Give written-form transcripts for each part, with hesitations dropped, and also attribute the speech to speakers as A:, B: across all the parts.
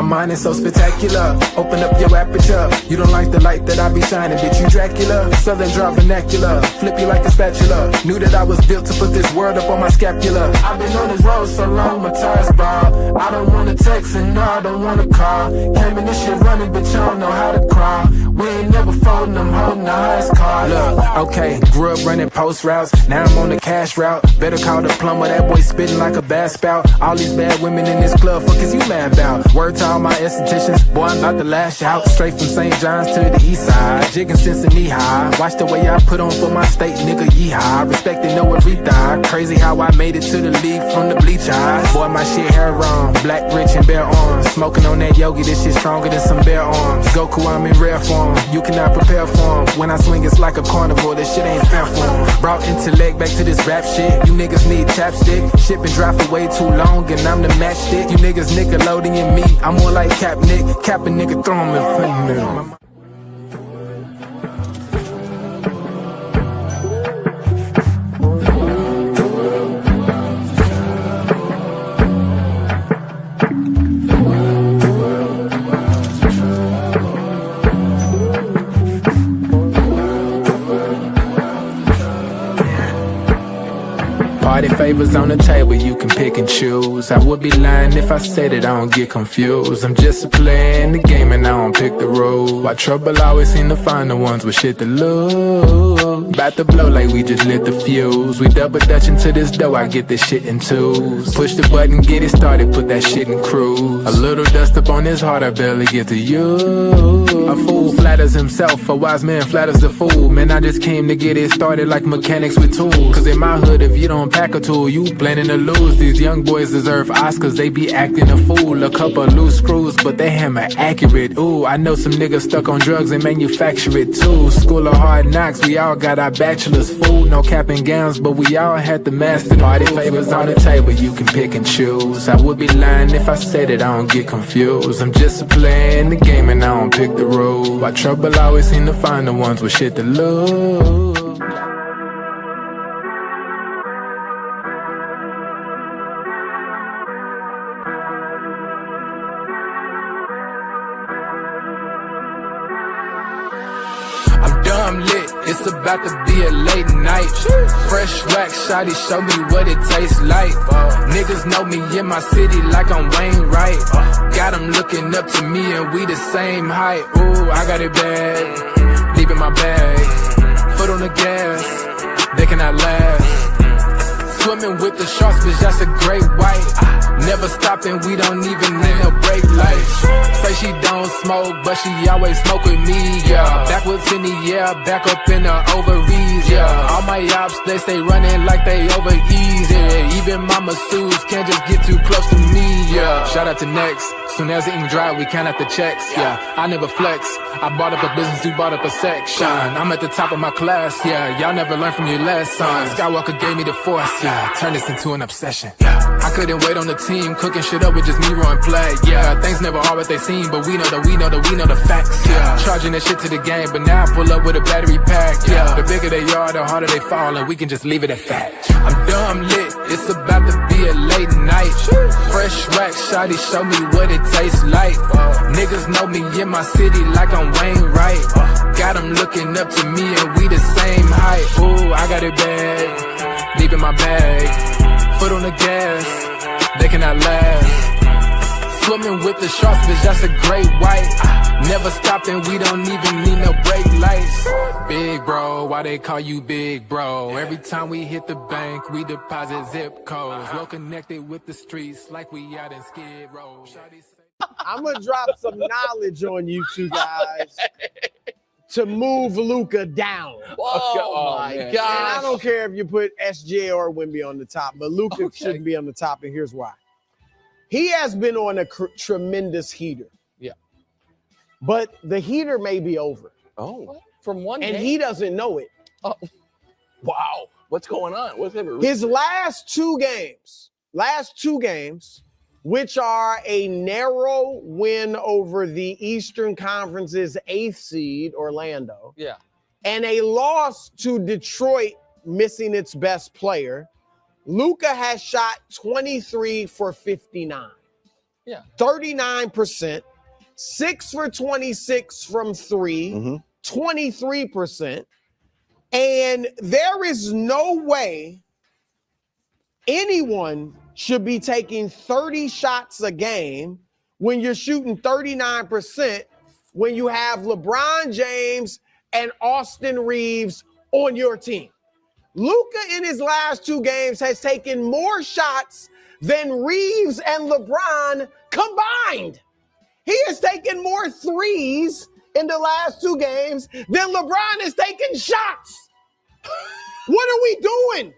A: mind is so spectacular. Open up your aperture. You don't like the light that I be shining, bitch, you Dracula. Southern draw vernacular, flip you like a spatula. Knew that I was built to put this world up on my scapula. I've been on this road so long, my tires bald. I don't wanna text and no, I don't wanna call. Came in this shit running, bitch, I don't know how to crawl. We ain't never folding, I'm holding the highest car. Look, okay, grew up running post routes. Now I'm on the cash route. Better call the plumber, that boy spitting like a bass spout. All these bad women in this club, fuck is you mad about? Word to all my estheticians, boy, I'm about to lash out. Straight from St. John's to the east side, jigging since the knee high. Watch the way I put on for my state, nigga, yeehaw. Respecting no Aretha, crazy how I made it to the league from the bleach eyes. Boy, my shit hair wrong, black, rich, and bare arms. Smoking on that yogi, this shit stronger than some bare arms. Goku, I'm in rare form, you cannot prepare for him. When I swing, it's like a carnivore, this shit ain't fair for him. Brought intellect back to this rap shit, you niggas need chapstick. Shit been dry for way too long, and I'm the matchstick. You niggas Nickelodeon me, I'm more like Cap Nick. Cap a nigga, throw him in front of me. Party favors on the table, you can pick and choose. I would be lying if I said that I don't get confused. I'm just a player in the game and I don't pick the rules. Why trouble always seem to find the ones with shit to lose. About to blow like we just lit the fuse. We double dutch into this dough, I get this shit in twos. Push the button, get it started, put that shit in cruise. A little dust up on his heart, I barely get to use. A fool flatters himself, a wise man flatters the fool. Man, I just came to get it started like mechanics with tools. Cause in my hood, if you don't pack a tool, you planning to lose. These young boys deserve Oscars, they be acting a fool. A couple loose screws, but they hammer accurate. Ooh, I know some niggas stuck on drugs and manufacture it too. School of hard knocks, we all got our bachelor's. Fool, no cap and gowns, but we all had the master. Party favors on the table, you can pick and choose. I would be lying if I said that I don't get confused. I'm just a player in the game and I don't pick the rules. Why trouble always seem to find the ones with shit to lose. I'm lit, it's about to be a late night. Fresh wax, shawty, show me what it tastes like. Niggas know me in my city like I'm Wayne Wright. Got them looking up to me and we the same height. Ooh, I got it bad, deep in my bag. Foot on the gas, they cannot last. Swimming with the sharks, bitch, that's a great white. Never stopping, we don't even need no brake lights. Say she don't smoke, but she always smoke with me, yeah. Backwards in the air, back up in the ovaries, yeah. All my ops, they stay running like they over easy. Even my masseuses can't just get too close to me, yeah. Shout out to Next, soon as the ink dry, we count out the checks, yeah. I never flex, I bought up a business, you bought up a section. I'm at the top of my class, yeah. Y'all never learned from your lessons. Skywalker gave me the force, yeah. Turn this into an obsession, yeah. I couldn't wait on the team, cooking shit up with just me run play, yeah. Things never are what they seem, but we know the facts, yeah. Charging that shit to the game, but now I pull up with a battery pack, yeah. The bigger they are, the harder they fall, and we can just leave it at that. I'm dumb lit, it's about to be a late night. Fresh wax, shawty, show me what it tastes like. Niggas know me in my city like I'm Wayne Wright. Got them looking up to me and we the same height. Ooh, I got it bad, deep in my bag. Foot on the gas, they cannot last. Swimming with the sharks, bitch, that's a great white. Never stopping, we don't even need no brake lights. Big bro, why they call you big bro? Every time we hit the bank, we deposit zip codes. Well connected with the streets like we out in Skid Row.
B: I'm going to drop some knowledge on you two guys to move Luka down.
C: Oh my God.
B: And I don't care if you put SJ or Wemby on the top, but Luka shouldn't be on the top, and here's why. He has been on a tremendous heater.
C: Yeah.
B: But the heater may be over.
C: Oh. From one
B: And
C: game?
B: he doesn't know it.
C: Oh. Wow. What's going on? What's happening?
B: His last two games, which are a narrow win over the Eastern Conference's 8th seed, Orlando.
C: Yeah.
B: And a loss to Detroit, missing its best player. Luka has shot 23 for 59.
C: Yeah.
B: 39%, 6 for 26 from 3, 23%. And there is no way anyone should be taking 30 shots a game when you're shooting 39% when you have LeBron James and Austin Reeves on your team. Luka in his last 2 games has taken more shots than Reeves and LeBron combined. He has taken more threes in the last 2 games than LeBron has taken shots. What are we doing?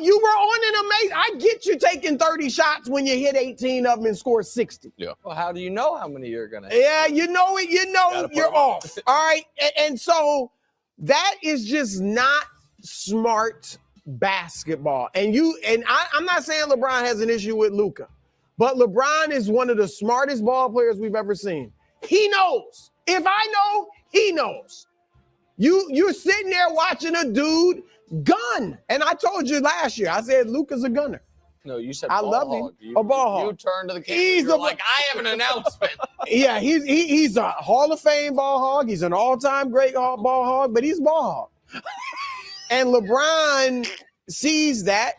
B: You were on an amazing. I get you taking 30 shots when you hit 18 of them and score 60.
C: Yeah.
D: Well, how do you know how many you're going to hit?
B: Yeah, you know it. You know you're off. All right. And so that is just not smart basketball. And I'm not saying LeBron has an issue with Luka, but LeBron is one of the smartest ball players we've ever seen. He knows. If I know, he knows. You're sitting there watching a dude gun. And I told you last year, I said Luka's a gunner.
D: No, you said
B: I
D: ball
B: love
D: hog.
B: him. A ball hog.
D: You turned to the camera. You're like, I have an announcement.
B: Yeah, he's a Hall of Fame ball hog. He's an all-time great ball hog, but he's a ball hog. And LeBron sees that.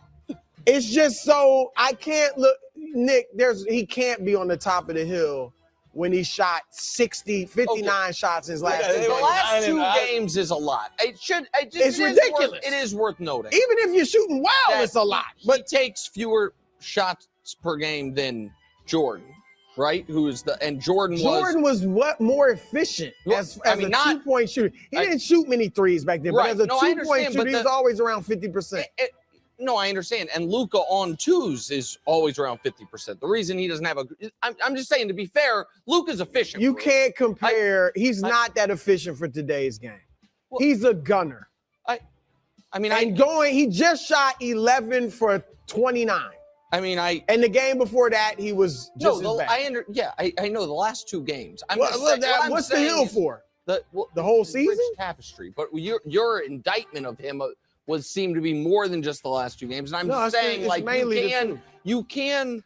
B: It's just so I can't look, Nick, he can't be on the top of the hill when he shot 59 shots in his last 2 games.
D: The last 2 games is a lot. It's
B: ridiculous.
D: It is worth noting.
B: Even if you're shooting well, it's a lot.
D: But he takes fewer shots per game than Jordan, right? Jordan
B: was what more efficient as a 2-point shooter. He didn't shoot many threes back then,
D: right.
B: but as a 2-point shooter, he was always around 50%.
D: No, I understand. And Luka on 2s is always around 50%. The reason he doesn't have I'm just saying, to be fair, Luka's efficient.
B: You can't compare. He's not that efficient for today's game. Well, he's a gunner. He just shot 11 for 29. And the game before that, he was just as bad.
D: I know the last 2 games.
B: What's the hill for? The whole season?
D: Tapestry. But your indictment of him seemed to be more than just the last 2 games. And I'm saying, like, you can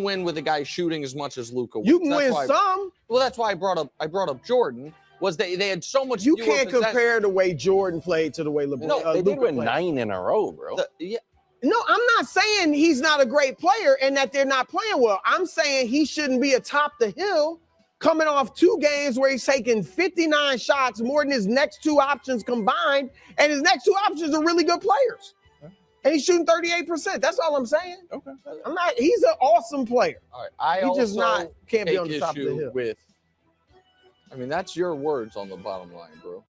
D: win with a guy shooting as much as Luka.
B: You can win some.
D: Well, that's why I brought up Jordan. They had so much.
B: You can't compare the way Jordan played to the way LeBron.
C: No, they did win 9 in a row, bro.
B: No, I'm not saying he's not a great player and that they're not playing well. I'm saying he shouldn't be atop the hill coming off 2 games where he's taking 59 shots, more than his next 2 options combined, and his next 2 options are really good players. And he's shooting 38%. That's all I'm saying.
C: Okay.
B: He's an awesome player.
D: All right.
B: Can't be on the top of the hill.
D: That's your words on the bottom line, bro.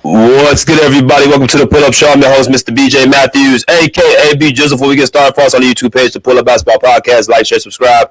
E: What's good, everybody? Welcome to the Pull Up Show. I'm your host, Mr. BJ Matthews, aka B Jizzle. Before we get started, follow us on the YouTube page, the Pull Up Basketball Podcast. Like, share, subscribe.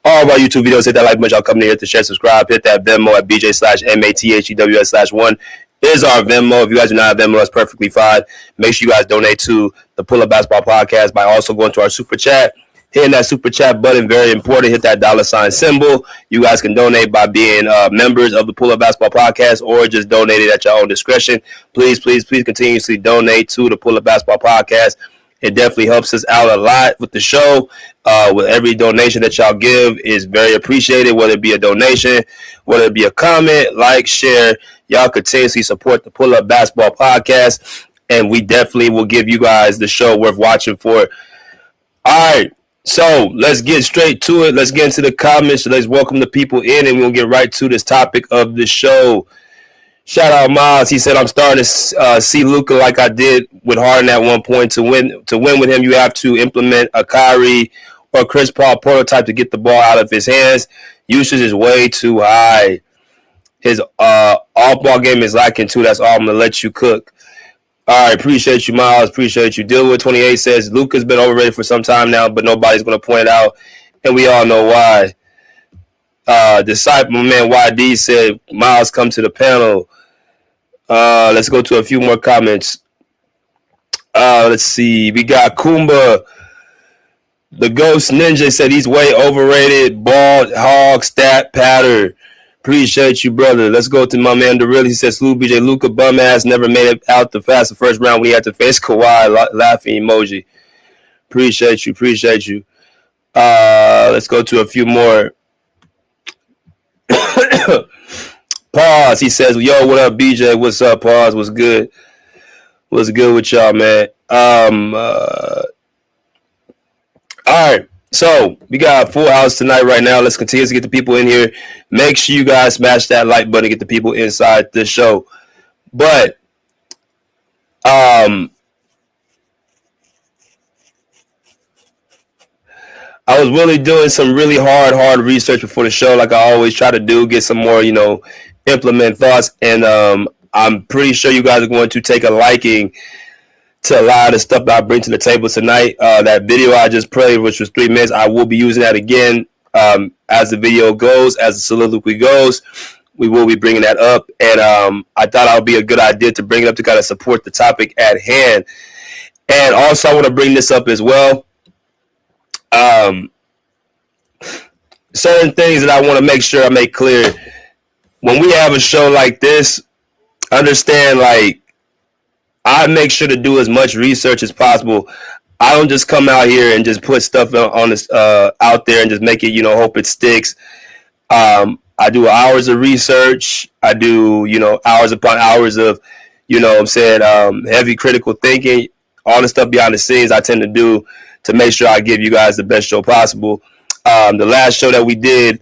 E: All of our YouTube videos, hit that like button. Y'all come in here to share, subscribe. Hit that Venmo at BJ/MATHEWS/1 is our Venmo. If you guys do not have Venmo, that's perfectly fine. Make sure you guys donate to the Pull Up Basketball Podcast by also going to our Super Chat. Hitting that Super Chat button, very important. Hit that $ symbol. You guys can donate by being members of the Pull Up Basketball Podcast or just donate it at your own discretion. Please continuously donate to the Pull Up Basketball Podcast. It definitely helps us out a lot with the show. With every donation that y'all give is very appreciated, whether it be a donation, whether it be a comment, like, share. Y'all continuously support the Pull Up Basketball Podcast, and we definitely will give you guys the show worth watching for. All right. So let's get straight to it. Let's get into the comments. Let's welcome the people in, and we'll get right to this topic of the show. Shout out Miles. He said, I'm starting to see Luka like I did with Harden at one point. To win with him, you have to implement a Kyrie or Chris Paul prototype to get the ball out of his hands. Usage is way too high. His off-ball game is lacking too. That's all. I'm going to let you cook. All right, appreciate you, Miles. Appreciate you. Deal with 28 says Luka's been overrated for some time now, but nobody's going to point it out, and we all know why. Disciple, my man YD said, Miles, come to the panel. Let's go to a few more comments. Let's see. We got Kumba. The Ghost Ninja said he's way overrated. Bald hog stat pattern. Appreciate you, brother. Let's go to my man Dorilla. He says, Salute BJ. Luka bum ass never made it out the first round when he had to face Kawhi. Laughing emoji. Appreciate you. Let's go to a few more. Pause. He says, yo, what up, BJ? What's up, Pause? What's good? What's good with y'all, man? All right. So we got a full house tonight right now. Let's continue to get the people in here. Make sure you guys smash that like button, get the people inside the show. But I was really doing some really hard research before the show, like I always try to do, get some more, implement thoughts. And I'm pretty sure you guys are going to take a liking to a lot of the stuff that I bring to the table tonight. That video I just played, which was 3 minutes, I will be using that again as the video goes, as the soliloquy goes. We will be bringing that up. And I thought it would be a good idea to bring it up to kind of support the topic at hand. And also I want to bring this up as well. Certain things that I want to make sure I make clear. When we have a show like this, understand, like, I make sure to do as much research as possible. I don't just come out here and just put stuff on this out there and just make it, hope it sticks. I do hours of research. I do, hours upon hours of, heavy critical thinking. All the stuff behind the scenes I tend to do to make sure I give you guys the best show possible. The last show that we did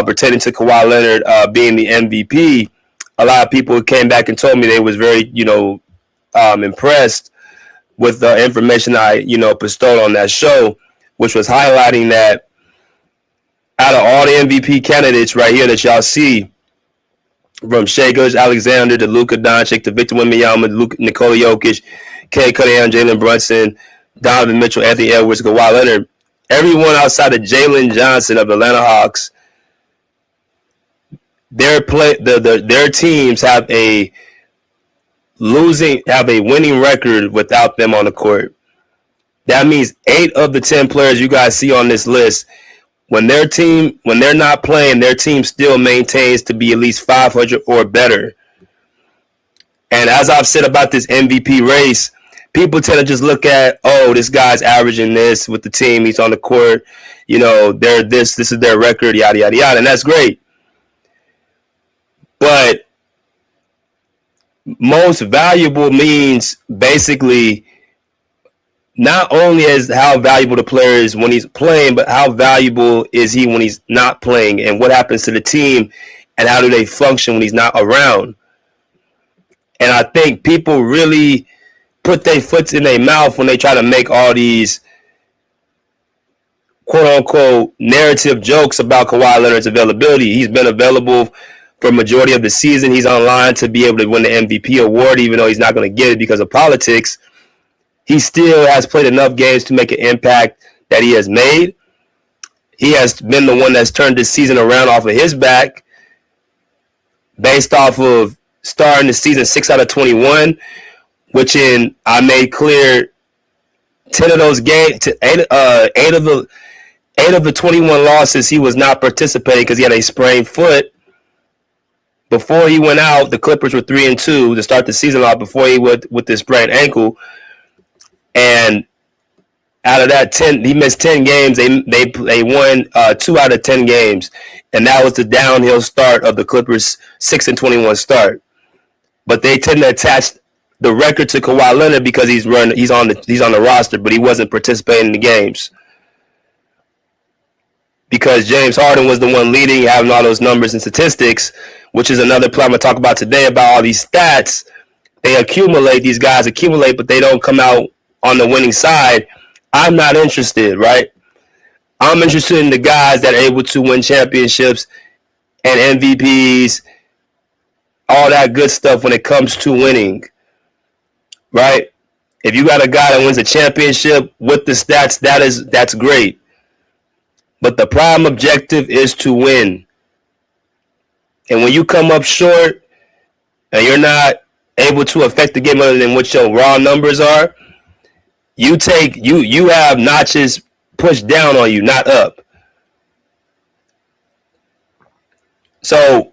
E: pertaining to Kawhi Leonard being the MVP, a lot of people came back and told me they was very, impressed with the information I, bestowed on that show, which was highlighting that out of all the MVP candidates right here that y'all see, from Shai Gilgeous-Alexander to Luka Doncic to Victor Wembanyama, Nikola Jokic, Kay Cunningham, Jalen Brunson, Donovan Mitchell, Anthony Edwards, Kawhi Leonard, everyone outside of Jalen Johnson of the Atlanta Hawks, their teams have a winning record without them on the court. That means 8 of the 10 players you guys see on this list, when they're not playing, their team still maintains to be at least 500 or better. And as I've said about this MVP race, people tend to just look at, this guy's averaging this with the team, he's on the court, they're this is their record, yada, yada, yada, and that's great. But most valuable means basically not only as how valuable the player is when he's playing, but how valuable is he when he's not playing, and what happens to the team and how do they function when he's not around. And I think people really put their foot in their mouth when they try to make all these quote-unquote narrative jokes about Kawhi Leonard's availability. He's been available for a majority of the season. He's online to be able to win the MVP award, even though he's not going to get it because of politics. He still has played enough games to make an impact that he has made. He has been the one that's turned this season around off of his back based off of starting the season 6 out of 21, which I made clear 10 of those games, 8 of the 21 losses, he was not participating because he had a sprained foot. Before he went out, the Clippers were 3-2 to start the season off before he went with this sprained ankle. And out of that 10, he missed 10 games. They won 2 out of 10 games, and that was the downhill start of the Clippers' 6-21 start. But they tend to attach the record to Kawhi Leonard because he's on the roster, but he wasn't participating in the games. Because James Harden was the one leading, having all those numbers and statistics, which is another play I'm going to talk about today about all these stats. These guys accumulate, but they don't come out on the winning side. I'm not interested, right? I'm interested in the guys that are able to win championships and MVPs, all that good stuff when it comes to winning, right? If you got a guy that wins a championship with the stats, that's great. But the prime objective is to win. And when you come up short and you're not able to affect the game other than what your raw numbers are, you have notches push down on you, not up. So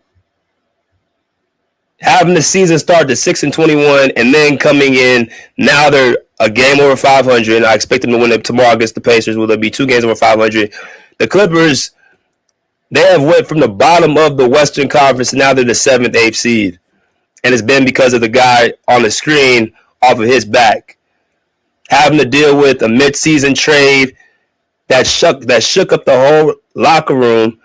E: having the season start to 6-21 and then coming in, now they're a game over 500. I expect them to win it tomorrow against the Pacers. Will there be 2 games over 500? The Clippers, they have went from the bottom of the Western Conference, and now they're the 7th, 8th seed. And it's been because of the guy on the screen off of his back. Having to deal with a midseason trade that shook up the whole locker room,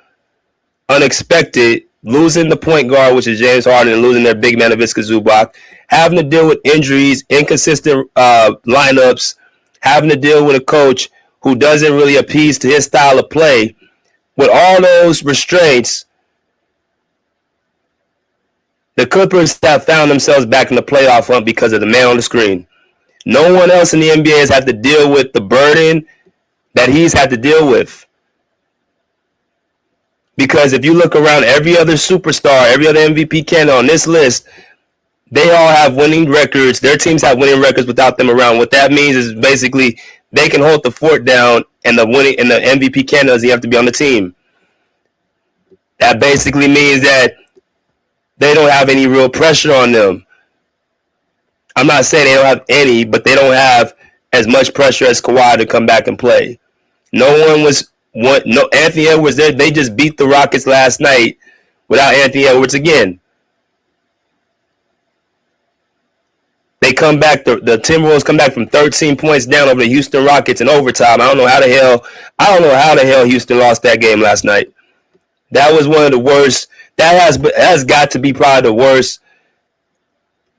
E: unexpected, losing the point guard, which is James Harden, and losing their big man, Ivica Zubac, having to deal with injuries, inconsistent lineups, having to deal with a coach who doesn't really appease to his style of play. With all those restraints, the Clippers have found themselves back in the playoff hunt because of the man on the screen. No one else in the NBA has had to deal with the burden that he's had to deal with. Because if you look around, every other superstar, every other MVP candidate on this list, they all have winning records. Their teams have winning records without them around. What that means is basically they can hold the fort down, and the MVP candidate doesn't have to be on the team. That basically means that they don't have any real pressure on them. I'm not saying they don't have any, but they don't have as much pressure as Kawhi to come back and play. Anthony Edwards, they just beat the Rockets last night without Anthony Edwards again. They come back, the Timberwolves come back from 13 points down over the Houston Rockets in overtime. I don't know how the hell Houston lost that game last night. That was one of the worst. That has got to be probably the worst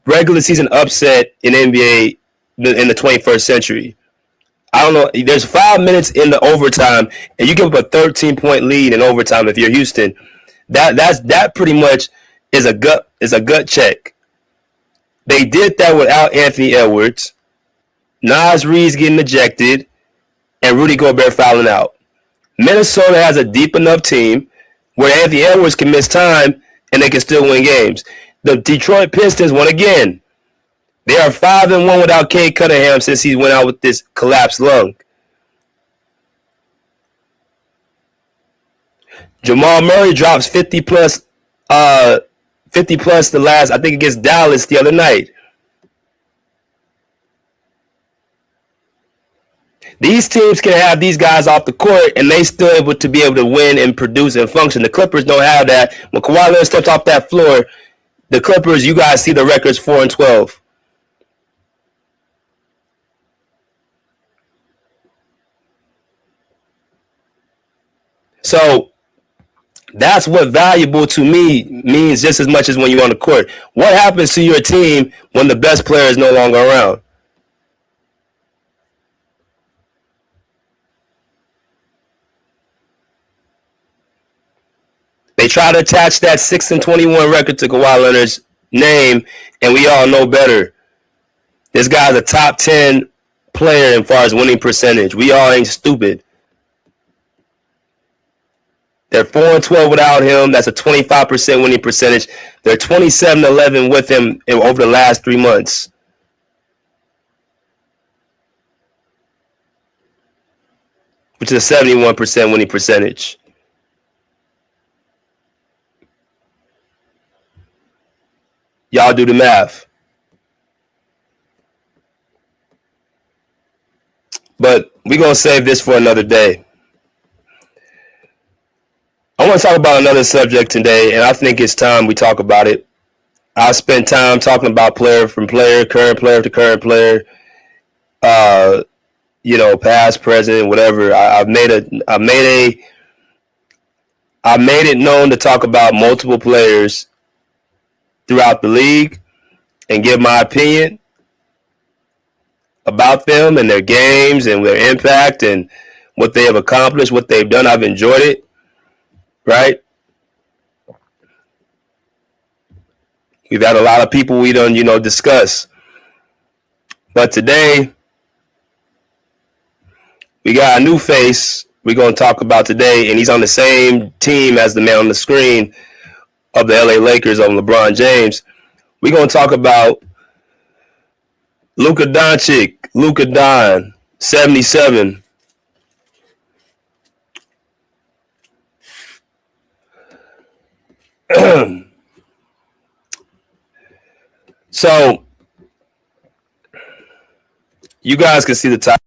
E: regular season upset in NBA in the 21st century. I don't know. There's 5 minutes in the overtime, and you give up a 13-point lead in overtime if you're Houston. That pretty much is a gut check. They did that without Anthony Edwards, Naz Reid's getting ejected, and Rudy Gobert fouling out. Minnesota has a deep enough team where Anthony Edwards can miss time and they can still win games. The Detroit Pistons won again. They are 5-1 without Cade Cunningham since he went out with this collapsed lung. Jamal Murray drops 50 plus the last, I think, against Dallas the other night. These teams can have these guys off the court and they still able to be able to win and produce and function. The Clippers don't have that. When Kawhi Leonard steps off that floor, the Clippers, you guys see the records 4-12. So that's what valuable to me means just as much as when you're on the court. What happens to your team when the best player is no longer around? They try to attach that 6-21 record to Kawhi Leonard's name, and we all know better. This guy's a top 10 player as far as winning percentage. We all ain't stupid. They're 4-12 without him. That's a 25% winning percentage. They're 27-11 with him over the last 3 months. Which is a 71% winning percentage. Y'all do the math. But we're going to save this for another day. I want to talk about another subject today, and I think it's time we talk about it. I spent time talking about player from player, current player to current player, past, present, whatever. I made it known to talk about multiple players throughout the league and give my opinion about them and their games and their impact and what they have accomplished, what they've done. I've enjoyed it, right? We've had a lot of people we don't, discuss. But today, we got a new face we're going to talk about today, and he's on the same team as the man on the screen of the LA Lakers on LeBron James. We're going to talk about Luka Doncic, Luka Don, 77. So you guys can see the top.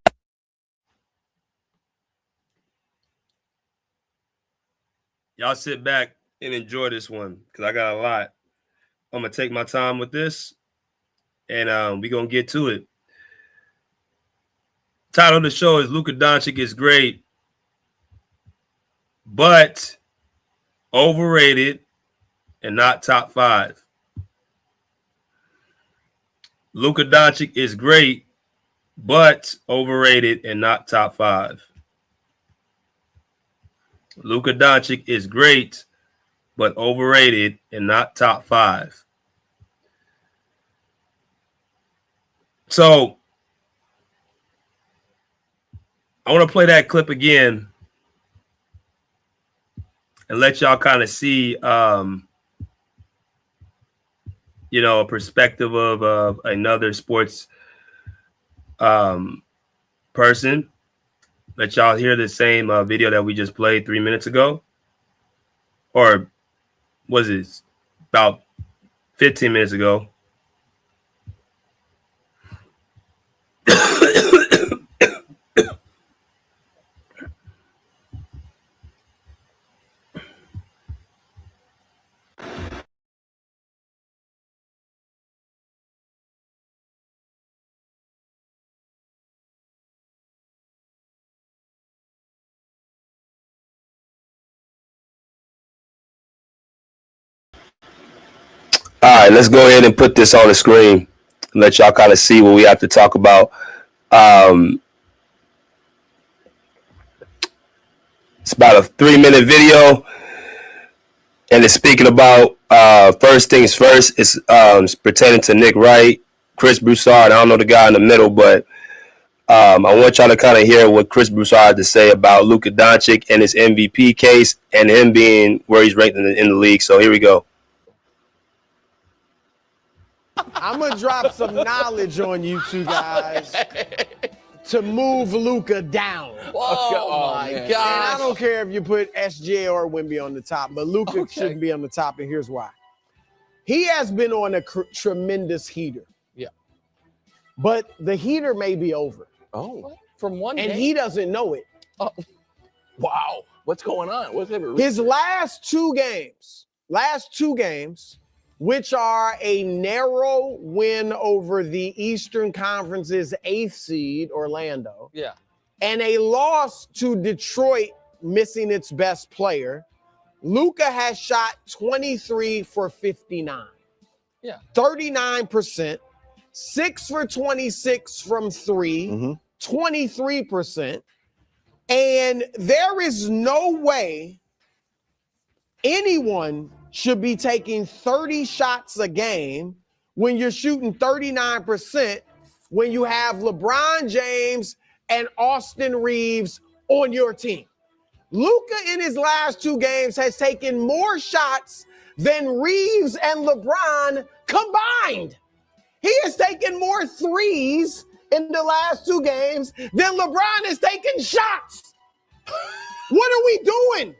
E: Y'all sit back and enjoy this one because I got a lot. I'm going to take my time with this, and we're going to get to it. Title of the show is Luka Doncic is great, but overrated and not top 5. Luka Doncic is great, but overrated and not top 5. Luka Doncic is great, but overrated and not top 5. So I want to play that clip again and let y'all kind of see, a perspective of another sports person. Let y'all hear the same video that we just played 3 minutes ago. Or was it about 15 minutes ago? All right, let's go ahead and put this on the screen and let y'all kind of see what we have to talk about. It's about a 3-minute video, and it's speaking about first things first. It's pertaining to Nick Wright, Chris Broussard. I don't know the guy in the middle, but I want y'all to kind of hear what Chris Broussard had to say about Luka Doncic and his MVP case and him being where he's ranked in the league. So here we go.
B: I'm going to drop some knowledge on you two guys to move Luka down.
D: Oh, my God.
B: And I don't care if you put SJ or Wemby on the top, but Luka shouldn't be on the top, and here's why. He has been on a tremendous heater.
D: Yeah.
B: But the heater may be over.
D: Oh. From one
B: And
D: day?
B: he doesn't know it.
C: Oh. Wow. What's going on? What's happening?
B: His last two games, which are a narrow win over the Eastern Conference's 8th seed, Orlando, and a loss to Detroit, missing its best player, Luka has shot 23 for 59. 39%, 6 for 26 from 3, 23%. And there is no way anyone should be taking 30 shots a game when you're shooting 39% when you have LeBron James and Austin Reeves on your team. Luka in his last 2 games has taken more shots than Reeves and LeBron combined. He has taken more threes in the last 2 games than LeBron has taken shots. What are we doing?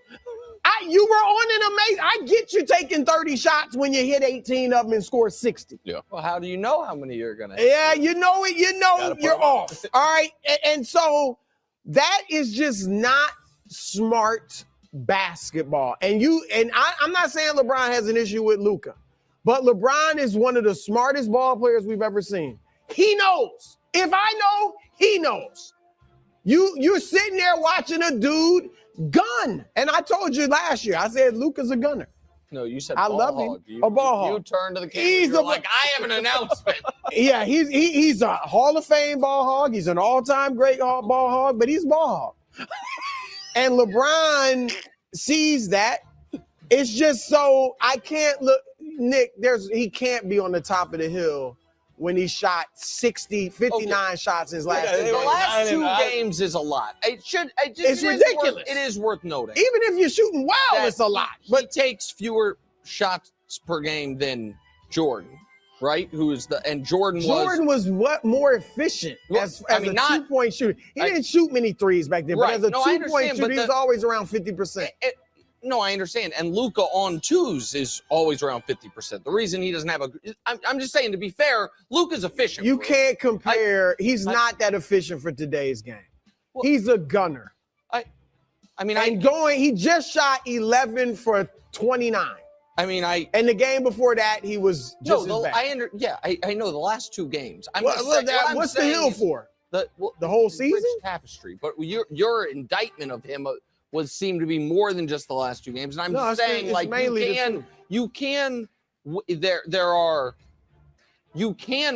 B: You were on an amazing. I get you taking 30 shots when you hit 18 of them and score 60.
D: Yeah. Well, how do you know how many you're going to hit?
B: Yeah, you know it. You know you're off. All right. And so that is just not smart basketball. And I'm not saying LeBron has an issue with Luka, but LeBron is one of the smartest ball players we've ever seen. He knows. If I know, he knows. You're sitting there watching a dude gun. And I told you last year, I said Luka's a gunner.
D: No, you said
B: I
D: ball
B: love
D: hog.
B: him. A ball hog.
D: You turned to the camera. You're like, I have an announcement.
B: Yeah, he's a Hall of Fame ball hog. He's an all-time great ball hog, but he's ball hog. And LeBron sees that. It's just so I can't look, Nick, he can't be on the top of the hill when he shot 59 shots in his last 2 games.
D: The last 2 games is a lot. It's
B: ridiculous.
D: It is worth noting.
B: Even if you're shooting well, it's a lot.
D: But he takes fewer shots per game than Jordan, right? Jordan
B: was what more efficient as a 2-point shooter. He didn't shoot many threes back then, but as a 2-point shooter, he was always around 50%.
D: No, I understand. And Luka on twos is always around 50%. The reason he doesn't have I'm just saying, to be fair, Luka's efficient.
B: You can't compare. He's not that efficient for today's game. Well, he's a gunner. He just shot 11 for 29. And the game before that, he was just as bad.
D: I know the last two games.
B: What's the hill for? The whole season?
D: Tapestry. But your indictment of him seemed to be more than just the last two games. And I'm saying, like, you can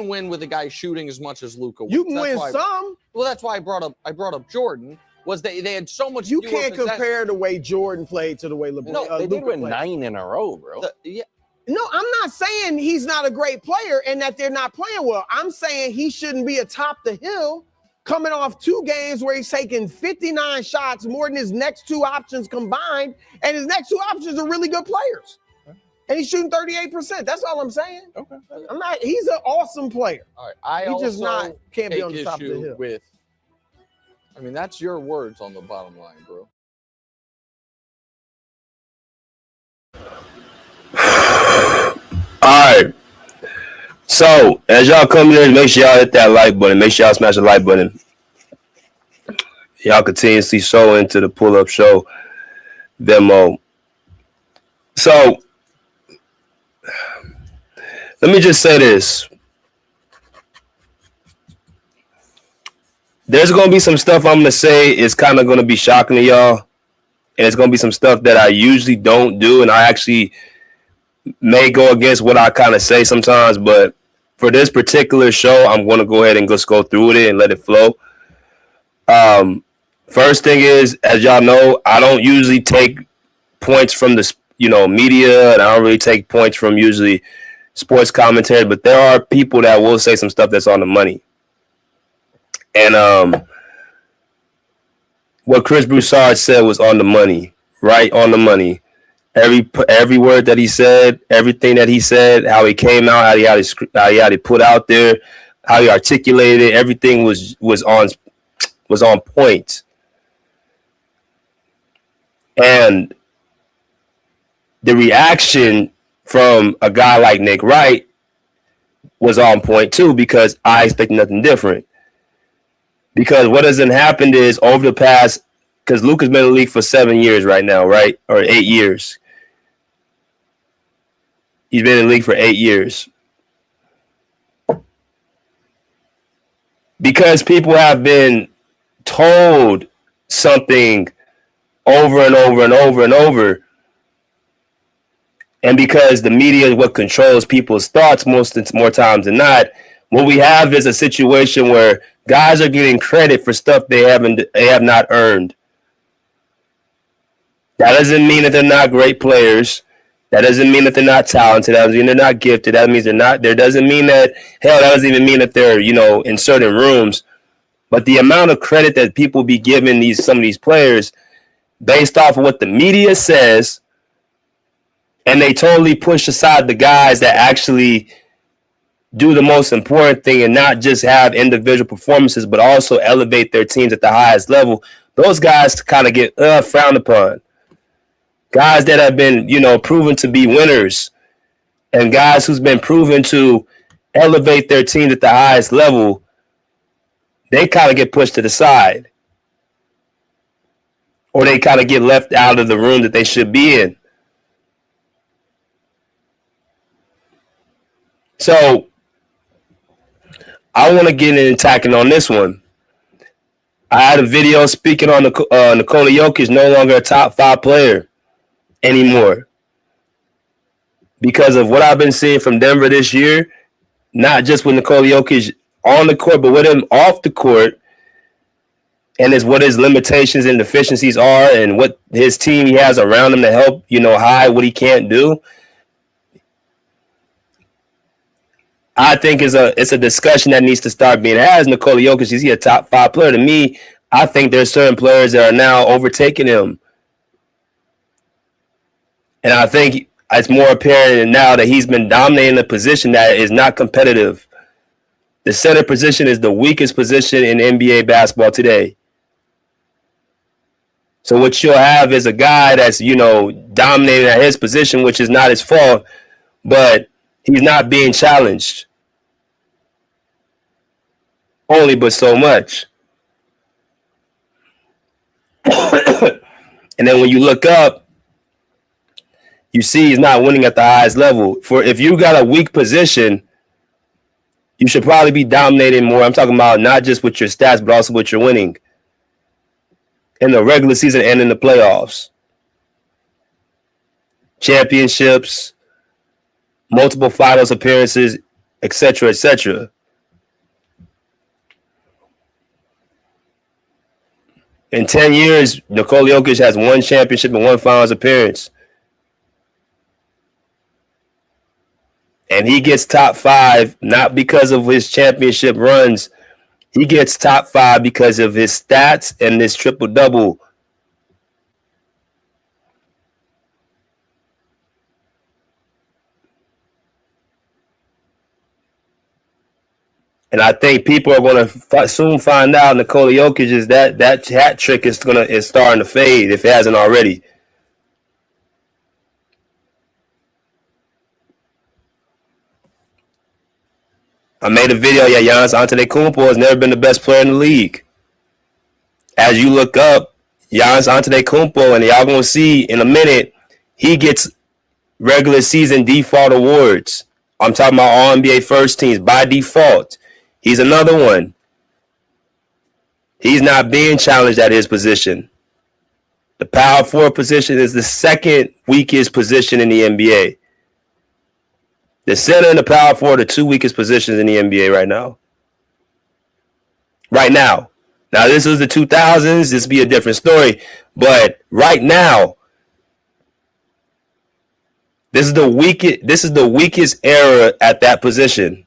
D: win with a guy shooting as much as Luka.
B: You can win some.
D: Well, that's why I brought up Jordan. Was they had so much.
B: You can't compare the way Jordan played to the way LeBron.
C: No, they did win 9 in a row, bro.
B: No, I'm not saying he's not a great player and that they're not playing well. I'm saying he shouldn't be atop the hill coming off 2 games where he's taking 59 shots, more than his next 2 options combined, and his next 2 options are really good players. And he's shooting 38%. That's all I'm saying.
C: Okay.
B: He's an awesome player.
D: All right.
B: He just can't be on the top of the hill.
D: That's your words on the bottom line, bro.
E: All right. So, as y'all come here, make sure y'all hit that like button. Make sure y'all smash the like button. Y'all continuously show into the pull-up show Venmo. So, let me just say this. There's going to be some stuff I'm going to say is kind of going to be shocking to y'all. And it's going to be some stuff that I usually don't do. And I actually may go against what I kind of say sometimes. But for this particular show, I'm going to go ahead and just go through with it and let it flow. First thing is, as y'all know, I don't usually take points from the media. And I don't really take points from usually sports commentary. But there are people that will say some stuff that's on the money. And what Chris Broussard said was on the money, right on the money. Every word that he said, everything that he said, how he came out, how he had it put out there, how he articulated it, everything was on point. And the reaction from a guy like Nick Wright was on point too, because I expect nothing different. Because what hasn't happened is over the past, because Luka's been in the league for 7 years right now, right? Or 8 years. He's been in the league for 8 years. Because people have been told something over and over and over and over. And because the media is what controls people's thoughts more times than not, what we have is a situation where guys are getting credit for stuff they have not earned. That doesn't mean that they're not great players. That doesn't mean that they're not talented. That doesn't mean they're not gifted. That means they're not. There doesn't mean that. Hell, that doesn't even mean that they're in certain rooms. But the amount of credit that people be giving some of these players, based off of what the media says, and they totally push aside the guys that actually do the most important thing and not just have individual performances, but also elevate their teams at the highest level. Those guys kind of get frowned upon. Guys that have been, proven to be winners, and guys who's been proven to elevate their teams at the highest level, they kind of get pushed to the side. Or they kind of get left out of the room that they should be in. So I want to get in attacking on this one. I had a video speaking on Nikola Jokic, no longer a top 5 player anymore. Because of what I've been seeing from Denver this year, not just with Nikola Jokic on the court, but with him off the court, and what his limitations and deficiencies are and what his team he has around him to help, hide what he can't do. I think it's a discussion that needs to start being had. As Nikola Jokic, is he a top 5 player? To me, I think there's certain players that are now overtaking him. And I think it's more apparent now that he's been dominating a position that is not competitive. The center position is the weakest position in NBA basketball today. So what you'll have is a guy that's, dominating at his position, which is not his fault, but he's not being challenged. Only but so much. And then when you look up, you see he's not winning at the highest level. For if you got a weak position, you should probably be dominating more. I'm talking about not just with your stats, but also with your winning in the regular season and in the playoffs. Championships, multiple finals appearances, etc., etc. In 10 years, Nikola Jokic has 1 championship and 1 finals appearance. And he gets top 5, not because of his championship runs. He gets top 5 because of his stats and his triple-double. And I think people are going to soon find out Nikola Jokic is that hat trick is starting to fade if it hasn't already. I made a video. Giannis Antetokounmpo has never been the best player in the league. As you look up Giannis Antetokounmpo, and y'all gonna see in a minute, he gets regular season default awards. I'm talking about all NBA first teams by default. He's another one. He's not being challenged at his position. The power forward position is the second weakest position in the NBA. The center and the power forward are 2 weakest positions in the NBA right now. Right now. Now, this is the 2000s. This would be a different story. But right now, this is the weakest era at that position.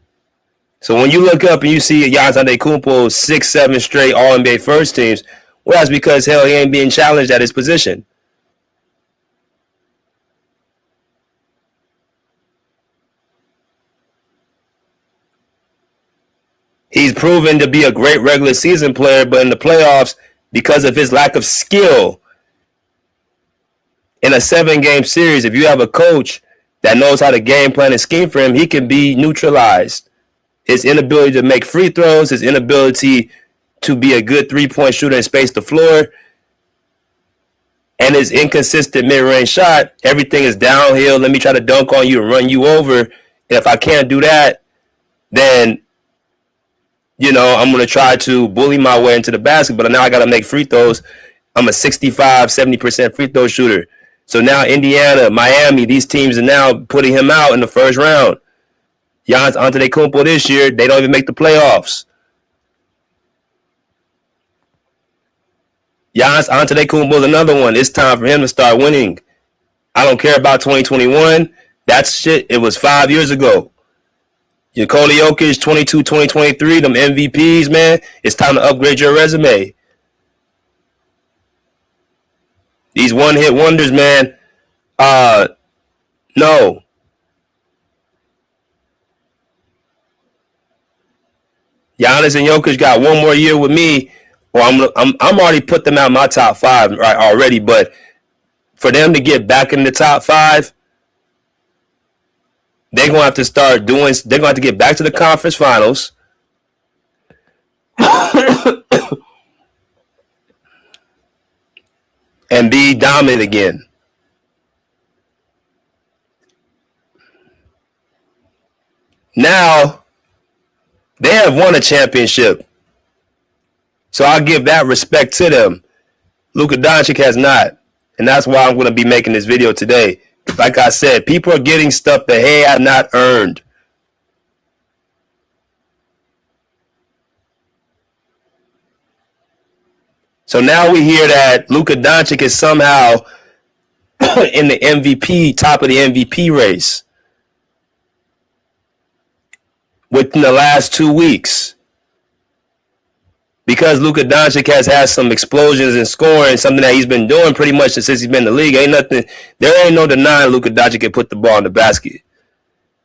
E: So when you look up and you see Giannis Antetokounmpo 6-7 straight All-NBA first teams, well, that's because, hell, he ain't being challenged at his position. He's proven to be a great regular season player, but in the playoffs, because of his lack of skill, in a 7-game series, if you have a coach that knows how to game plan and scheme for him, he can be neutralized. His inability to make free throws, his inability to be a good three-point shooter and space the floor, and his inconsistent mid-range shot, everything is downhill. Let me try to dunk on you and run you over. And if I can't do that, then, I'm going to try to bully my way into the basket, but now I got to make free throws. I'm a 65, 70% free throw shooter. So now Indiana, Miami, these teams are now putting him out in the first round. Giannis Antetokounmpo this year, they don't even make the playoffs. Giannis Antetokounmpo is another one. It's time for him to start winning. I don't care about 2021. That's shit. It was 5 years ago. Nikola Jokic, 22, 2023, them MVPs, man. It's time to upgrade your resume. These one-hit wonders, man. No. Giannis and Jokic got one more year with me, or I'm already put them out my top 5 right already. But for them to get back in the top 5, they're gonna have to start doing. They're gonna have to get back to the conference finals, and be dominant again. Now, they have won a championship. So I'll give that respect to them. Luka Doncic has not. And that's why I'm going to be making this video today. Like I said, people are getting stuff that they have not earned. So now we hear that Luka Doncic is somehow in the MVP, top of the MVP race within the last 2 weeks. Because Luka Doncic has had some explosions in scoring, something that he's been doing pretty much since he's been in the league. There ain't no denying Luka Doncic can put the ball in the basket.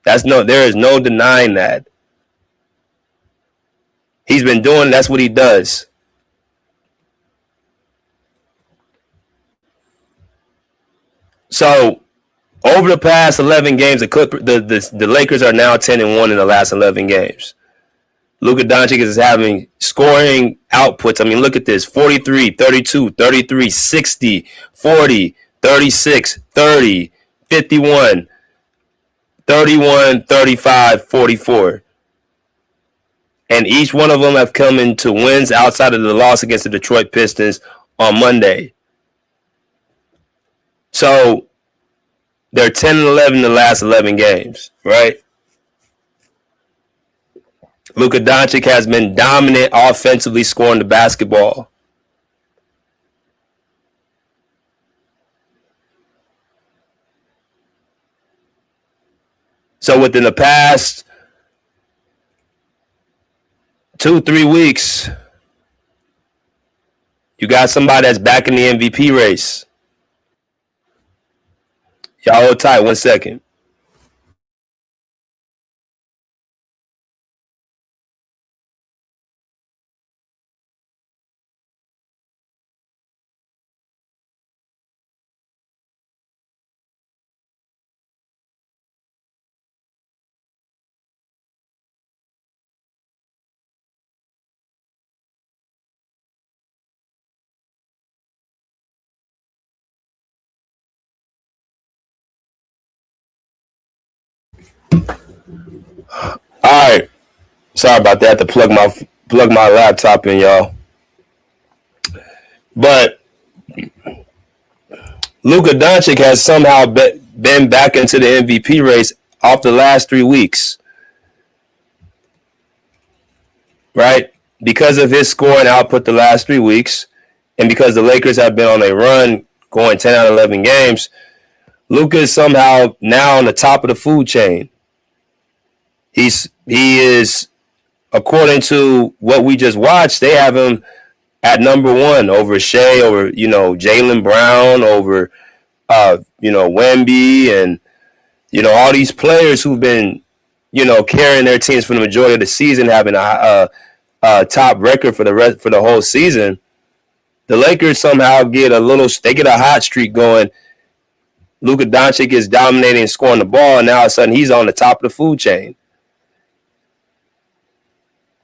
E: There is no denying that. He's been doing, that's what he does. So over the past 11 games, the Lakers are now 10-1 in the last 11 games. Luka Doncic is having scoring outputs. I mean, look at this: 43, 32, 33, 60, 40, 36, 30, 51, 31, 35, 44. And each one of them have come into wins outside of the loss against the Detroit Pistons on Monday. So they're 10-11 in the last 11 games, right? Luka Doncic has been dominant offensively scoring the basketball. So within the past 2-3 weeks, you got somebody that's back in the MVP race. Y'all hold tight 1 second. All right. Sorry about that. I had to plug my laptop in, y'all. But Luka Doncic has somehow been back into the MVP race off the last 3 weeks. Right? Because of his scoring output the last 3 weeks, and because the Lakers have been on a run going 10 out of 11 games, Luka is somehow now on the top of the food chain. He is, according to what we just watched, they have him at number 1 over Shea, over, Jaylen Brown, over, Wemby, and, all these players who've been, carrying their teams for the majority of the season, having a top record for the whole season. The Lakers somehow get a hot streak going. Luka Doncic is dominating and scoring the ball, and now all of a sudden he's on the top of the food chain.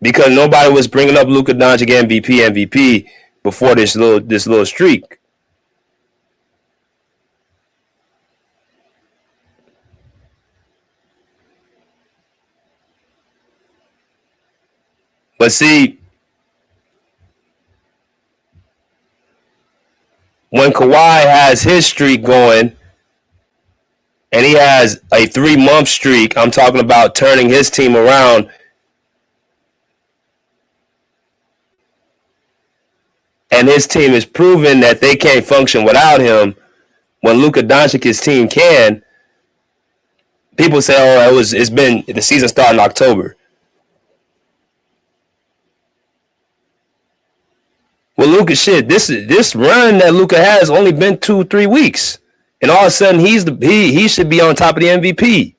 E: Because nobody was bringing up Luka Doncic MVP before this little streak. But see, when Kawhi has his streak going, and he has a 3-month streak, I'm talking about turning his team around. And his team is proving that they can't function without him. When Luka Doncic's team can, people say, "Oh, the season started in October." Well, Luka, this run that Luka has only been 2-3 weeks, and all of a sudden he should be on top of the MVP.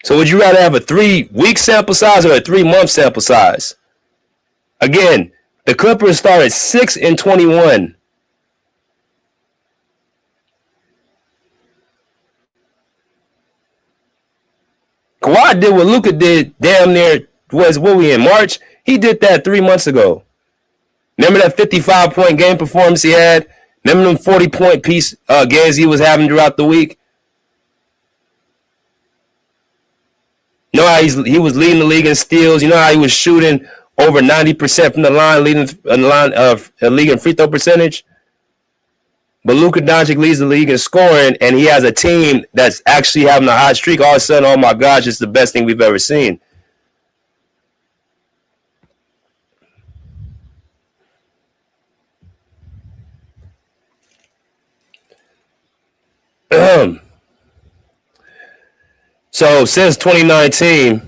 E: So would you rather have a 3-week sample size or a 3-month sample size? Again, the Clippers started 6-21. Kawhi did what Luka did damn near, what we in March? He did that 3 months ago. Remember that 55-point game performance he had? Remember them 40-point games he was having throughout the week? You know how he was leading the league in steals? You know how he was shooting over 90% from the line, leading the line of league in free throw percentage? But Luka Doncic leads the league in scoring, and he has a team that's actually having a hot streak. All of a sudden, oh my gosh, it's the best thing we've ever seen. So since 2019,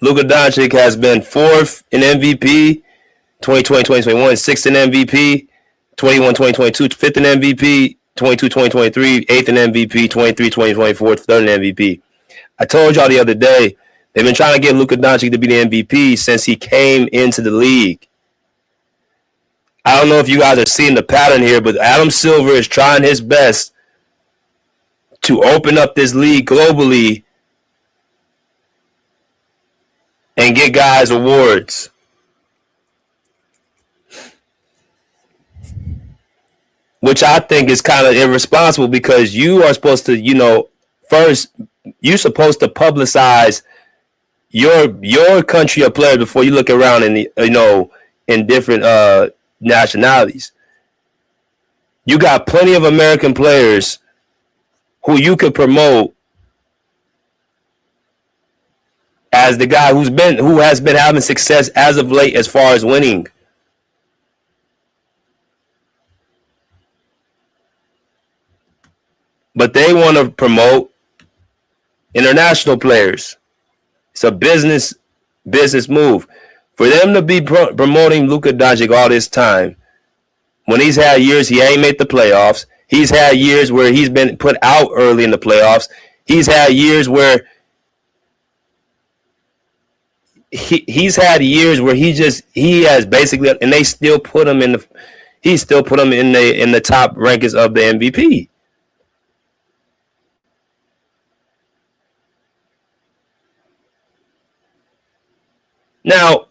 E: Luka Doncic has been 4th in MVP, 2020, 2021, 6th in MVP, 21, 2022, 5th in MVP, 22, 2023, 8th in MVP, 23, 2024, 3rd in MVP. I told y'all the other day, they've been trying to get Luka Doncic to be the MVP since he came into the league. I don't know if you guys are seeing the pattern here, but Adam Silver is trying his best to open up this league globally and get guys awards. Which I think is kind of irresponsible because you are supposed to, first you're supposed to publicize your country of players before you look around in different nationalities. You got plenty of American players who you could promote as the guy who has been having success as of late as far as winning. But they want to promote international players. It's a business move. For them to be promoting Luka Doncic all this time, when he's had years he ain't made the playoffs, he's had years where he's been put out early in the playoffs, he's had years where he has basically, and they still put him in the top rankings of the MVP. Now,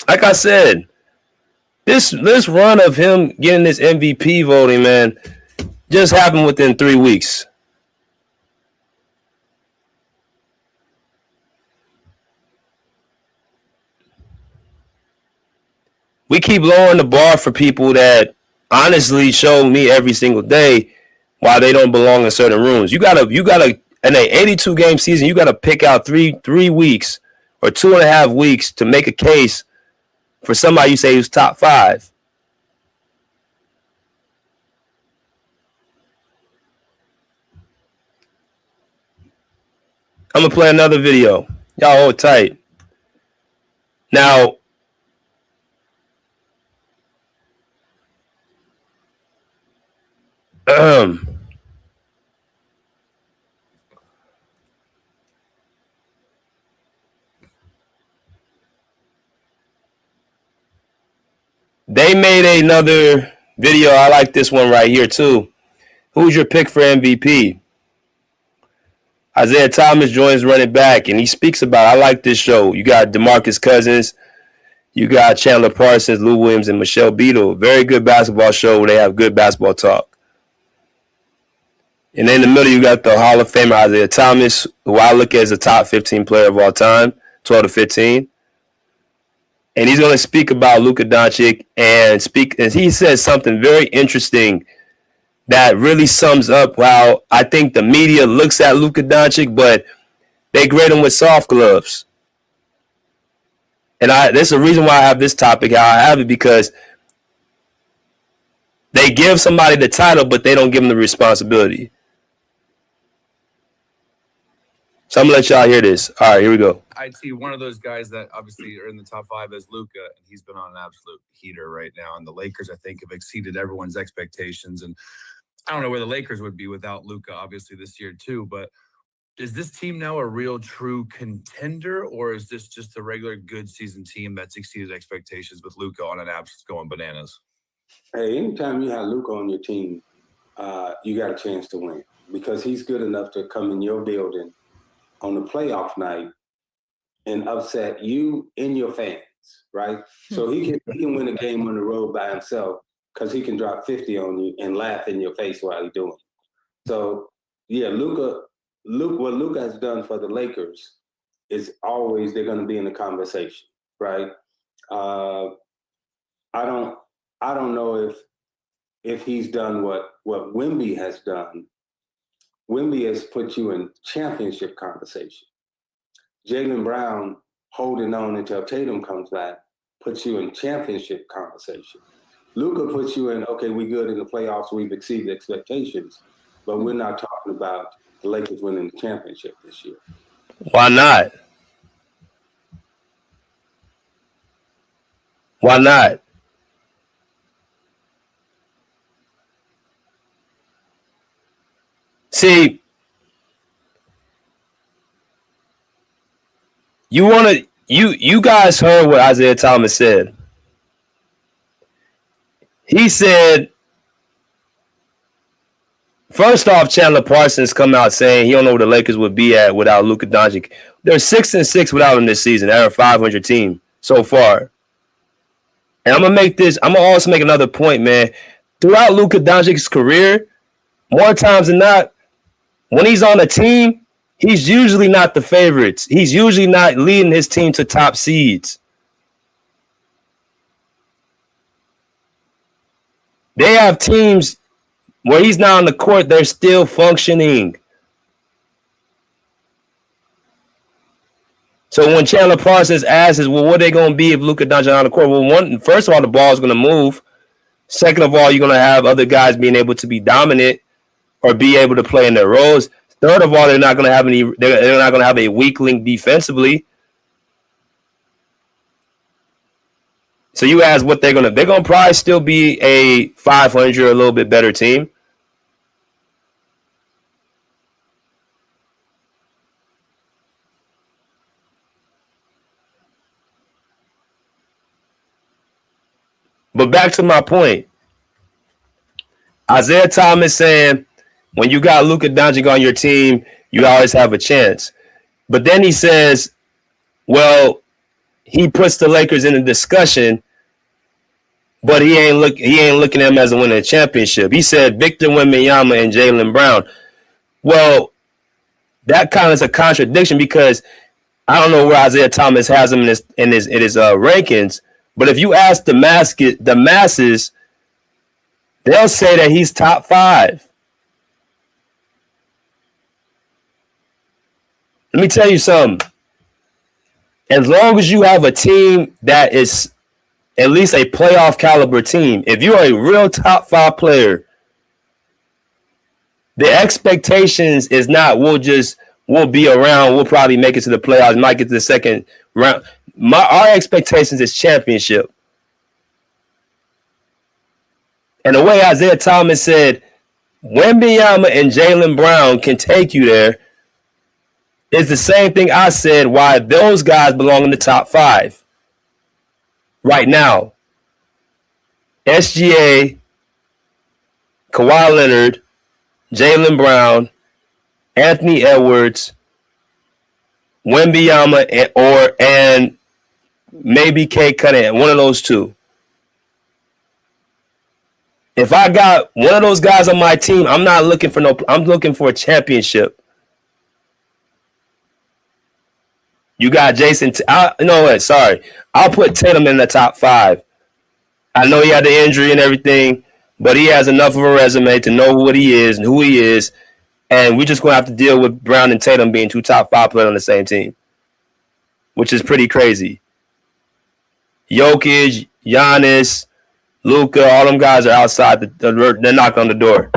E: like I said, this run of him getting this MVP voting, man, just happened within 3 weeks. We keep lowering the bar for people that honestly show me every single day why they don't belong in certain rooms. You gotta in an 82 game season, you gotta pick out three weeks or 2.5 weeks to make a case for somebody you say who's top 5. I'm going to play another video. Y'all hold tight. Now, they made another video. I like this one right here, too. Who's your pick for MVP? Isaiah Thomas joins running back, and he speaks about, I like this show. You got DeMarcus Cousins. You got Chandler Parsons, Lou Williams, and Michelle Beadle. Very good basketball show where they have good basketball talk. And in the middle, you got the Hall of Famer Isaiah Thomas, who I look at as a top 15 player of all time, 12 to 15. And he's going to speak about Luka Doncic and he says something very interesting that really sums up how I think the media looks at Luka Doncic, but they grade him with soft gloves. And there's a reason why I have this topic how I have it, because they give somebody the title, but they don't give them the responsibility. So I'm going to let y'all hear this. All right, here we go.
F: I'd see one of those guys that obviously are in the top 5 as Luka, and he's been on an absolute heater right now. And the Lakers, I think, have exceeded everyone's expectations. And I don't know where the Lakers would be without Luka, obviously, this year too. But is this team now a real, true contender, or is this just a regular good season team that's exceeded expectations with Luka on an abs going bananas?
G: Hey, anytime you have Luka on your team, you got a chance to win, because he's good enough to come in your building on the playoff night and upset you and your fans, right? So he can win a game on the road by himself because he can drop 50 on you and laugh in your face while he's doing it. So, yeah, what Luka has done for the Lakers is always they're going to be in the conversation, right? I don't know if he's done what Wemby has done. Wemby has put you in championship conversation. Jaylen Brown holding on until Tatum comes back puts you in championship conversation. Luka puts you in, okay, we good in the playoffs, we've exceeded expectations, but we're not talking about the Lakers winning the championship this year.
E: Why not? Why not? See, you guys heard what Isaiah Thomas said. He said, first off, Chandler Parsons come out saying he don't know where the Lakers would be at without Luka Doncic. They're 6-6 without him this season. They're a 500 team so far. And I'm gonna also make another point, man. Throughout Luka Doncic's career, more times than not, when he's on a team, he's usually not the favorites. He's usually not leading his team to top seeds. They have teams where he's not on the court, they're still functioning. So when Chandler Parsons asks, well, what are they going to be if Luka Doncic is on the court? Well, first of all, the ball is going to move. Second of all, you're going to have other guys being able to be dominant or be able to play in their roles. Third of all, they're not going to have they're not going to have a weak link defensively. So you ask what they're going to probably still be a 500 or a little bit better team. But back to my point. Isaiah Thomas saying, when you got Luka Doncic on your team, you always have a chance. But then he says, well, he puts the Lakers in a discussion, but he ain't looking at them as a winning championship. He said Victor Wembanyama and Jaylen Brown. Well, that kind of is a contradiction because I don't know where Isaiah Thomas has him in his rankings. But if you ask the masses, they'll say that he's top 5. Let me tell you something. As long as you have a team that is at least a playoff caliber team, if you're a real top 5 player, the expectations is not we'll be around, we'll probably make it to the playoffs, might get to the second round. Our expectations is championship. And the way Isaiah Thomas said, Wembanyama and Jaylen Brown can take you there is the same thing I said why those guys belong in the top 5 right now. SGA, Kawhi Leonard, Jaylen Brown, Anthony Edwards, Wembanyama, and maybe Kate Cunningham, one of those two. If I got one of those guys on my team, I'm looking for a championship. You got Jason. You know what? Sorry. I'll put Tatum in the top 5. I know he had the injury and everything, but he has enough of a resume to know what he is and who he is. And we're just going to have to deal with Brown and Tatum being 2 top 5 players on the same team, which is pretty crazy. Jokic, Giannis, Luka, all them guys are outside. They're knocking on the door.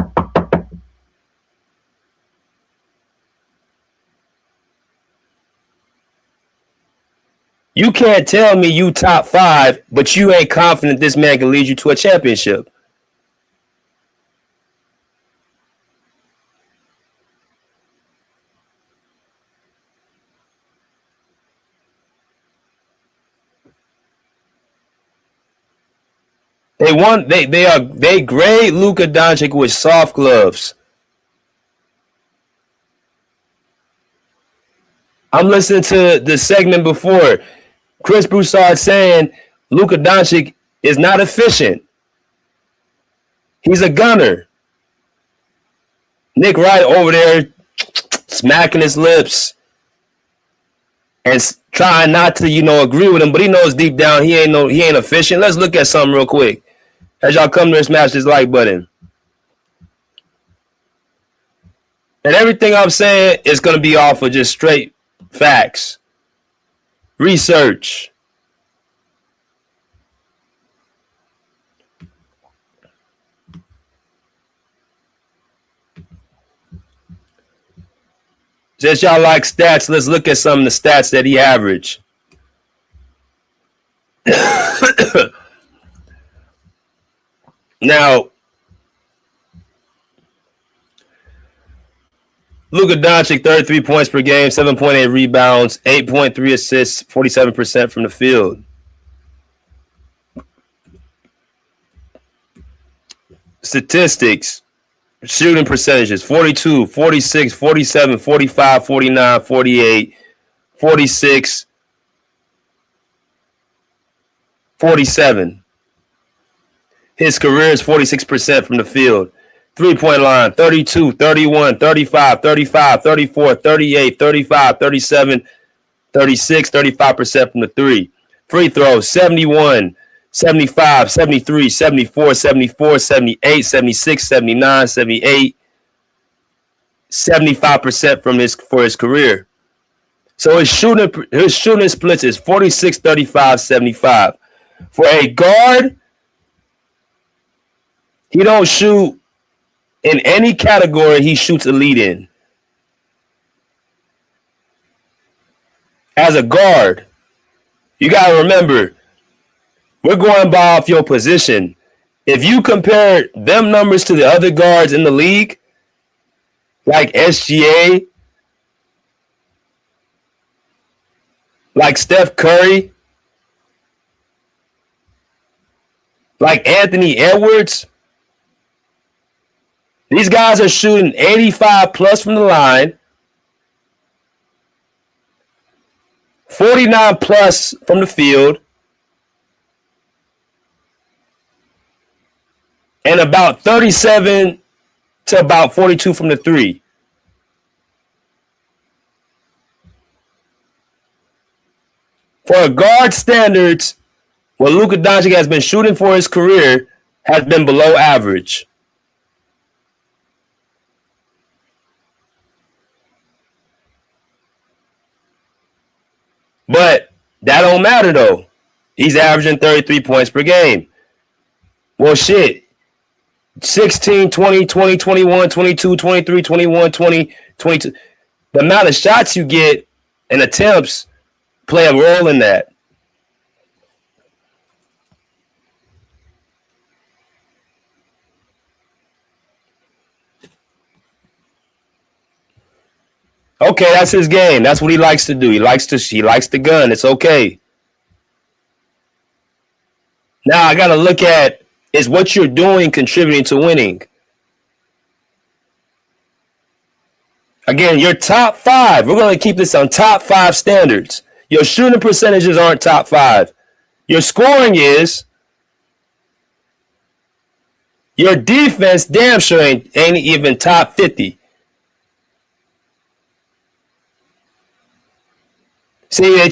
E: You can't tell me you top 5, but you ain't confident this man can lead you to a championship. They grade Luka Doncic with soft gloves. I'm listening to the segment before. Chris Broussard saying Luka Doncic is not efficient. He's a gunner. Nick Wright over there smacking his lips and trying not to, agree with him, but he knows deep down he ain't efficient. Let's look at something real quick. As y'all come to smash this like button. And everything I'm saying is going to be off of just straight facts. Research. Since y'all like stats, let's look at some of the stats that he averaged. Now, Luka Doncic, 33 points per game, 7.8 rebounds, 8.3 assists, 47% from the field. statistics, shooting percentages, 42, 46, 47, 45, 49, 48, 46, 47. His career is 46% from the field. 3-point line, 32, 31, 35, 35, 34, 38, 35, 37, 36, 35% from the three. Free throws, 71, 75, 73, 74, 74, 78, 76, 79, 78, 75% for his career. So his shooting splits is 46, 35, 75. For a guard, he don't shoot in any category he shoots elite in. As a guard, you got to remember, we're going by off your position. If you compare them numbers to the other guards in the league, like SGA, like Steph Curry, like Anthony Edwards, these guys are shooting 85 plus from the line, 49 plus from the field, and about 37 to about 42 from the three. For a guard standards, what Luka Doncic has been shooting for his career has been below average. But that don't matter, though. He's averaging 33 points per game. Well, shit. 16, 20, 20, 21, 22, 23, 21, 20, 22. The amount of shots you get and attempts play a role in that. Okay, that's his game. That's what he likes to do. He likes the gun. It's okay. Now I got to look at, is what you're doing contributing to winning? Again, your top five. We're going to keep this on top five standards. Your shooting percentages aren't top five. Your scoring is. Your defense damn sure ain't even top 50. See,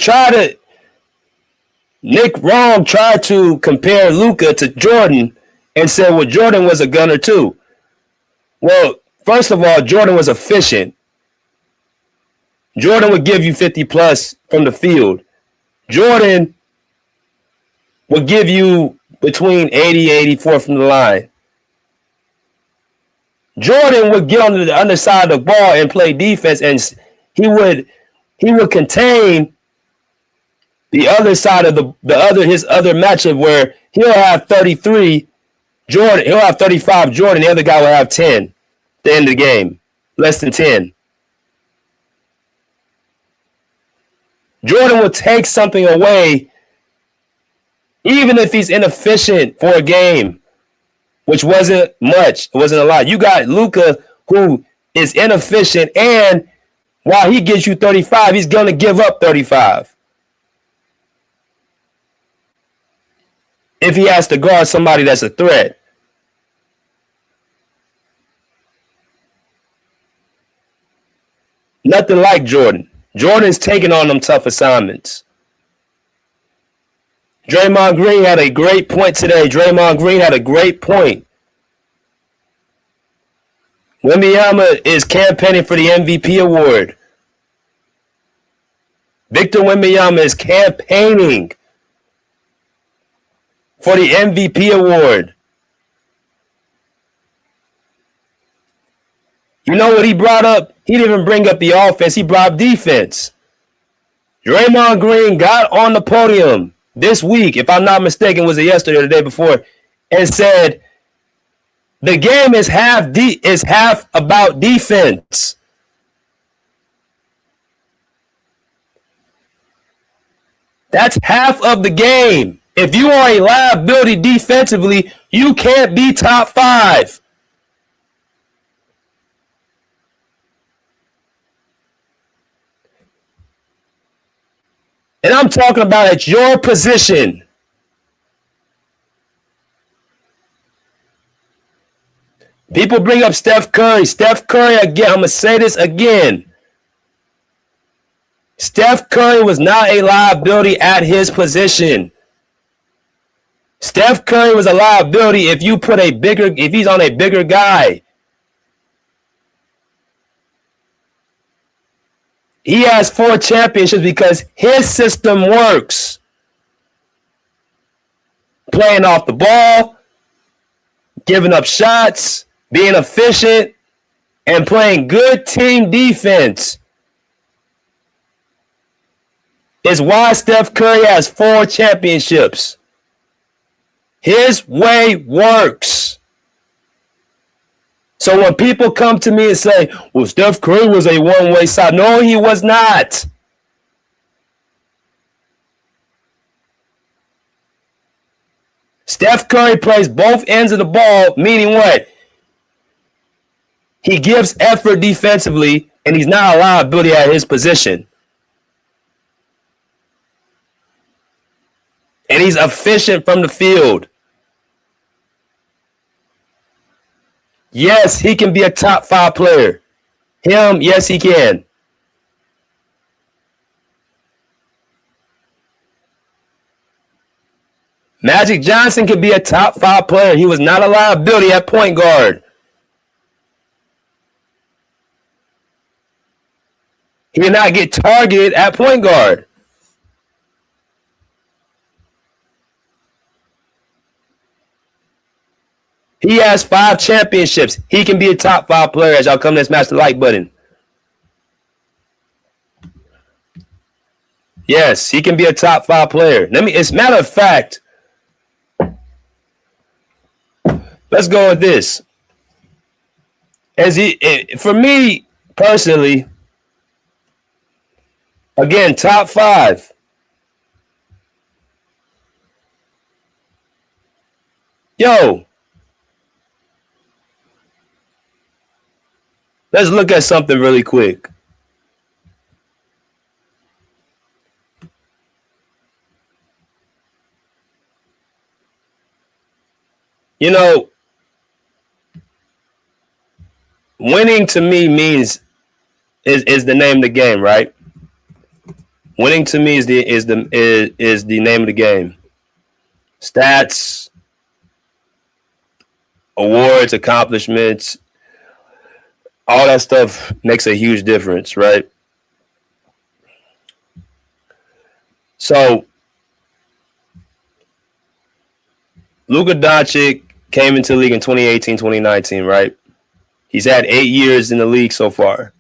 E: Nick Wrong tried to compare Luka to Jordan and said, well, Jordan was a gunner too. Well, first of all, Jordan was efficient. Jordan would give you 50 plus from the field. Jordan would give you between 80 and 84 from the line. Jordan would get on the underside of the ball and play defense, and he would contain the other side of his other matchup where he'll have 33 Jordan, he'll have 35 Jordan, the other guy will have 10 at the end of the game. Less than 10. Jordan will take something away even if he's inefficient for a game, which wasn't much. It wasn't a lot. You got Luka, who is inefficient, and while he gives you 35, he's going to give up 35. If he has to guard somebody that's a threat. Nothing like Jordan. Jordan's taking on them tough assignments. Draymond Green had a great point today. Draymond Green had a great point. Wembanyama is campaigning for the MVP award. Victor Wembanyama is campaigning for the MVP award. You know what he brought up? He didn't even bring up the offense. He brought up defense. Draymond Green got on the podium this week, if I'm not mistaken, was it yesterday or the day before, and said the game is half about defense. That's half of the game. If you are a liability defensively, you can't be top 5. And I'm talking about at your position. People bring up Steph Curry. Steph Curry, again, I'm going to say this again. Steph Curry was not a liability at his position. Steph Curry was a liability if he's on a bigger guy. He has 4 championships because his system works. Playing off the ball, giving up shots, being efficient, and playing good team defense is why Steph Curry has 4 championships. His way works. So when people come to me and say, well, Steph Curry was a one-way side. No, he was not. Steph Curry plays both ends of the ball, meaning what? He gives effort defensively, and he's not a liability at his position. And he's efficient from the field. Yes, he can be a top 5 player. Yes, he can. Magic Johnson could be a top 5 player. He was not a liability at point guard. He did not get targeted at point guard. He has 5 championships. He can be a top 5 player as y'all come to smash the like button. Yes, he can be a top 5 player. As a matter of fact, let's go with this. For me personally, again, top 5. Yo. Let's look at something really quick. You know, winning to me means is the name of the game, right? Winning to me is the name of the game. Stats, awards, accomplishments, all that stuff makes a huge difference, right? So, Luka Doncic came into the league in 2018, 2019, right? He's had 8 years in the league so far.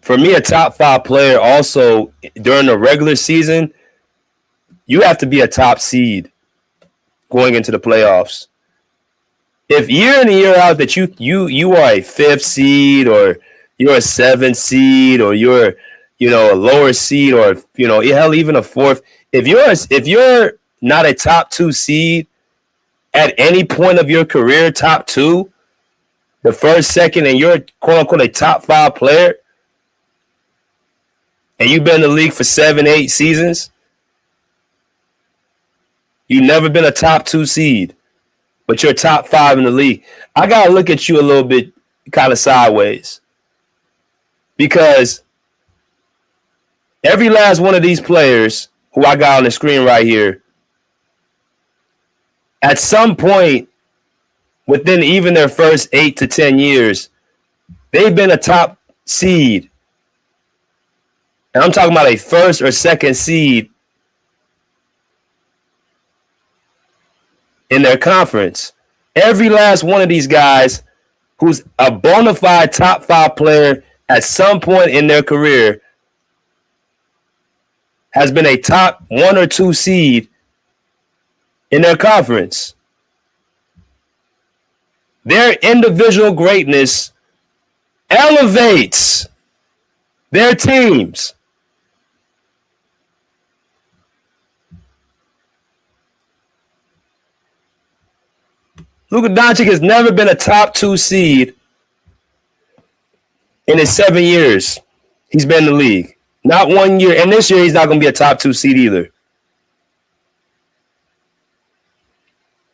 E: For me, a top 5 player also, during the regular season, you have to be a top seed going into the playoffs. If year in and year out that you are a 5th seed or you're a 7th seed or you're a lower seed or hell even a 4th, if you're not a top 2 seed at any point of your career, top 2, the 1st, 2nd, and you're quote unquote a top 5 player, and you've been in the league for 7, 8 seasons, you've never been a top 2 seed. But you're top 5 in the league. I got to look at you a little bit kind of sideways. Because every last one of these players who I got on the screen right here, at some point within even their first 8 to 10 years, they've been a top seed. And I'm talking about a 1st or 2nd seed in their conference. Every last one of these guys who's a bona fide top 5 player at some point in their career has been a top 1 or 2 seed in their conference. Their individual greatness elevates their teams. Luka Doncic has never been a top 2 seed in his 7 years he's been in the league. Not 1 year. And this year, he's not going to be a top 2 seed either.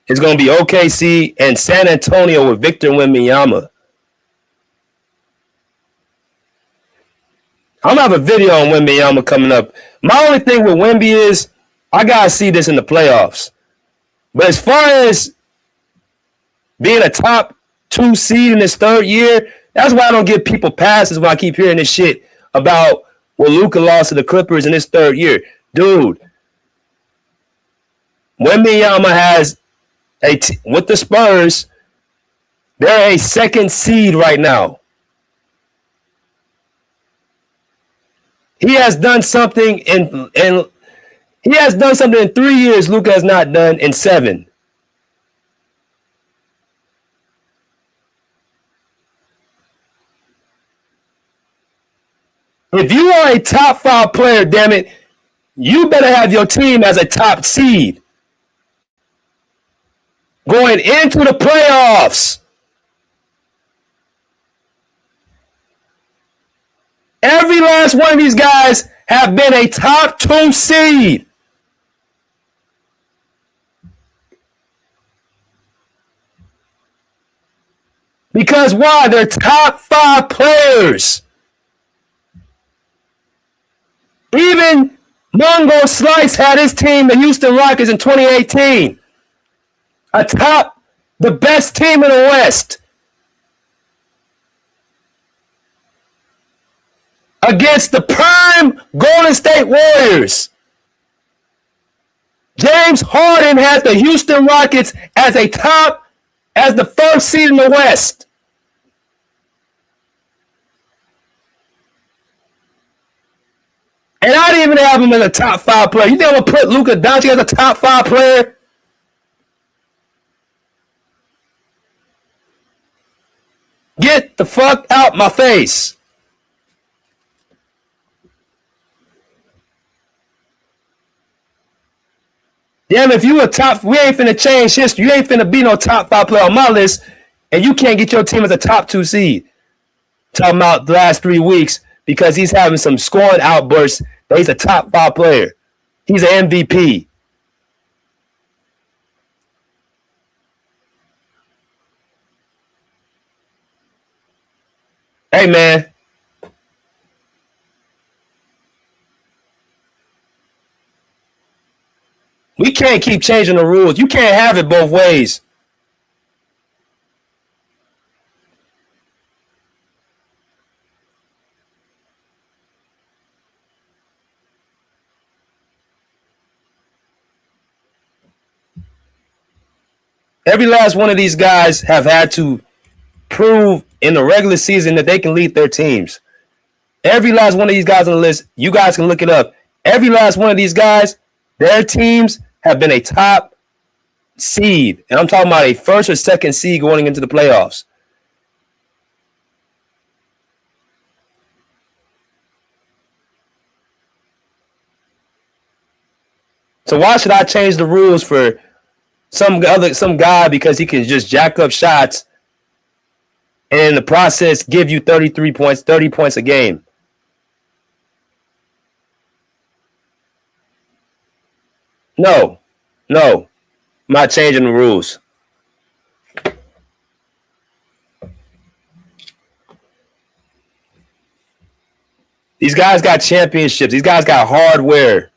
E: It's going to be OKC and San Antonio with Victor Wembanyama. I'm going to have a video on Wembanyama coming up. My only thing with Wemby is I got to see this in the playoffs. But as far as being a top 2 seed in his 3rd year, that's why I don't give people passes when I keep hearing this shit about Luka lost to the Clippers in his 3rd year. Dude, Wembanyama has with the Spurs, they're a 2nd seed right now. He has done something in 3 years Luka has not done in 7. If you are a top 5 player, damn it, you better have your team as a top seed going into the playoffs. Every last one of these guys have been a top 2 seed. Because why? They're top 5 players. Even Mongo Slice had his team, the Houston Rockets, in 2018. The best team in the West. Against the prime Golden State Warriors. James Harden has the Houston Rockets as the 1st seed in the West. And I didn't even have him as a top 5 player. You think I'm going to put Luka Doncic as a top 5 player? Get the fuck out my face. Damn, if you we ain't finna change history. You ain't finna be no top 5 player on my list, and you can't get your team as a top 2 seed. Talking about the last 3 weeks because he's having some scoring outbursts, but he's a top 5 player. He's an MVP. Hey, man. We can't keep changing the rules. You can't have it both ways. Every last one of these guys have had to prove in the regular season that they can lead their teams. Every last one of these guys on the list, you guys can look it up. Every last one of these guys, their teams have been a top seed. And I'm talking about a 1st or 2nd seed going into the playoffs. So why should I change the rules for some guy because he can just jack up shots and in the process give you 30 points a game? No. I'm not changing the rules. These guys got championships. These guys got hardware.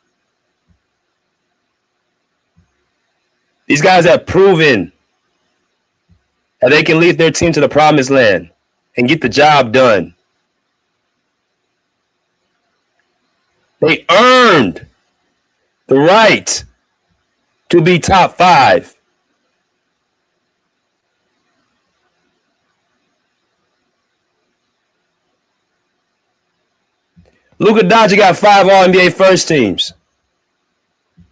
E: These guys have proven that they can lead their team to the promised land and get the job done. They earned the right to be top 5. Luka Doncic got 5 All-NBA first teams.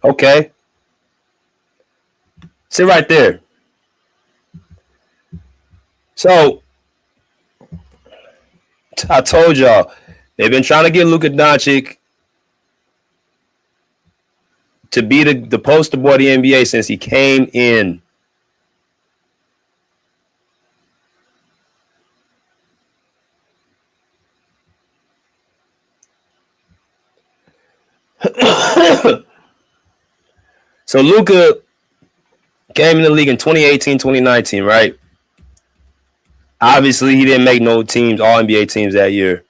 E: Okay. Sit right there. So, I told y'all, they've been trying to get Luka Doncic to be the poster boy of the NBA since he came in. So Luka came in the league in 2018, 2019, right? Obviously, he didn't make no teams, all NBA teams that year.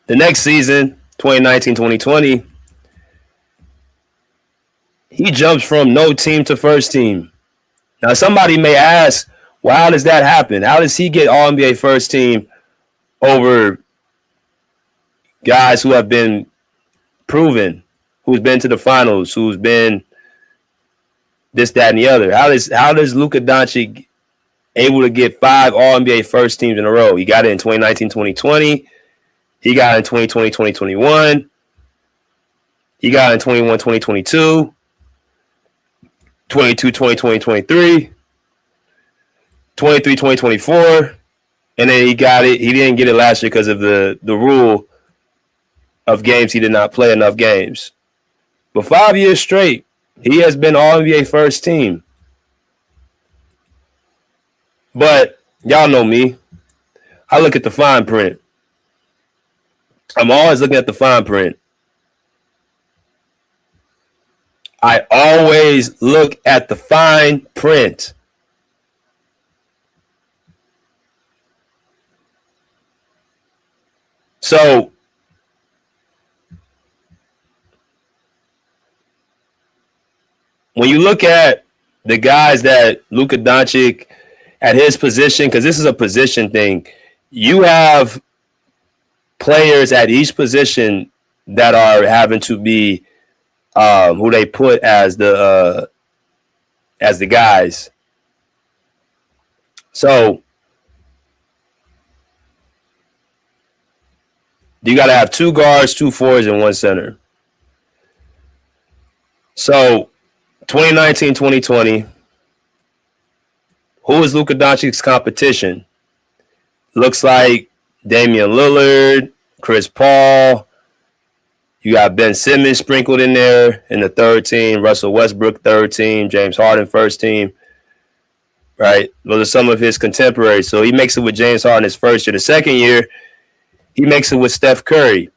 E: The next season, 2019, 2020, he jumps from no team to first team. Now, somebody may ask, well, how does that happen? How does he get all NBA first team over guys who have been proven, who's been to the finals, who's been this, that, and the other? How does Luka Doncic able to get 5 All-NBA first teams in a row? He got it in 2019, 2020. He got it in 2020, 2021. He got it in 21, 2022. 22, 2020, 23. 23, 2024. And then he got it. He didn't get it last year because of the rule of games. He did not play enough games. But 5 years straight, he has been All-NBA first team. But y'all know me. I look at the fine print. I'm always looking at the fine print. I always look at the fine print. So when you look at the guys that Luka Doncic at his position, because this is a position thing, you have players at each position that are having to be who they put as the guys. So you got to have 2 guards, 2 forwards, and 1 center. So 2019, 2020, who is Luka Doncic's competition? Looks like Damian Lillard, Chris Paul. You got Ben Simmons sprinkled in there in the third team, Russell Westbrook third team, James Harden first team. Right? Those are some of his contemporaries. So he makes it with James Harden his first year. The second year, he makes it with Steph Curry.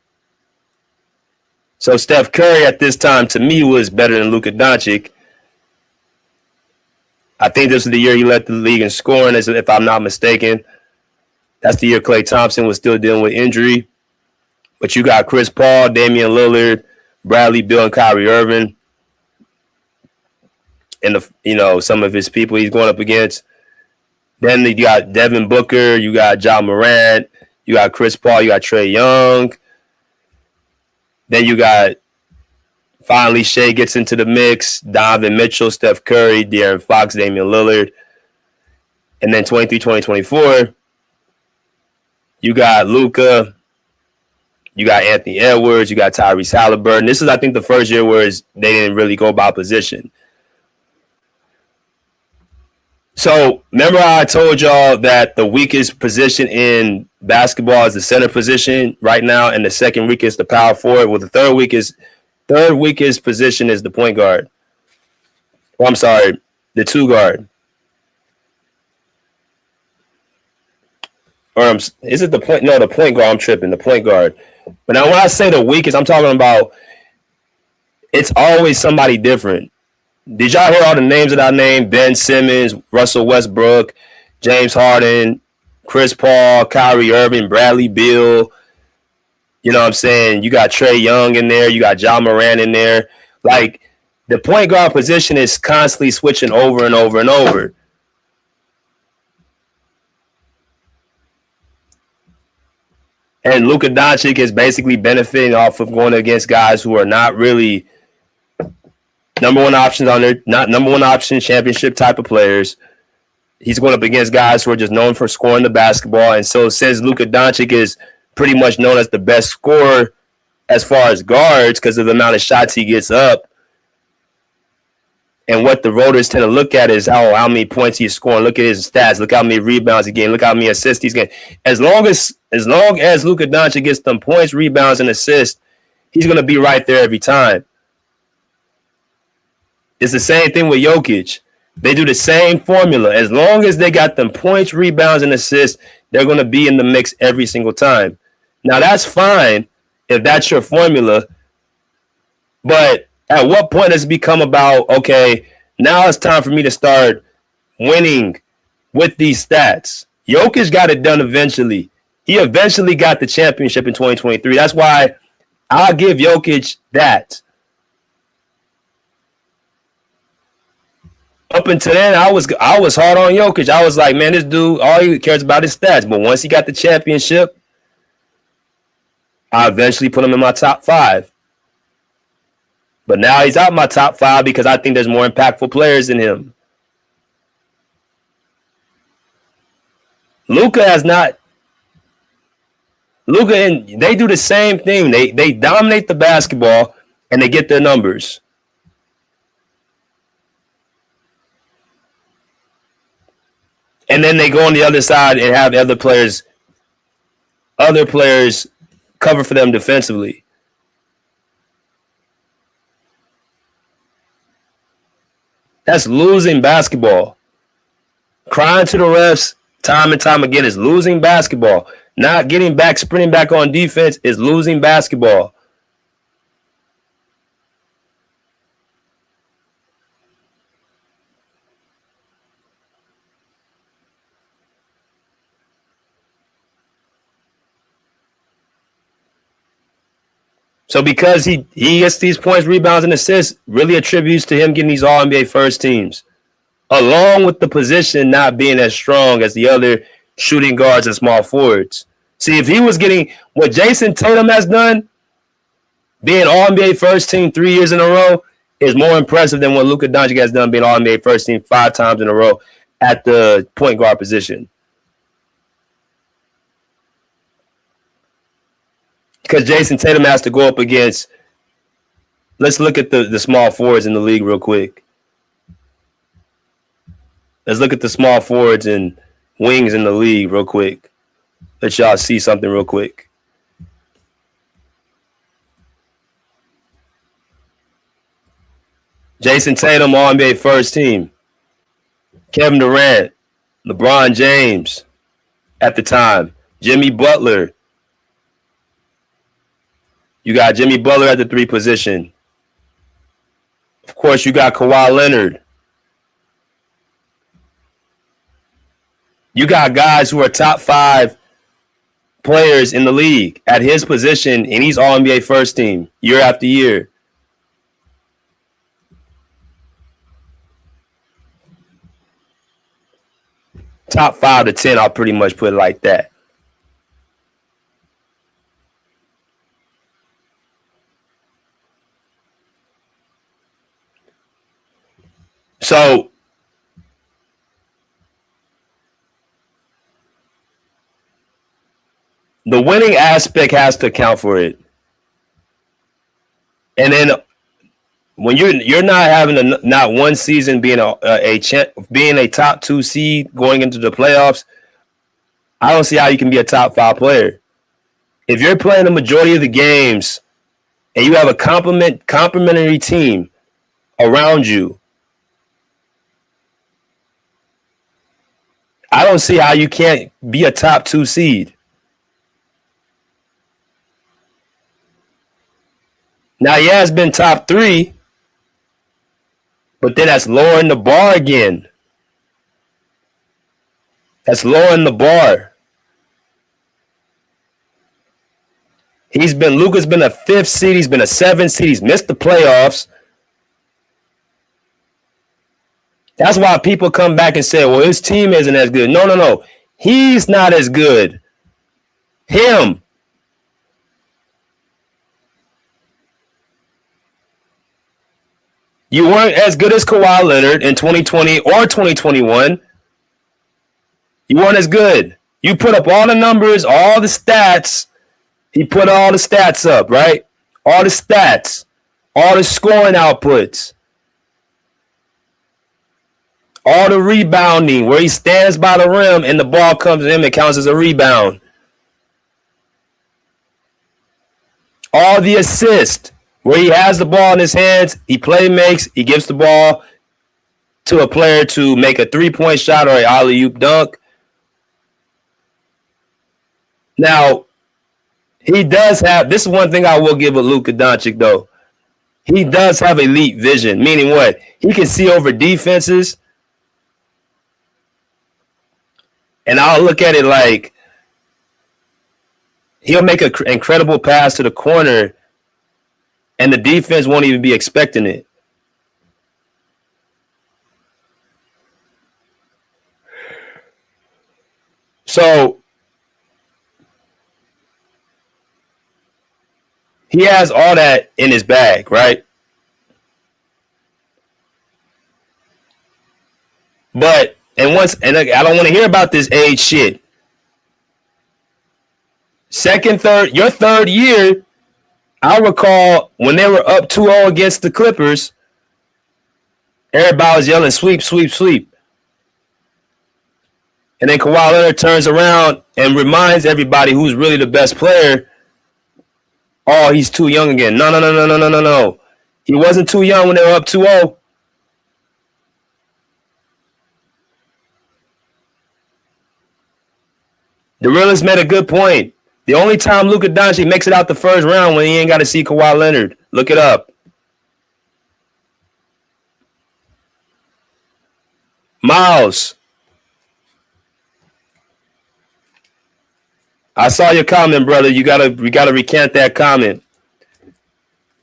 E: So Steph Curry at this time, to me, was better than Luka Doncic. I think this was the year he led the league in scoring, if I'm not mistaken. That's the year Klay Thompson was still dealing with injury. But you got Chris Paul, Damian Lillard, Bradley Beal, and Kyrie Irving. And some of his people he's going up against. Then you got Devin Booker, you got Ja Morant, you got Chris Paul, you got Trae Young. Then you got, finally, Shea gets into the mix, Donovan Mitchell, Steph Curry, De'Aaron Fox, Damian Lillard. And then 23, 2024, you got Luka, you got Anthony Edwards, you got Tyrese Halliburton. This is, I think, the first year where they didn't really go by position. So remember how I told y'all that the weakest position in basketball is the center position right now, and the second weakest the power forward. Well, the third weakest position is the point guard. Oh, I'm sorry, the 2 guard. Or is it the point? No, the point guard. I'm tripping. The point guard. But now when I say the weakest, I'm talking about it's always somebody different. Did y'all hear all the names that I named? Ben Simmons, Russell Westbrook, James Harden, Chris Paul, Kyrie Irving, Bradley Beal. You know what I'm saying? You got Trae Young in there. You got Ja Morant in there. Like, the point guard position is constantly switching over and over and over. And Luka Doncic is basically benefiting off of going against guys who are not really number one options on their, not number one option championship type of players. He's going up against guys who are just known for scoring the basketball. And so since Luka Doncic is pretty much known as the best scorer as far as guards because of the amount of shots he gets up, and what the voters tend to look at is how many points he's scoring. Look at his stats. Look how many rebounds he's getting. Look how many assists he's getting. As long as Luka Doncic gets them points, rebounds, and assists, he's going to be right there every time. It's the same thing with Jokic. They do the same formula. As long as they got them points, rebounds, and assists, they're going to be in the mix every single time. Now, that's fine if that's your formula. But at what point does it become about, okay, now it's time for me to start winning with these stats? Jokic got it done eventually. He eventually got the championship in 2023. That's why I'll give Jokic that. Up until then, I was hard on Jokic. I was like, man, this dude, all he cares about is stats. But once he got the championship, I eventually put him in my top 5. But now he's out my top 5 because I think there's more impactful players than him. Luka has not. Luka and they do the same thing. They dominate the basketball and they get their numbers. And then they go on the other side and have other players cover for them defensively. That's losing basketball. Crying to the refs time and time again is losing basketball. Not getting back, sprinting back on defense is losing basketball. So because he gets these points, rebounds, and assists, really attributes to him getting these All-NBA first teams, along with the position not being as strong as the other shooting guards and small forwards. See, if he was getting what Jason Tatum has done, being All-NBA first team 3 years in a row is more impressive than what Luka Doncic has done being All-NBA first team 5 times in a row at the point guard position. Because Jason Tatum has to go up against, let's look at the small forwards in the league real quick. Let's look at the small forwards and wings in the league real quick. Let y'all see something real quick. Jason Tatum, All-NBA first team. Kevin Durant, LeBron James at the time. Jimmy Butler. You got Jimmy Butler at the 3 position. Of course, you got Kawhi Leonard. You got guys who are top 5 players in the league at his position, and he's All-NBA first team year after year. Top 5 to 10, I'll pretty much put it like that. So the winning aspect has to account for it. And then when you're not having not one season being being a top 2 seed going into the playoffs, I don't see how you can be a top 5 player. If you're playing the majority of the games and you have a complementary team around you, I don't see how you can't be a top 2 seed. Now, yeah, it's been top 3, but then that's lowering the bar again. That's lowering the bar. Luka's been a 5th seed. He's been a 7th seed. He's missed the playoffs. That's why people come back and say, well, his team isn't as good. No. He's not as good. Him. You weren't as good as Kawhi Leonard in 2020 or 2021. You weren't as good. You put up all the numbers, all the stats. He put all the stats up, right? All the stats, all the scoring outputs. All the rebounding, where he stands by the rim and the ball comes to him, it counts as a rebound. All the assists, where he has the ball in his hands, he makes, he gives the ball to a player to make a 3-point shot or an alley-oop dunk. Now, He does have. This is one thing I will give a Luka Doncic though. He does have elite vision, meaning what? He can see over defenses. And I'll look at it like he'll make an incredible pass to the corner, and the defense won't even be expecting it. So he has all that in his bag, right? But I don't want to hear about this age shit. Your third year, I recall when they were up 2-0 against the Clippers, everybody was yelling, sweep, sweep, sweep. And then Kawhi Leonard turns around and reminds everybody who's really the best player, oh, he's too young again. No. He wasn't too young when they were up 2-0. The realist made a good point. The only time Luka Doncic makes it out the first round when he ain't got to see Kawhi Leonard. Look it up. Miles. I saw your comment, brother. We gotta recant that comment.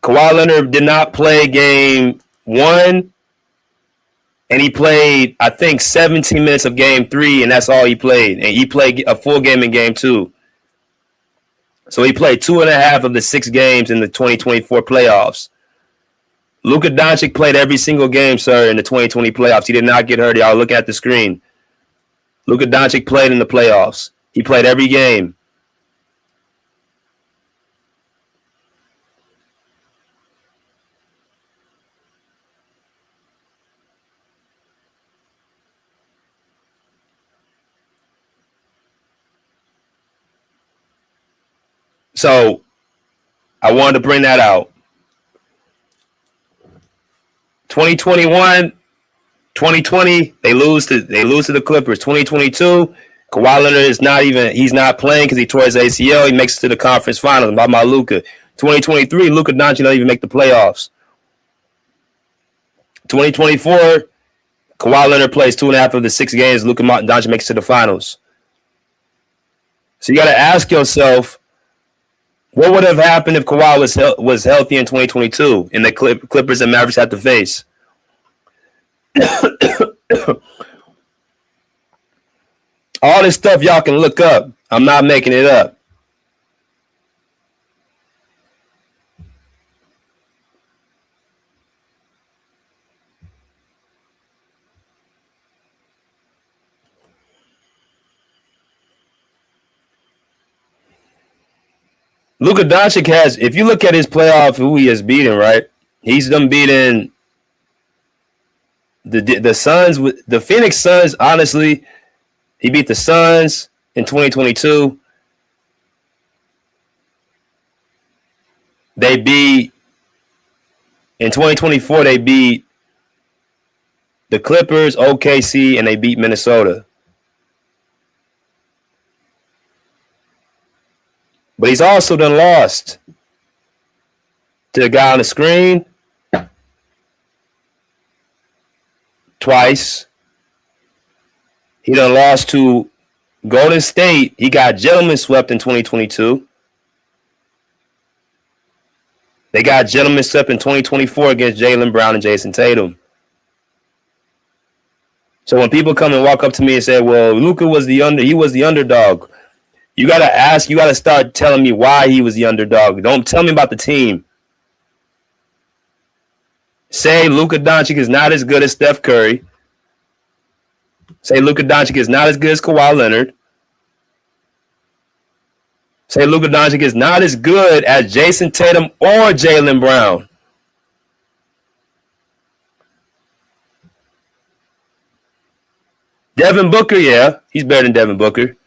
E: Kawhi Leonard did not play game 1, and he played, I think, 17 minutes of game 3, and that's all he played. And he played a full game in game 2. So he played 2.5 of the 6 games in the 2024 playoffs. Luka Doncic played every single game, sir, in the 2020 playoffs. He did not get hurt. Y'all look at the screen. Luka Doncic played in the playoffs. He played every game. So I wanted to bring that out. 2021, 2020, they lose to the Clippers. 2022, Kawhi Leonard he's not playing because he tore his ACL. He makes it to the conference finals. About my Luka. 2023, Luka Doncic don't even make the playoffs. 2024, Kawhi Leonard plays 2.5 of the 6 games. Luka Doncic makes it to the finals. So you got to ask yourself, what would have happened if Kawhi was healthy in 2022 and the Clippers and Mavericks had to face? All this stuff y'all can look up. I'm not making it up. Luka Doncic has, if you look at his playoff, who he has beaten, right? He's done beaten the Suns, with the Phoenix Suns. Honestly, he beat the Suns in 2022. They beat, in 2024, they beat the Clippers, OKC, and they beat Minnesota. But he's also done lost to the guy on the screen twice. He done lost to Golden State. He got gentleman swept in 2022. They got gentleman swept in 2024 against Jaylen Brown and Jason Tatum. So when people come and walk up to me and say, well, Luka was he was the underdog. You got to ask, you got to start telling me why he was the underdog. Don't tell me about the team. Say Luka Doncic is not as good as Steph Curry. Say Luka Doncic is not as good as Kawhi Leonard. Say Luka Doncic is not as good as Jason Tatum or Jaylen Brown. Devin Booker, yeah, he's better than Devin Booker.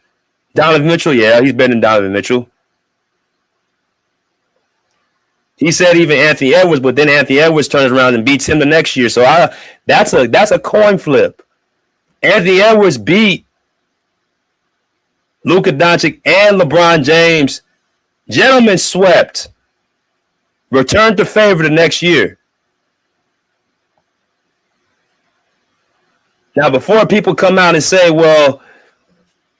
E: Donovan Mitchell, yeah, he's better than Donovan Mitchell. He said even Anthony Edwards, but then Anthony Edwards turns around and beats him the next year. So that's a coin flip. Anthony Edwards beat Luka Doncic and LeBron James Gentlemen swept. Returned to favor the next year. Now, before people come out and say, well,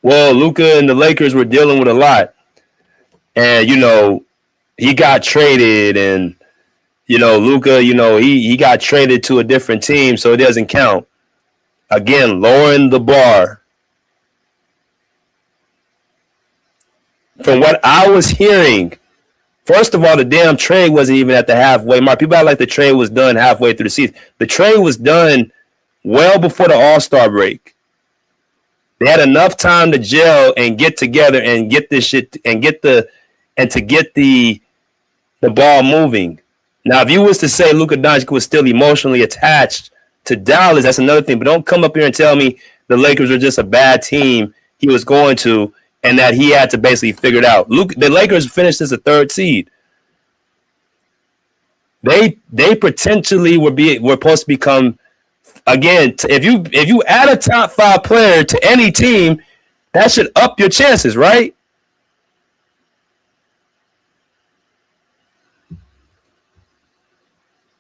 E: Luka and the Lakers were dealing with a lot. And, he got traded and, Luka, he got traded to a different team, so it doesn't count. Again, lowering the bar. From what I was hearing, first of all, the damn trade wasn't even at the halfway mark. People act like the trade was done halfway through the season. The trade was done well before the All-Star break. They had enough time to gel and get together and get this shit and to get the ball moving. Now, if you was to say Luka Doncic was still emotionally attached to Dallas, that's another thing. But don't come up here and tell me the Lakers are just a bad team he was going to and that he had to basically figure it out. The Lakers finished as a 3rd seed. They potentially were supposed to become, again, if you add a top 5 player to any team, that should up your chances, right?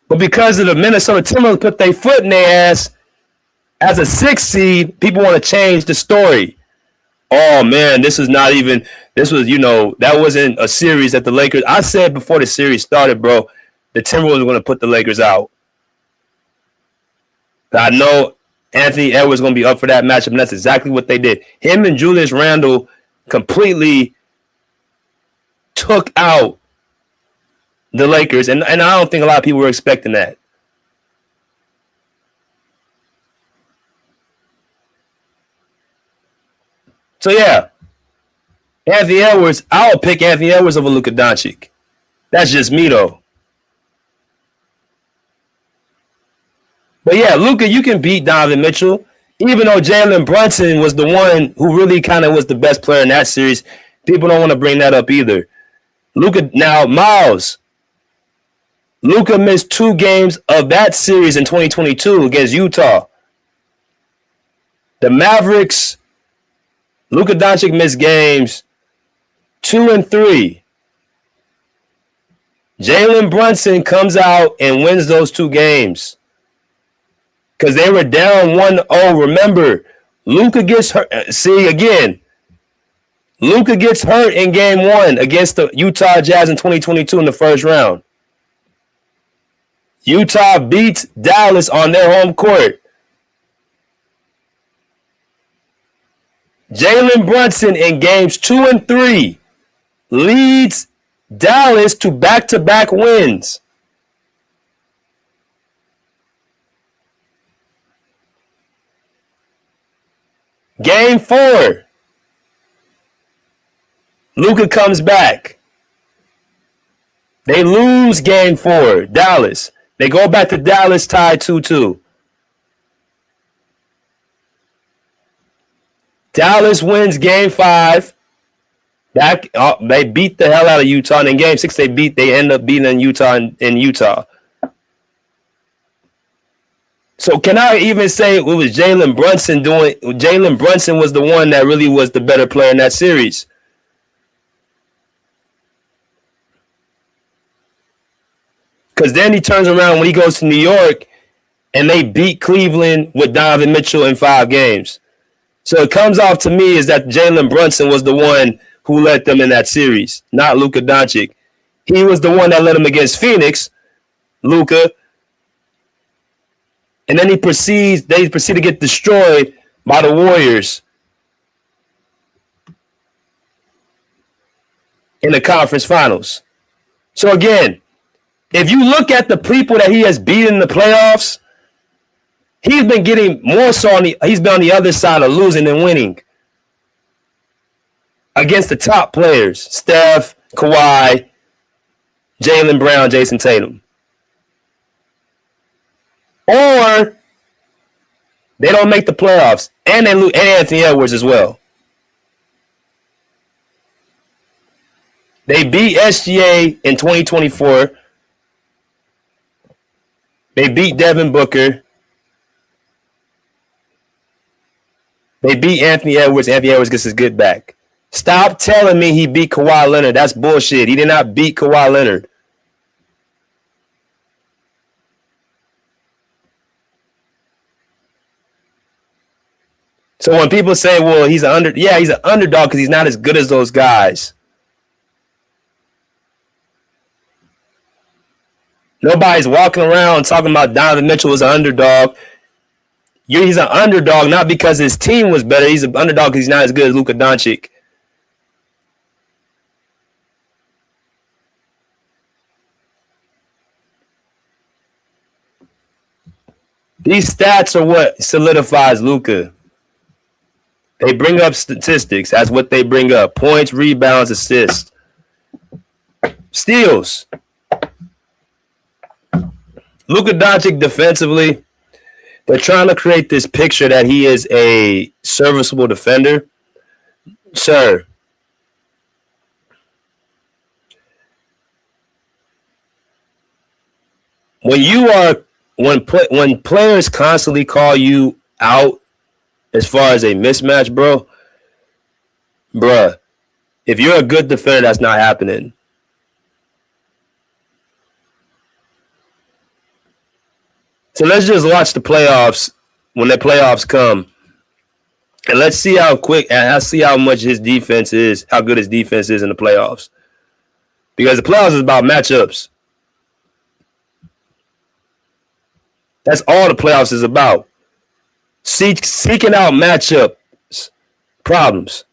E: But because of the Minnesota Timberwolves put their foot in their ass as a 6th seed, people want to change the story. Oh, man, that wasn't a series that the Lakers. I said before the series started, bro, the Timberwolves were going to put the Lakers out. I know Anthony Edwards is going to be up for that matchup, and that's exactly what they did. Him and Julius Randle completely took out the Lakers, and I don't think a lot of people were expecting that. So, yeah, Anthony Edwards, I would pick Anthony Edwards over Luka Doncic. That's just me, though. But, yeah, Luka, you can beat Donovan Mitchell, even though Jalen Brunson was the one who really kind of was the best player in that series. People don't want to bring that up either. Miles, Luka missed 2 games of that series in 2022 against Utah. The Mavericks, Luka Doncic missed games 2 and 3. Jalen Brunson comes out and wins those 2 games because they were down 1-0. Remember, Luka gets hurt. See, again, Luka gets hurt in game 1 against the Utah Jazz in 2022 in the first round. Utah beats Dallas on their home court. Jalen Brunson in games 2 and 3 leads Dallas to back-to-back wins. Game 4, Luka comes back. They lose game 4, Dallas. They go back to Dallas tied 2-2. Dallas wins game 5. They beat the hell out of Utah. And in game 6, they end up beating Utah in Utah. So can I even say it was Jalen Brunson doing? Jalen Brunson was the one that really was the better player in that series. Because then he turns around when he goes to New York and they beat Cleveland with Donovan Mitchell in 5 games. So it comes off to me is that Jalen Brunson was the one who led them in that series, not Luka Doncic. He was the one that led them against Phoenix, Luka. And then they proceed to get destroyed by the Warriors in the conference finals. So again, if you look at the people that he has beaten in the playoffs, he's been getting more so he's been on the other side of losing than winning against the top players, Steph, Kawhi, Jaylen Brown, Jason Tatum. Or they don't make the playoffs, and they lose, and Anthony Edwards as well. They beat SGA in 2024. They beat Devin Booker. They beat Anthony Edwards. Anthony Edwards gets his good back. Stop telling me he beat Kawhi Leonard. That's bullshit. He did not beat Kawhi Leonard. So when people say, well, he's an underdog because he's not as good as those guys. Nobody's walking around talking about Donovan Mitchell was an underdog. He's an underdog not because his team was better. He's an underdog because he's not as good as Luka Doncic. These stats are what solidifies Luka. They bring up statistics. That's what they bring up. Points, rebounds, assists, steals. Luka Doncic defensively, they're trying to create this picture that he is a serviceable defender. Sir, when players constantly call you out as far as a mismatch, bruh, if you're a good defender, that's not happening. So let's just watch the playoffs when the playoffs come. And let's see how quick and let's see how much his defense is, how good his defense is in the playoffs. Because the playoffs is about matchups. That's all the playoffs is about. Seeking out matchups, problems.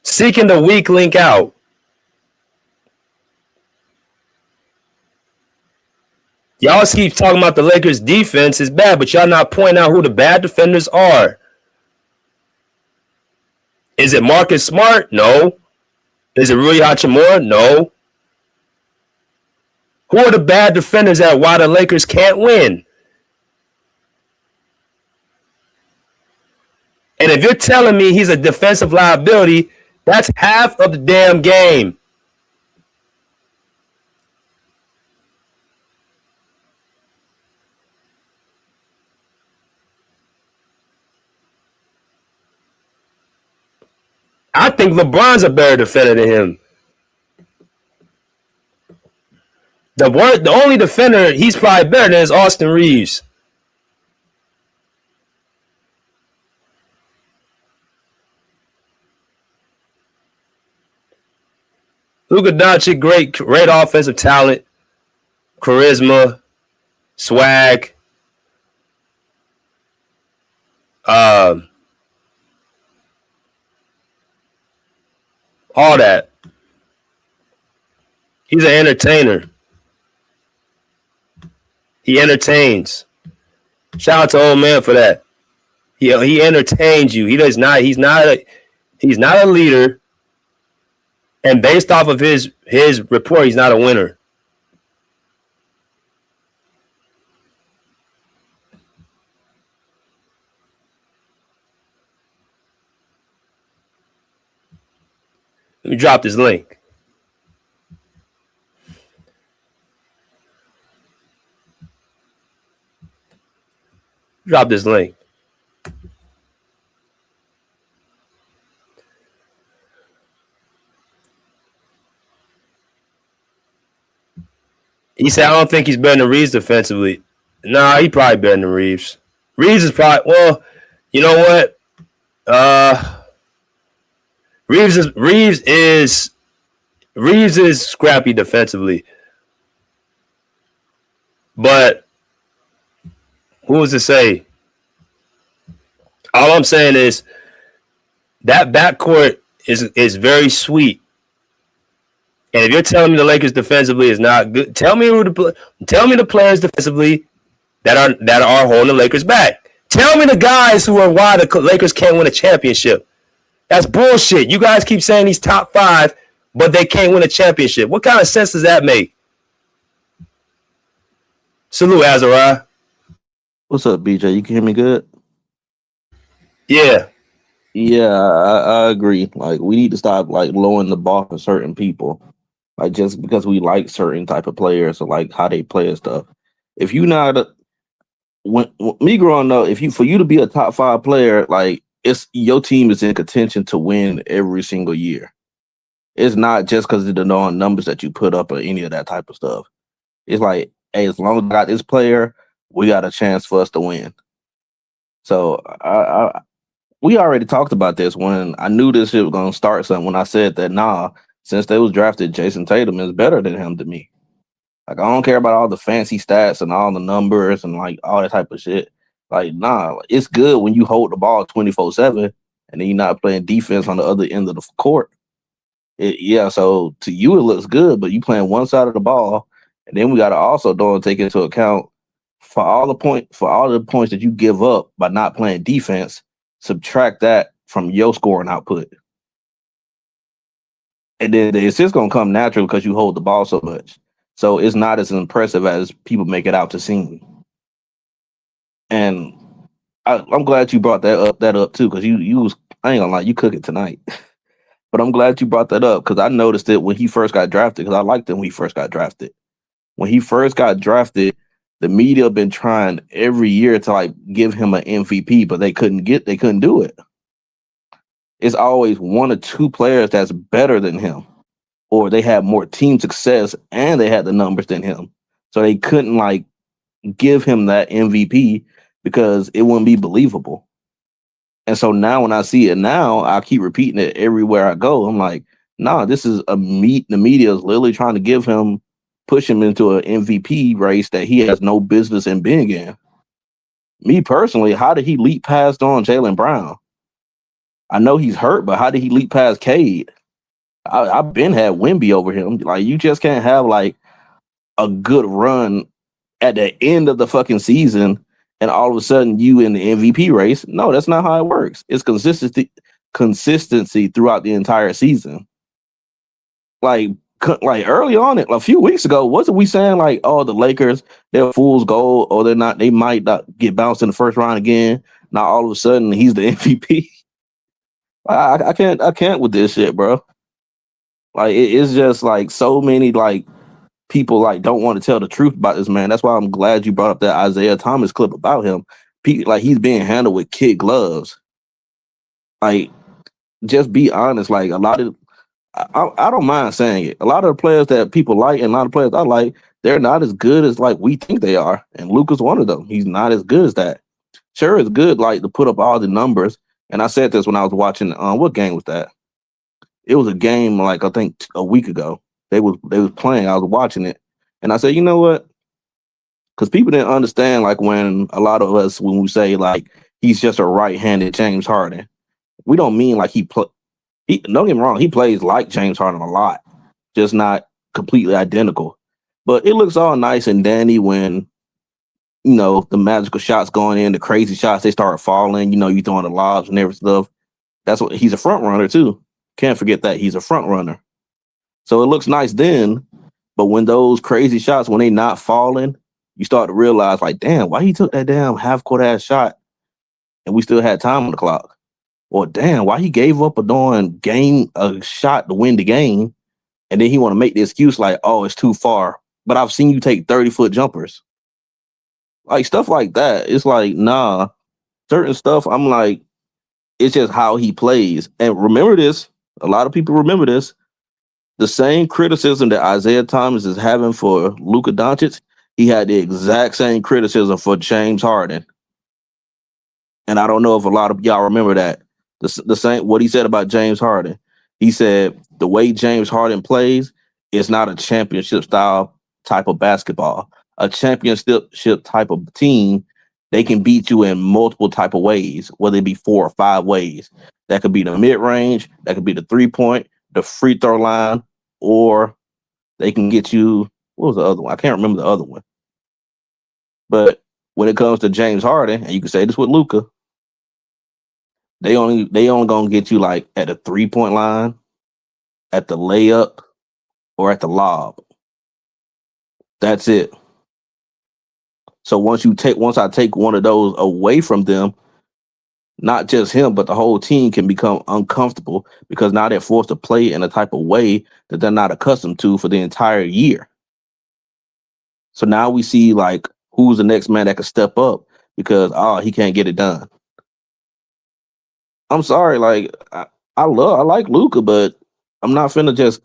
E: Seeking the weak link out. Y'all keep talking about the Lakers' defense is bad, but y'all not pointing out who the bad defenders are. Is it Marcus Smart? No. Is it Rui Hachimura? No. Who are the bad defenders that why the Lakers can't win? And if you're telling me he's a defensive liability, that's half of the damn game. I think LeBron's a better defender than him. The only defender he's probably better than is Austin Reeves. Luka Doncic, great offensive talent, charisma, swag. All that. He's an entertainer. He entertains. Shout out to old man for that. He entertains you. He's not a leader. And based off of his report, he's not a winner. Let me drop this link. Drop this link. He said, I don't think he's better than Reeves defensively. Nah, he probably better than Reeves. Reeves is probably, well, you know what? Reeves is scrappy defensively. But who's to say? All I'm saying is that backcourt is very sweet. And if you're telling me the Lakers defensively is not good, tell me the players defensively that are holding the Lakers back. Tell me the guys who are why the Lakers can't win a championship. That's bullshit. You guys keep saying he's top 5, but they can't win a championship. What kind of sense does that make? Salute, Azariah.
H: What's up, BJ? You can hear me good?
E: Yeah.
H: Yeah, I agree. Like, we need to stop lowering the bar for certain people. Like, just because we like certain type of players or like how they play and stuff. If you not me growing up, for you to be a top 5 player, like it's your team is in contention to win every single year. It's not just because of the numbers that you put up or any of that type of stuff. It's like, hey, as long as I got this player, we got a chance for us to win. So we already talked about this when I knew this shit was gonna start something. When I said that, since they was drafted, Jason Tatum is better than him to me. Like, I don't care about all the fancy stats and all the numbers and like all that type of shit. Like, it's good when you hold the ball 24/7 and then you're not playing defense on the other end of the court. So to you it looks good, but you playing one side of the ball, and then we got to also take into account for all the points that you give up by not playing defense. Subtract that from your scoring output, and then the assist gonna come natural because you hold the ball so much. So it's not as impressive as people make it out to seem. And I'm glad you brought that up too, because you was, I ain't gonna lie, you cook it tonight. But I'm glad you brought that up because I noticed it when he first got drafted, because I liked him when he first got drafted. When he first got drafted, the media been trying every year to like give him an MVP, but they couldn't do it. It's always one or two players that's better than him, or they had more team success and they had the numbers than him. So they couldn't like give him that MVP because it wouldn't be believable. And so now when I see it now, I keep repeating it everywhere I go. I'm like, this is the media is literally trying to push him into an MVP race that he has no business in being in. Me personally, how did he leap past on Jaylen Brown? I know he's hurt, but how did he leap past Cade? I've been had Wemby over him. Like, you just can't have like a good run at the end of the fucking season and all of a sudden you in the MVP race. No, that's not how it works. It's consistency throughout the entire season. Like early on it, a few weeks ago, wasn't we saying like, oh, the Lakers, they're fool's gold, or they might not get bounced in the first round again. Now all of a sudden he's the MVP. I can't with this shit, bro. Like, it's just like so many like people like don't want to tell the truth about this man. That's why I'm glad you brought up that Isaiah Thomas clip about him. Like, he's being handled with kid gloves. Like, just be honest. Like, a lot of I don't mind saying it. A lot of the players that people like and a lot of players I like, they're not as good as like we think they are. And Luka's one of them. He's not as good as that. Sure, it's good like to put up all the numbers. And I said this when I was watching. What game was that? It was a game like I think a week ago. They was playing. I was watching it, and I said, you know what? Because people didn't understand like when a lot of us when we say like he's just a right-handed James Harden, we don't mean like don't get me wrong. He plays like James Harden a lot, just not completely identical. But it looks all nice and dandy when the magical shots going in, the crazy shots they start falling. You throwing the lobs and everything stuff. That's what he's a front runner too. Can't forget that he's a front runner. So it looks nice then, but when those crazy shots, when they not falling, you start to realize like, damn, why he took that damn half court ass shot and we still had time on the clock? Or damn, why he gave up a shot to win the game, and then he want to make the excuse like, oh, it's too far. But I've seen you take 30-foot jumpers. Like, stuff like that. It's like, nah, certain stuff, I'm like, it's just how he plays. And remember this, a lot of people remember this. The same criticism that Isaiah Thomas is having for Luka Doncic, he had the exact same criticism for James Harden. And I don't know if a lot of y'all remember that. The same, what he said about James Harden. He said the way James Harden plays is not a championship style type of basketball. A championship type of team, they can beat you in multiple type of ways, whether it be 4 or 5 ways. That could be the mid-range, that could be the 3-point, the free throw line, or they can get you, what was the other one? I can't remember the other one. But when it comes to James Harden, and you can say this with Luka, they only gonna get you like at the 3-point line, at the layup, or at the lob. That's it. So once I take one of those away from them, not just him, but the whole team can become uncomfortable because now they're forced to play in a type of way that they're not accustomed to for the entire year. So now we see like who's the next man that can step up because he can't get it done. I'm sorry, like I like Luka, but I'm not finna just.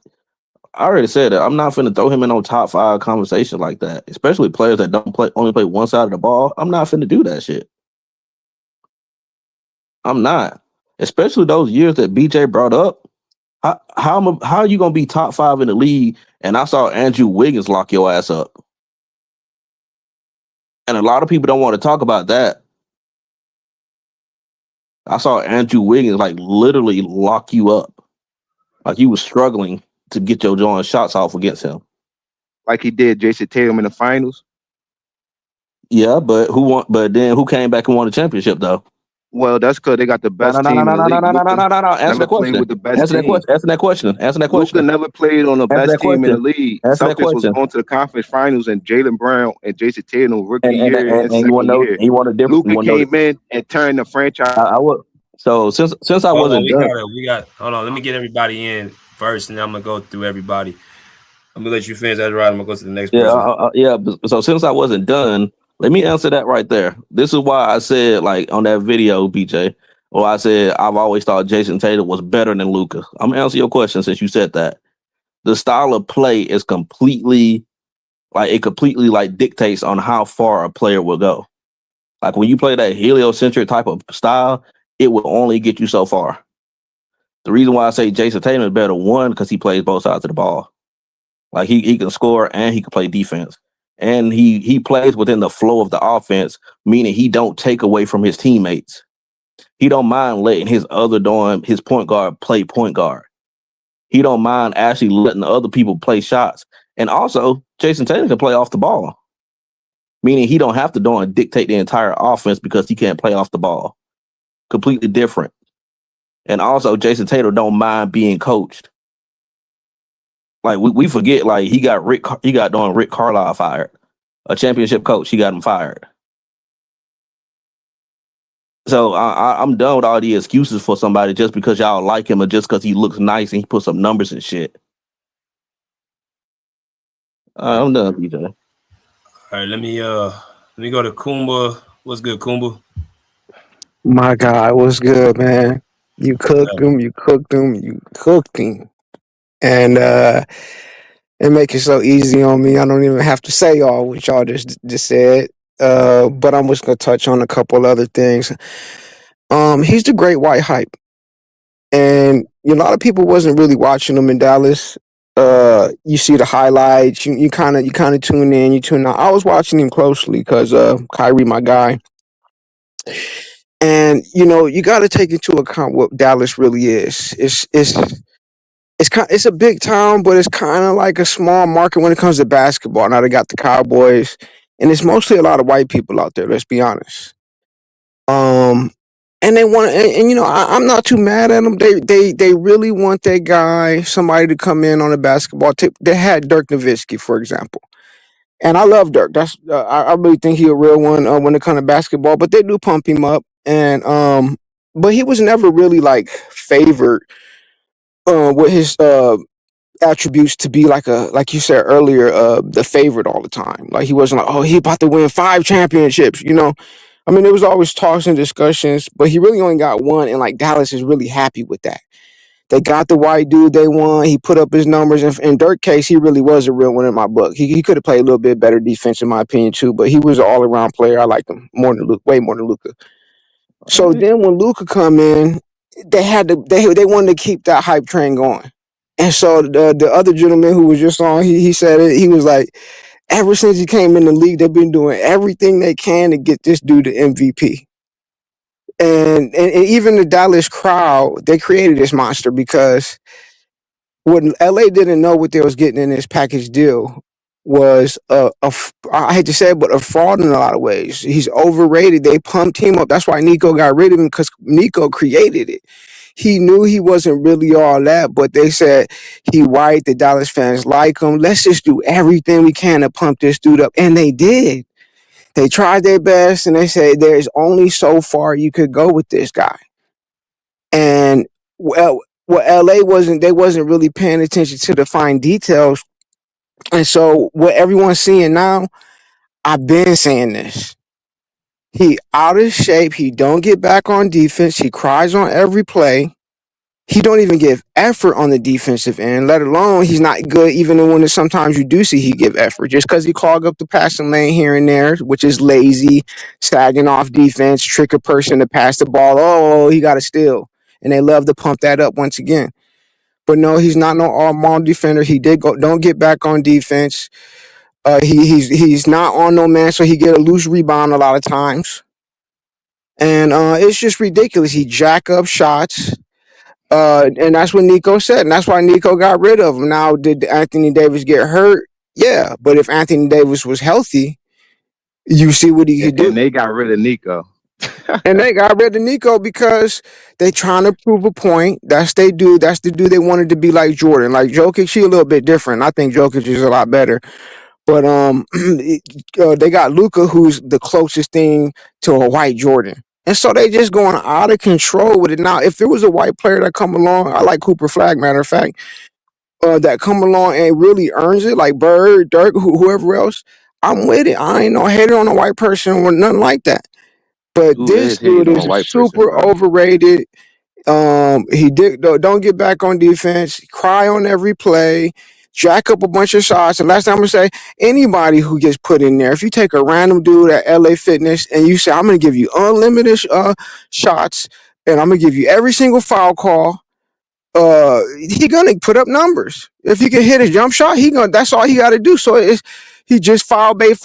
H: I already said that I'm not finna throw him in no top 5 conversation like that, especially players that only play one side of the ball. I'm not finna do that shit. I'm not, especially those years that BJ brought up. How are you gonna be top 5 in the league? And I saw Andrew Wiggins lock your ass up, and a lot of people don't want to talk about that. I saw Andrew Wiggins like literally lock you up, like you was struggling to get your joint shots off against him,
I: like he did Jason Tatum in the finals.
H: Yeah, but who won? But then who came back and won the championship though?
I: Well, that's because they got the best
H: No.
I: team in the league.
H: Answer the question.
I: With the best
H: Answer that question. Answer that question. Answer that question.
I: Luka never played on the best team in the league.
H: Answer that
I: Celtics was
H: question.
I: going to the conference finals, and Jaylen Brown and Jason Tatum rookie year and
H: you
I: second
H: want to know?
I: year.
H: You want a different?
I: Luka came in and turned the franchise.
H: I would. So since I wasn't done,
E: we got. Hold on. Let me get everybody in first, and then I'm gonna go through everybody. I'm gonna let you finish that. Right. I'm gonna go to the next person.
H: So since I wasn't done, let me answer that right there. This is why I said, like on that video, BJ, or I said I've always thought Jason Tatum was better than Luka. I'm gonna answer your question since you said that. The style of play is completely like dictates on how far a player will go. Like when you play that heliocentric type of style, it will only get you so far. The reason why I say Jason Tatum is better, one, because he plays both sides of the ball. Like he can score and he can play defense. And he plays within the flow of the offense, meaning he don't take away from his teammates. He don't mind letting his point guard play point guard. He don't mind actually letting the other people play shots. And also, Jason Tatum can play off the ball, meaning he don't have to dictate the entire offense because he can't play off the ball. Completely different. And also, Jason Tatum don't mind being coached. Like we forget, like he got Rick Carlisle fired, a championship coach. He got him fired. So I'm done with all the excuses for somebody just because y'all like him or just because he looks nice and he put some numbers and shit. I'm done, BJ.
E: All right, let me go to Kumba. What's good, Kumba?
J: My God, what's good, man? You cooked him, you cooked him. And it make it so easy on me. I don't even have to say all what y'all just said. But I'm just gonna touch on a couple other things. He's the great white hype. And a lot of people wasn't really watching him in Dallas. You see the highlights, you kind of tune in, you tune out. I was watching him closely because Kyrie, my guy. And you got to take into account what Dallas really is. It's a big town, but it's kind of like a small market when it comes to basketball. Now they got the Cowboys, and it's mostly a lot of white people out there. Let's be honest. And they want, and I'm not too mad at them. They really want that guy, somebody to come in on a basketball team. They had Dirk Nowitzki, for example. And I love Dirk. That's I really think he's a real one when it comes to basketball. But they do pump him up, and but he was never really like favored with his attributes to be like you said earlier, the favorite all the time. Like he wasn't like, oh, he about to win 5 championships. I mean, there was always talks and discussions, but he really only got one, and like Dallas is really happy with that. They got the white dude they won. He put up his numbers. And in Dirk's case, he really was a real one in my book. He could have played a little bit better defense, in my opinion, too. But he was an all-around player. I liked him way more than Luka. So then when Luka come in, they wanted to keep that hype train going. And so the other gentleman who was just on, he said it. He was like, ever since he came in the league, they've been doing everything they can to get this dude to MVP. And even the Dallas crowd, they created this monster because what LA didn't know what they was getting in this package deal was I hate to say it, but a fraud in a lot of ways. He's overrated. They pumped him up. That's why Nico got rid of him, because Nico created it. He knew he wasn't really all that, but they said he white. The Dallas fans like him. Let's just do everything we can to pump this dude up, and they did. They tried their best, and they said there's only so far you could go with this guy. And LA wasn't really paying attention to the fine details. And so what everyone's seeing now, I've been saying this. He out of shape. He don't get back on defense. He cries on every play. He don't even give effort on the defensive end, let alone he's not good even when sometimes you do see he give effort. Just because he clog up the passing lane here and there, which is lazy, sagging off defense, trick a person to pass the ball. Oh, he got to steal. And they love to pump that up once again. But no, he's not no all-mall defender. He don't get back on defense. He's not on no man, so he get a loose rebound a lot of times. And it's just ridiculous. He jack up shots. And that's what Nico said, and that's why Nico got rid of him. Now, did Anthony Davis get hurt? Yeah, but if Anthony Davis was healthy, you see what he could do.
I: And they got rid of Nico.
J: And they got rid of Nico because they trying to prove a point. That's they do. That's the dude they wanted to be like Jordan. Like Jokic, he a little bit different. I think Jokic is a lot better. But they got Luka, who's the closest thing to a white Jordan. And so they just going out of control with it. Now, if there was a white player that come along, I like Cooper Flag, matter of fact, that come along and really earns it, like Bird, Dirk, whoever else, I'm with it. I ain't no hater on a white person or nothing like that. But this dude is super overrated. He don't get back on defense, cry on every play, jack up a bunch of shots. And last time I'm gonna say, anybody who gets put in there, if you take a random dude at LA Fitness and you say, I'm gonna give you unlimited shots and I'm gonna give you every single foul call, he gonna put up numbers. If he can hit a jump shot, that's all he gotta do. So he just foul bait,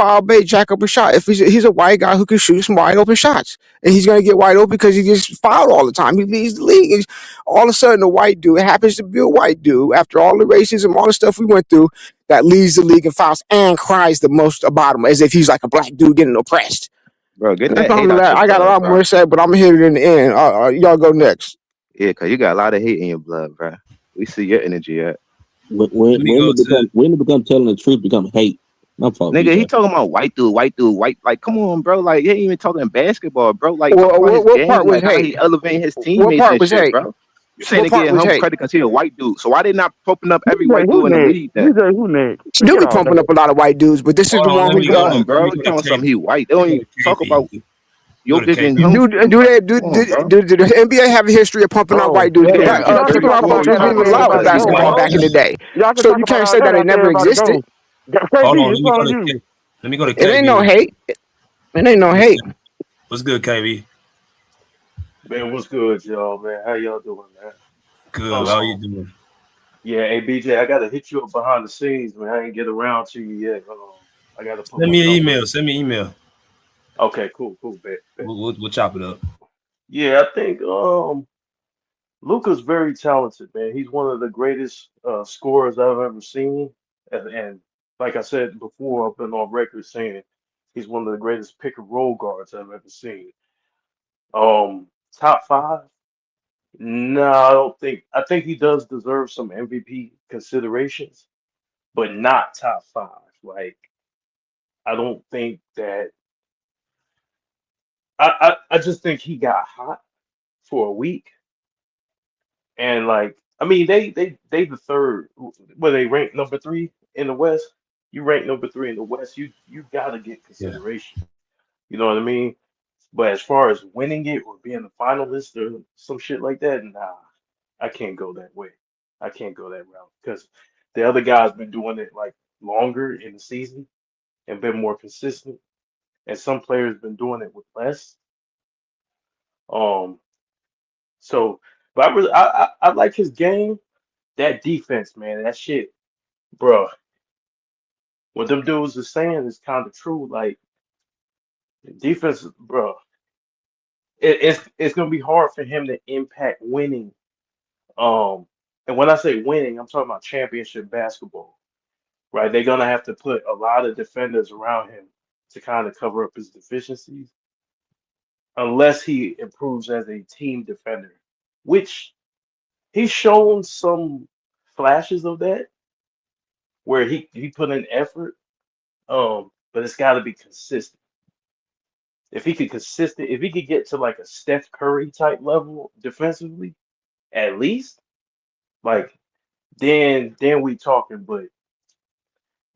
J: jack up a shot. If he's a white guy who can shoot some wide open shots, and he's gonna get wide open because he gets fouled all the time. He leads the league. And all of a sudden, a white dude, it happens to be a white dude, after all the racism, all the stuff we went through, that leads the league in fouls and cries the most about him, as if he's like a black dude getting oppressed.
I: Bro, get
J: that
I: hate out your
J: I got a lot
I: blood,
J: more to say, but I'm gonna hit it in the end. Y'all go next.
I: Yeah, because you got a lot of hate in your blood, bro. We see your energy at.
H: When it become telling the truth, become hate. My fault,
I: Nigga,
H: BJ.
I: he talking about white dude. Like, come on, bro. Like, he ain't even talking basketball, bro. Like,
J: what part was
I: like how
J: hate?
I: he elevating his teammates and shit, hate? Bro. You saying they get him credit because he a white dude. So why they not pumping up every white dude in the league?
J: Do be pumping up a lot of white dudes, but this is the one who
I: got him, bro. Telling something he white. They don't even talk about Jokic and him.
J: Do the NBA have a history of pumping out white dudes? Black people wasn't even allowed in basketball back in the day, so you can't say that it never existed.
K: Hold on, let me go to KB.
J: It ain't no hate. It ain't no hate.
K: What's good, KB?
L: Man, what's good, y'all, man? How y'all doing, man?
K: Good. How you doing?
L: Yeah, hey, BJ, I gotta hit you up behind the scenes, man. I ain't get around to you yet. I gotta put
K: Send me an email. Send me an email.
L: Okay, cool, bet.
K: We'll chop it up.
L: Yeah, I think Luka's very talented, man. He's one of the greatest scorers I've ever seen, and like I said before, I've been on record saying he's one of the greatest pick and roll guards I've ever seen. Top five? No, I don't think. I think he does deserve some MVP considerations, but not top five. Like, I don't think that. I just think he got hot for a week, and like, I mean, they the third. Where they ranked number three in the West. You rank number three in the West. You gotta get consideration. You know what I mean? But as far as winning it or being a finalist or some shit like that, nah, I can't go that way. I can't go that route because the other guy's been doing it like longer in the season and been more consistent, and some players been doing it with less. Um, so, but I like his game. That defense, man, that shit, bro. What them dudes are saying is kind of true. Like defense, bro. It's gonna be hard for him to impact winning. And when I say winning, I'm talking about championship basketball, right? They're gonna have to put a lot of defenders around him to kind of cover up his deficiencies, unless he improves as a team defender, which he's shown some flashes of that, where he put in effort. But it's got to be consistent. If he could get to like a Steph Curry type level defensively, at least, like then we talking. But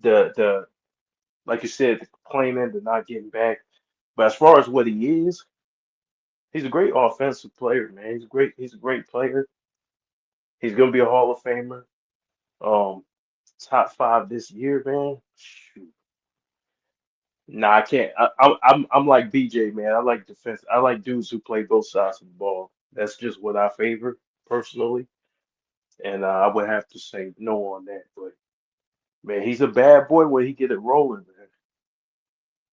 L: the like you said, the complaining, the not getting back. But as far as what he is, he's a great offensive player, man. He's a great player. He's gonna be a Hall of Famer. Um, top 5 this year, man. Shoot. Nah, I can't. I'm like BJ, man. I like defense. I like dudes who play both sides of the ball. That's just what I favor personally. And I would have to say no on that. But man, he's a bad boy when he get it rolling, man.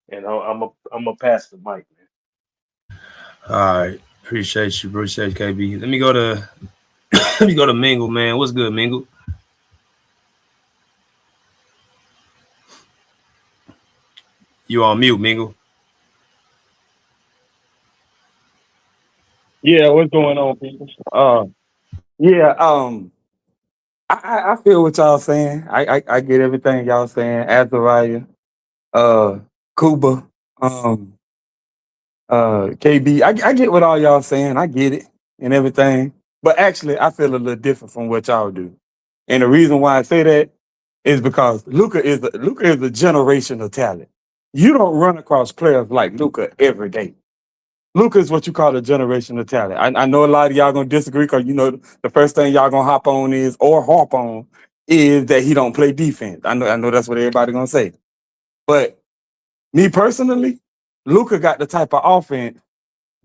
L: And I'm a pass the mic, man.
K: All right. Appreciate you, KB. Let me go to Mingle, man. What's good, Mingle? You on mute, Mingle.
M: Yeah, what's going on, people? I feel what y'all saying. I get everything y'all saying. Azariah, Kuba, KB. I get what all y'all saying. I get it and everything. But actually, I feel a little different from what y'all do. And the reason why I say that is because Luka is a generational talent. You don't run across players like Luka every day. Luka is what you call a generational talent. I know a lot of y'all gonna disagree because the first thing y'all gonna harp on is that he don't play defense. I know that's what everybody gonna say. But me personally, Luka got the type of offense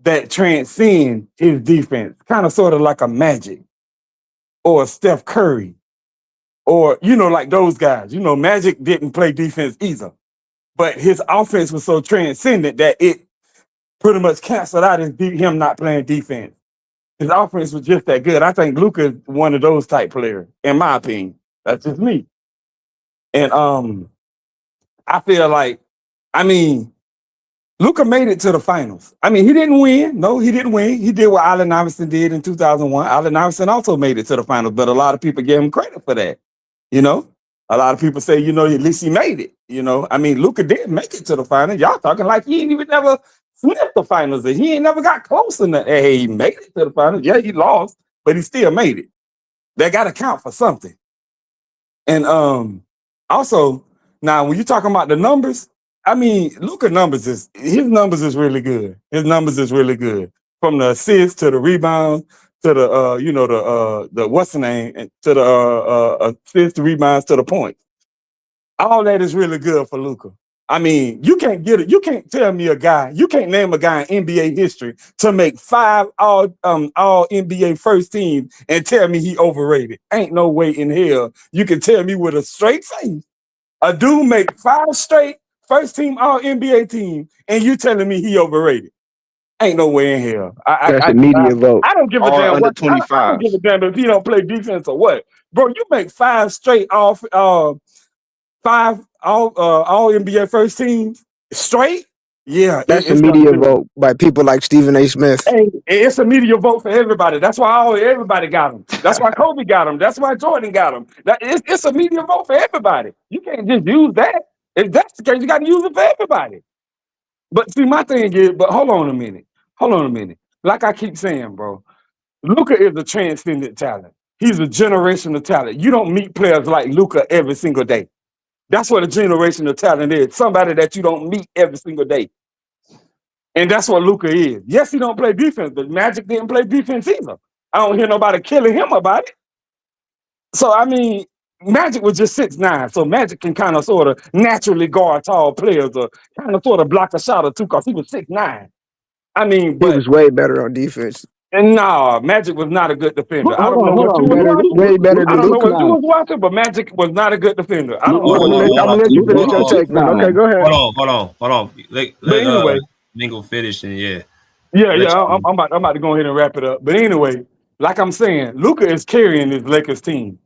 M: that transcends his defense, kind of sort of like a Magic or a Steph Curry, or like those guys. Magic didn't play defense either, but his offense was so transcendent that it pretty much canceled out him not playing defense. His offense was just that good. I think Luka is one of those type players, in my opinion. That's just me. And I feel like, Luka made it to the finals. He didn't win. No, he didn't win. He did what Allen Iverson did in 2001. Allen Iverson also made it to the finals, but a lot of people gave him credit for that. A lot of people say, at least he made it. Luka did make it to the finals. Y'all talking like he ain't even never sniffed the finals. He ain't never got close enough. Hey, he made it to the finals. Yeah, he lost, but he still made it. That got to count for something. And also, now when you're talking about the numbers, Luka his numbers is really good. His numbers is really good. From the assists to the rebounds to the what's the name, and to the assists, the rebounds to the points. All that is really good for Luka. You can't get it. You can't tell me a guy. You can't name a guy in NBA history to make 5 all NBA first team and tell me he overrated. Ain't no way in hell you can tell me with a straight face a dude make 5 straight first team all NBA team and you telling me he overrated. Ain't no way in hell.
J: That's a media vote.
M: I don't give a
I: All
M: damn.
I: under
M: I
I: 25.
M: don't give a damn if he don't play defense or what, bro. You make 5 straight off 5 all NBA first teams straight. Yeah,
J: That's a media vote by people like Stephen A. Smith.
M: Hey, it's a media vote for everybody. That's why everybody got him. That's why Kobe got him. That's why Jordan got him. It's a media vote for everybody. You can't just use that. If that's the case, you got to use it for everybody. But see, my thing is, hold on a minute. Like I keep saying, bro, Luka is a transcendent talent. He's a generational talent. You don't meet players like Luka every single day. That's what a generational talent is. Somebody that you don't meet every single day. And that's what Luka is. Yes, he don't play defense, but Magic didn't play defense either. I don't hear nobody killing him about it. So, Magic was just 6'9", so Magic can kind of sort of naturally guard tall players or kind of sort of block a shot or two because he was 6'9".
J: He was way better on defense.
M: And no, Magic was not a good defender. I don't know
J: what you
M: was watching, but Magic was not a good defender. I don't know.
J: I'm gonna let you finish your take, man. Okay, go ahead.
K: Hold on. Let
M: anyway,
K: Mingle finish and
M: yeah. I'm about to go ahead and wrap it up. But anyway, like I'm saying, Luka is carrying this Lakers team.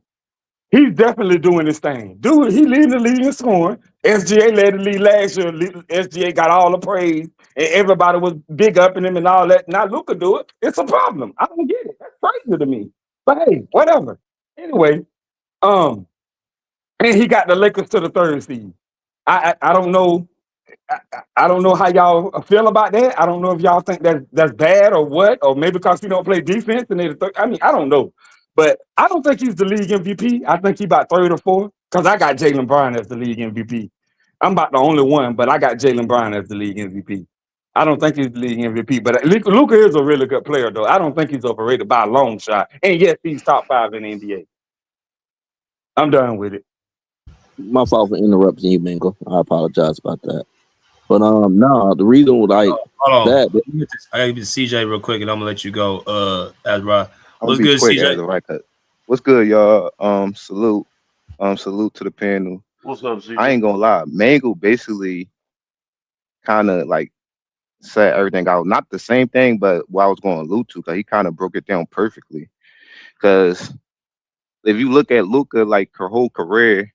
M: He's definitely doing his thing. Dude, he leading the league in scoring. SGA led the league last year. SGA got all the praise, and everybody was big upping him and all that. Now Luka do it. It's a problem. I don't get it. That's crazy to me. But hey, whatever. Anyway, and he got the Lakers to the 3rd seed. I don't know. I don't know how y'all feel about that. I don't know if y'all think that's bad or what, or maybe because he don't play defense and they're the 3rd. I don't know. But I don't think he's the league MVP. I think he's about 3rd or 4th because I got Jaylen Brown as the league MVP. I'm about the only one, but I got Jaylen Brown as the league MVP. I don't think he's the league MVP, but Luka is a really good player, though. I don't think he's overrated by a long shot. And yes, he's top 5 in the NBA. I'm done with it.
H: My fault for interrupting you, Mingle. I apologize about that. But no, the reason like
K: hold on.
H: that.
K: I gotta give CJ real quick, and I'm gonna let you go. Azra,
I: what's good, CJ? What's good, y'all? Salute to the panel.
L: What's up, CJ?
I: I ain't gonna lie, Mango basically kind of like said everything out. Not the same thing, but what I was going to allude to, because he kind of broke it down perfectly. Because if you look at Luka, like her whole career,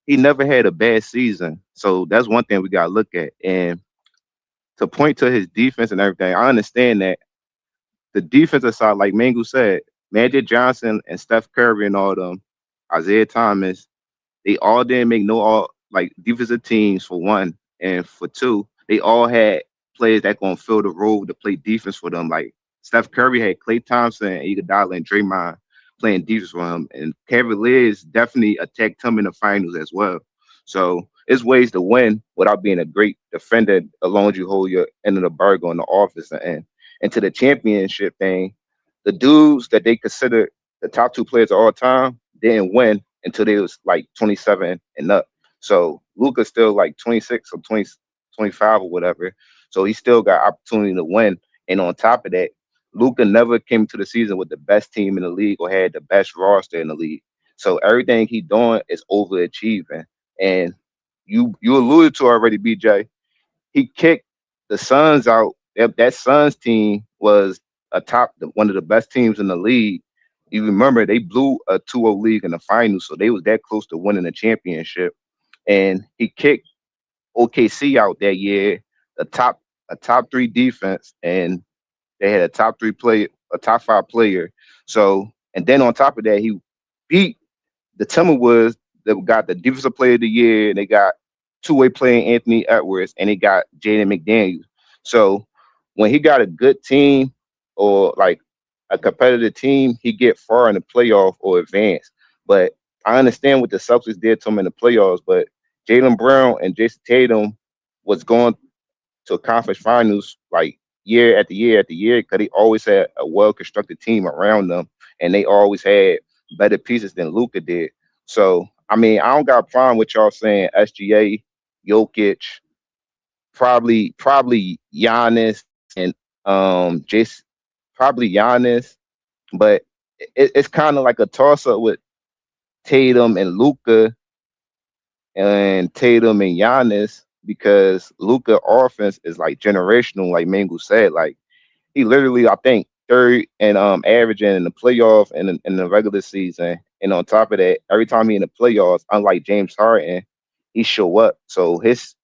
I: he never had a bad season. So that's one thing we got to look at. And to point to his defense and everything, I understand that the defensive side, like Mangu said, Magic Johnson and Steph Curry and all them, Isaiah Thomas, they all didn't make defensive teams, for one. And for two, they all had players that gonna fill the role to play defense for them. Like Steph Curry had Klay Thompson, Iguodala, and Draymond playing defense for him. And Cavaliers definitely attacked him in the finals as well. So it's ways to win without being a great defender as long as you hold your end of the bargain on the offensive end. And to the championship thing, the dudes that they consider the top 2 players of all time didn't win until they was like 27 and up. So Luka's still like 26 or 20, 25 or whatever. So he still got opportunity to win. And on top of that, Luka never came to the season with the best team in the league or had the best roster in the league. So everything he doing is overachieving. And you alluded to already, BJ. He kicked the Suns out. That Suns team was one of the best teams in the league. You remember they blew a 2-0 league in the finals, so they was that close to winning the championship. And he kicked OKC out that year, a top 3 defense, and they had a top 5 player. So, and then on top of that, he beat the Timberwolves that got the defensive player of the year, and they got 2-way playing Anthony Edwards, and they got Jaden McDaniels. So when he got a good team or like a competitive team, he get far in the playoff or advance. But I understand what the Celtics did to him in the playoffs, but Jaylen Brown and Jason Tatum was going to conference finals like year after year after year because they always had a well-constructed team around them, and they always had better pieces than Luka did. So, I mean, I don't got a problem with y'all saying SGA, Jokic, probably Giannis, and Jason, probably Giannis, but it's kind of like a toss-up with Tatum and Luka and Tatum and Giannis, because Luka offense is like generational, like Mangu said. Like he literally, I think, third and averaging in the playoff and in the regular season. And on top of that, every time he in the playoffs, unlike James Harden, he show up. So his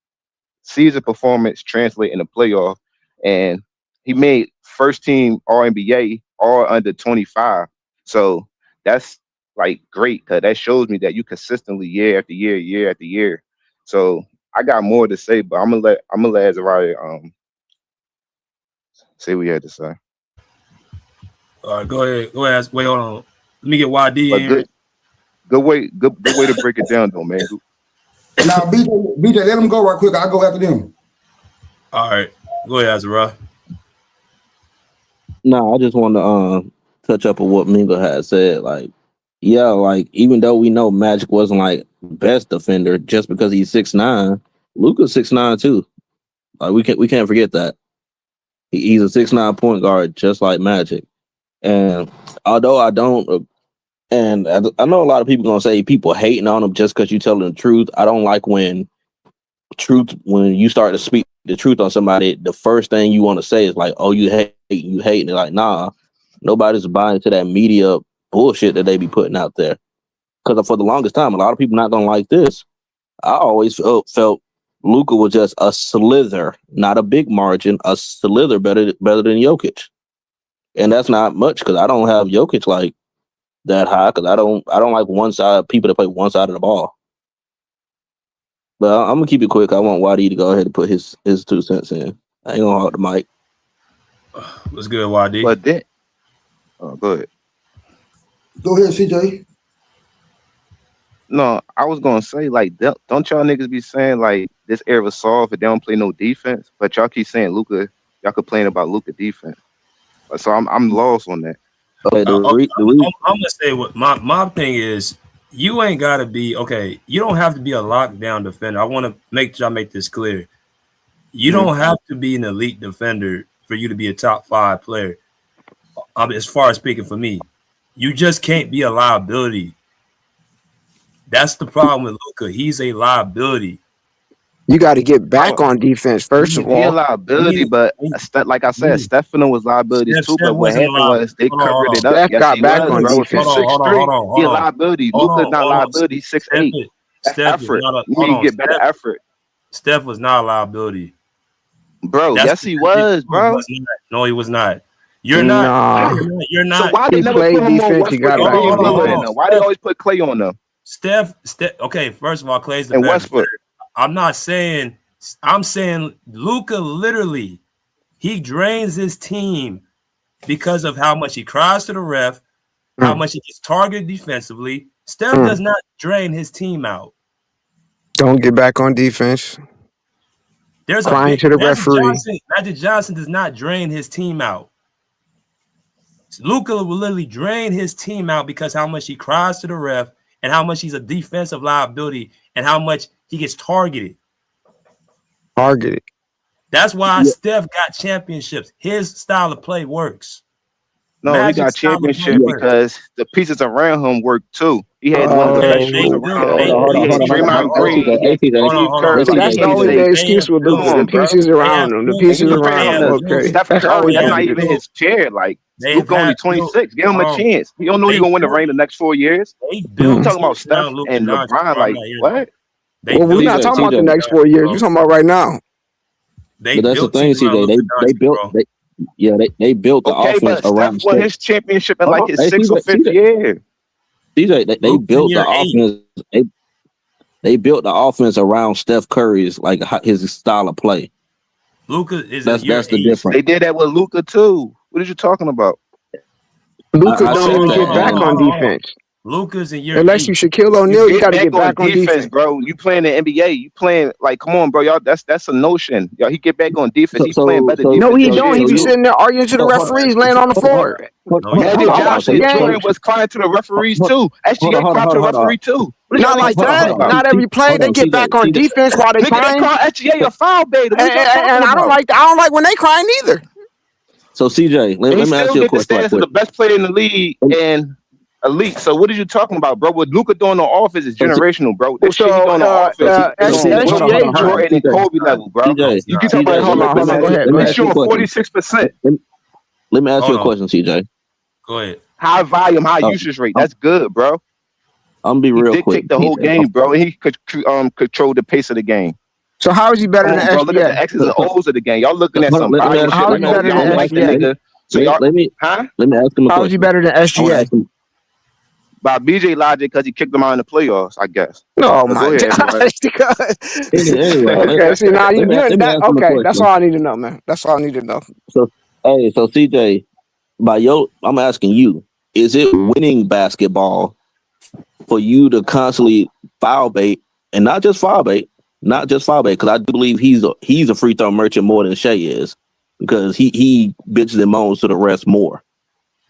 I: season performance translate in the playoff, and he made first team All NBA all under 25. So that's like great, because that shows me that you consistently year after year. So I got more to say, but I'm gonna let Azariah say what he had to say.
K: All right, go ahead. Wait, hold on. Let me get YD in.
I: Good way to break it down, though, man.
N: Now, BJ, let them go right quick. I'll go after them.
K: All right, go ahead, Azariah.
H: No, I just want to touch up on what Mingo had said. Like, yeah, like even though we know Magic wasn't like best defender, just because he's 6'9", Luka's 6'9" too. Like we can't forget that he's a 6'9" point guard, just like Magic. And although I don't, and I know a lot of people gonna say people hating on him just because you telling the truth. I don't like when you start to speak the truth on somebody, the first thing you want to say is like, "Oh, you hate." And like, nah, nobody's buying into that media bullshit that they be putting out there. Because for the longest time, a lot of people not gonna like this. I always felt Luka was just a slither, not a big margin, a slither better than Jokic. And that's not much, because I don't have Jokic like that high, because I don't like one side people that play one side of the ball. But I'm gonna keep it quick. I want YD to go ahead and put his 2 cents in. I ain't gonna hold the mic.
K: What's good, YD?
I: But then, go ahead.
N: Go ahead, CJ.
I: No, I was gonna say like, don't y'all niggas be saying like this era soft if they don't play no defense, but y'all keep saying Luka. Y'all complain about Luka defense, so I'm lost on that.
K: I'm gonna say what my thing is. You ain't gotta be okay. You don't have to be a lockdown defender. I want to make sure I make this clear. You don't have to be an elite defender for you to be a top 5 player. As far as speaking for me, you just can't be a liability. That's the problem with Luka. He's a liability.
J: You got to get back on defense first of all.
I: He a liability, but like I said, Stefano was liabilities too. But what happened was they covered it up.
J: Steph got back on
I: bro. If
J: defense.
I: you're 6'3", he a liability. Luka's not liability. He's 6'8". That's effort. You need to get better effort.
K: Steph was not a liability,
I: bro. Yes, he was, bro.
K: No, he was not. You're not. You're not.
I: So why they never put him on Westbrook? Why they always put Clay on them?
K: Steph. Okay, first of all, Clay's the best.
I: Westbrook.
K: I'm saying Luka literally, he drains his team because of how much he cries to the ref, how much he gets targeted defensively. Steph does not drain his team out.
J: Don't get back on defense.
K: There's
J: crying to the referee.
K: Magic Johnson does not drain his team out. Luka will literally drain his team out because how much he cries to the ref and how much he's a defensive liability and how much he gets targeted. That's why Steph got championships. His style of play works.
I: No, he got championship because the pieces around him work too. He had one of the best shooters around him. Draymond Green.
J: That's the only excuse with the pieces around him. The pieces around him. Okay.
I: Steph Curry, that's not even his chair. Like, Luka only 26. Give him a chance. He don't know he's gonna win the ring the next 4 years. I'm talking about Steph and LeBron. Like, what?
J: Well, we're not talking about the next 4 years. We're talking about right now.
H: But that's the thing, CJ. They built the offense around
I: Steph won his championship in like his 6th or 5th year.
H: CJ, they built the offense. They built the offense around Steph Curry's like his style of play.
K: Luka is
H: that's the difference.
I: They did that with Luka too. What are you talking about?
J: Luka don't even get back on defense.
K: Luka's in year
J: unless you Shaquille O'Neal, you got to get back on defense,
I: bro. You playing the NBA, you playing like, come on, bro, y'all. That's a notion, y'all. He get back on defense. He's playing better. Defense.
J: No, he don't. He be sitting there arguing to the referees, laying on the floor.
I: Magic Johnson was crying to the referees too. SGA cried to the referee too.
J: Not like that. Not every play. They get back on defense while they crying.
I: SGA a foul beta.
J: And I don't like when they crying either.
H: So CJ, let me ask you a question.
I: He's the best player in the league and elite. So what are you talking about, bro? What Luka doing on offense is generational, bro. This shit on offense is on Jordan and Kobe level, bro. You can talk about hold on, go ahead. He's shooting 46%.
H: Let me ask you a question, CJ.
K: Go ahead.
I: High volume, high usage rate. That's good, bro.
H: I'm gonna be real quick.
I: Dictate the whole game, bro. And he could control the pace of the game.
J: So how is he better than SGA?
I: Look at the X's and O's of the game. Y'all looking at some volume shit.
J: How is he better than SGA?
H: Let me ask him a question.
J: How is he better than SGA?
I: By BJ logic, because he kicked him out in the playoffs, I guess.
J: No, my gosh. Okay, see, now okay, that's all I need to know, man. That's all I need to know.
H: So CJ, I'm asking you, is it winning basketball for you to constantly foul bait, and not just foul bait, because I do believe he's a free throw merchant more than Shea is, because he bitches and moans to the refs more.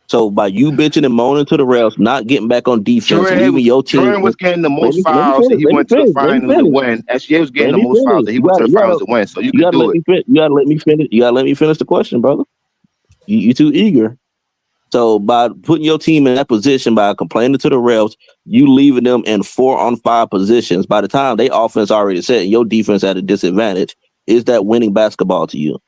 H: So by you bitching and moaning to the refs, not getting back on defense, leaving your team.
I: Jordan was getting the most fouls and he went to the finals to win. SGA was getting the most fouls and he went to the finals to win. So you can do it.
H: You gotta let me finish. You gotta let me finish the question, brother. You too eager. So by putting your team in that position, by complaining to the refs, you leaving them in 4-on-5 positions. By the time they offense already set and your defense at a disadvantage, is that winning basketball to you?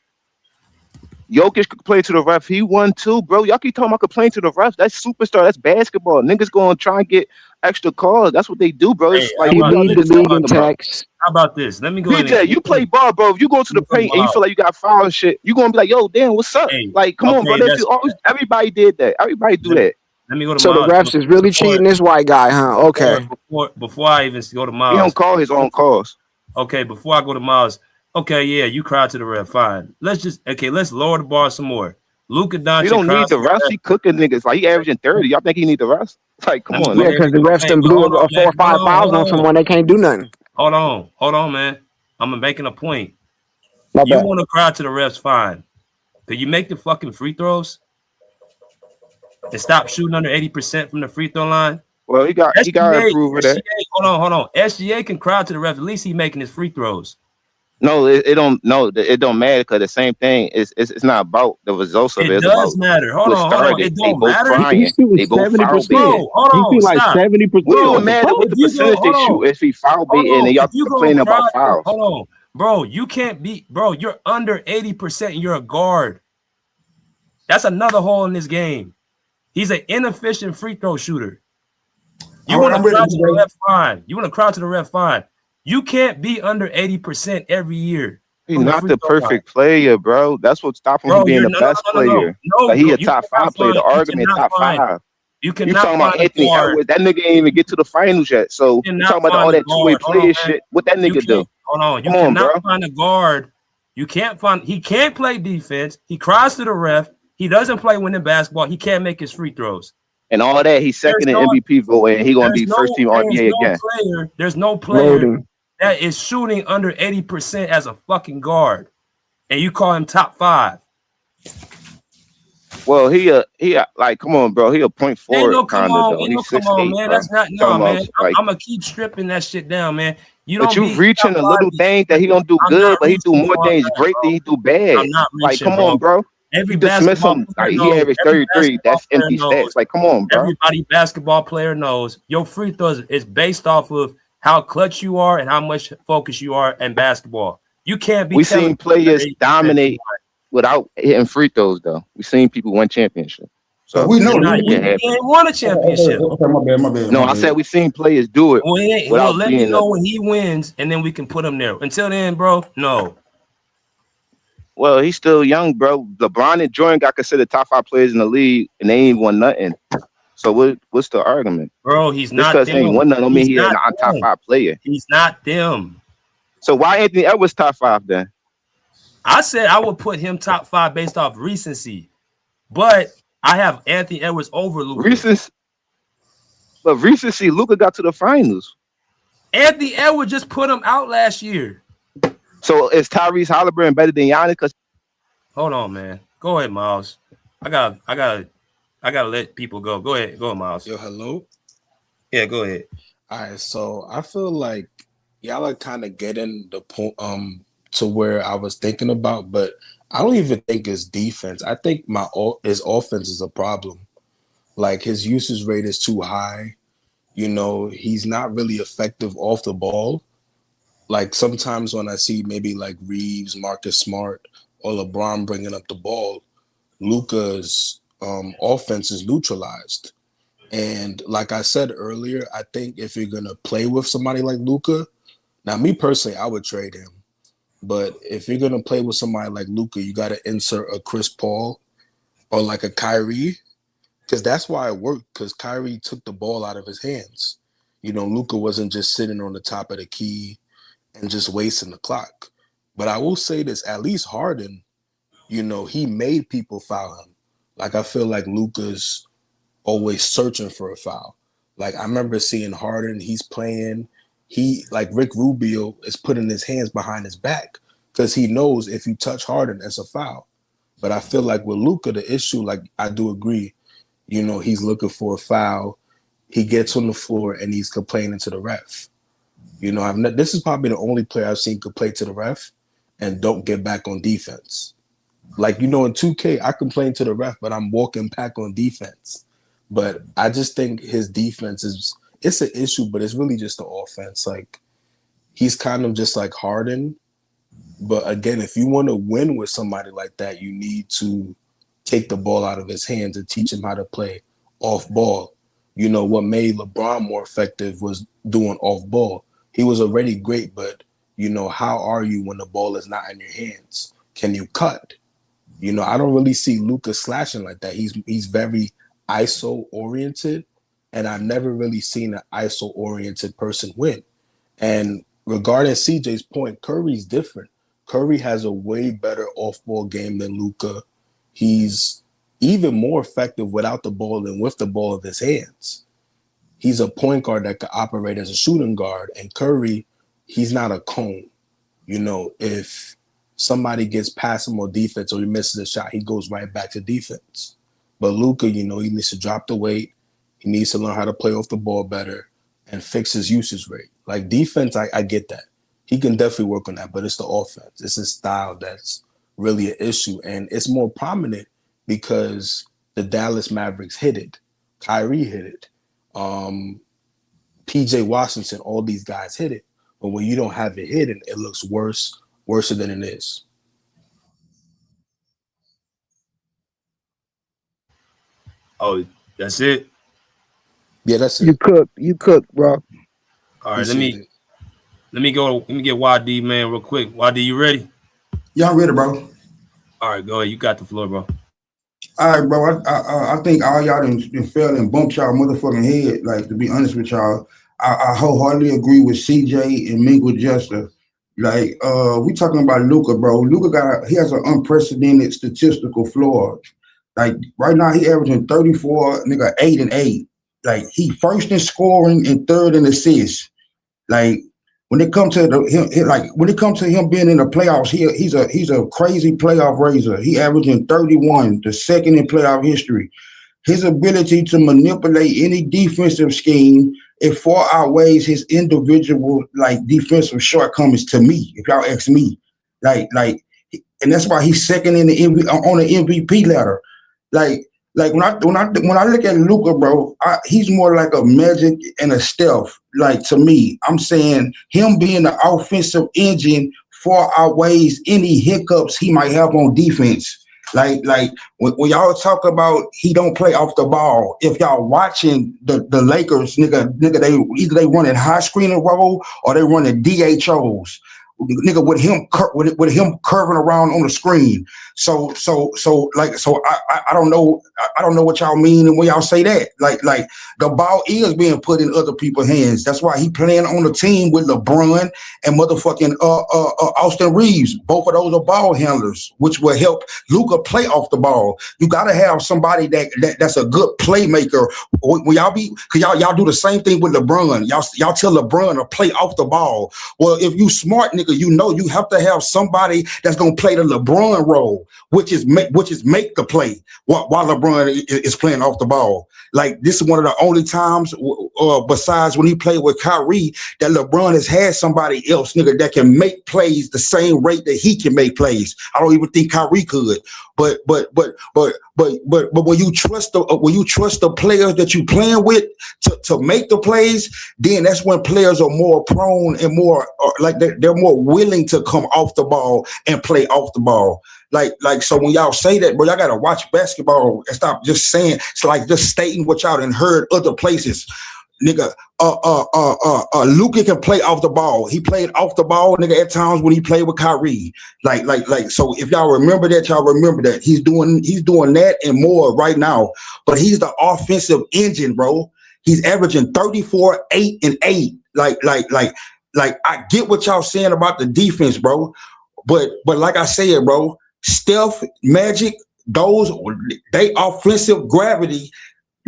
I: Jokic complained to the ref. He won too, bro. Y'all keep talking about complaining to the refs. That's superstar. That's basketball. Niggas going to try and get extra calls. That's what they do, bro. It's like
K: how about this? Let me go.
I: BJ, you play ball, bro. If you go to the paint and you feel like you got foul and shit, you gonna be like, yo, damn, what's up? Like, come on, bro. Everybody did that. Everybody do that.
K: Let me go to
J: so
K: Miles.
J: The refs is really cheating this white guy, huh? Okay.
K: Before I even go to Miles,
I: he don't call his own calls.
K: Okay, before I go to Miles. Okay, yeah, you cried to the ref. Fine. Let's lower the bar some more. Luka Doncic.
I: He don't need the rest. He cooking niggas. Like he averaging 30. Y'all think he need the rest? Like, come on.
J: Yeah, because the refs done blew 4 or 5 fouls on someone. They can't do nothing.
K: Hold on, man. I'm making a point.
J: My
K: You
J: bad.
K: want to cry to the refs, fine. But you make the fucking free throws and stop shooting under 80% from the free throw line.
I: Well, he got to improve with that.
K: Hold on. SGA can cry to the ref. At least he making his free throws.
I: No, it don't matter because the same thing. It's not about the results of it.
K: It does matter. Hold on. It don't matter.
I: They both foul baiting.
H: He like 70%.
I: It don't matter what the percentage they shoot if he foul baiting and y'all complaining about fouls.
K: Hold on, bro. You can't be, bro. You're under 80% and you're a guard. That's another hole in this game. He's an inefficient free throw shooter. You want to cry to the ref, fine. You want to cry to the ref, fine. You can't be under 80% every year.
I: He's not the perfect player, bro. That's what stops him from being the best player. Like he a top 5 player. The argument top 5. You talking about Anthony Edwards? That nigga ain't even get to the finals yet. So you talking about all that two-way player shit? What that nigga do?
K: Hold on, you cannot find a guard. You can't find. He can't play defense. He cries to the ref. He doesn't play winning basketball. He can't make his free throws.
I: And all that, he's second in MVP vote, and he gonna be first team NBA again.
K: There's no player that is shooting under 80% as a fucking guard, and you call him top 5.
I: Well, he like, come on, bro. He a point forward kind of though. He's 6'8",
K: man.
I: bro.
K: That's not man.
I: Like,
K: I'm gonna keep stripping that shit down, man.
I: But you reaching a little thing that he don't do good, but he do more things great than he do bad. Like, come on, bro.
K: Every
I: you dismiss him like he averaged 33. That's empty stats. Like, come on, bro.
K: Everybody basketball player knows your free throws is based off of how clutch you are and how much focus you are in basketball. You can't be.
I: We seen players dominate without hitting free throws, though. We seen people win championship. So
N: we know
K: you ain't won a championship.
N: My bad.
I: No, I said we seen players do it.
K: Well, let me know when he wins, and then we can put him there. Until then, bro, no.
I: Well, he's still young, bro. LeBron and Jordan got considered top 5 players in the league, and they ain't won nothing. So what's the argument?
K: Bro, he's not
I: because he ain't won nothing. I mean, he's not a top 5 player.
K: He's not them.
I: So why Anthony Edwards top 5 then?
K: I said I would put him top 5 based off recency, but I have Anthony Edwards over Luka.
I: Recency, Luka got to the finals.
K: Anthony Edwards just put him out last year.
I: So is Tyrese Halliburton better than Giannis?
K: Hold on, man. Go ahead, Miles. I gotta let people go. Go ahead, Miles.
O: Yo, hello.
K: Yeah, go ahead.
O: All right, so I feel like y'all are kind of getting the point to where I was thinking about, but I don't even think it's defense. I think his offense is a problem. Like his usage rate is too high. You know, he's not really effective off the ball. Like sometimes when I see maybe like Reeves, Marcus Smart, or LeBron bringing up the ball, Luka's offense is neutralized. And like I said earlier, I think if you're gonna play with somebody like Luka, now me personally, I would trade him. But if you're gonna play with somebody like Luka, you got to insert a Chris Paul or like a Kyrie, because that's why it worked. Because Kyrie took the ball out of his hands. You know, Luka wasn't just sitting on the top of the key and just wasting the clock. But I will say this, at least Harden, you know, he made people foul him. Like, I feel like Luka's always searching for a foul. Like, I remember seeing Harden, he's playing, like Rick Rubio is putting his hands behind his back because he knows if you touch Harden, it's a foul. But I feel like with Luka, the issue, like, I do agree, you know, he's looking for a foul. He gets on the floor and he's complaining to the ref. You know, this is probably the only player I've seen complain to the ref and don't get back on defense. Like, you know, in 2K, I complain to the ref, but I'm walking back on defense. But I just think his defense it's an issue, but it's really just the offense. Like, he's kind of just like Harden. But again, if you want to win with somebody like that, you need to take the ball out of his hands and teach him how to play off ball. You know, what made LeBron more effective was doing off ball. He was already great, but, you know, how are you when the ball is not in your hands? Can you cut? You know, I don't really see Luka slashing like that. He's very ISO-oriented, and I've never really seen an ISO-oriented person win. And regarding CJ's point, Curry's different. Curry has a way better off-ball game than Luka. he's even more effective without the ball than with the ball in his hands. He's a point guard that could operate as a shooting guard. And Curry, he's not a cone. You know, if somebody gets past him on defense or he misses a shot, he goes right back to defense. But Luka, you know, he needs to drop the weight. He needs to learn how to play off the ball better and fix his usage rate. Like defense, I get that. He can definitely work on that, but it's the offense. It's his style that's really an issue. And it's more prominent because the Dallas Mavericks hit it. Kyrie hit it. PJ Washington, all these guys hit it. But when you don't have it hidden, it looks worse than it is.
K: Oh, that's it?
O: Yeah, that's it.
J: You cook, bro.
K: All right, let me get YD, man, real quick. YD, you ready?
N: Yeah, I'm ready, bro.
K: All right, go ahead. You got the floor, bro.
N: All right, bro. I think all y'all done fell and bumped y'all motherfucking head. Like, to be honest with y'all, I wholeheartedly agree with CJ and Mink with Jester. Like, we talking about Luka, bro. Luka he has an unprecedented statistical floor. Like, right now he averaging 34, nigga, 8 and 8. Like, he first in scoring and third in assists. Like, when it comes to him being in the playoffs, he's a crazy playoff raiser. He averaging 31, the second in playoff history. His ability to manipulate any defensive scheme, it far outweighs his individual defensive shortcomings to me. If y'all ask me, and that's why he's second in the on the MVP ladder. Like when I look at Luka, bro, he's more like a Magic and a Steph. Like, to me, I'm saying him being the offensive engine far outweighs any hiccups he might have on defense. Like when y'all talk about he don't play off the ball, if y'all watching the Lakers, nigga, they running high screening roll or they running DHOs. Nigga, with him curving around on the screen. So I don't know what y'all mean when y'all say that. Like the ball is being put in other people's hands. That's why he playing on the team with LeBron and motherfucking Austin Reeves. Both of those are ball handlers, which will help Luka play off the ball. You gotta have somebody that's a good playmaker. When y'all do the same thing with LeBron. Y'all tell LeBron to play off the ball. Well, if you smart nigga, you know you have to have somebody that's gonna play the LeBron role, which is make the play while LeBron is playing off the ball. Like, this is one of the only times, besides when he played with Kyrie, that LeBron has had somebody else, nigga, that can make plays the same rate that he can make plays. I don't even think Kyrie could. But when you trust the players that you playing with to make the plays, then that's when players are more prone and more they're more willing to come off the ball and play off the ball. Like so when y'all say that, bro, y'all gotta watch basketball and stop just saying. It's like just stating what y'all done heard other places. Nigga, Luka can play off the ball. He played off the ball, nigga, at times when he played with Kyrie. So if y'all remember that, y'all remember that. He's doing that and more right now. But he's the offensive engine, bro. He's averaging 34, 8 and 8. Like I get what y'all saying about the defense, bro. But like I said, bro, Steph, Magic, they offensive gravity.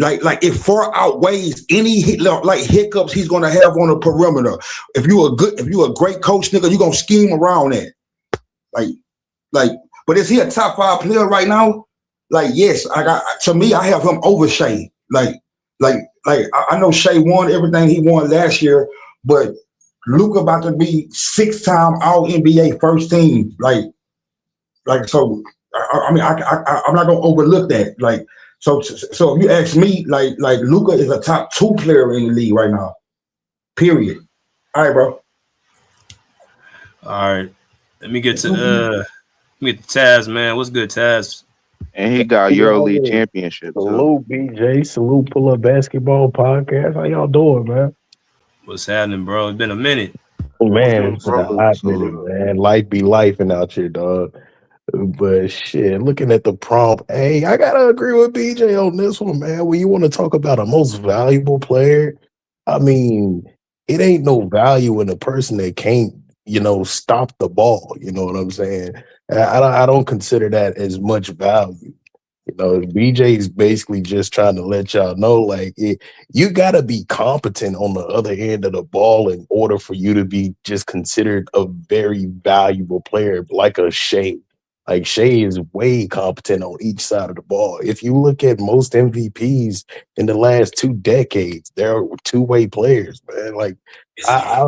N: Like it far outweighs any hiccups he's gonna have on the perimeter. If you a great coach, nigga, you gonna scheme around that. But is he a top 5 player right now? Like, yes, to me, I have him over Shea. Like I know Shea won everything he won last year, but Luka about to be 6-time All NBA first team. So I'm not gonna overlook that. So if you ask me, like Luka is a top 2 player in the league right now. Period. All right, bro.
K: All right. Let me get to Taz, man. What's good, Taz?
I: And he got EuroLeague championship.
P: Salute, BJ. Salute, Pull Up Basketball Podcast. How y'all doing, man?
K: What's happening, bro? It's been a minute.
P: Man, it's been a hot minute, man. Life be lifing out here, dog. But shit, looking at the prompt, hey, I gotta agree with BJ on this one, man. When you want to talk about a most valuable player, I mean, it ain't no value in a person that can't, stop the ball. You know what I'm saying? I don't consider that as much value. You know, BJ is basically just trying to let y'all know, like, you got to be competent on the other end of the ball in order for you to be just considered a very valuable player, like a Shea. Like, Shea is way competent on each side of the ball. If you look at most MVPs in the last 2 decades, they're two-way players, man. Like, I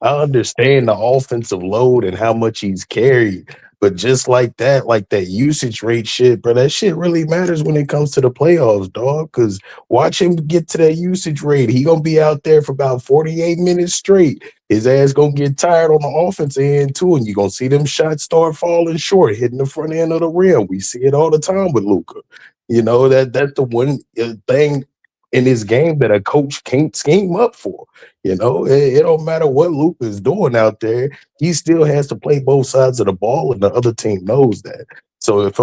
P: understand the offensive load and how much he's carried. But just like that usage rate shit, bro, that shit really matters when it comes to the playoffs, dog. Because watch him get to that usage rate. He going to be out there for about 48 minutes straight. His ass going to get tired on the offensive end, too. And you're going to see them shots start falling short, hitting the front end of the rim. We see it all the time with Luka. You know, that's the one thing in this game that a coach can't scheme up for. You know, it don't matter what Luka is doing out there. He still has to play both sides of the ball, and the other team knows that. So if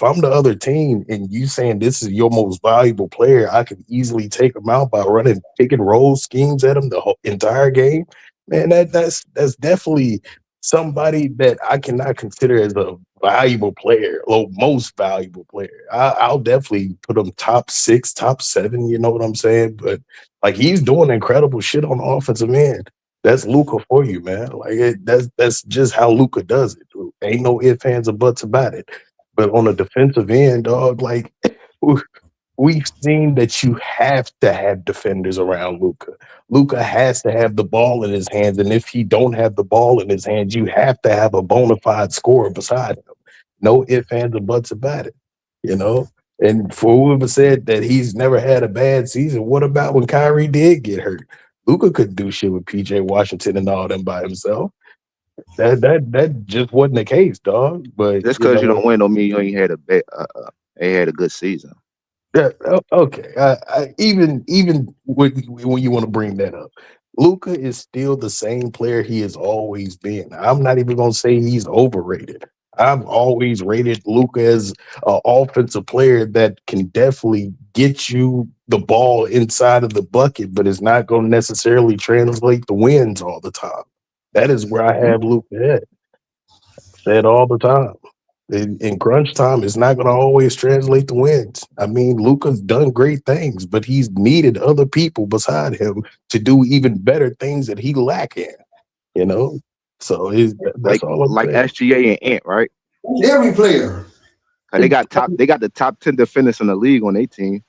P: I'm the other team and you saying this is your most valuable player, I can easily take him out by running pick and roll schemes at him the whole entire game. Man, that's definitely somebody that I cannot consider as a valuable player or most valuable player. I'll definitely put him top 6, top 7. You know what I'm saying? But like, he's doing incredible shit on the offensive end. That's Luka for you, man. Like, that's just how Luka does it. Ain't no ifs, ands, or buts about it. But on the defensive end, dog, like, we've seen that you have to have defenders around Luka. Luka has to have the ball in his hands, and if he don't have the ball in his hands, you have to have a bona fide scorer beside him. No ifs, ands, or buts about it, you know? And for whoever said that he's never had a bad season, what about when Kyrie did get hurt? Luka couldn't do shit with PJ Washington and all them by himself. That just wasn't the case, dog. But
I: just because you don't win don't mean you ain't had a good season.
P: Yeah, okay. Even when you want to bring that up, Luka is still the same player he has always been. I'm not even gonna say he's overrated. I've always rated Luka as an offensive player that can definitely get you the ball inside of the bucket, but it's not going to necessarily translate the wins all the time. That is where I have Luka at. Said all the time. In crunch time, it's not going to always translate the wins. I mean, Luka's done great things, but he's needed other people beside him to do even better things that he lack in, you know? So that's all I'm saying.
I: SGA and Ant, right?
N: Every player.
I: They got the top 10 defenders in the league on their team.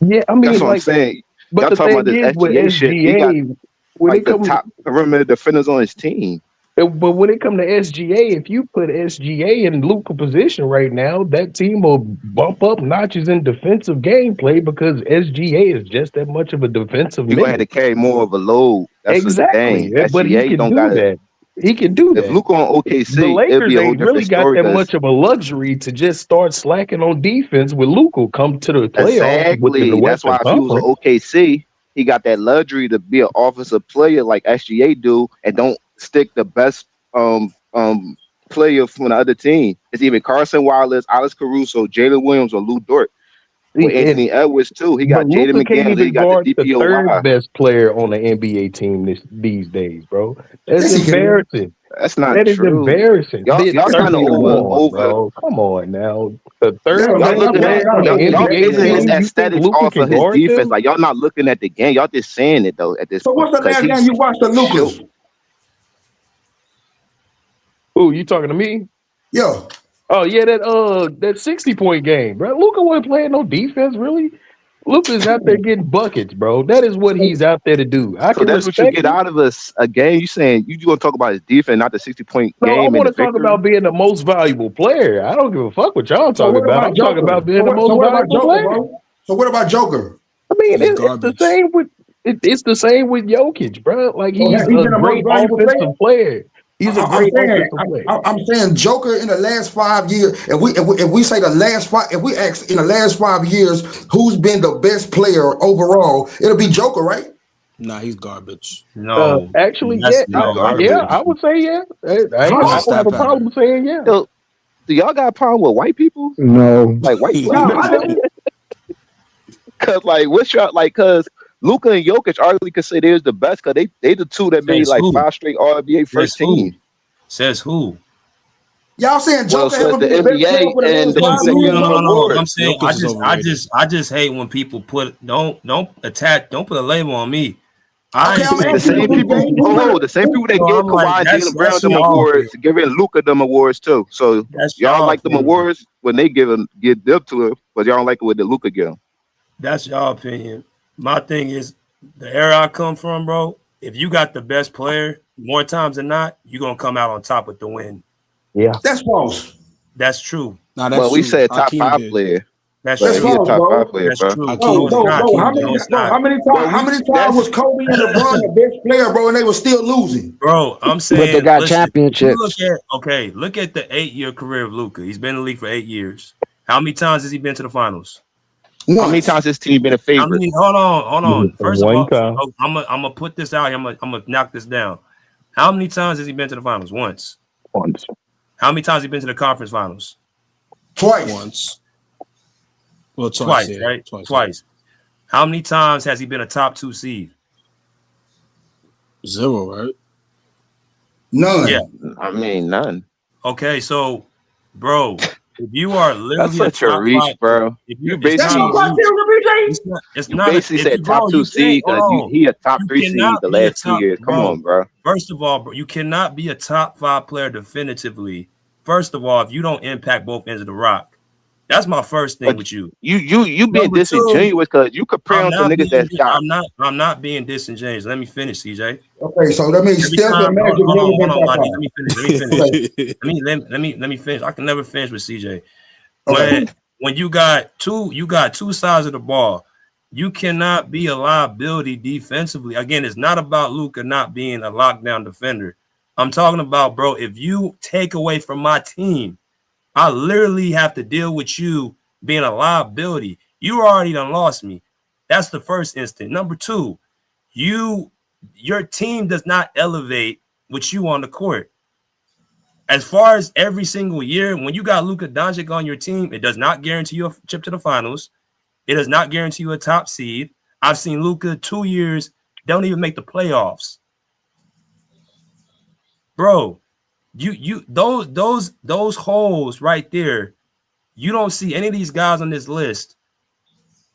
P: Yeah, I mean,
I: that's what I'm saying.
P: But
I: y'all
P: the
I: talking about
P: thing
I: this
P: is with
I: SGA shit. He got
P: when
I: the top perimeter defenders on his team.
P: But when it comes to SGA, if you put SGA in Luka position right now, that team will bump up notches in defensive gameplay because SGA is just that much of a defensive.
I: You're gonna have to carry more of a load. That's
P: exactly.
I: The thing.
P: But he can do that. He can do that.
I: If Luka on OKC,
P: the Lakers
I: ain't
P: really got that much of a luxury to just start slacking on defense with Luka come to the playoffs.
I: Exactly. That's why if he was on OKC, he got that luxury to be an offensive player like SGA do, and don't stick the best player from the other team. It's even Carson Wallace, Alex Caruso, Jalen Williams, or Lou Dort. With Anthony Edwards too. He got Jaden McGinley. He got the DPOY.
P: Third best player on the NBA team these days, bro. That's embarrassing.
I: That's not
P: true. That is embarrassing.
I: Y'all kind of over.
P: Bro. Come on now. The third
I: y'all looking at y'all basing his aesthetics off of his defense. Like, y'all not looking at the game. Y'all just saying it though. At this.
N: So what's the last game you watched the Lucas?
P: Ooh, you talking to me?
N: Yeah.
P: Oh yeah, that 60-point game, bro. Luka wasn't playing no defense, really. Luka's out there getting buckets, bro. That is what he's out there to do.
I: So that's what you get out of a game. You saying you want to talk about his defense, not the 60-point game.
P: I want to talk about being the most valuable player. I don't give a fuck what y'all talking about. I'm talking about being the most valuable player.
N: So what about Joker?
P: I mean, it's the same with it's the same with Jokic, bro. Like, he's a great offensive player. He's a great offensive player.
N: I'm saying Joker in the last 5 years. If we say the last 5, if we ask in the last 5 years who's been the best player overall, it'll be Joker, right?
O: Nah, he's garbage.
P: No, actually, yeah, I would say yeah. I don't have a problem saying yeah.
I: So, do y'all got a problem with white people?
J: No,
I: like white people. Cause like what's your cause Luka and Jokic arguably could say they're the best because they the two that made like 5 straight NBA first team.
K: Says who?
N: Y'all saying
I: Well,
N: Joker
I: so
N: ever
I: it's the
N: been the best player
I: NBA
N: for the
I: and
N: last 5
I: they
N: years?
I: give them
K: No. I'm
I: awards.
K: saying
O: Jokic is overrated.
K: I just hate when people don't put a label on me. I
N: Okay,
K: ain't
N: I'm
K: saying
I: The
N: asking
I: same
N: you,
K: people.
I: people, the same people that
K: So
I: give
K: I'm like,
I: Kawhi and
K: that's
I: Jalen Brown them
K: y'all
I: awards,
K: opinion.
I: giving Luka them awards too. So
K: That's
I: y'all
K: y'all
I: like them
K: opinion.
I: awards when they give them to him, but y'all don't like it when the Luka give them.
K: That's y'all opinion. My thing is the era I come from, bro. If you got the best player, more times than not, you're gonna come out on top with the win.
P: Yeah.
N: That's false.
K: That's true.
O: Nah,
I: Well,
O: that's
I: we
O: true.
I: said top
O: Hakeem
I: 5
O: did.
I: player,
K: That's
I: but
N: That's
I: he a
K: true.
N: false,
I: top 5
N: bro.
I: player,
K: That's
I: bro.
K: true.
N: Bro,
K: No,
O: Hakeem
K: it's
O: did.
N: bro,
K: not.
N: bro,
O: Hakeem
K: No,
O: did.
K: it's not.
N: how many
I: Well,
N: times was Kobe and LeBron the best player, bro, and they were still losing?
K: Bro, I'm
J: But they
K: saying,
J: got
K: listen, if you look
J: championships.
K: at look at the 8-year career of Luka. He's been in the league for 8 years. How many times has he been to the finals?
I: How many
N: Once.
I: times his team been a
K: How
I: favorite?
K: many? Hold on. First of
P: One
K: all,
P: time.
K: I'm gonna put this out here. I'm gonna knock this down. How many times has he been to the finals? Once.
P: Once.
K: How many times has he been to the conference finals?
N: Twice.
O: Once. Well, twice,
K: Twice,
O: yeah.
K: right?
O: Twice, yeah.
K: Twice. How many times has he been a top 2 seed?
O: 0, right?
N: None.
K: Yeah.
I: I mean, none.
K: Okay, so, bro, if you are
I: That's
K: literally a
I: such a
K: top 5,
I: reach, bro.
K: if
I: You
K: you, it's
N: That's
K: not
N: my
K: a
I: basically
K: reach.
N: question, BJ.
K: It's
I: you
K: not a.
I: basically
K: If
I: said
K: you,
I: top
K: bro,
I: 2
K: you can't.
I: seed
K: Hold
I: because
K: on.
I: he a top
K: You
I: 3 seed
K: cannot
I: the
K: be a
I: last 2
K: top,
I: years. Come
K: bro.
I: on, bro.
K: First of all, bro, you cannot be a top 5 player definitively. First of all, if you don't impact both ends of the rock, that's my first thing
I: But
K: with you.
I: you being
K: Number two,
I: disingenuous because you compare
K: I'm
I: him to
K: not
I: niggas
K: being.
I: that shot.
K: I'm not being disingenuous. Let me finish, CJ.
N: Okay, so that means
K: Every
N: Steph
K: time,
N: and Magic never
K: hold
N: been
K: on,
N: top
K: Lottie.
N: 5.
K: Let me finish. Let me finish.
N: Okay.
K: Let me finish. I can never finish with CJ.
N: Okay.
K: When you got two sides of the ball, you cannot be a liability defensively. Again, it's not about Luka not being a lockdown defender. I'm talking about, bro, if you take away from my team, I literally have to deal with you being a liability. You already done lost me. That's the first instant. Number two, your team does not elevate with you on the court. As far as every single year, when you got Luka Doncic on your team, it does not guarantee you a trip to the finals. It does not guarantee you a top seed. I've seen Luka 2 years, don't even make the playoffs. Bro, those holes right there, you don't see any of these guys on this list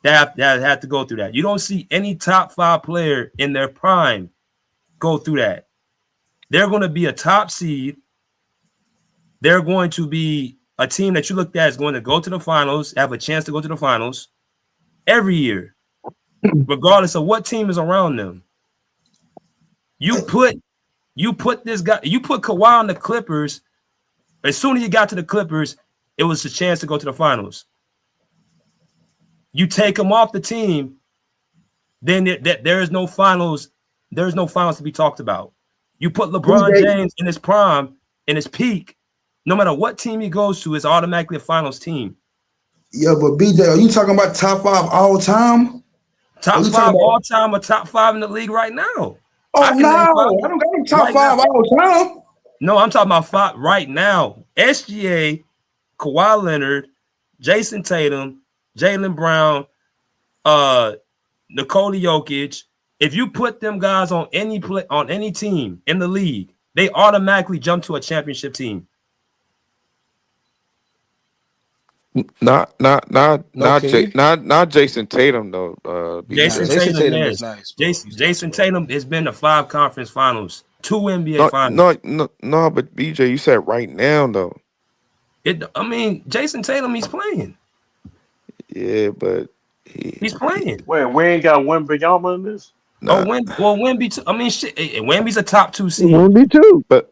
K: that have to go through that. You don't see any top 5 player in their prime go through that. They're going to be a top seed. They're going to be a team that you looked at is going to go to the finals, have a chance to go to the finals every year, regardless of what team is around them. You put this guy, you put Kawhi on the Clippers. As soon as he got to the Clippers, it was a chance to go to the finals. You take him off the team, then there is no finals. There is no finals to be talked about. You put LeBron James in his prime, in his peak, no matter what team he goes to, it's automatically a finals team.
N: Yeah, but BJ, are you talking about top 5 all time?
K: Top 5 all time or top 5 in the league right now?
N: Oh, no. I don't got them top 5 all time.
K: No, I'm talking about 5 right now. SGA, Kawhi Leonard, Jason Tatum, Jaylen Brown, Nikola Jokic. If you put them guys on any team in the league, they automatically jump to a championship team.
Q: Not Jason Tatum though.
K: Jason Tatum is nice. Jason Tatum has been to 5 conference finals, 2 NBA finals.
Q: No, but BJ, you said right now though.
K: Jason Tatum, he's playing.
Q: Yeah, but
K: he's playing.
L: Wait, we ain't got Wembanyama in this?
Q: Nah.
K: Wemby's a top 2 seed.
J: Wemby too.
Q: But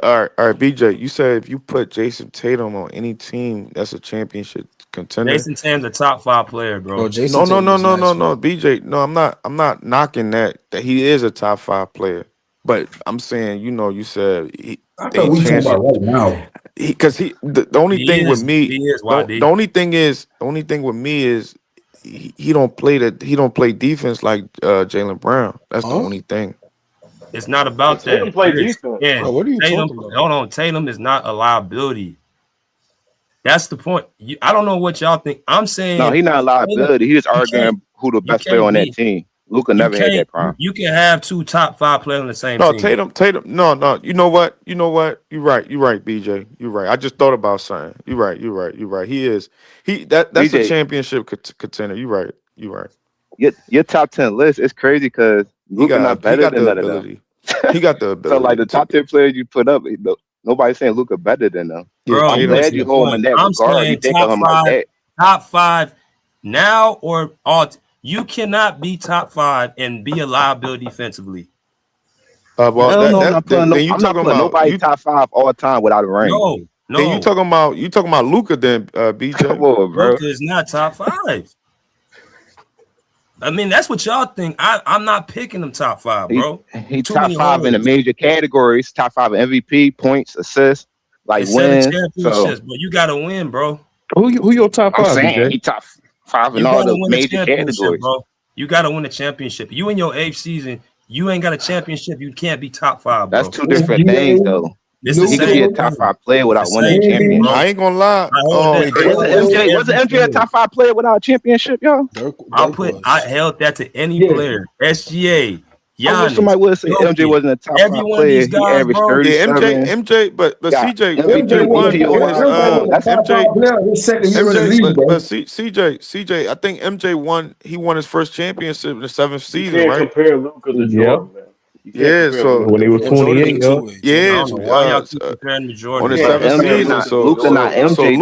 Q: all right, BJ, you said if you put Jason Tatum on any team, that's a championship contender.
K: Jason Tatum's a top 5 player, bro.
Q: No, BJ. No, I'm not knocking that he is a top 5 player. But I'm saying, you said
N: I thought we talking about right now.
Q: Because the only thing with me, the only thing with me is he don't play defense like Jaylen Brown. That's the only thing.
K: It's not about that.
L: Tatum play defense.
K: Yeah,
O: what are you
K: Tatum,
O: talking about?
K: Hold on, Tatum is not a liability. That's the point. I don't know what y'all think. I'm saying
I: No, he's not a liability. He just arguing who the best player on that team. Luka never had that prime.
K: You can have 2 top 5 players on the same
Q: No,
K: team.
Q: Tatum. No. You know what? You're right, BJ. You're right. I just thought about something. You're right. He is. That's
I: BJ,
Q: a championship contender. You're right.
I: Your top 10 list is crazy because Luka not better than none of them.
Q: He got the ability.
I: So like the top 10 players you put up, nobody's saying Luka better than them.
K: Bro,
I: I'm glad you hold him in that regard. You think of him like that.
K: Top 5 now or all. You cannot be top 5 and be a liability defensively.
I: I'm not putting nobody top 5 all time without a ring.
K: No.
Q: Then you talking about Luka then, BJ?
I: Come on, bro.
K: Luka is not top 5. I mean, that's what y'all think. I'm not picking them top 5, bro.
I: He top 5 in the major categories. Top 5 in MVP, points, assists, like wins.
K: Championships, but you gotta win, bro.
P: Who your top 5?
I: I'm saying he top 5 in all the major categories,
K: bro. You gotta win a championship. You in your 8th season, you ain't got a championship. You can't be top 5, bro.
I: That's 2 different things, though. He could be a top 5 player without winning a championship.
Q: I ain't gonna lie.
I: Wasn't MJ a top 5 player without a championship, y'all?
K: I held that to any player. SGA.
I: I wish somebody would say MJ wasn't a top 5 player. He averaged 37.
Q: MJ, but CJ, CJ, I think MJ won. He won his first championship in the 7th season, right?
L: You can't compare Luka to Jordan, man.
Q: Yeah, so
P: when he was 28,
Q: yeah,
K: why y'all keep comparing to Jordan?
Q: On the 7th season, so
I: Luka not MJ,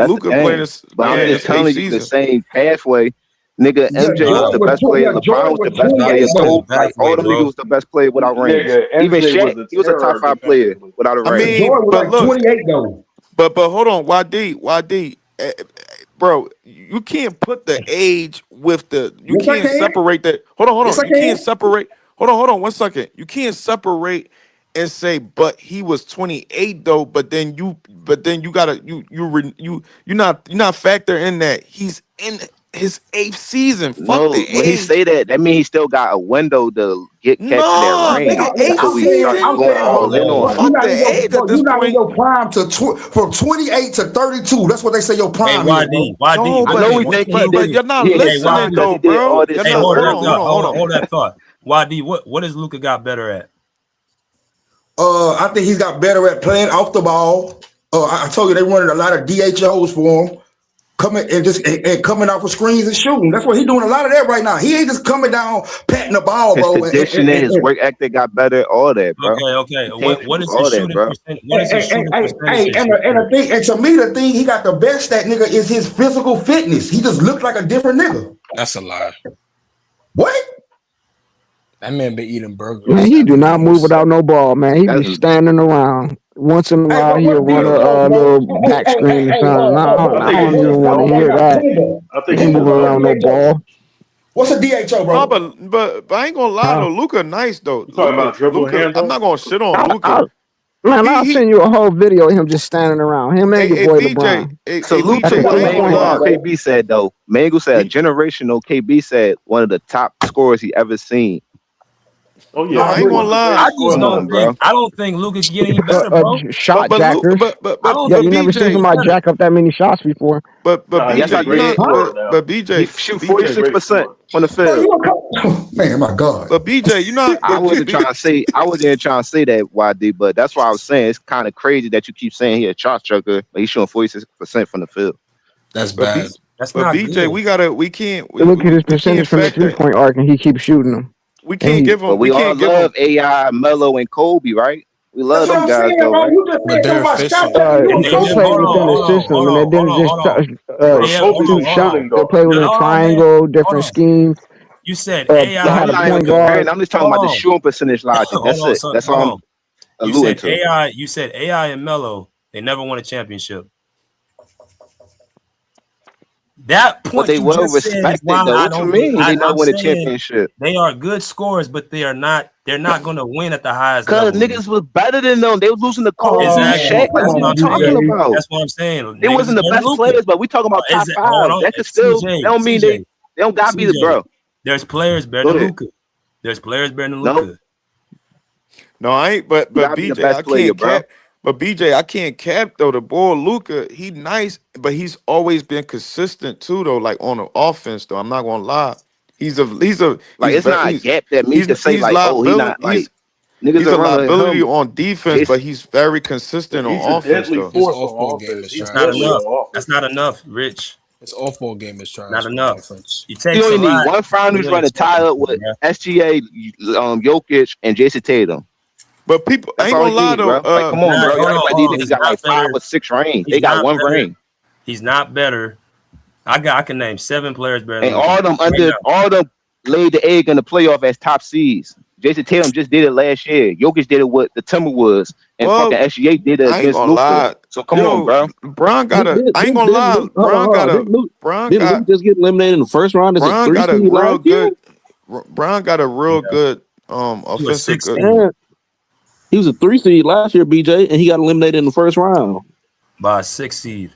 Q: Luka playing his.
I: But I'm just telling you the same pathway. Nigga, MJ was the best player. LeBron was the best player. Like all them niggas was the best player without rings. Even Shaq, he was a top 5 player without a ring.
Q: I mean, but look, 28 though. But hold on, YD, bro, you can't put the age with the. You can't separate that. Hold on. You can't separate. Hold on 1 second. You can't separate and say, but he was 28 though. But then you gotta you're not factoring in that he's in his 8th season. Fuck the age.
I: When he say that means he still got a window to catch that ring. Until we start going all in on.
Q: Fuck the age at this point.
N: Your prime from 28 to 32. That's what they say your prime is.
K: YD.
I: I know we think
Q: but you're not listening though, bro.
K: Hey, hold that thought. YD, what does Luka got better at?
N: I think he's got better at playing off the ball. I told you they wanted a lot of DHOs for him, coming off of screens and shooting. That's what he's doing a lot of that right now. He ain't just coming down patting the ball, bro.
I: His conditioning, his work ethic got better. All that, bro.
K: Okay. What is his shooting percentage?
N: And to me, the thing he got the best at, nigga, is his physical fitness. He just looks like a different nigga.
O: That's a lie.
N: What?
O: That man been eating burgers.
J: Man, he do not move without no ball, man. He be standing around. Once in a while, he'll run a little back screen or something. I don't even want to hear that. He ain't moving around no ball.
N: What's a DHO, bro?
Q: No, but I ain't gonna lie though. Luka nice though.
L: Talking about dribble
Q: Luka,
L: hand.
Q: I'm not gonna shit on Luka.
J: Man, I'll send you a whole video of him just standing around. Him and your boy LeBron.
I: So Luka, what KB said though. Mango said generational. KB said one of the top scorers he ever seen.
L: Oh yeah,
Q: I ain't gonna lie.
K: I don't think Luka's getting any better, bro.
J: Shot jackers.
K: Yeah,
J: you never seen somebody jack up that many shots before.
Q: But BJ,
I: he shoot 46% on the field.
N: Man, my God.
Q: But BJ, you know,
I: I wasn't trying to say that YD, but that's why I was saying it's kind of crazy that you keep saying he a shot chucker, but he's shooting 46% from the field.
O: That's bad.
K: That's
Q: but
K: not
Q: BJ,
K: good.
Q: we can't.
J: Look at his percentage from the 3-point arc, and he keeps shooting them.
Q: We can't give him.
I: But we all love AI, Melo, and Kobe, right? We love them guys, though, right?
O: But they're efficient.
J: They play within the system, and they didn't just shoot shots. They play within a triangle, different schemes.
K: You said AI.
I: I'm just talking about the shooting percentage logic. That's it. That's all I'm alluding to.
K: You said AI and Melo, they never won a championship. That point,
I: but they well respected. What you mean? They not win a championship.
K: They are good scorers, but they're not going to win at the highest
I: level.
K: Because
I: niggas was better than them. They was losing the call.
K: Exactly.
I: Shaq. What are you talking about?
K: That's what I'm saying.
I: They wasn't the best players, but we talking about top 5. That could still. They don't mean they don't gotta be the bro.
K: There's players better than Luka. There's players better than Luka.
Q: No, I ain't. But BJ, I can't cap. But BJ, I can't cap though. The boy Luka, he nice, but he's always been consistent too though. Like on the offense though, I'm not gonna lie. He's
I: Like it's not a gap that me to say
Q: he's
I: like, oh, he not like niggas
Q: he's a
I: around
Q: liability
I: him.
Q: on defense, but he's very consistent
L: He's
Q: on
L: a
Q: offense
L: deadly
Q: though.
L: force
O: off-ball
L: on
O: game
L: offense.
O: is
L: He's
O: trash.
K: Not
L: deadly
K: enough.
L: on offense.
K: That's not enough, Rich.
O: His off-ball game is trash.
K: Not
O: on
K: enough.
O: offense.
K: It
I: He
K: takes a
I: only need
K: lot.
I: one finals run to tie up with SGA, Jokic, and Jason Tatum.
Q: But people, I
I: That's
Q: ain't
I: all
Q: gonna
I: he
Q: lie
I: need,
Q: though.
I: bro. Like, come on, bro. Everybody these niggas
K: He's
I: got
K: not
I: like 5
K: better.
I: or 6 rings.
K: He's
I: They got
K: not
I: one
K: better.
I: ring.
K: He's not better. I can name 7 players better
I: And
K: than
I: all them all them laid the egg in the playoff as top seeds. Jason Tatum just did it last year. Jokic did it with the Timberwolves, and fucking SGA did it
Q: I ain't
I: against
Q: gonna
I: Luka.
Q: lie.
I: So come on, bro.
Q: Bron gotta. I ain't gonna lie.
H: Did Luke just get eliminated in the first round as a
Q: Bron
H: 3
Q: got a
H: seed
Q: real
H: last year?
Q: good. Bron got a real good offensive good.
H: Yeah. He was a 3 seed last year, BJ, and he got eliminated in the first round
K: by a 6 seed.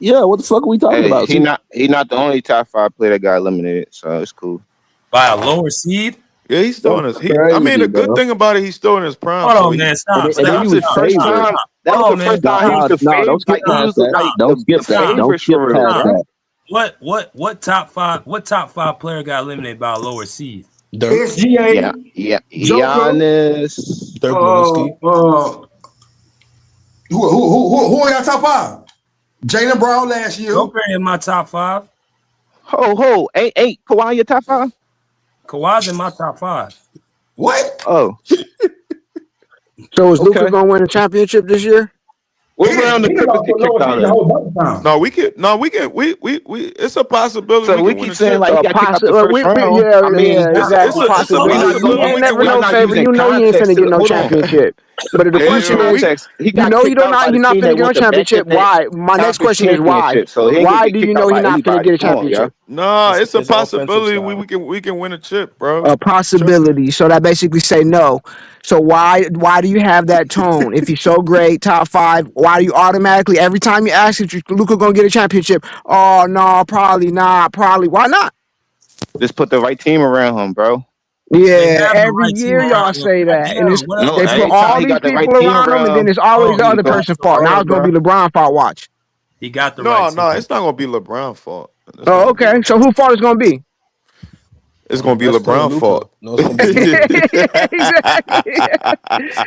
H: Yeah, what the fuck are we talking
I: Hey,
H: about?
I: he not the only top 5 player that got eliminated, so it's cool.
K: By a lower seed?
Q: Yeah, he's still in his. I mean, the good thing about it, he's still in his prime.
K: Hold on, man. Stop.
I: And that was his first time. That was the first time he was the favorite.
H: Don't skip past that. Don't skip that. Don't skip past that.
K: What top 5 player got eliminated by a lower seed?
N: SGA.
I: Yeah.
N: Joker.
I: Giannis.
O: Dirk Nowitzki.
N: Who are y'all top 5? Jaylen Brown last year.
K: Joker in my top 5.
I: Ain't Kawhi your top 5?
K: Kawhi's in my top 5.
N: What?
I: Oh.
J: So is Luka gonna win a championship this year?
I: What round the Clippers get kicked out of?
Q: No, we can. It's a possibility.
I: So we keep saying like he got kicked out the first round.
J: Yeah,
I: I mean,
J: exactly. Possibility. You ain't never no favor. You know you ain't finna get no championship. But the question is, you know you're not finna get no championship. Why? My next question is why? Why do you know you're not finna get a championship?
Q: No, it's a possibility we can win a chip, bro.
J: A possibility. So that basically say no. So why do you have that tone? If he's so great, top 5, why do you automatically every time you ask if Luka gonna get a championship? Oh no, probably not. Probably. Why not?
I: Just put the right team around him, bro.
J: Yeah, every year y'all say that, and they put all these people around him, and then it's always the other person's fault. Now it's gonna be LeBron's fault. Watch.
K: He got the
Q: right. No, it's not gonna be LeBron's fault.
J: Oh, okay. So whose fault is gonna be?
Q: It's gonna be LeBron's fault.
J: No, it's gonna be exactly.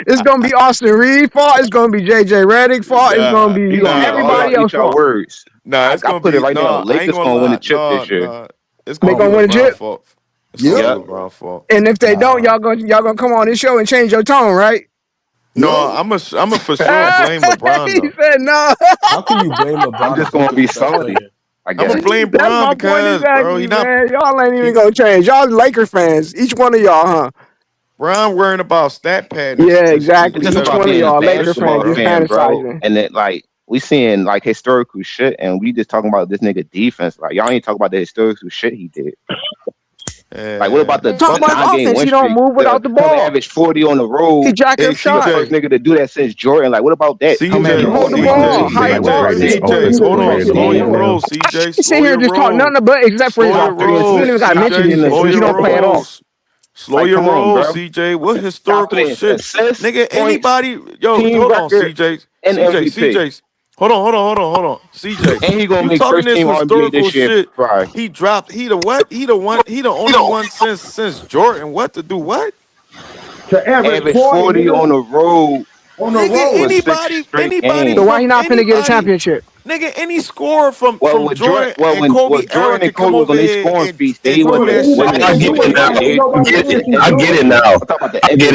J: It's gonna be Austin Reed's fault. It's gonna be JJ Redick's fault. It's gonna be everybody else's fault.
I: Words.
Q: Nah, it's gonna
I: put
Q: be,
I: it right now. Lakers gonna win the chip this year.
Q: It's gonna
J: gonna win a chip.
Q: It's gonna be LeBron's fault.
J: And if they don't, y'all gonna come on this show and change your tone, right?
Q: No, I'm a for sure blame LeBron.
J: He said no.
O: How can you blame LeBron?
I: I'm just gonna be salty.
Q: I'm gonna blame Bron because, bro, he not.
J: Man. Y'all ain't even gonna change. Y'all Laker fans, each one of y'all, huh?
Q: Bron worrying about stat pad.
J: Yeah, exactly.
I: It's
J: Each
I: about
J: one of
I: being
J: y'all
I: a
J: Laker fans
I: basketball
J: just
I: fan, bro.
J: fantasizing.
I: And then like we seeing like historical shit, and we just talking about this nigga defense. Like y'all ain't talking about the historical shit he did. Like what about the
J: Talk about offense? He don't move without the ball.
I: Average 40 on the road.
J: He jacked up shots.
I: The first nigga to do that since Jordan. Like what about that?
Q: CJ,
J: hold the ball. High ball.
Q: Hold on, slow your roll, CJ.
J: You sit here and just talk nothing but except for his offense. You don't even got to mention him because you don't play at all.
Q: Slow your roll, CJ. What historical shit, nigga? Anybody? Yo, hold on, CJ. CJ. Hold on. CJ.
I: And he gonna make
Q: talking
I: first
Q: this
I: team
Q: historical
I: this year.
Q: shit.
I: Right.
Q: He dropped. He the what? He the only one since Jordan. What to do? What?
N: To
I: average 40 on the road.
Q: Anybody.
J: So why he not finna get a championship?
Q: Nigga, any score from
I: with
Q: Jordan
I: when Jordan and Kobe when they scoring feast, they wasn't
E: I get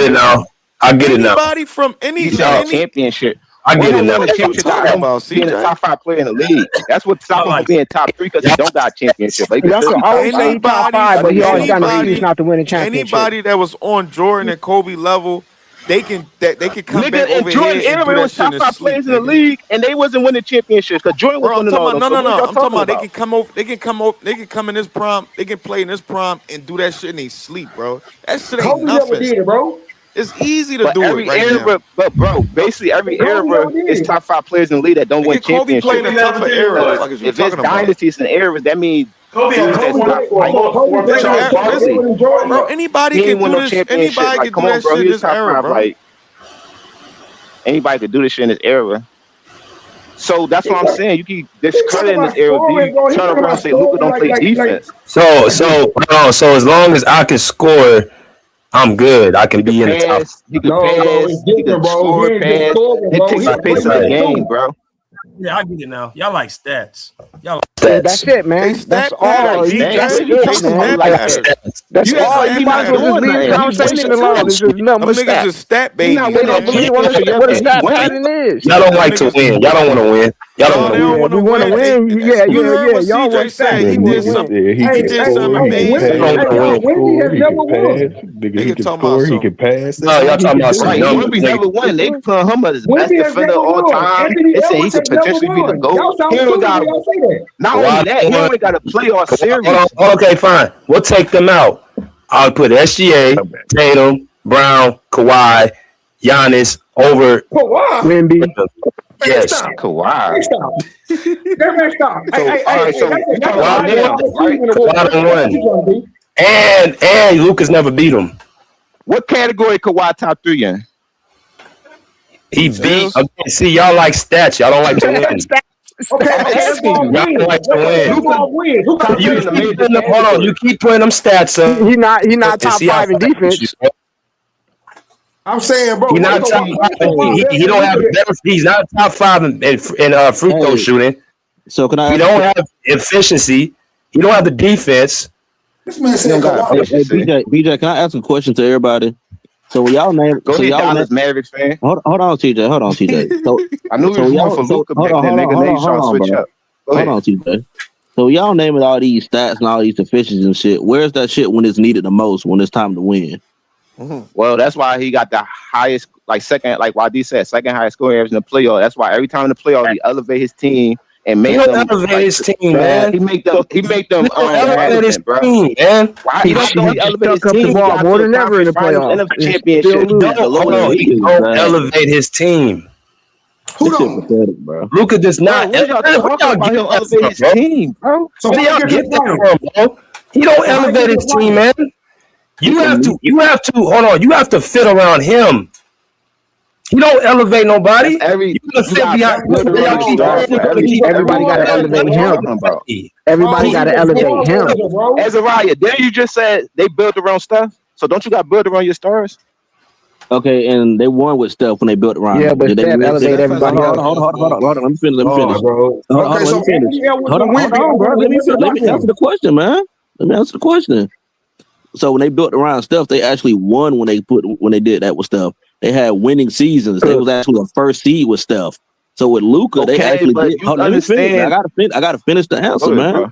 E: it now.
Q: Anybody from any
I: championship.
E: I get it now.
I: Being a top 5 player in the league. That's what stopped him from being top 3 because he don't got a championship. Like,
J: That's what I always say he top 5, but he always got an excuse not to win a championship.
Q: Anybody that was on Jordan and Kobe level, they can come back over
I: Jordan
Q: here and do
I: era
Q: that
I: was
Q: shit
I: top
Q: in
I: 5 players in the league, and they wasn't winning championships because Jordan was winning all those.
Q: No. I'm talking about they can come over. They can come in this prime. They can play in this prime and do that shit in their sleep, bro. That shit ain't nothing.
N: Never did it, bro.
Q: It's easy to do it right now.
I: But bro, basically every era is top 5 players in the league that don't win championships.
Q: Kobe played in a tougher era.
I: If it's dynasties and eras, that means
N: Bro,
Q: anybody can do this. Anybody can do that shit in this era, bro.
I: Like anybody could do this shit in this era. So that's what I'm saying. You keep discrediting this era. You turn around and say Luka don't play defense.
E: So as long as I can score, I'm good. I can be in the top.
I: He can pass. He can score, pass. It takes the pace of the game, bro.
K: Yeah, I get it now. Y'all like stats. Y'all
J: Yeah, that's it, man. That's all. That's all. You might as well just leave the conversation alone. It's just nothing but
Q: niggas
J: stats.
Q: is stat baby.
J: What a stat pattern is.
E: Y'all don't like to win. Y'all don't want to win. Y'all don't want to
J: We want to win. Yeah. Y'all
Q: CJ
J: want
Q: said
J: stats.
Q: he did something. He did something amazing.
P: Wendy has never won. Nigga, he can score. He can pass.
E: No, y'all talking about some dumb.
I: Wendy never won. They put him as the best defender of all time. They say he could potentially be the GOAT. He don't got not only that, he only got a playoff series.
E: Okay, fine. We'll take them out. I'll put SGA, Tatum, Brown, Kawhi, Giannis over
J: Wemby.
E: Yes,
I: Kawhi.
N: Stop.
E: And Luka's never beat him.
I: What category Kawhi top 3 in?
E: He beat. Okay, see, y'all like stats. Y'all don't like to win. Y'all don't like to win. Hold on, you keep putting them stats up.
J: He not top 5 in defense.
N: I'm saying, bro.
E: He's not top 5. He don't have. He's not top 5 in free throw shooting.
H: So can I?
E: He don't have efficiency. He don't have the defense.
N: This man said,
H: BJ, can I ask a question to everybody? So when y'all name,
I: go ahead, Dallas Mavericks fan.
H: Hold on, TJ. Hold on, TJ. So
I: I knew he was going for Luka back then. Niggas trying to switch up.
H: Hold on, TJ. So y'all naming all these stats and all these efficiencies and shit. Where's that shit when it's needed the most? When it's time to win?
I: Well, that's why he got the highest, second, like YD said, second highest scoring average in the playoff. That's why every time in the playoff he elevate his team and make them
E: elevate his team, man.
I: He make them
E: elevate his team, man.
I: Why he don't elevate his team?
J: He got more than ever in the playoffs.
I: Championship.
E: He don't elevate his team.
H: Who don't? Bro.
E: Luka does not.
I: Where y'all talking about him elevate his team, bro?
E: So where y'all get that from, bro? He don't elevate his team, man. You have to hold on. You have to fit around him. He don't elevate nobody.
J: Everybody got to elevate him. Everybody got to elevate him.
I: Azariah, didn't you just said they built around stuff? So don't you got built around your stars?
H: Okay, and they won with stuff when they built around.
J: Yeah, but Steph elevate everybody else.
H: Hold on. Let me finish. Hold on, bro. Let me answer the question, man. Let me answer the question. So when they built around stuff, they actually won when they did that with stuff. They had winning seasons. They was actually a first seed with stuff. So with Luka, they actually did. Let me finish. I gotta finish the answer, man. I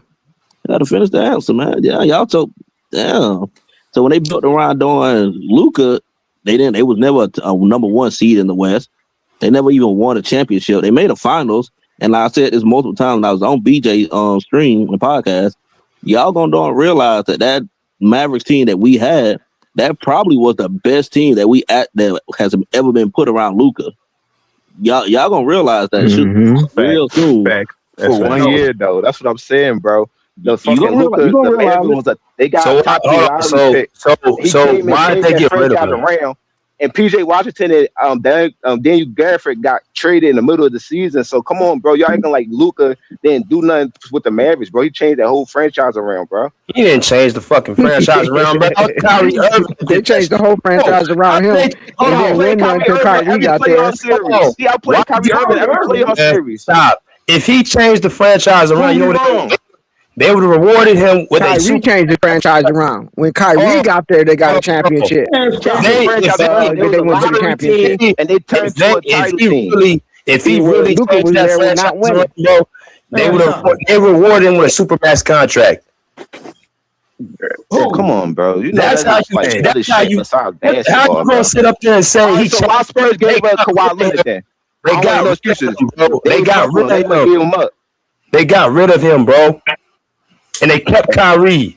H: gotta finish the answer, man. Yeah, y'all told. Damn. So when they built around doing Luka, they didn't. They was never a number 1 seed in the West. They never even won a championship. They made a finals, and like I said this multiple times when I was on BJ stream and podcast. Y'all gonna realize that Mavericks team that we had, that probably was the best team that has ever been put around Luka. Y'all gonna realize that shit real soon.
I: For 1 year though, that's what I'm saying, bro. The fucking Luka, the Mavericks they got top 3 pick.
E: So why did they get rid of him?
I: And PJ Washington and Daniel Gafford got traded in the middle of the season. So come on, bro. Y'all acting like Luka didn't do nothing with the Mavericks, bro. He changed that whole franchise around, bro.
E: He didn't change the fucking franchise around, bro.
J: They changed the whole franchise around him. And then win until Kyrie got there.
I: See, I played Kyrie Irving every playoff series.
E: Stop. If he changed the franchise around, you know what they would have rewarded him with
J: Kyrie changed the franchise around. When Kyrie got there, they got a championship. They went to the championship.
I: And they turned to a title team.
E: If he really
J: Luka was there, we're not winning.
E: Bro, they rewarded him with a supermax contract.
I: Oh, come on, bro. You know
E: that's how you gonna sit up there and say
I: so why Spurs gave up Kawhi Leonard then?
E: They got
I: excuses.
E: They got rid of him. They got rid of him, bro. And they kept Kyrie.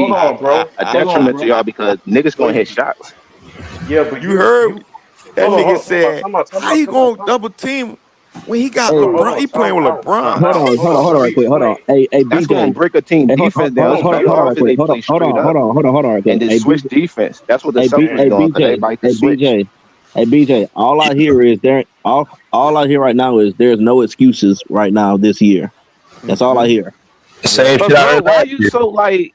L: hold on, bro.
I: a detriment to y'all because niggas gonna hit shots.
L: Yeah, but
Q: You heard that
L: hold on,
Q: nigga said, how you gonna double team when he got LeBron? He playing with LeBron.
H: Hold on, right quick. Hold on. Hey,
I: That's
H: BJ.
I: gonna break a team defense down. It's better off if they play straight up and then switch defense. That's what the Celtics doing because everybody can switch.
H: Hey BJ, all I hear is all I hear right now is there's no excuses right now this year. That's all I hear.
E: Same
I: But
E: shit I
I: bro,
E: heard
I: why
E: last
I: you
E: year.
I: so like?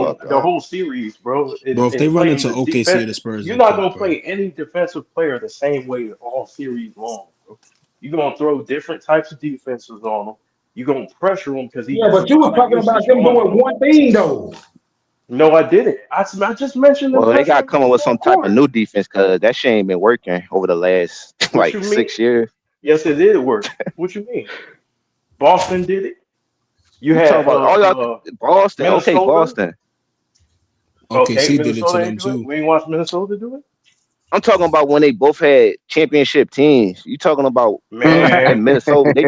L: whole series, bro.
O: Bro, if they run
L: Playing
O: into
L: the
O: OKC
L: defense,
O: or the Spurs,
L: you're
O: they
L: not
O: cook,
L: gonna
O: bro.
L: play any defensive player the same way all series long, bro. You're gonna throw different types of defenses on him. You're gonna pressure him because
N: Yeah, but you were talking about them doing one thing though.
L: No, I didn't. I just mentioned them
I: Well, they got to
L: pressuring
I: come up
L: the
I: with
L: full
I: some type of
L: court.
I: new defense because that shit ain't been working over the last
L: What
I: like
L: you mean?
I: 6 years.
L: Yes, it did work. What you mean? Boston did it. You
I: You
L: had
I: talking about Boston? Okay,
L: Minnesota.
I: Boston.
L: Okay,
O: OKC did it to
L: Minnesota
O: them
L: ain't do it.
O: too.
L: We ain't watched Minnesota do it.
I: I'm talking about when they both had championship teams. You talking about in Minnesota? They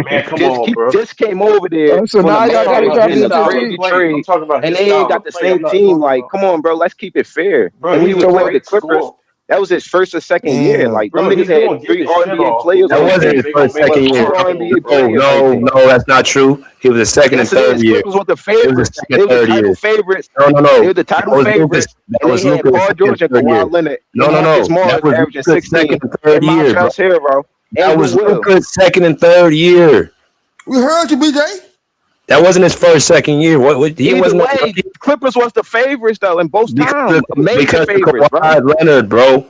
I: just came over there
J: So
I: from
J: now
I: the
J: y'all got a
I: Mariners in the
J: championship team.
I: trade,
L: I'm talking about
I: and
L: his
I: they ain't
L: style
I: got
L: of
I: the
L: play. I'm
I: same
L: not
I: team.
L: talking
I: Like,
L: about.
I: come on, bro, let's keep it fair.
L: Bro,
I: And when he
L: he's
I: was
L: a
I: playing with the
L: great
I: Clippers,
L: scorer.
I: that was his first or second year. Like, them
L: Bro, he's
I: niggas had
L: gonna get
I: 3
L: the shit
I: All-NBA
L: off,
I: players
L: but
E: That
I: on
L: one
I: the
E: wasn't
L: day
E: his
I: team.
L: they gonna
E: first,
L: make
E: second
L: him
I: But 2
E: year.
L: horrible,
I: All-NBA
L: bro.
I: players right there.
E: No, that's not true. He was a second and
I: Yes, it
E: third
I: is.
E: year.
I: Clippers was the
E: It was the
I: favorites.
E: second,
I: They were the
E: third
I: title
E: year.
I: favorites.
E: No.
I: They were the
E: That
I: title
E: was Lucas.
I: favorites,
E: That
I: and they
E: was
I: had
E: Lucas'
I: Paul
E: second
I: George
E: and
I: and
E: third
I: Kawhi
E: year.
I: Leonard
E: No,
I: and
E: no,
I: Marcus
E: no. That
I: Morris
E: was
I: averaging
E: Lucas'
I: 16
E: second and third
I: and
E: year, bro.
I: Montrezl Harrell
E: That
I: and Lou
E: was
I: Will.
E: Lucas' second and third year.
N: We heard you, BJ.
E: That wasn't his first, second year. He
I: Either
E: wasn't a
I: way,
E: rookie
I: Clippers was the favorites though, in both times, major
E: because of
I: favorites, bro.
E: Kawhi Leonard, bro.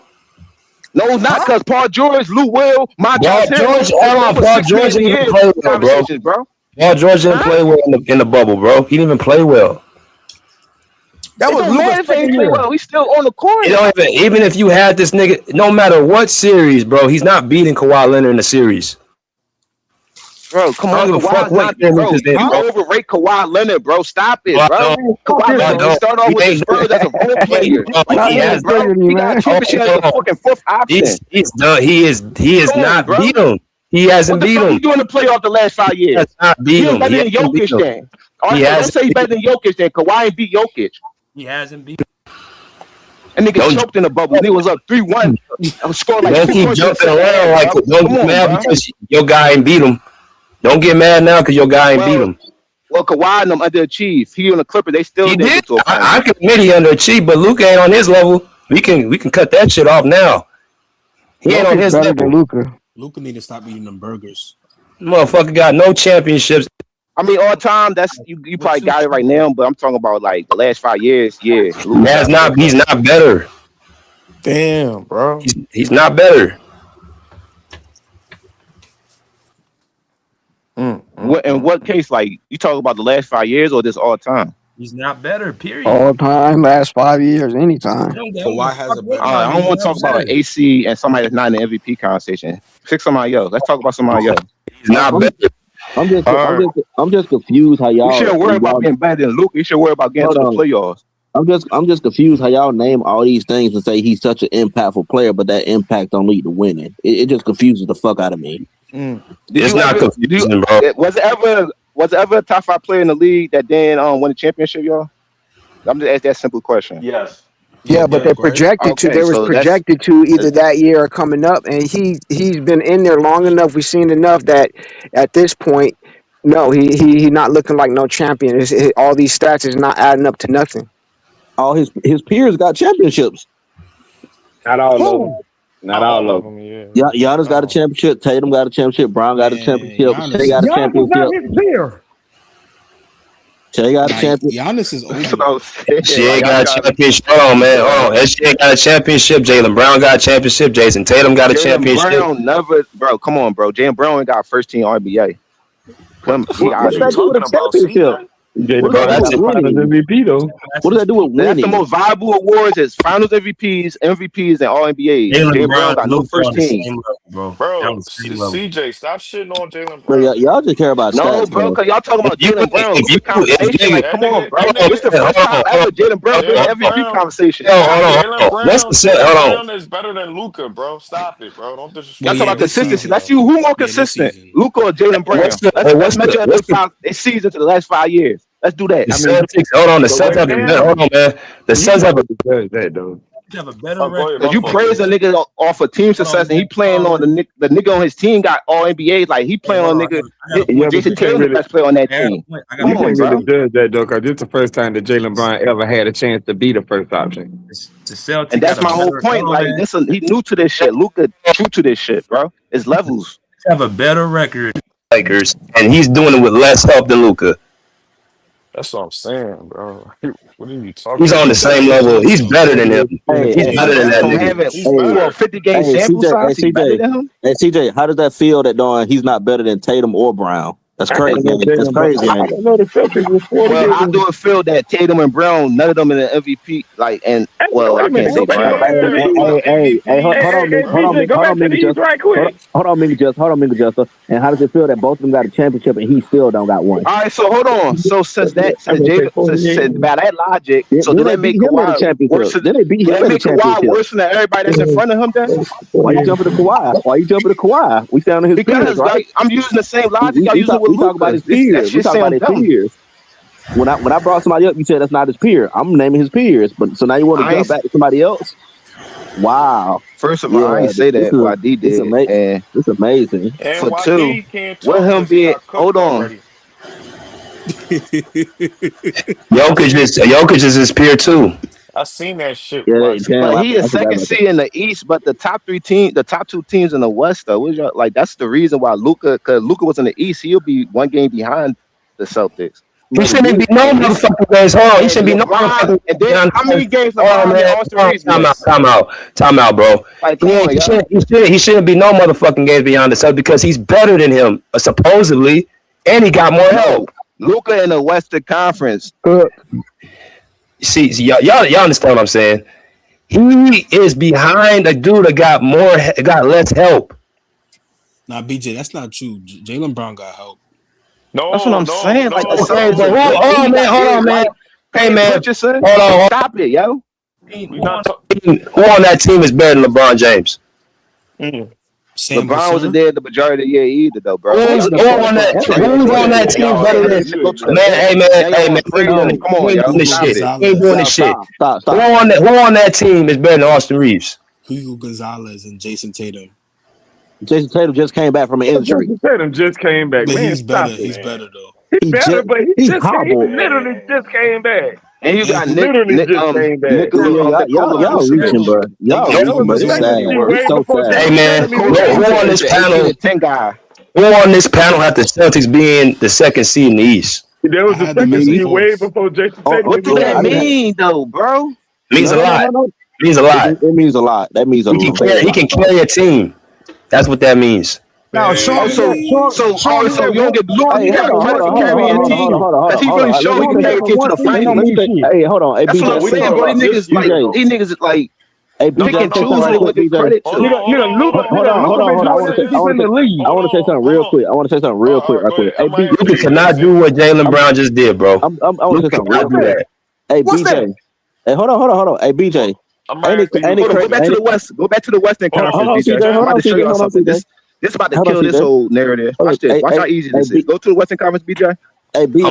I: No, not because Paul George, Lou Will,
E: Paul
I: Montrezl
E: George,
I: Harrell. They were
E: Paul
I: 6
E: George
I: man of the
E: didn't even
I: year
E: play well, bro.
I: conversations, bro.
E: Paul George didn't play well in the bubble, bro. He didn't even play well.
N: That
I: It
N: was
I: don't matter
N: Luka's
I: if they ain't
N: second
I: play
N: year.
I: well. He's still on the court.
E: Even if you had this nigga, no matter what series, bro, he's not beating Kawhi Leonard in the series.
I: Bro, come
E: I
I: on,
E: don't give a fuck
I: Kawhi's
E: what
I: not,
E: year
I: bro.
E: Lucas did,
I: You
E: bro.
I: overrate Kawhi Leonard, bro. Stop it,
E: I
I: bro.
E: don't.
I: Kawhi Leonard didn't start off
E: He
I: with the
E: ain't.
I: Spurs as a role player. Like
J: Nah,
I: he
J: that's
I: ain't, bro.
J: bigger than you,
I: He got a
J: man.
I: championship as the fucking 4th option.
E: He's done. He is
I: Come on,
E: not
I: bro.
E: beat him. He hasn't
I: What the
E: beat
I: fuck
E: him.
I: he doing in the playoff the last 5
E: He
I: years?
E: has not
I: He
E: beat
I: ain't
E: him.
I: better
E: He
I: than
E: hasn't beat
I: Jokic
E: him.
I: then. All right,
E: He
I: so let's
E: hasn't
I: say he's
E: beat
I: better than Jokic then. Kawhi ain't beat Jokic.
E: He hasn't beat him.
I: And nigga choked in the bubble. He was up 3-1. Scored like
E: Don't
I: 2
E: keep
I: points in the
E: jumping
I: second
E: around
I: half,
E: like.
I: bro.
E: Don't
I: Come
E: get
I: on,
E: mad
I: bro.
E: because your guy ain't beat him. Don't get mad now because your guy ain't beat him.
I: Well, Kawhi and them underachieved. He and the Clippers, they still
E: He
I: didn't
E: did.
I: get to a final.
E: I can admit he underachieved, but Luka ain't on his level. We can cut that shit off now. He ain't on
J: Jokic
E: his
J: better
E: level.
J: than Luka.
O: Luka need to stop eating them burgers.
E: Motherfucker got no championships.
I: I mean, all time, that's you probably got it right now, but I'm talking about like the last 5 years. Yeah, Luka
E: That's
I: got
E: not. He's not better.
Q: Damn, bro.
E: He's not better.
I: In what case, like you talk about the last 5 years or this all time?
K: He's not better. Period.
J: All time, last 5 years, anytime.
O: Kawhi has a better.
I: I don't want to talk about an AC and somebody that's not in the MVP conversation. Pick somebody else. Let's talk about somebody else.
E: He's not better.
H: I'm just confused how y'all.
I: You shouldn't worry about being better than Luka. You should worry about getting to the playoffs.
H: I'm just confused how y'all name all these things and say he's such an impactful player, but that impact don't lead to winning. It just confuses the fuck out of me.
E: It's not confusing, bro.
I: Was it ever a top 5 player in the league that didn't win a championship, y'all? I'm just asking that simple question.
L: Yes.
J: Yeah, but they're projected to.
I: Okay,
J: They was
I: so
J: projected to either that year or coming up, and he's been in there long enough. We've seen enough that at this point, no, he not looking like no champion. All these stats is not adding up to nothing.
H: All his peers got championships.
M: Not all of them. Not all of them.
H: Yeah, Giannis got a championship. Tatum got a championship. Brown got a championship. Shea got a championship. Shea got a championship.
O: Giannis is older.
E: Shea got a championship. Hold on, man. Hold on. Shea got a championship. Jaylen Brown got a championship. Jason Tatum got a championship.
I: Brown never, bro. Come on, bro. Jaylen Brown ain't got first team NBA.
H: What does that do with a championship?
M: That's the Finals MVP though.
H: What does that do with
I: That's
H: winning?
I: the most valuable awards is Finals MVPs, and All NBAs. Jaylen Brown got no first team.
Q: Bro, CJ, stop shitting on Jaylen
H: Bro,
Q: Brown.
H: y'all just care about
I: No,
H: stats,
I: bro, because y'all talking about Jaylen Brown.
E: if you-
I: Conversation. Like, come on, bro. It's the first time ever Jaylen Brown been in MVP conversation.
Q: Jaylen Brown,
E: Let's say, hold on.
Q: Brown is better than Luka, bro. Stop it, bro. Don't disrespect.
I: Y'all talking about consistency. Let's see who more consistent, Luka or Jaylen Brown. Let's measure up this season to the last 5 years. Let's do that.
E: The Celtics, hold on. The Suns have a better. Hold on, man. The Suns have a
M: that though.
K: Have a better record.
I: Because you praise a nigga off of team success, and he playing on the nigga on his team got all NBA. Like he playing on nigga. Jason Tatum the best player on that team.
M: You can't really judge that though, because it's the first time that Jaylen Brown ever had a chance to be the first option.
K: The Celtics
I: And that's my whole point. Like he new to this shit. Luka true to this shit, bro. It's levels.
K: Have a better record.
E: Lakers, and he's doing it with less help than Luka.
Q: That's what I'm saying, bro. What are you talking
E: He's
Q: about?
E: on the same level. He's better than him. He's better than that nigga.
I: 50-game sample size. He's better than him.
H: Hey, CJ, how does that feel that he's not better than Tatum or Brown? That's crazy. That's crazy.
P: I don't know the Celtics was 40
I: Well, how do it feel that Tatum and Brown, none of them in the MVP? Like, and well, I can't say Brown.
H: Hey, hold on,
P: go back to the East right quick.
H: Hold on, Juster. And how does it feel that both of them got a championship and he still don't got one?
I: All right, so hold on. So since by that logic, so do they make Kawhi worse?
H: Then they beat
I: Do
H: him
I: they
H: in the
I: make Kawhi
H: championship.
I: worse than everybody that's in front of him? Then
H: Why you jumping to Kawhi? We sound his
I: because
H: peers, right?
I: like I'm using the same logic I use it with
H: We talk about
I: Luka.
H: his peers. We talk about his peers. When I brought somebody up, you said that's not his peer. I'm naming his peers, but so now you want to jump back to somebody else? Wow.
I: First of all, I ain't say that. YD did.
H: It's amazing.
L: And
I: For
L: YD
I: two,
L: can't talk
I: with him
L: 'cause he
I: being
L: got cooked
I: hold on.
L: already.
E: Jokic is his peer too.
L: I seen that shit.
H: Yeah,
I: But he is second seed in the East, but the top two teams in the West, though, like that's the reason why because Luka was in the East, he'll be one game behind the Celtics.
E: He shouldn't be no motherfucking games. Hold on, he shouldn't be no motherfucking.
I: And then how many games
E: Time out, bro.
I: Like,
E: He shouldn't be no motherfucking games beyond the Celtics because he's better than him, supposedly, and he got more help.
I: Luka in the Western Conference.
E: See, y'all understand what I'm saying? He is behind a dude that got less help.
O: Nah, BJ, that's not true. Jaylen Brown got help.
L: No,
I: that's what I'm saying. Like the same.
E: Hold on, man. Hey, man.
I: Hold
E: on.
I: Stop it, yo.
E: Who on that team is better than LeBron James?
I: LeBron wasn't there the majority of the year either, though, bro.
E: Who's on that team better than? Hey, man. Come on, y'all. He ain't doing this shit.
H: Stop.
E: Who on that team is better than Austin Reeves?
O: Hugo Gonzalez and Jason Tatum.
H: Jason Tatum just came back from an injury.
M: Jason Tatum just came back.
O: But
M: Man,
O: he's better.
M: stop it,
O: He's
M: man.
O: better though.
M: He's better, but he
H: hobbled.
M: literally just came back.
I: And you got
M: literally just came back.
H: Y'all reaching, bro. Y'all reaching, but it's sad. It's so sad.
E: Hey, man. Who on this panel?
I: 10 guy.
E: Who on this panel had the Celtics being the second seed in the East?
M: There was a second seed way before Jason Tatum.
I: What does that mean, though, bro?
E: Means a lot. Means a lot.
H: It means a lot. That means a lot.
E: He can carry a team. That's what that means.
N: Now,
I: so you don't get Luka. You got credit for carrying a team. Because he really showed he can carry a team to the finals.
H: Hey, hold on. Hey,
I: That's what I'm saying, bro. These niggas is like,
H: hey,
I: pick and choose who they want to give credit to.
H: Hold on. I want to say something real quick. Hey,
E: Luka cannot do what Jaylen Brown just did, bro.
H: I want to say something real quick. Hey, BJ. Hey, hold on. Hey, BJ.
I: Go back to the West. Go back to the Western Conference, BJ. I'm about to show y'all something. This about to kill this whole narrative. Watch this. Watch how easy this is. Go to the Western Conference, BJ.
H: Hey, BJ.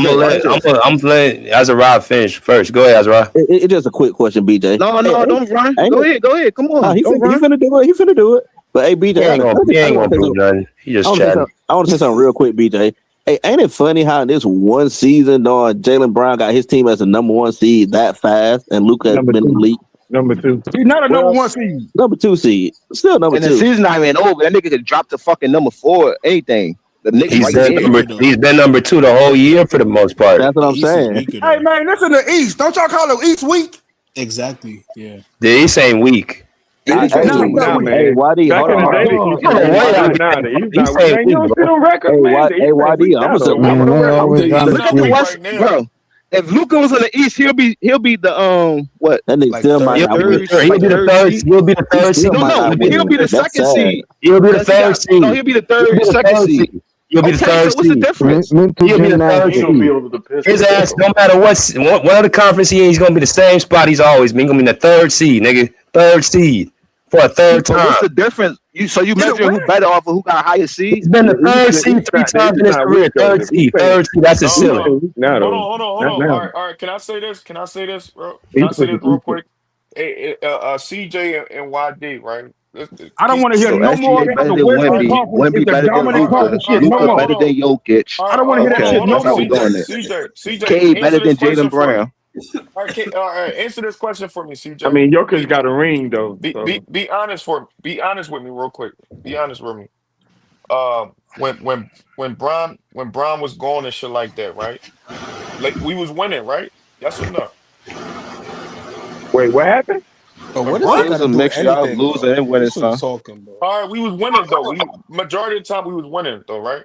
E: I'm letting Azariah finish first. Go ahead, Azariah.
H: It's just a quick question, BJ.
I: No, don't run. Go ahead. Come on.
H: He finna do it. But hey, BJ,
E: he ain't gonna do nothing. He just chatting.
H: I want to say something real quick, BJ. Hey, ain't it funny how in this one season, Jaylen Brown got his team as a number one seed that fast, and Luka has been in the league?
M: Number 2. He's not a number 1 seed.
H: Number 2 seed. Still number 2.
I: And the season not even over. That nigga could drop to fucking number 4. Anything. The nigga
E: he's been number 2 the whole year for the most part.
H: That's what I'm saying.
N: Hey man, that's in the East. Don't y'all call it East week?
O: Exactly. Yeah.
E: The East ain't weak.
H: Hey, YD, hold on. YD, I'm
I: look at the West, bro. If Luka was on the East, he'll be the what?
H: That nigga still might not be.
E: He'll be the third. He'll be the third seed.
I: No, he'll be the second seed.
E: He'll be the third seed.
I: No, he'll be the second seed.
E: He'll be the third seed.
I: What's the difference?
E: He'll be the third seed. His ass, no matter what other conference he in, he's gonna be the same spot he's always been. He's gonna be in the third seed, nigga. Third seed for a third time.
I: What's the difference? You measure who better off of who got higher seed?
E: He's been the third seed 3 times in his career. Third seed. That's his ceiling.
L: Hold on. All right. Can I say this, bro? Can I say this real quick? Hey, CJ and YD, right?
N: I don't want to hear no more about the Western Conference. It's the dominant conference shit. No more.
I: Better than Jokic.
N: I don't want to hear that shit no more.
L: CJ,
I: K better than Jaylen Brown.
L: All right, answer this question for me, CJ.
M: I mean, Jokic got a ring though.
L: Be honest with me real quick. Be honest with me. When Brown was going and shit like that, right? Like we was winning, right? Yes or no?
M: Wait, what happened?
O: Oh, what is
I: it was a mixture of losing and winning, son.
O: Talking, bro.
L: All right, we was winning though. Majority of the time we was winning though, right?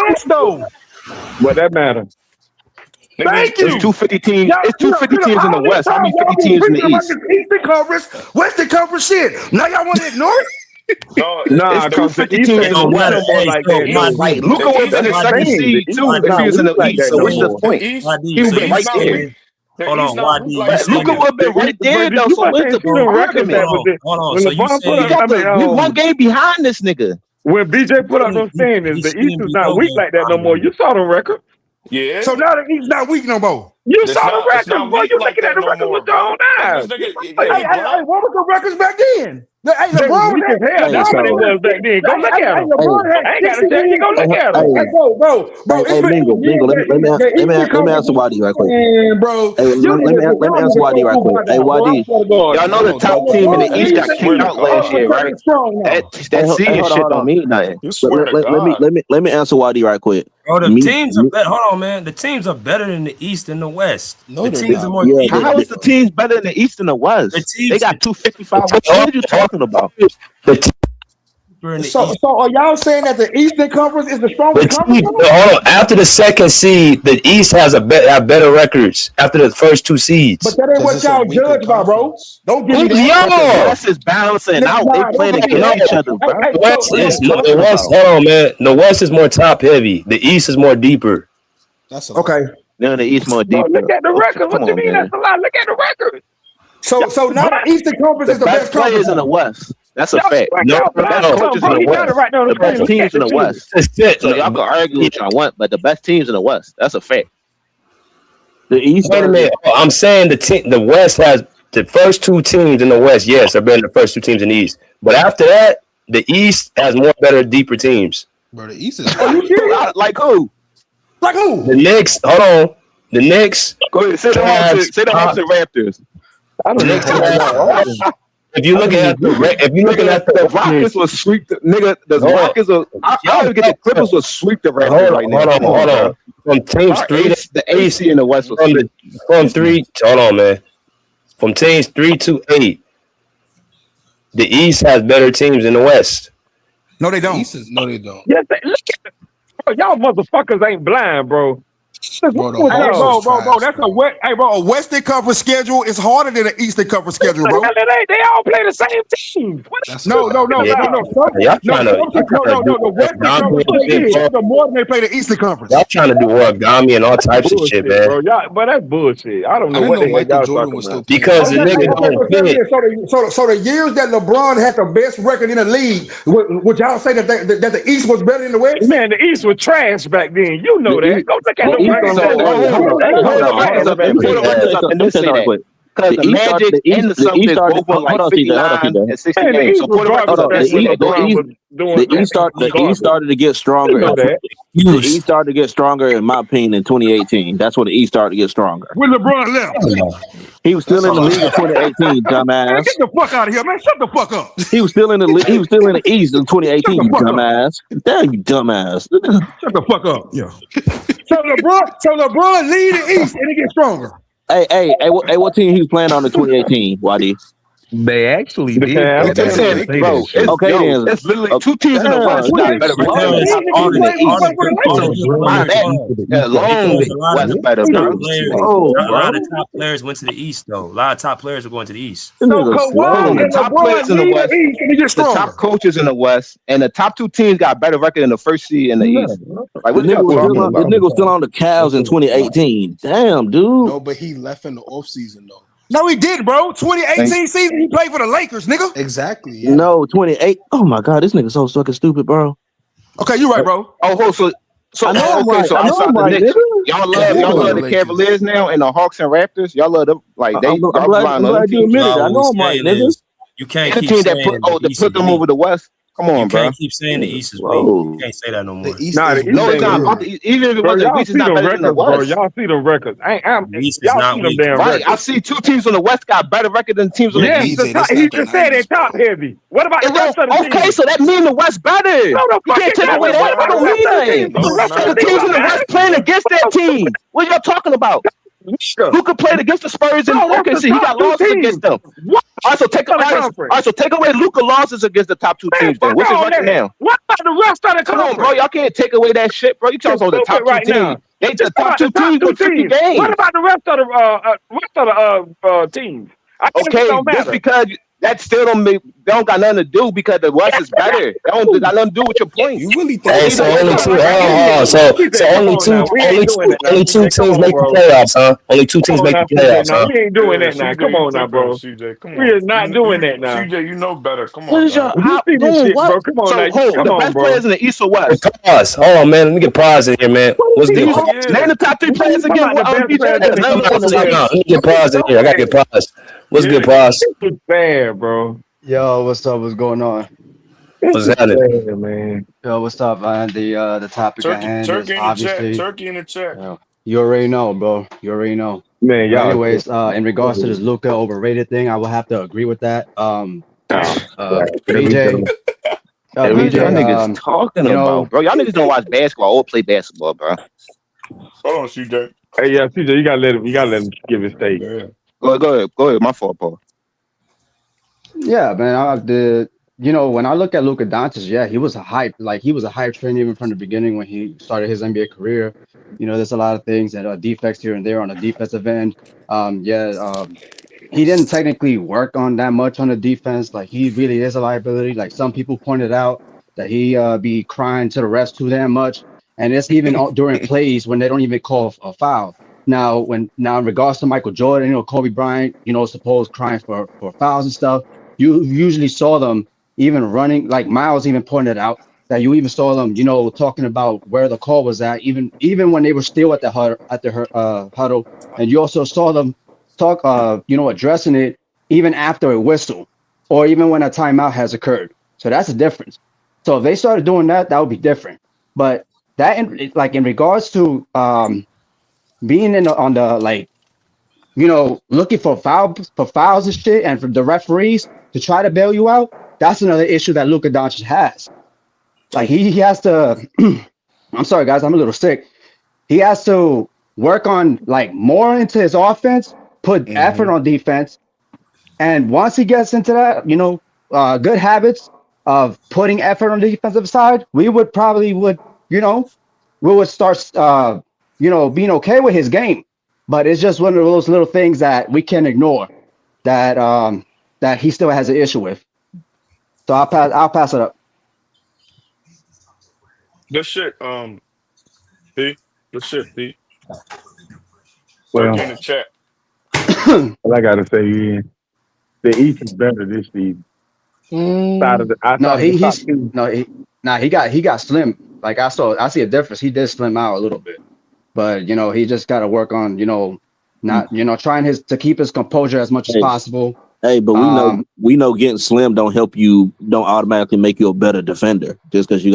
R: West though.
M: What that matter?
R: Thank you.
I: It's 250 teams. It's 250 teams in the West. How many 50 teams in the East?
R: Eastern Conference, Western Conference shit. Now y'all want to ignore it?
M: Nah,
I: it's 250 teams in the West. Like Luka would have been the second seed too if he was in the East. So what's the point? He would be right there.
K: Hold on, YD.
I: Luka would have been right there though. So where's the argument?
K: Hold on.
M: When
K: So you
M: LeBron
K: saying
M: put up,
I: We one game behind this nigga.
M: when BJ put up those standards, the East is not weak like that no more. You saw the record.
Q: Yeah.
N: So now the East not weak no more.
M: You
Q: It's
M: saw
Q: not-
M: the
Q: it's
M: record,
Q: not
M: boy.
Q: weak
M: You
Q: like
M: looking at
Q: that
M: the
Q: no
M: record
Q: more,
M: with your own eyes.
Q: This nigga,
N: Hey, what were the records back then? Hey,
M: They was
N: LeBron
M: weak as hell.
H: Hey,
M: Dominant
H: so-
M: was back then. Go look at them.
N: LeBron had
M: I ain't got to
N: 60
M: tell you. Go
N: wins.
M: look at them.
H: Hey,
N: Hey, bro.
H: Hey, Mingle, let me answer YD right quick.
N: Man, bro.
H: Hey, let me answer YD right quick. Hey, YD.
I: Y'all know the top team in the East got kicked out last year, right? That seeding shit don't mean nothing.
Q: You swear to
H: Let
Q: God.
H: me answer YD right quick.
K: Bro, the teams are better. Hold on, man. The teams are better than the East and the West.
O: No,
K: the
O: they're
K: teams
O: not.
K: are more
H: Yeah,
K: deep.
I: How is the teams better than the East and the West?
K: The teams-
I: They got 255. What are you talking about?
N: So are y'all saying that the Eastern Conference is the strongest conference?
E: Hold on. After the second seed, the East has have better records after the first two seeds.
N: But that ain't what y'all judge by, bro. Don't give me
E: Who's
N: that.
E: y'all?
I: The West is balancing out. They playing against each other, bro.
E: The West is the West. Hold on, man. The West is more top heavy. The East is more deeper.
O: That's
N: okay.
I: No, the East more deeper.
M: Look at the record. What
I: Come
M: you
I: on,
M: mean
I: man.
M: that's a lot? Look at the record.
N: So now the Eastern Conference
I: The
N: is the
I: best
N: best conference.
I: players in the West. That's a
M: Y'all-
I: fact.
M: y'all
I: The best
M: blind,
I: coaches
M: bro.
I: in the
M: You got it
I: West.
M: right there on the
I: The best
M: screen.
I: teams in the
M: Look at
I: West. So y'all can argue what y'all want, but the best teams in the West. That's a fact.
H: The East.
E: Wait a minute. I'm saying the West has the first two teams in the West. Yes, are better than the first two teams in the East. But after that, the East has more better, deeper teams.
O: Bro, the East is.
I: Like who?
N: Like who?
E: The Knicks. Hold on. The Knicks.
I: Go ahead. Say the Hawks and Raptors.
M: I don't know.
E: If you looking at
I: the Rockets will sweep the nigga. The Rockets will. I don't get the Clippers will sweep the Raptors right now.
E: Hold on. From teams
I: Our
E: 3
I: ace- the AC in the West was
E: from 3. Hold on, man. From teams 3 to 8, the East has better teams in the West.
N: No, they don't.
O: No, they don't.
M: Yes, look at bro, y'all motherfuckers ain't blind, bro.
O: Bro, the
M: Hey,
O: Hawks
M: bro,
O: is
M: bro,
O: trash,
M: that's
O: bro.
M: a wet. Hey, bro,
N: A Western Conference schedule is harder than an Eastern Conference schedule, bro.
M: They all play the same teams.
O: That's
N: No.
E: Y'all trying to
N: The Western Conference play each other more than they play the Eastern Conference.
E: Y'all trying to do origami and all types of shit, man.
M: bro. But that's bullshit. I don't know
O: I
M: what
O: didn't know
M: the hell
O: Michael
M: y'all
O: Jordan
M: talking
O: was still
M: about.
O: playing.
E: Because the nigga don't fit.
N: So the years that LeBron had the best record in the league, would y'all say that the East was better than the West?
M: Man, the East was trash back then. You know that. Go look at
H: The
M: the
H: East
M: records.
I: Pull the records up and pull the records up and then say that. Because the Magic and the Celtics both won like 59 and 60 games. So pull the records up and see that.
H: The East started to get stronger. The East started to get stronger, in my opinion, in 2018. That's when the East started to get stronger.
N: When LeBron left.
H: He was still in the league in 2018, dumbass.
N: Man, get the fuck out of here, man. Shut the fuck up.
H: He was still in the He was still in the East in 2018, you dumbass. Damn, you dumbass.
N: Shut the fuck up. Yeah. So LeBron lead the East and it gets stronger.
H: Hey, what team he was playing on in 2018, YD?
M: They actually did.
I: Okay, then. It's literally two teams in the West got better record than the East. Alone was better, bro.
K: A lot of top players went to the East, though. A lot of top players are going to the East.
I: The top players in the West, the top coaches in the West, and the top two teams got better record than the first seed in the East. Like, what
H: the nigga was still on the Cavs in 2018. Damn, dude.
O: No, but he left in the offseason, though.
N: No, he did, bro. 2018 season, he played for the Lakers, nigga.
O: Exactly. Yeah.
H: No, 28. Oh my God, this nigga so fucking stupid, bro.
N: Okay, you're right, bro.
I: So
H: I know I'm right.
I: So
H: I know
I: outside
H: I'm
I: the
H: right,
I: Knicks,
H: nigga.
I: y'all love the Cavaliers now and the Hawks and Raptors. Y'all love them like they.
H: I'm glad you admitted it. I know I'm right, nigga.
K: You can't
I: the
K: keep
I: team
K: saying
I: that put them over the West. Come on, bro.
K: You can't keep saying the East is weak. You can't say that no more.
O: The East
M: Nah,
O: is
M: the East
I: No, it's
M: ain't
I: not.
M: weak.
I: Even if it
M: Bro,
I: wasn't,
M: y'all
I: East is
M: see
I: not
M: them
I: better than the
M: records, bro.
I: West.
M: Y'all see them records.
K: East is
M: Y'all
K: not
M: see them
K: weak.
M: damn
I: Right,
M: records.
I: I see two teams on the West got better record than teams on the
M: Yes,
I: East.
O: BJ, that's
M: he
O: not
M: just
O: the
M: said they
O: 90s,
M: top heavy. What about the rest of the teams?
I: Okay, so that means the West better.
M: No, the
I: You
M: fuck
I: can't
M: it
I: take away
M: doesn't.
I: that. That don't mean nothing.
M: The rest of
I: The
M: the
I: teams in the
M: teams,
I: West playing against that team. What y'all talking about? Luka played against the Spurs and OKC. He got losses against them.
M: What?
I: All right, so take away Luka losses against the top two teams. Then what's his record now?
M: What about the rest of the
I: Come on,
M: conference?
I: bro. Y'all can't take away that shit, bro. You talking about the top two
M: right now.
I: teams? They the top two teams with 50 games.
M: What about the rest of the teams? I think it
I: Okay,
M: don't matter.
I: that still don't got nothing to do because the West is better. That don't got nothing to do with your points.
O: You really think?
E: Hey, so only two. Only two teams make the playoffs, huh? Only two teams make the playoffs, huh?
M: We ain't doing that now.
Q: CJ,
M: Come
Q: you
M: on now,
Q: tripping,
M: bro.
Q: CJ. Come on.
M: We is not doing that now.
Q: CJ, you know better. Come
I: What
Q: on,
I: is y'all
Q: dog.
I: out doing?
M: Shit,
I: What?
M: bro. Come on
I: So
M: now.
I: hold the best players in the East or West?
E: Pause. Hold on, man. Let me get pause in here, man. What's good?
I: Name the top 3 players again. BJ.
E: Let me get pause in here. I gotta get pause. What's good, pause?
M: It's bad, bro.
S: Yo, what's up? What's going on?
E: What's happening,
M: man?
S: Yo, what's up, man? The topic at hand is
Q: Turkey in the
S: obviously.
Q: chat. Turkey in the chat.
S: You already know, bro. You already know.
M: Man,
S: But
M: y'all.
S: anyways, in regards to this Luka overrated thing, I will have to agree with that. BJ.
I: What
S: BJ,
I: y'all niggas talking about, bro? Y'all niggas don't watch basketball or play basketball, bro.
Q: Hold on, CJ.
M: Hey, yeah, CJ, you gotta let him give his take.
Q: Yeah.
I: Go ahead. My fault, Paul.
S: Yeah, man. When I look at Luka Doncic, yeah, he was a hype train even from the beginning when he started his NBA career. There's a lot of things that are defects here and there on the defensive end. He didn't technically work on that much on the defense. Like, he really is a liability. Like, some people pointed out that he be crying to the refs too damn much, and it's even during plays when they don't even call a foul. Now in regards to Michael Jordan, Kobe Bryant, supposed crying for fouls and stuff. You usually saw them even running, like Miles even pointed out that you even saw them, talking about where the call was at, even when they were still at the huddle, and you also saw them talk, addressing it even after a whistle, or even when a timeout has occurred. So that's the difference. So if they started doing that, that would be different. But that, in regards to being looking for fouls and shit, and for the referees to try to bail you out, that's another issue that Luka Doncic has. Like, he has to. I'm sorry, guys, I'm a little sick. He has to work on more into his offense, put effort on defense, and once he gets into that, good habits of putting effort on the defensive side, we would start, being okay with his game. But it's just one of those little things that we can't ignore, that he still has an issue with. So I'll pass it up.
Q: Good shit, P. Good shit, P.
M: Well,
Q: Turkey in the chat.
M: All I gotta say is the East is better this season. He
S: got slim. Like, I see a difference. He did slim out a little bit, but he just got to work on trying to keep his composure as much as possible.
H: Hey, but we know getting slim don't automatically make you a better defender just because you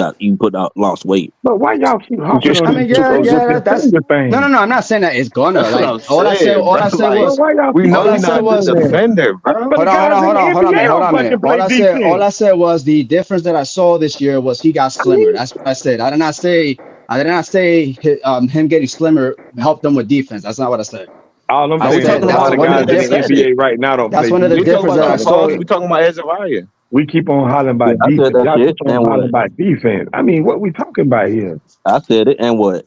H: lost weight.
M: But why y'all keep hopping on?
S: I mean, that's no. I'm not saying that it's gonna. All I said was
I: defender, bro.
S: Hold on a minute. All I said was the difference that I saw this year was he got slimmer. That's what I said. I did not say him getting slimmer helped them with defense. That's not what I said.
M: All I'm saying is a lot of guys in the NBA right now don't play.
S: That's one of the differences that I saw.
I: We talking about Azariah.
M: We keep on hollering about defense. Y'all keep on hollering about defense. I mean, what we talking about here?
H: I said it, and what?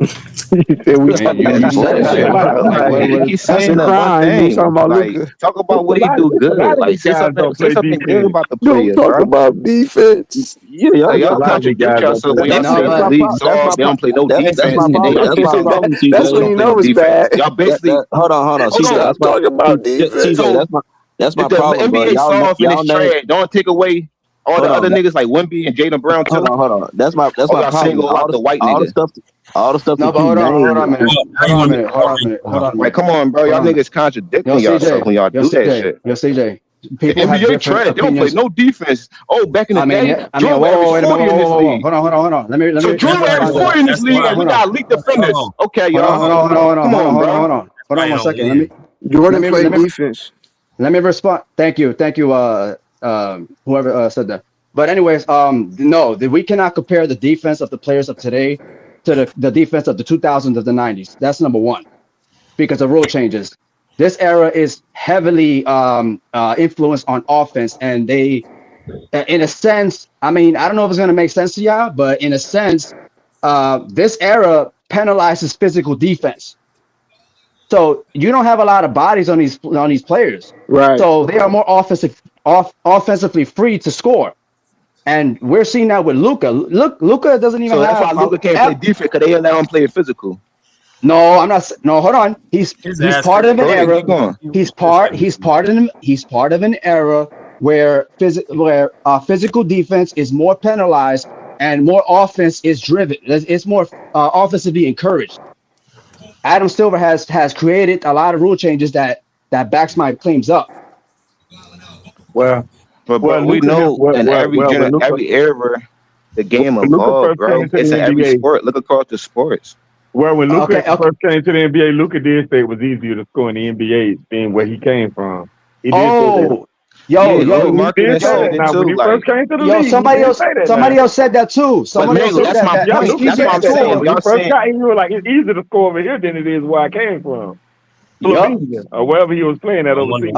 M: You said we talking
I: talk about what he do good. Like, say something good about the players,
J: bro. Talk about defense.
I: Yeah, y'all contradict yourself when y'all say the league soft. They don't play no defense.
H: That's
J: when you know it's bad.
I: Y'all basically
H: hold on.
J: That's talking about defense.
H: That's my problem.
I: The NBA soft and it's trash. Don't take away all the other niggas like Wemby and Jaylen Brown too.
H: Hold on. That's my problem.
I: Single out the white niggas.
H: All the stuff.
S: No, but hold on a minute.
I: Like, come on, bro. Y'all niggas contradicting yourself when y'all do that shit.
S: Yo, CJ.
I: The NBA trash. They don't play no defense. Oh, back in the day,
S: Jordan averaged 40 in this league. Hold on. Let me.
I: So Jordan averaged 40 in this league, and we got elite defenders. Okay, y'all. Hold on.
S: Hold on 1 second.
J: Jordan played defense.
S: Let me respond. Thank you. Whoever said that. But anyways, no, we cannot compare the defense of the players of today to the defense of the 2000s of the 90s. That's number one, because of rule changes. This era is heavily influenced on offense, and they, in a sense, I mean, I don't know if it's going to make sense to y'all, but in a sense, this era penalizes physical defense. So you don't have a lot of bodies on these players.
J: Right.
S: So they are more offensively free to score. And we're seeing that with Luka. Luka doesn't even
I: So
S: have.
I: that's why Luka can't play defense because they let him play physical.
S: No, I'm not. No, hold on. He's part of an era. He's part of an era where physical defense is more penalized and more offense is driven. It's more offensively encouraged. Adam Silver has created a lot of rule changes that backs my claims up.
I: But we know in every era, the game evolved, bro. It's in every sport. Look across the sports.
T: Well, when Luka first came to the NBA, Luka did say it was easier to score in the NBA being where he came from. He did say that.
S: When
T: he first came to the league,
S: somebody else said that too. Somebody else said that.
T: That's what I'm saying. When he first got here, you were like, it's easier to score over here than it is where I came from. Slovenia, or wherever he was playing at overseas.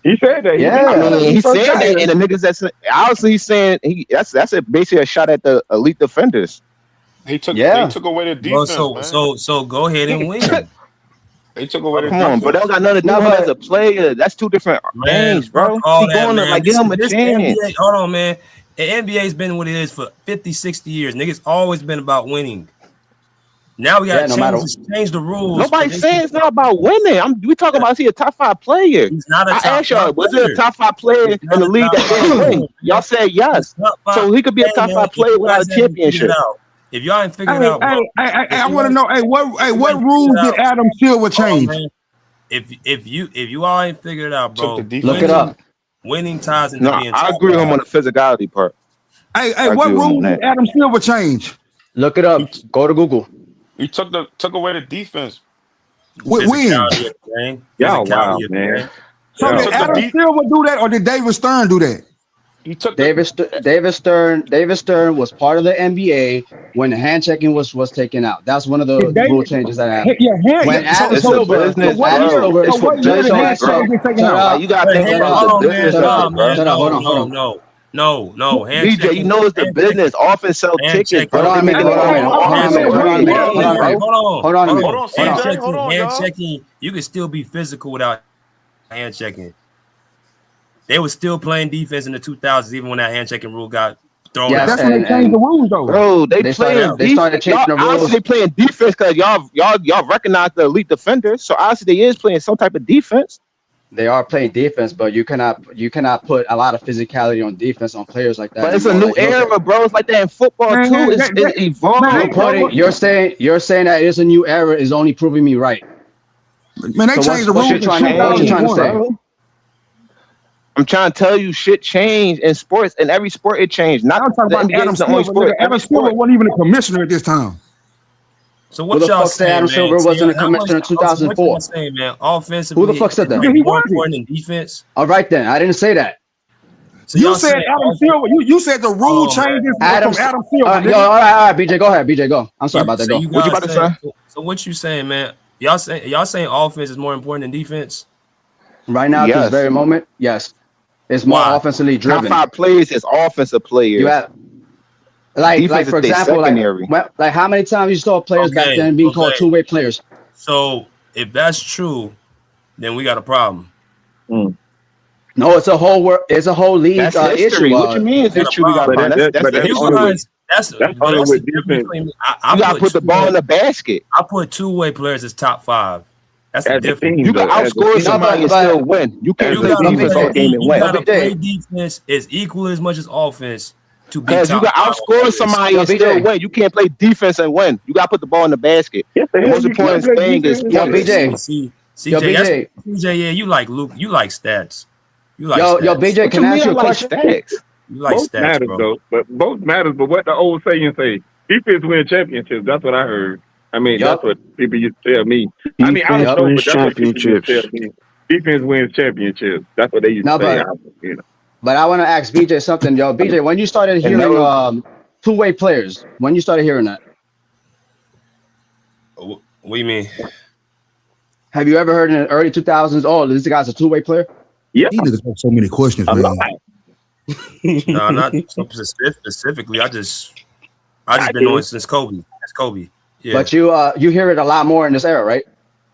T: He said that.
I: He said that, and the niggas that's obviously he's saying that's basically a shot at the elite defenders.
Q: They took away the defense.
K: So go ahead and win.
Q: They took away the
I: defense. Come on, but that got nothing to do with him as a player. That's two different things, bro. Keep going like give him a chance.
K: NBA, hold on, man. The NBA's been what it is for 50, 60 years. Niggas always been about winning. Now we got to change the rules.
I: Nobody's saying it's not about winning. We talking about a top 5 player. He's
K: not a top 5
I: I asked y'all, was there a top 5 player in the league that didn't win? Y'all said yes. So he could be a top 5 player without a championship.
K: If y'all ain't figured it out,
N: I want to know. What rules did Adam Silver change?
K: If you all ain't figured it out, bro,
S: look it up.
K: Winning ties into being.
I: I agree with him on the physicality part.
N: What rules did Adam Silver change?
S: Look it up. Go to Google.
Q: He took away the defense.
N: When?
T: Y'all wild, man.
N: So did Adam Silver do that, or did David Stern do that?
Q: He took
S: David Stern was part of the NBA when the hand checking was taken out. That's one of the rule changes that happened. When Adam Silver,
I: you gotta think about the business of it,
K: bro. No.
I: BJ, you know it's the business. Offense sell tickets.
S: Hold on.
K: Hand checking. You can still be physical without hand checking. They were still playing defense in the 2000s, even when that hand checking rule got thrown out.
N: That's when they changed the rules, though.
I: Bro, they started changing the rules. Obviously, they playing defense because y'all recognize the elite defenders. So obviously, they is playing some type of defense.
S: They are playing defense, but you cannot put a lot of physicality on defense on players like that.
I: But it's a new era, bro. It's like that in football too. It's evolved.
S: You're saying that it's a new era is only proving me right.
N: Man, they changed the rules.
S: What you trying to say?
I: I'm trying to tell you, shit changed in sports. In every sport, it changed. Not
N: I'm talking about Adam Silver. Adam Silver wasn't even a commissioner at this time.
K: So what y'all saying,
S: Adam Silver wasn't a commissioner in 2004?
K: What saying, man? Offensively,
S: who the fuck said that?
K: More important than defense.
S: All right, then. I didn't say that.
N: So you said Adam Silver. You said the rule changes from Adam Silver.
S: All right, BJ, go ahead. BJ, go. I'm sorry about that. Go.
I: What you about to say?
K: So what you saying, man? Y'all saying offense is more important than defense?
S: Right now, at this very moment, yes. It's more offensively driven.
I: Top 5 players is offensive players.
S: You have, like for example, like how many times you saw players back then being called two-way players?
K: So if that's true, then we got a problem.
S: No, it's a whole league issue.
I: What you mean? It's true. We got a problem. That's only with defense. You got to put the ball in the basket.
K: I put two-way players as top 5. That's the difference.
I: You can outscore somebody and still win. You can't play defense all game and win.
K: You gotta play defense is equally as much as offense to be top.
I: You can outscore somebody and still win. You can't play defense and win. You got to put the ball in the basket. The most important thing is
S: BJ.
K: CJ, yeah, you like Luke. You like stats. You like
S: yo, BJ, can I ask you a question?
K: You like
T: both
K: stats,
T: matters,
K: bro.
T: Though. But both matters. But what the old saying say, defense win championships. That's what I heard. I mean, that's what people used to tell me. I mean, I don't know, but that's what people used to tell me. Defense wins championships. That's what they used to say.
S: But I want to ask BJ something, yo. BJ, when you started hearing two-way players, when you started hearing that?
K: What do you mean?
S: Have you ever heard in the early 2000s, oh, this guy's a two-way player?
N: Yeah. He just got so many questions, man.
K: No, not specifically. I just been knowing since Kobe. That's Kobe. Yeah.
S: But you hear it a lot more in this era, right?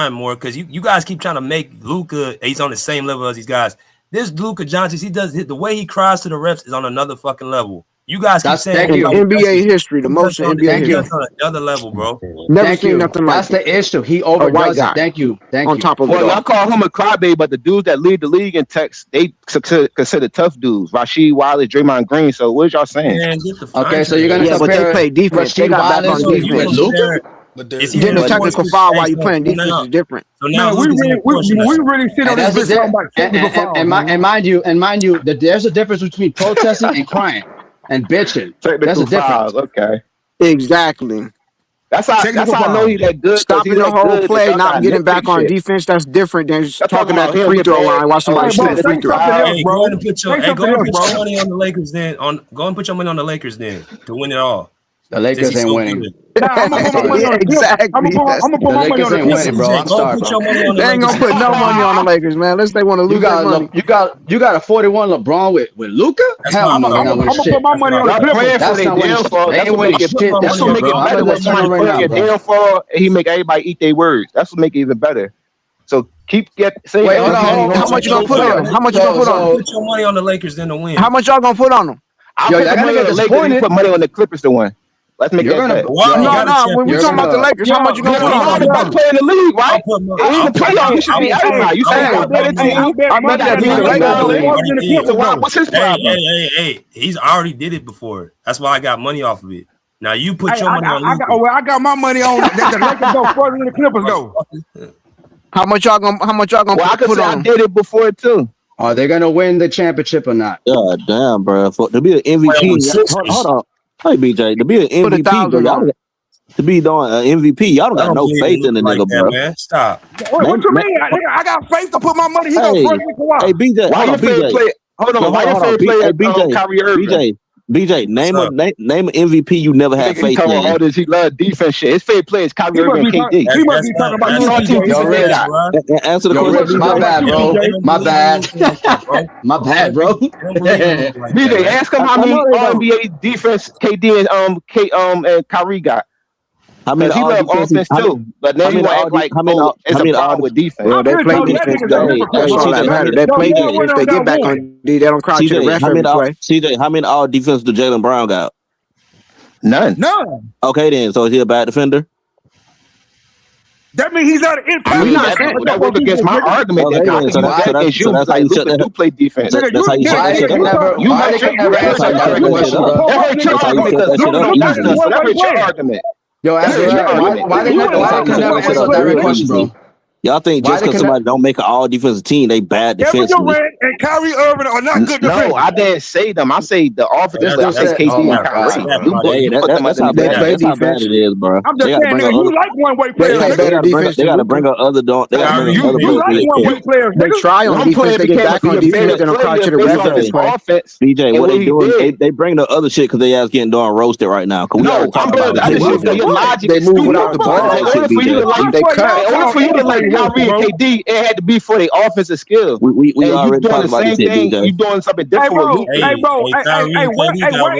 K: crying more because you guys keep trying to make Luka. He's on the same level as these guys. This Luka Doncic, the way he cries to the refs is on another fucking level. You guys keep saying
J: NBA history, the most in NBA history.
K: That's on another level, bro.
J: Never seen nothing like
S: That's the issue. He overdoes it. Thank you.
J: On top of it,
I: I call him a crybaby, but the dudes that lead the league in text, they consider tough dudes. Rasheed Wallace, Draymond Green. So what y'all saying?
K: Man,
S: okay, so you're gonna
J: but they play defense. They got back on defense. Getting a technical foul while you playing defense is different.
M: So now we really sit on this bitch talking about technical foul.
S: And mind you, there's a difference between protesting and crying and bitching.
I: Technical
S: That's a difference.
I: fouls, okay.
J: Exactly.
I: That's how I know he's that good.
J: Stopping the whole play, not getting back on defense, that's different than talking at the free throw line while somebody shooting a free throw.
K: Hey, go ahead and put your money on the Lakers then. Go and put your money on the Lakers then to win it all.
S: The Lakers ain't winning.
R: I'm gonna put my money on the
J: Exactly.
R: I'm gonna put my money on the
S: winning, bro. I'm sorry, bro.
J: They ain't gonna put no money on the Lakers, man. Unless they want to lose their money.
S: You got a 41 LeBron with Luka? Hell no,
R: I'm gonna put my money on the Clippers.
I: That's not winning shit. That's what make it better. That's what make it better when somebody playing a damn fall and he make everybody eat their words. That's what make it even better. So say.
J: Wait, hold on. How much you gonna put on them? How much you gonna put on them?
K: Put your money on the Lakers then to win.
J: How much y'all gonna put on them?
I: I'll put money on the Lakers. You put money on the Clippers to win. Let's make it better.
J: No. When we talking about the Lakers, how much you gonna put on them?
I: The best player in the league, right? In the playoffs, you should be everybody. You say you better team.
J: I bet that beat the Lakers.
I: So what's his problem?
K: Hey, he's already did it before. That's why I got money off of it. Now you put your money on Luka.
R: I got my money on the Lakers go further than the Clippers go.
J: How much y'all gonna put on?
I: I did it before too.
S: Are they gonna win the championship or not?
H: God damn, bro. To be an MVP, hold on. Hey, BJ, to be an MVP, to be doing an MVP, y'all don't got no faith in the nigga, bro.
K: Man. Stop.
R: What you mean? I got faith to put my money. He go further than Kawhi.
H: Hey, BJ,
I: why your favorite player? Hold on, why your favorite player? Kyrie Irving.
H: BJ, name an MVP you never had faith in.
I: All this, he love defense shit. His favorite player is Kyrie Irving and KD.
R: He must be talking about
H: Answer the question.
S: My bad, bro. My bad, bro.
I: BJ, ask him how many NBA defense KD and Kyrie got.
H: I mean,
I: he love offense too, but now you act like it's a problem with defense.
J: They play defense. They play defense. They get back on D. They don't crouch to the ref every play.
H: CJ, how many all defense do Jaylen Brown got?
I: None.
H: Okay, then. So is he a bad defender?
R: That means he's not an impact.
I: That work against my argument. So that's how you shut that. You play defense.
H: That's how you shut that shit up.
I: You never answer that question. That hurt your argument.
S: Yo, why they never answer that question, bro?
H: Y'all think just because somebody don't make an all defensive team, they bad defense?
R: Kevin Durant and Kyrie Irving are not good defenders.
I: No, I didn't say them. I say the offense. I say KD and Kyrie.
H: That's how bad it is, bro.
R: I'm just saying, nigga, you like one-way players.
H: They got to bring up other. They
R: like one-way players.
J: They try on defense. They get back on defense. They don't crouch to the ref at this point.
H: BJ, what they doing? They bring the other shit because they ass getting done roasted right now.
I: No, I just say your logic.
J: They move without the ball.
I: They cut. In order for you to like Kyrie and KD, it had to be for their offensive skills.
H: We already talked about this shit, DJ.
I: You doing something different with Luka.
R: Hey, where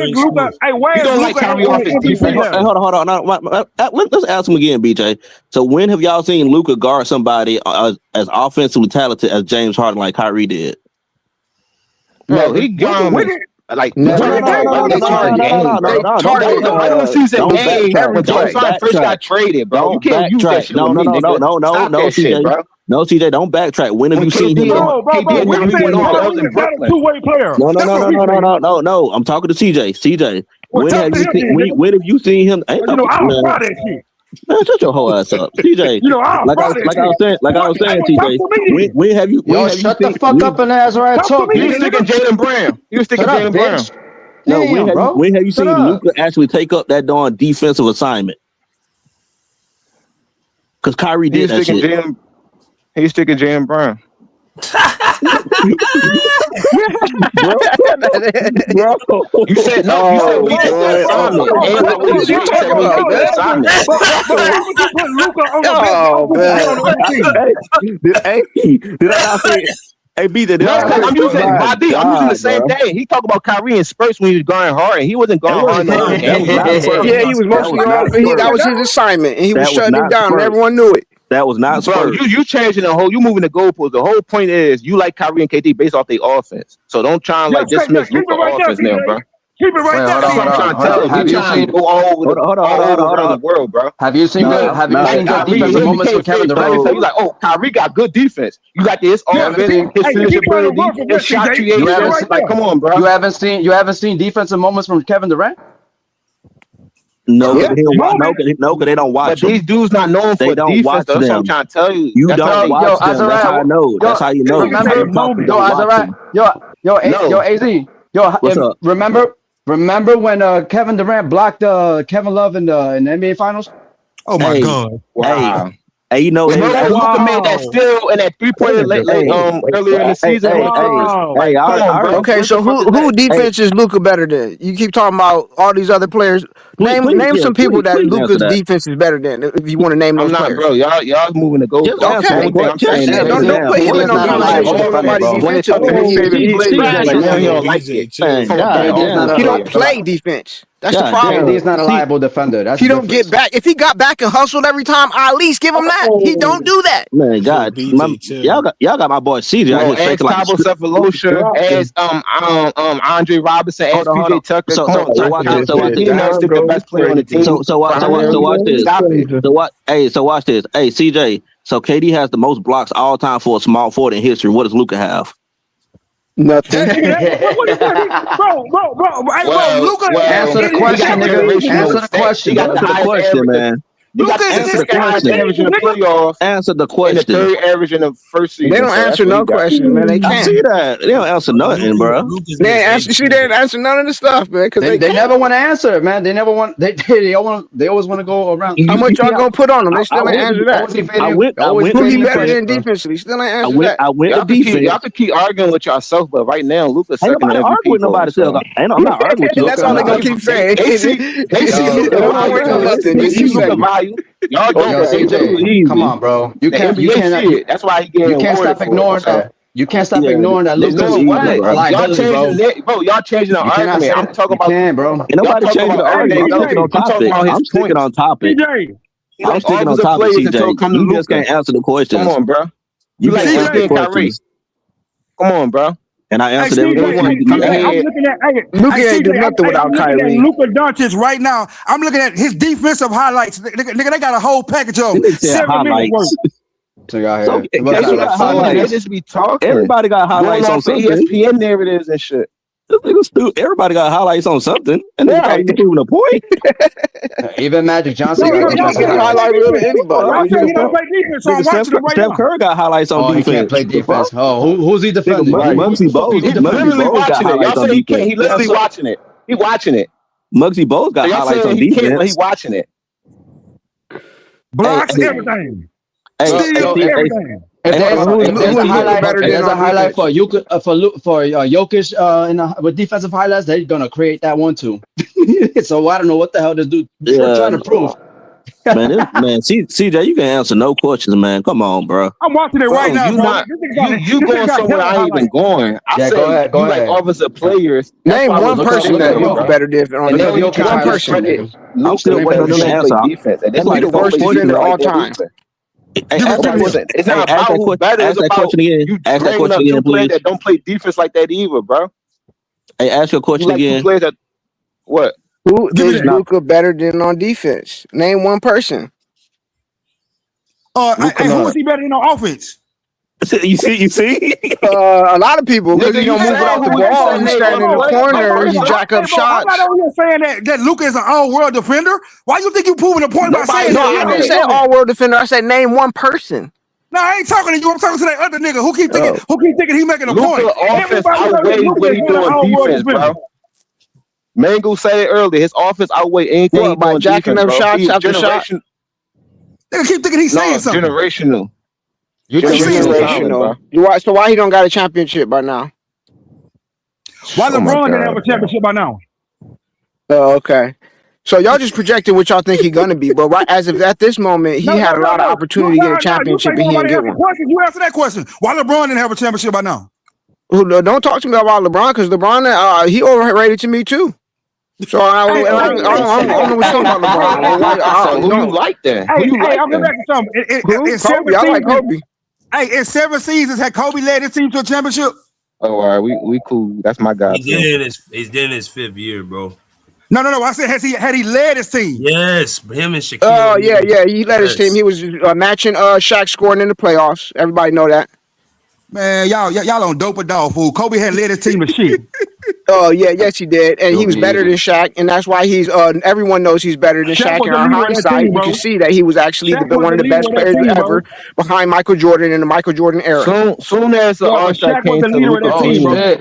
R: is Luka? Hey, where is
I: Luka? Like Kyrie offensive defense.
H: Hold on. Let's ask him again, BJ. So when have y'all seen Luka guard somebody as offensively talented as James Harden like Kyrie did?
I: No, he got like season game when James Harden first got traded, bro. You can't use that shit.
H: No, CJ, bro. No, CJ, don't backtrack. When have you seen him?
R: Two-way player.
H: No. I'm talking to CJ. When have you seen him? Man, shut your whole ass up, CJ. Like I was saying, TJ. When have you?
S: Shut the fuck up and Azariah talk.
I: You sticking Jaylen Brown. You sticking Jaylen Brown.
H: No, when have you seen Luka actually take up that darn defensive assignment? Because Kyrie did that shit.
I: He's sticking Jaylen Brown. Bro, you said no. You said we did that assignment. What you talking
H: about? Did I not say? Hey, BJ,
I: I'm using the same thing. He talked about Kyrie in spurts when he was going hard, and he wasn't going hard.
J: Yeah, he was mostly hard. That was his assignment, and he was shutting him down, and everyone knew it.
H: That was not
I: Spurs. Bro, you changing the whole. You moving the goalpost. The whole point is you like Kyrie and KD based off their offense. So don't try and dismiss Luka offense now, bro.
R: Keep it right there.
I: Hold on. The world, bro.
S: Have you seen good defensive moments with Kevin Durant?
I: You like, Kyrie got good defense. You got his offense, his finishability, his shot creation. Like, come on, bro.
S: You haven't seen defensive moments from Kevin Durant?
H: No, because they don't watch.
I: But these dudes not known for defense. That's what I'm trying to tell you.
H: You don't watch them. That's how I know. That's how you know.
S: Remember, AZ. Remember Remember when Kevin Durant blocked Kevin Love in the NBA Finals?
R: Oh my God!
H: Wow. Hey, you know,
I: Luka made that steal and that 3-pointer earlier in the season.
J: Okay, so who defense is Luka better than? You keep talking about all these other players. Name some people that Luka's defense is better than. If you want to name those players,
I: bro. Y'all moving the goal.
J: Okay, don't put him in no conversation with nobody defensively. He don't play defense. That's the problem.
S: KD's not a liable defender. That's
J: he don't get back. If he got back and hustled every time, I at least give him that. He don't do that.
H: Man, God, y'all got my boy CJ.
I: As Cabo Cephalosha, as Andre Robinson, as PJ Tucker.
H: So watch
I: the best player on the team.
H: So watch this. So watch this. Hey, CJ. So KD has the most blocks all time for a small forward in history. What does Luka have?
J: Nothing.
R: Bro. Luka.
S: Answer the question, nigga. Answer the question.
H: Answer the question, man.
I: Answer the playoffs.
H: Answer the question.
I: And the third average in the first season.
J: They don't answer no questions, man. They can't.
H: I see that. They don't answer nothing, bro.
J: They didn't answer none of the stuff, man. Because
S: they never want to answer it, man. They never want. They always want to go around.
J: How much y'all gonna put on them? They still ain't answer that. Who he better than defensively? Still ain't answer that.
H: I went to defense.
I: Y'all can keep arguing with yourself, but right now, Luka's second in MVP.
H: With nobody else. I'm not arguing with you.
J: That's all they gonna keep saying.
I: They see Luka value. Y'all
S: CJ, come on, bro. You can't
I: see it. That's why
S: you can't stop ignoring that. You can't stop ignoring that.
I: Y'all changing the argument. I'm talking about,
H: bro. Nobody changing the argument. I'm sticking on topic. I'm sticking on topic, CJ. You just can't answer the questions.
I: Come on, bro.
H: You can't answer the questions.
I: Come on, bro.
H: And I answered everything.
R: I'm looking at
J: Luka ain't do nothing without Kyrie.
R: Luka Doncic right now. I'm looking at his defensive highlights. Nigga, they got a whole package of 7 minutes worth.
I: They just be talking.
H: Everybody got highlights on something.
I: ESPN narratives and shit.
H: Everybody got highlights on something, and they're proving a point.
S: Even Magic Johnson
J: got highlight reel to anybody.
H: Steph Curry got highlights on defense.
S: He can't play defense. Oh, who's he defending?
H: Muggsy Bogues.
I: He's literally watching it. Y'all say he can't. He literally watching it. He watching it.
H: Muggsy Bogues got highlights on defense.
I: He watching it.
R: Blocks everything.
S: Everything. If there's a highlight for Jokic with defensive highlights, they're gonna create that one too. So I don't know what the hell this dude trying to prove.
H: Man, CJ, you can answer no questions, man. Come on, bro.
R: I'm watching it right now.
I: You going somewhere I ain't even going.
S: Go ahead.
I: Like offensive players.
J: Name one person that Luka better than on one person.
H: I'm still waiting on the answer.
J: That's like the worst defender of all time.
I: It's not about who's better. It's about you bringing up two players that don't play defense like that either, bro.
H: Hey, ask your question again.
I: What?
J: Who is Luka better than on defense? Name one person.
R: Who is he better than on offense?
H: You see?
J: A lot of people, because he don't move without the ball. He's standing in the corner. He jack up shots.
R: I'm not over here saying that Luka is an all-world defender. Why you think you proving a point by saying
J: that? No, I didn't say all-world defender. I said name one person.
R: No, I ain't talking to you. I'm talking to that other nigga who keep thinking he making a point.
I: Offense outweighs what he doing defense, bro. Mango said it earlier. His offense outweighs anything he doing
J: jacking up shots after shot.
R: Nigga keep thinking he's saying something.
I: Generational.
J: So why he don't got a championship by now?
R: Why LeBron didn't have a championship by now?
J: Oh, okay. So y'all just projected what y'all think he's gonna be, but right as of at this moment, he had a lot of opportunity to get a championship and he didn't get one.
R: You answer that question. Why LeBron didn't have a championship by now?
J: Don't talk to me about LeBron because LeBron, he overrated to me too. So I don't know what's talking about LeBron.
I: Who you like then?
R: Hey, I'm going back to something.
J: Kobe, I like Kobe.
R: Hey, in 7 seasons, had Kobe led his team to a championship?
I: Oh, all right, we cool. That's my guy.
K: He's in his 5th year, bro.
R: No. I said, had he led his team?
K: Yes, him and Shaquille.
J: Oh, yeah. He led his team. He was matching Shaq scoring in the playoffs. Everybody know that.
R: Man, y'all on dope or dog food. Kobe had led his team to shit.
J: Oh, yes, he did. And he was better than Shaq. And that's why he's everyone knows he's better than Shaq. And on hindsight, you can see that he was actually one of the best players ever behind Michael Jordan in the Michael Jordan era.
I: Soon as the All-Star came to Luka,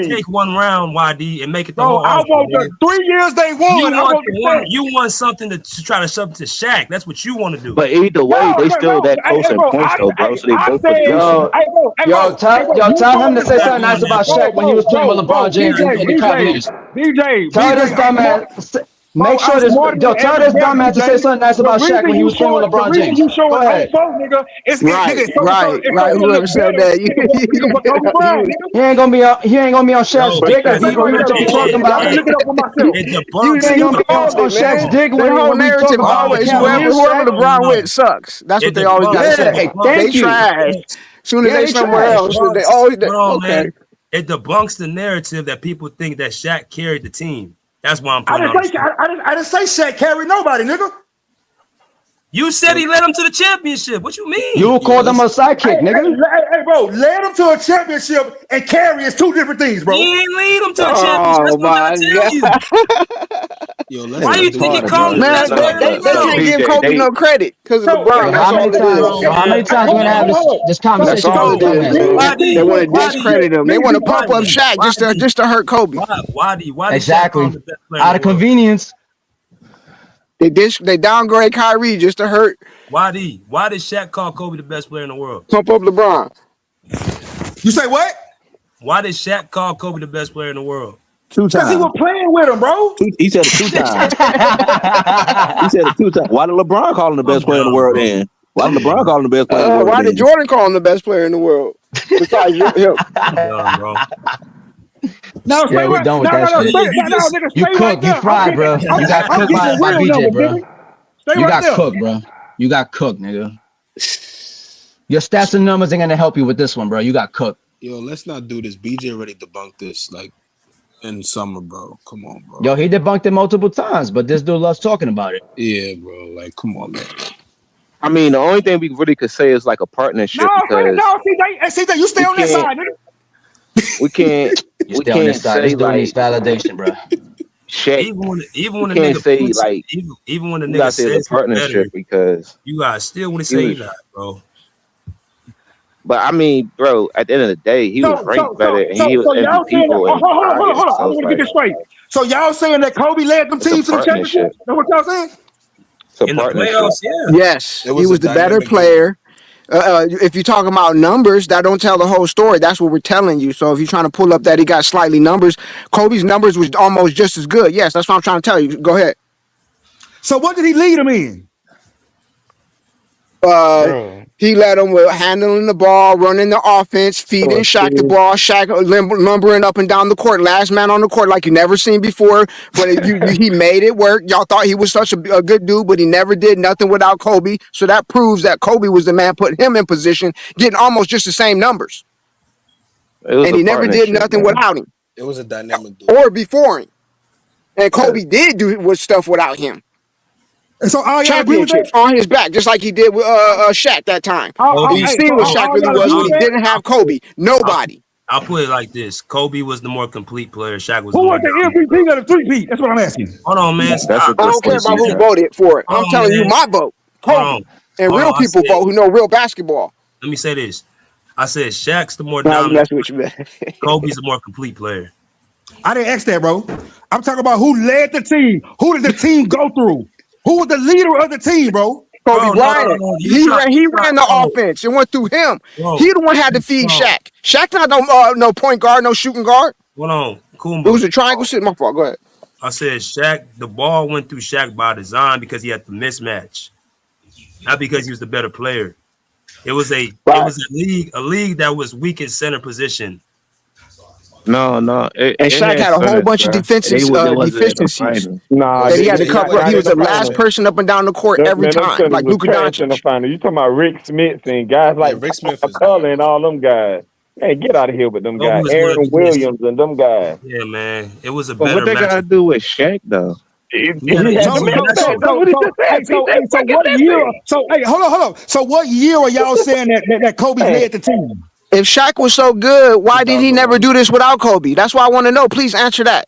K: take one round, YD, and make it the
R: Bro,
K: whole
R: I want the 3 years they won.
K: You want something to try to shove to Shaq. That's what you want to do.
H: But either way, they still that close in points, though, bro. So they both
S: Yo, tell him to say something nice about Shaq when he was playing with LeBron James in the Cavaliers. Tell this dumbass. Make sure this. Yo, tell this dumbass to say something nice about Shaq when he was playing with LeBron James. Go ahead.
J: Right. Whoever said that,
S: He ain't gonna be on Shaq's dick. If he gonna be talking about it.
J: You ain't gonna be on Shaq's dick when
S: whole
J: we
S: narrative
J: talk about
S: always
J: whoever LeBron with sucks. That's what they always gotta say. They trash. Soon as they somewhere else, they always okay.
K: It debunks the narrative that people think that Shaq carried the team. That's why I'm
R: I
K: putting
R: didn't say Shaq carried nobody, nigga.
K: You said he led him to the championship. What you mean?
S: You called him a sidekick, nigga.
R: Hey, bro, led him to a championship and carry is two different things, bro.
K: He ain't lead him to a championship. That's what I'm tell you. Why you think he called him?
J: Man, they can't give Kobe no credit because of LeBron.
S: How many times we gonna have this conversation?
J: That's all it is. They want to discredit him. They want to pump up Shaq just to hurt Kobe.
K: Why
S: exactly. Out of convenience.
J: They downgrade Kyrie just to hurt.
K: Why did Shaq call Kobe the best player in the world?
J: Pump up LeBron.
R: You say what?
K: Why did Shaq call Kobe the best player in the world?
J: 2 times.
R: Because he was playing with him, bro.
H: He said it 2 times. He said it 2 times. Why did LeBron call him the best player in the world then? Why did LeBron call him the best player in the world?
J: Why did Jordan call him the best player in the world? Besides him.
K: Bro.
R: No,
S: Yeah, we're done with that shit. You cook, you fried, bro. You got cooked by BJ, bro. You got cooked, bro. You got cooked, nigga. Your stats and numbers ain't gonna help you with this one, bro. You got cooked.
O: Yo, let's not do this. BJ already debunked this like in summer, bro. Come on, bro.
S: Yo, he debunked it multiple times, but this dude loves talking about it.
O: Yeah, bro. Like, come on, man.
I: I mean, the only thing we really could say is like a partnership.
R: CJ, you stay on that side, nigga.
I: We can't.
S: You stay on this side. This dude needs validation, bro.
I: Shaq,
K: even when
I: you can't say
K: puts,
I: like
K: even when the
I: you
K: nigga
I: gotta say
K: says
I: it's a partnership
K: better,
I: because
K: you guys still want to say that, bro.
I: But I mean, bro, at the end of the day, he was ranked better, and he was
R: y'all saying
I: MVP.
R: hold on. I want to get this straight. So y'all saying that Kobe led them teams to the championship? That's what y'all saying?
K: In the playoffs, yeah.
J: Yes, he was the better player. If you're talking about numbers, that don't tell the whole story. That's what we're telling you. So if you're trying to pull up that he got slightly numbers, Kobe's numbers was almost just as good. Yes, that's what I'm trying to tell you. Go ahead.
R: So what did he lead them in?
J: He led them with handling the ball, running the offense, feeding Shaq the ball, Shaq lumbering up and down the court, last man on the court like you never seen before. But he made it work. Y'all thought he was such a good dude, but he never did nothing without Kobe. So that proves that Kobe was the man putting him in position, getting almost just the same numbers. And he never did nothing without him.
O: It was a dynamic dude.
J: Or before him. And Kobe did do stuff without him.
R: And so all y'all agree with
J: championships on his back, just like he did with Shaq that time. You seen what Shaq really was when he didn't have Kobe. Nobody.
K: I'll put it like this: Kobe was the more complete player. Shaq was.
R: Who was the MVP of the 3-peat? That's what I'm asking.
K: Hold on, man.
J: I don't care about who voted for it. I'm telling you my vote. Kobe. And real people vote who know real basketball.
K: Let me say this: I said Shaq's the more dominant. Kobe's the more complete player.
R: I didn't ask that, bro. I'm talking about who led the team. Who did the team go through? Who was the leader of the team, bro?
J: Kobe Bryant. He ran the offense. It went through him. He the one had to feed Shaq. Shaq not no point guard, no shooting guard.
K: Hold on, Kumba.
J: It was a triangle shit. My fault. Go ahead.
K: I said Shaq. The ball went through Shaq by design because he had the mismatch, not because he was the better player. It was a league that was weak in center position.
I: No.
J: And Shaq had a whole bunch of deficiencies. That he had to cover up. He was the last person up and down the court every time, like Luka Doncic.
T: In the final. You talking about Rick Smith and guys like
O: Rick Smith
T: and all them guys. Man, get out of here with them guys. Aaron Williams and them guys.
K: Yeah, man. It was a
I: But
K: better
I: what they got to do with Shaq, though?
R: Hold on. So what year are y'all saying that Kobe led the team?
J: If Shaq was so good, why did he never do this without Kobe? That's why I want to know. Please answer that.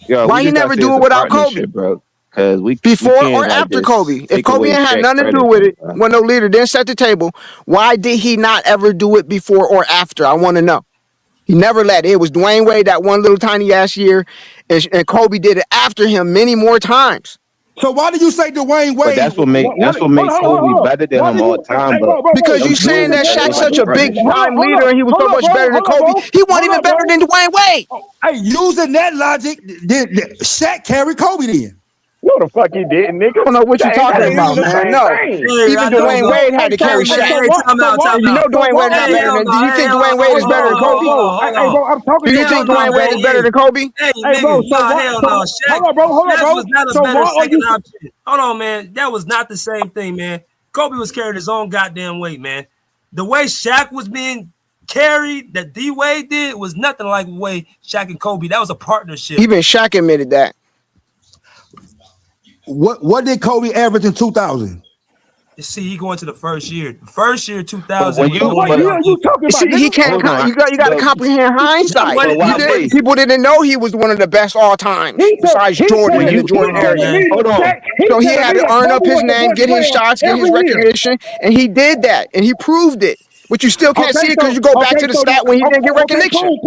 I: Yo,
J: why he never do it without Kobe?
I: Bro. Because
J: before or after Kobe. If Kobe ain't had nothing to do with it, when no leader didn't set the table, why did he not ever do it before or after? I want to know. He never let it. It was Dwayne Wade that one little tiny ass year, and Kobe did it after him many more times.
R: So why do you say Dwayne Wade?
I: But that's what makes Kobe better than him all the time, bro.
J: Because you saying that Shaq's such a big time leader and he was so much better than Kobe. He wasn't even better than Dwayne Wade.
R: Hey, using that logic, Shaq carried Kobe then.
T: No, the fuck he didn't, nigga.
J: I don't know what you're talking about, man. No. Even Dwayne Wade had to carry Shaq. You know Dwayne Wade is not better than. Do you think Dwayne Wade is better than Kobe?
R: Hey, bro, I'm talking.
J: Do you think Dwayne Wade is better than Kobe?
K: Hey, bro. Hold on, bro. Hold on, man. That was not the same thing, man. Kobe was carrying his own goddamn weight, man. The way Shaq was being carried, that D Wade did, was nothing like the way Shaq and Kobe. That was a partnership.
J: Even Shaq admitted that.
R: What did Kobe average in 2000?
K: You see, he going to the first year. The first year, 2000.
R: What year are you talking about?
J: He can't. You got to comprehend hindsight. People didn't know he was one of the best all time, besides Jordan in the Jordan era.
I: Hold on.
J: So he had to earn up his name, get his shots, get his recognition, and he did that, and he proved it. But you still can't see it because you go back to the stat when he didn't get recognition.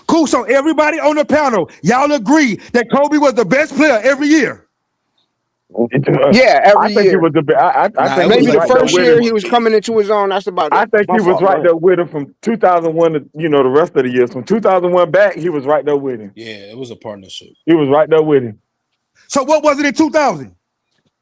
R: Cool. So everybody on the panel, y'all agree that Kobe was the best player every year?
J: Yeah,
T: I
J: every
T: think he
J: year.
T: was the. I think
J: Maybe
T: he was
J: the
T: right there
J: first
T: with
J: year
T: him.
J: he was coming into his own. That's about it.
T: I think
J: My
T: he was
J: fault,
T: right
J: man.
T: there with him from 2001 to the rest of the years. From 2001 back, he was right there with him.
O: Yeah, it was a partnership.
T: He was right there with him.
R: So what was it in 2000?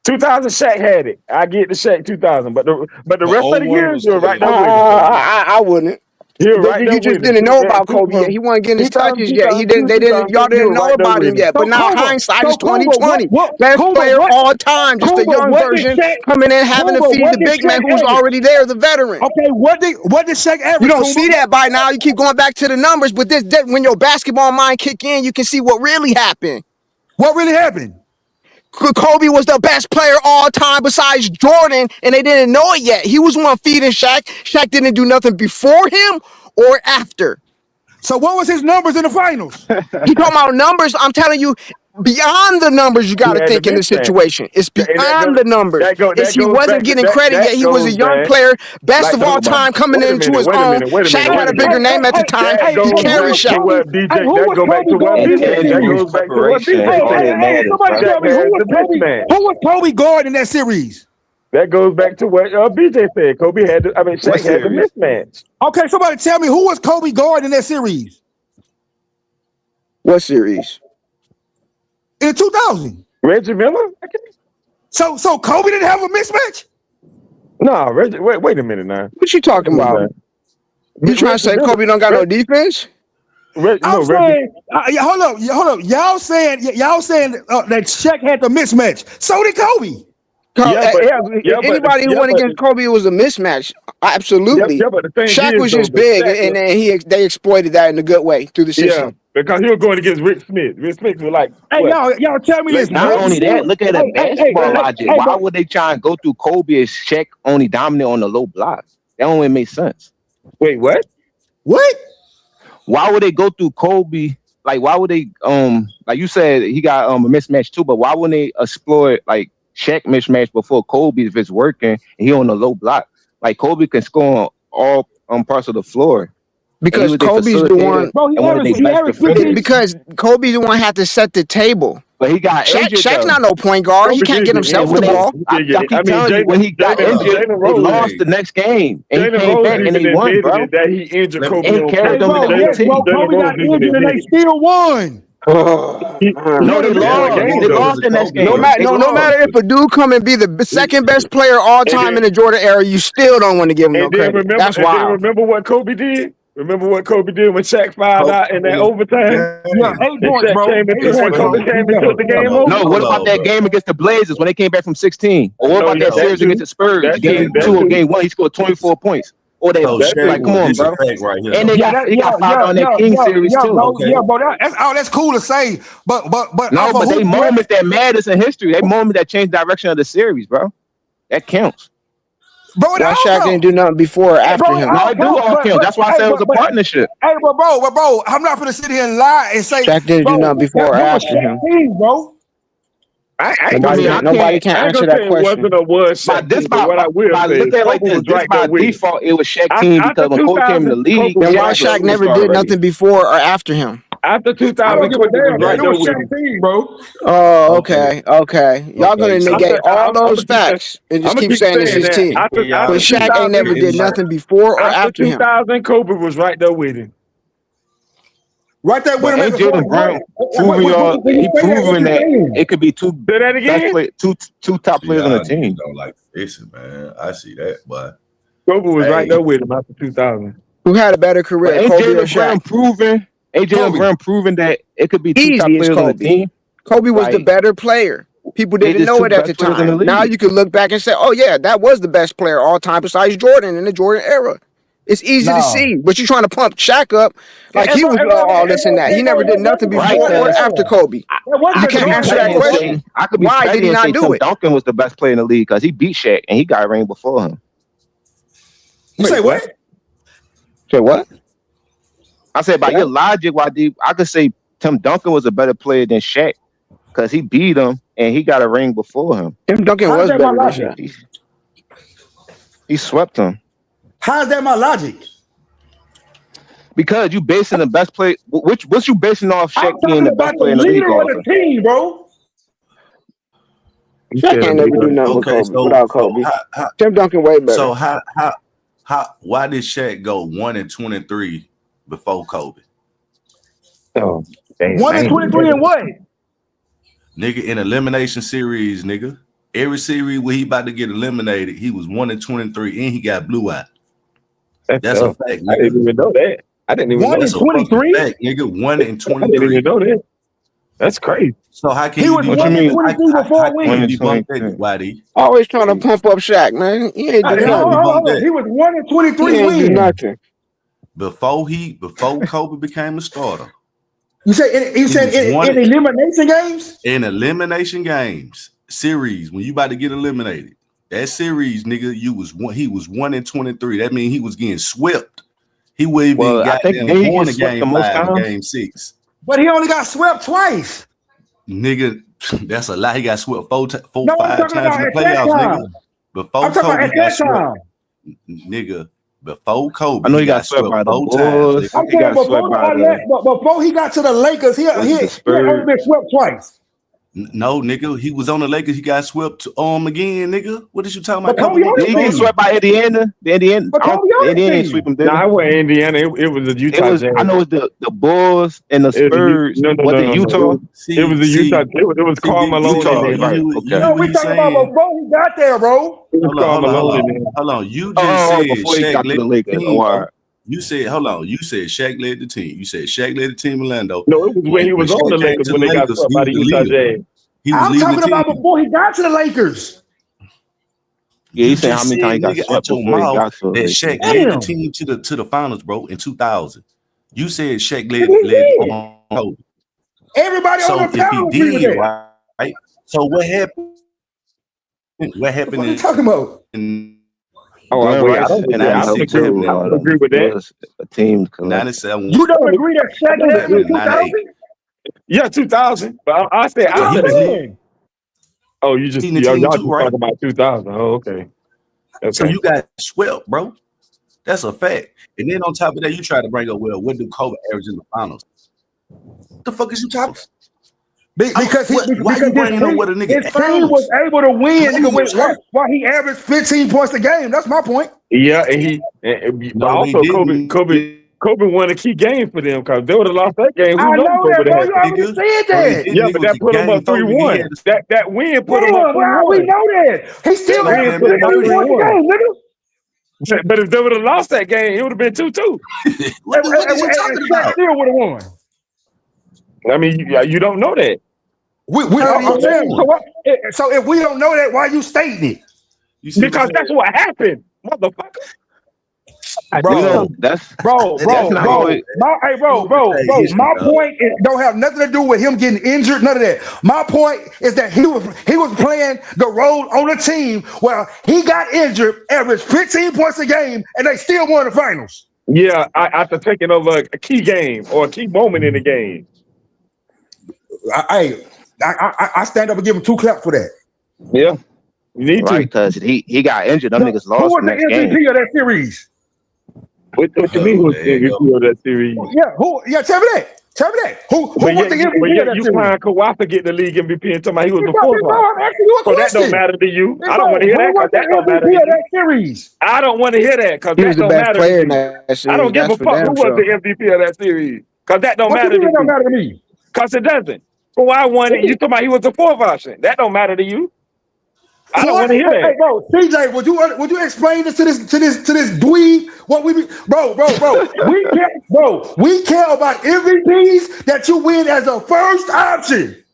T: 2000 Shaq had it. I get the Shaq 2000, but the rest of the
O: 01
T: years
O: was
T: he was right there
O: Kobe.
T: with him.
J: I wouldn't.
T: He was right there
J: You just
T: with him.
J: didn't know about Kobe yet. He wasn't getting his
T: 2000,
J: touches yet. He didn't.
T: 2002,
J: They didn't. Y'all
T: 2003, he
J: didn't
T: was
J: know
T: right there
J: about
T: with
J: him
T: him.
J: yet. But
R: So
J: now
R: Kuba,
J: hindsight is
R: Kuba,
J: 2020. Best
R: Kuba,
J: player all time, just a
R: Kuba,
J: young
R: what did
J: version
R: Shaq?
J: coming in having to
R: Kuba,
J: feed
R: what
J: the
R: did
J: big man
R: Shaq
J: who's
R: average?
J: already there, the veteran.
R: Okay, what did Shaq average?
J: You don't
R: Kuba?
J: see that by now. You keep going back to the numbers, but when your basketball mind kick in, you can see what really happened.
R: What really happened?
J: Kobe was the best player all time besides Jordan, and they didn't know it yet. He was one feeding Shaq. Shaq didn't do nothing before him or after.
R: So what was his numbers in the finals?
J: He talking about numbers. I'm telling you, beyond the numbers, you got to think in this situation. It's beyond the numbers. He wasn't getting credit yet. He was a young player, best of all time, coming into his own. Shaq had a bigger name at the time. He carried Shaq.
T: That goes back to what BJ said.
R: Somebody tell me who was Kobe guard in that series?
T: That goes back to what BJ said. Shaq had the mismatch.
R: Okay, somebody tell me who was Kobe guard in that series?
J: What series?
R: In 2000.
T: Reggie Miller?
R: So Kobe didn't have a mismatch?
T: No, Reggie. Wait a minute now.
J: What you talking about? You trying to say Kobe don't got no defense?
R: I'm saying, hold up. Y'all saying that Shaq had the mismatch. So did Kobe.
J: Anybody who went against Kobe was a mismatch. Absolutely.
T: But the thing
J: Shaq
T: is,
J: was just big, and they exploited that in a good way through the system.
T: Yeah, because he was going against Rick Smith. Rick Smith was like,
R: hey, y'all tell me this.
I: Not only that, look at the basketball logic. Why would they try and go through Kobe if Shaq only dominant on the low block? That don't even make sense.
T: Wait, what?
R: What?
I: Why would they go through Kobe? Like, why would they like you said he got a mismatch too, but why wouldn't they exploit like Shaq mismatch before Kobe if it's working and he on the low block? Like Kobe can score on all parts of the floor.
J: Because Kobe's the one. Because Kobe's the one had to set the table.
I: But he got injured.
J: Shaq's not no point guard. He can't get himself the ball.
I: I keep telling you, when he got injured, they lost the next game. And he came back and they won, bro.
T: That he injured Kobe.
I: And he carried them to the team.
R: Kobe got injured and they still won.
I: No, they lost. They lost the next game.
J: No matter if a dude come and be the second best player all time in the Jordan era, you still don't want to give him no credit. That's wild.
T: Remember what Kobe did? Remember what Kobe did when Shaq fouled out in that overtime?
R: Yeah, 8 points, bro.
T: Kobe came and took the game over.
I: No, what about that game against the Blazers when they came back from 16? Or what about that series against the Spurs? Game 2 or game 1, he scored 24 points. Or they like, come on, bro. And they got fouled on that King series too.
R: Yeah, bro. That's cool to say, but
I: no, but they moments that matters in history. They moments that change direction of the series, bro. That counts.
R: Bro,
J: why Shaq didn't do nothing before or after him?
I: No, it do all count. That's why I said it was a partnership.
R: Hey, but bro, I'm not gonna sit here and lie and say
J: Shaq didn't do nothing before or after him.
R: Bro.
J: Nobody can answer that question.
I: By look at like this, by default, it was Shaq team because when Kobe came in the league,
J: then why Shaq never did nothing before or after him?
T: After 2000,
R: bro.
J: Oh, okay. Y'all gonna negate all those facts and just keep saying it's his team. But Shaq ain't never did nothing before or after him.
T: 2000, Kobe was right there with him.
R: Right there with him.
I: And Jalen Brown proving that it could be two top players on the team.
U: Like listen, man, I see that, but
T: Kobe was right there with him after 2000.
J: Who had a better career, Kobe or Shaq?
I: Jalen Brown proving that it could be two top players on the team.
J: Kobe was the better player. People didn't know it at the time. Now you can look back and say, "Oh yeah, that was the best player all time besides Jordan in the Jordan era." It's easy to see, but you're trying to pump Shaq up like he was all this and that. He never did nothing before or after Kobe. You can't answer that question.
I: I could be
J: Why did he not do it?
I: Duncan was the best player in the league because he beat Shaq and he got a ring before him.
R: You say what?
J: Say what?
I: I said by your logic, I could say Tim Duncan was a better player than Shaq because he beat him and he got a ring before him.
J: Tim Duncan was better than Shaq.
I: He swept him.
R: How's that my logic?
I: Because you basing the best play. What's you basing off Shaq being the best player in the league?
R: I'm the team, bro.
J: Shaq can't never do nothing with Kobe without Kobe. Tim Duncan way better.
U: So why did Shaq go 1-23 before Kobe?
T: Oh, damn,
R: 1-23 and what?
U: Nigga, in elimination series, nigga. Every series where he about to get eliminated, he was 1-23 and he got blew out. That's a fact, nigga.
T: I didn't even know that. I didn't even know that.
R: 1-23?
U: Nigga, 1-23.
T: I didn't even know that. That's crazy.
U: So how can
R: he was 1-23 before
U: wins?
J: Always trying to pump up Shaq, man. He ain't do nothing.
R: He was 1-23
J: He ain't do
R: wins.
J: nothing.
U: Before Kobe became a starter.
R: You said in elimination games?
U: In elimination games, series, when you about to get eliminated, that series, nigga, he was 1-23. That means he was getting swept. He would even got won the game 5 in game 6.
R: But he only got swept twice.
U: Nigga, that's a lie. He got swept 5 times in
R: about
U: the playoffs, nigga. Before
R: I'm talking
U: Kobe
R: about
U: got
R: at that time.
U: swept. Nigga, before Kobe,
H: I know he got swept by the
U: 4
H: Bulls.
U: times.
R: I'm saying before he got to the Lakers, he only been swept twice.
U: No, nigga, he was on the Lakers. He got swept again, nigga. What is you talking about?
H: Did he get swept by Indiana? The Indiana didn't sweep him.
T: Nah, it wasn't Indiana. It was the Utah Jazz.
H: I know it's the Bulls and the Spurs. Was it Utah?
T: It was the Utah. It was Karl Malone.
R: No, we talking about before he got there, bro.
U: Hold on. You just said
H: before he got to the Lakers.
U: You said, hold on. You said Shaq led the team. You said Shaq led the team in Orlando.
T: No, it was when he was on the Lakers when they got swept by the Utah Jazz.
R: I'm talking about before he got to the Lakers.
H: Yeah, he said how many times he got swept before he got to the Lakers.
U: Shaq led the team to the finals, bro, in 2000. You said Shaq led Kobe.
R: Everybody on the panel
U: agree with that. Right? So what happened? What happened?
R: What are you talking about?
T: I don't agree with that.
H: A team
U: 97.
R: You don't agree that Shaq led in 2000?
T: Yeah, 2000. But I said oh, you just y'all just talking about 2000. Oh, okay.
U: So you got swept, bro. That's a fact. And then on top of that, you try to bring up, well, what do Kobe average in the finals? What the fuck is you talking?
R: Because
U: why you bringing up what a nigga
R: his team was able to win while he averaged 15 points a game. That's my point.
T: Yeah, but also Kobe won a key game for them because they would have lost that game.
R: I know that, bro. You already said that.
T: Yeah, but that put him up 3-1. That win put him up 3-1.
R: We know that. He still averaged 15 points a game, nigga.
T: But if they would have lost that game, it would have been 2-2.
U: What are you talking about?
R: Still would have won.
T: I mean, you don't know that.
R: So if we don't know that, why you stating it?
T: Because that's what happened, motherfucker.
R: Bro. My point don't have nothing to do with him getting injured. None of that. My point is that he was playing the role on the team where he got injured, averaged 15 points a game, and they still won the finals.
T: Yeah, after taking over a key game or a key moment in the game.
R: I stand up and give him 2 claps for that.
T: Yeah, you need to,
H: because he got injured. Them niggas lost.
R: Who was the MVP of that series?
T: What you mean? Who's the MVP of that series?
R: Yeah, who? Yeah, tell me that. Who was the MVP of that series?
T: You trying Kawhi to get the league MVP and talking about he was the fourth one. So that don't matter to you. I don't want to hear that because that don't matter to you. I don't want to hear that because that don't matter to you. I don't give a fuck who was the MVP of that series because that don't matter to you.
R: That don't matter to me.
T: Because it doesn't. Kawhi won it. You talking about he was the 4th option. That don't matter to you. I don't want to hear that.
R: Hey, bro, CJ, would you explain this to this dweeb? What we bro? We care about MVPs that you win as a first option.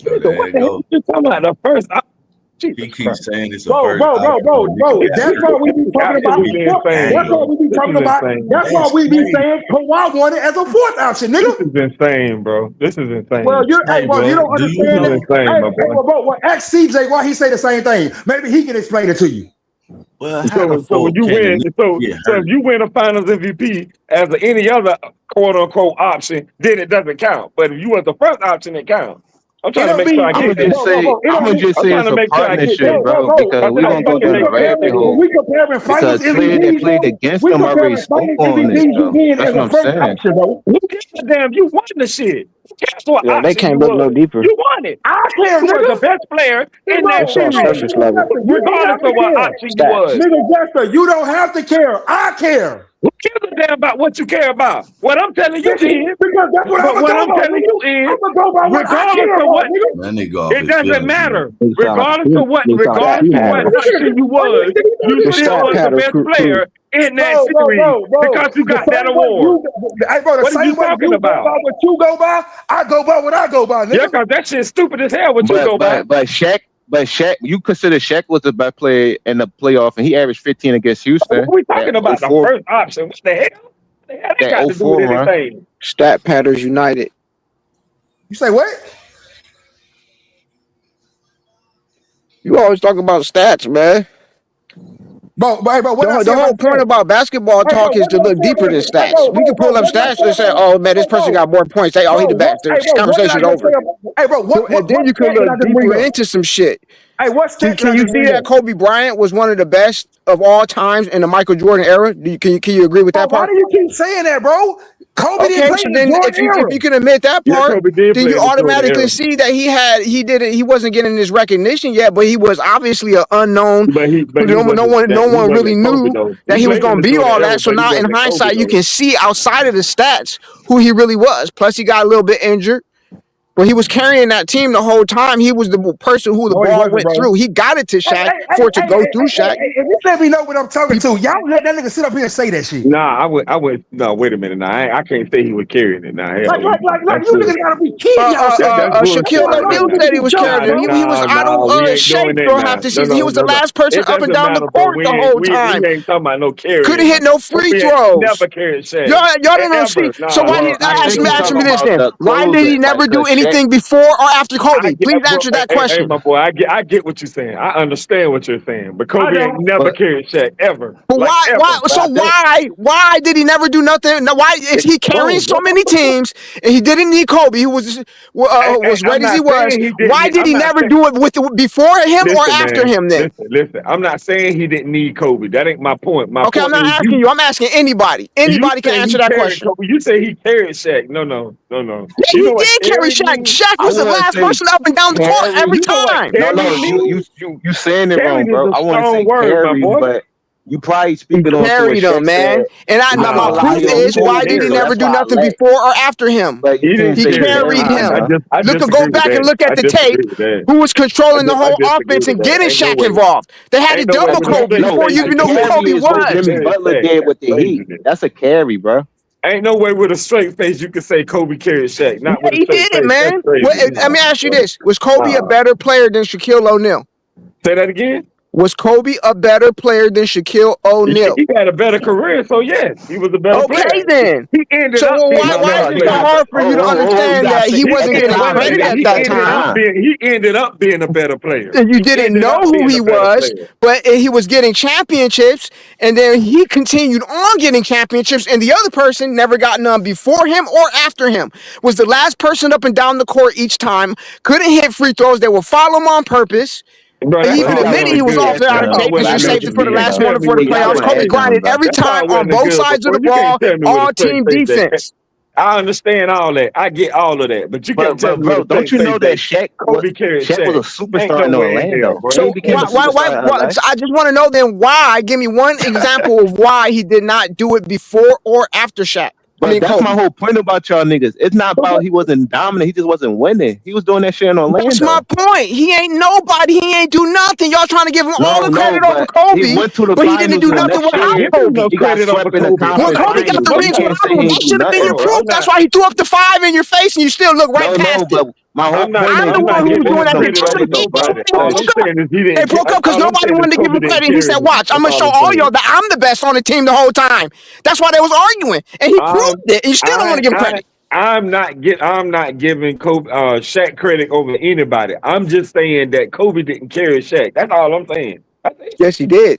T: What the hell you talking about? The first option?
U: He keeps saying it's a
R: bro. That's why we be talking about. That's why we be talking about. That's why we be saying Kawhi won it as a 4th option, nigga.
T: This is insane, bro. This is insane.
R: Well, you don't understand that. Well, ask CJ why he say the same thing. Maybe he can explain it to you.
U: Well,
T: so when you win, so if you win a Finals MVP as any other quote unquote option, then it doesn't count. But if you was the first option, it counts. I'm trying to make sure I get this.
I: I'm gonna just say it's a partnership, bro, because we don't go down the rabbit hole.
R: We comparing finals
I: Because players that played against them already spoke on this, though. That's what I'm saying.
T: Who gives a damn? You won the shit. Who cares what
J: Yeah, they
T: option
J: can't
T: you
J: look
T: was?
J: no deeper.
T: You won it.
R: I care,
T: You were
R: nigga.
T: the best player in that
J: That's all
T: series,
J: surface level.
T: regardless of what option you was.
R: Nigga, Jester, you don't have to care. I care.
T: Who cares a damn about what you care about? What I'm telling you is,
R: Because that's what
T: but what I'm telling you is, regardless of what,
U: That nigga off
T: it
U: his
T: doesn't
U: feelings,
T: matter.
U: man.
T: Regardless of what option you was, you still was the best player in that series because you got that award. What are you talking about?
R: What you go by, I go by what I go by, nigga.
T: Yeah, because that shit's stupid as hell. What you go by?
I: But Shaq, you consider Shaq was the best player in the playoff, and he averaged 15 against Houston.
T: What are we talking about? The first option. What the hell? What the hell they got to do with anything?
J: Stat Patters United.
R: You say what?
J: You always talk about stats, man.
R: Bro,
J: the whole point about basketball talk is to look deeper than stats. We can pull up stats and say, "Oh man, this person got more points." He the best. The conversation's over. And then you can look deeper into some shit.
R: Hey, what's
J: Can you see that Kobe Bryant was one of the best of all times in the Michael Jordan era? Can you agree with that part?
R: Why do you keep saying that, bro? Kobe didn't play
J: so
R: in
J: then
R: the
J: if
R: Jordan era.
J: you can admit that part, then you automatically see that he wasn't getting this recognition yet, but he was obviously an unknown. No one really knew that he was going to be all that. So now in hindsight, you can see outside of the stats who he really was. Plus, he got a little bit injured. But he was carrying that team the whole time. He was the person who the ball went through. He got it to Shaq for it to go through Shaq.
R: If you let me know what I'm talking to, y'all let that nigga sit up here and say that shit.
T: Nah, I would. No, wait a minute. Nah, I can't say he was carrying it. Nah,
R: Like you niggas gotta be kidding
J: Shaquille O'Neal said he was carrying it. He was out of shape throughout half the season. He was the last person up and down the court the whole time.
T: We ain't talking about no carrying.
J: Couldn't hit no free throws.
T: Never carried Shaq.
J: Y'all didn't see. So why ask me this then? Why did he never do anything before or after Kobe? Please answer that question.
T: Hey, my boy, I get what you're saying. I understand what you're saying. But Kobe ain't never carried Shaq ever.
J: But why did he never do nothing? Now, why is he carrying so many teams and he didn't need Kobe? He was ready as he was. Why did he never do it before him or after him then?
T: Listen, I'm not saying he didn't need Kobe. That ain't my point.
J: Okay, I'm not asking you. I'm asking anybody. Anybody can answer that question.
T: Kobe. You say he carried Shaq. No.
J: Yeah, he did carry Shaq. Shaq was the last person up and down the court every time.
I: You saying it wrong, bro. I want to say carry, but you probably speaking on
J: carried him, man. And my proof is, why did he never do nothing before or after him? He carried him. Go back and look at the tape. Who was controlling the whole offense and getting Shaq involved? They had to double Kobe before you even know who Kobe was.
I: Jimmy Butler did with the Heat. That's a carry, bro.
T: Ain't no way with a straight face you can say Kobe carried Shaq. Not with a
J: he
T: straight
J: did it,
T: face.
J: man. Let me ask you this: was Kobe a better player than Shaquille O'Neal?
T: Say that again.
J: Was Kobe a better player than Shaquille O'Neal?
T: He had a better career, so yes, he was a better player.
J: Okay, then.
T: He ended up
J: why is it so hard for you to understand that he wasn't getting credit at that time?
T: He ended up being a better player.
J: And you didn't know who he was, but he was getting championships, and then he continued on getting championships, and the other person never got none before him or after him. Was the last person up and down the court each time, couldn't hit free throws, they would foul him on purpose.
T: Bro,
J: he even admitted he was off out of shape because you saved it for the last one for the playoffs. Kobe grinded every time on both sides of the ball, all team defense.
T: I understand all that. I get all of that. But you can't tell me,
I: bro, don't you know that Shaq was a superstar in Orlando?
J: So why, I just want to know then why. Give me one example of why he did not do it before or after Shaq.
I: But that's my whole point about y'all niggas. It's not about he wasn't dominant. He just wasn't winning. He was doing that shit in Orlando.
J: That's my point. He ain't nobody. He ain't do nothing. Y'all trying to give him all the credit over Kobe, but he didn't do nothing without Kobe.
I: He got swept in the
J: when Kobe got the ring, that should have been your proof. That's why he threw up the 5 in your face, and you still look right past it.
I: I'm
J: the one who was doing that. They broke up because nobody wanted to give him credit. He said, watch, I'm going to show all y'all that I'm the best on the team the whole time. That's why they was arguing. And he proved it. And you still don't want to give him credit.
T: I'm not giving Kobe Shaq credit over anybody. I'm just saying that Kobe didn't carry Shaq. That's all I'm saying.
J: Yes, he did.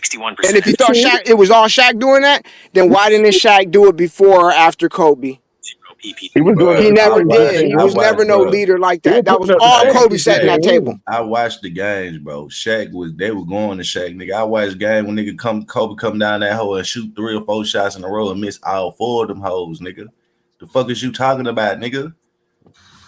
J: 61%. And if you thought Shaq, it was all Shaq doing that, then why didn't Shaq do it before or after Kobe?
T: He was doing.
J: He never did. He was never no leader like that. That was all Kobe setting that table.
U: I watched the games, bro. They were going to Shaq, nigga. I watched the game when Kobe come down that hole and shoot 3 or 4 shots in a row and miss all 4 of them hoes, nigga. The fuck is you talking about, nigga?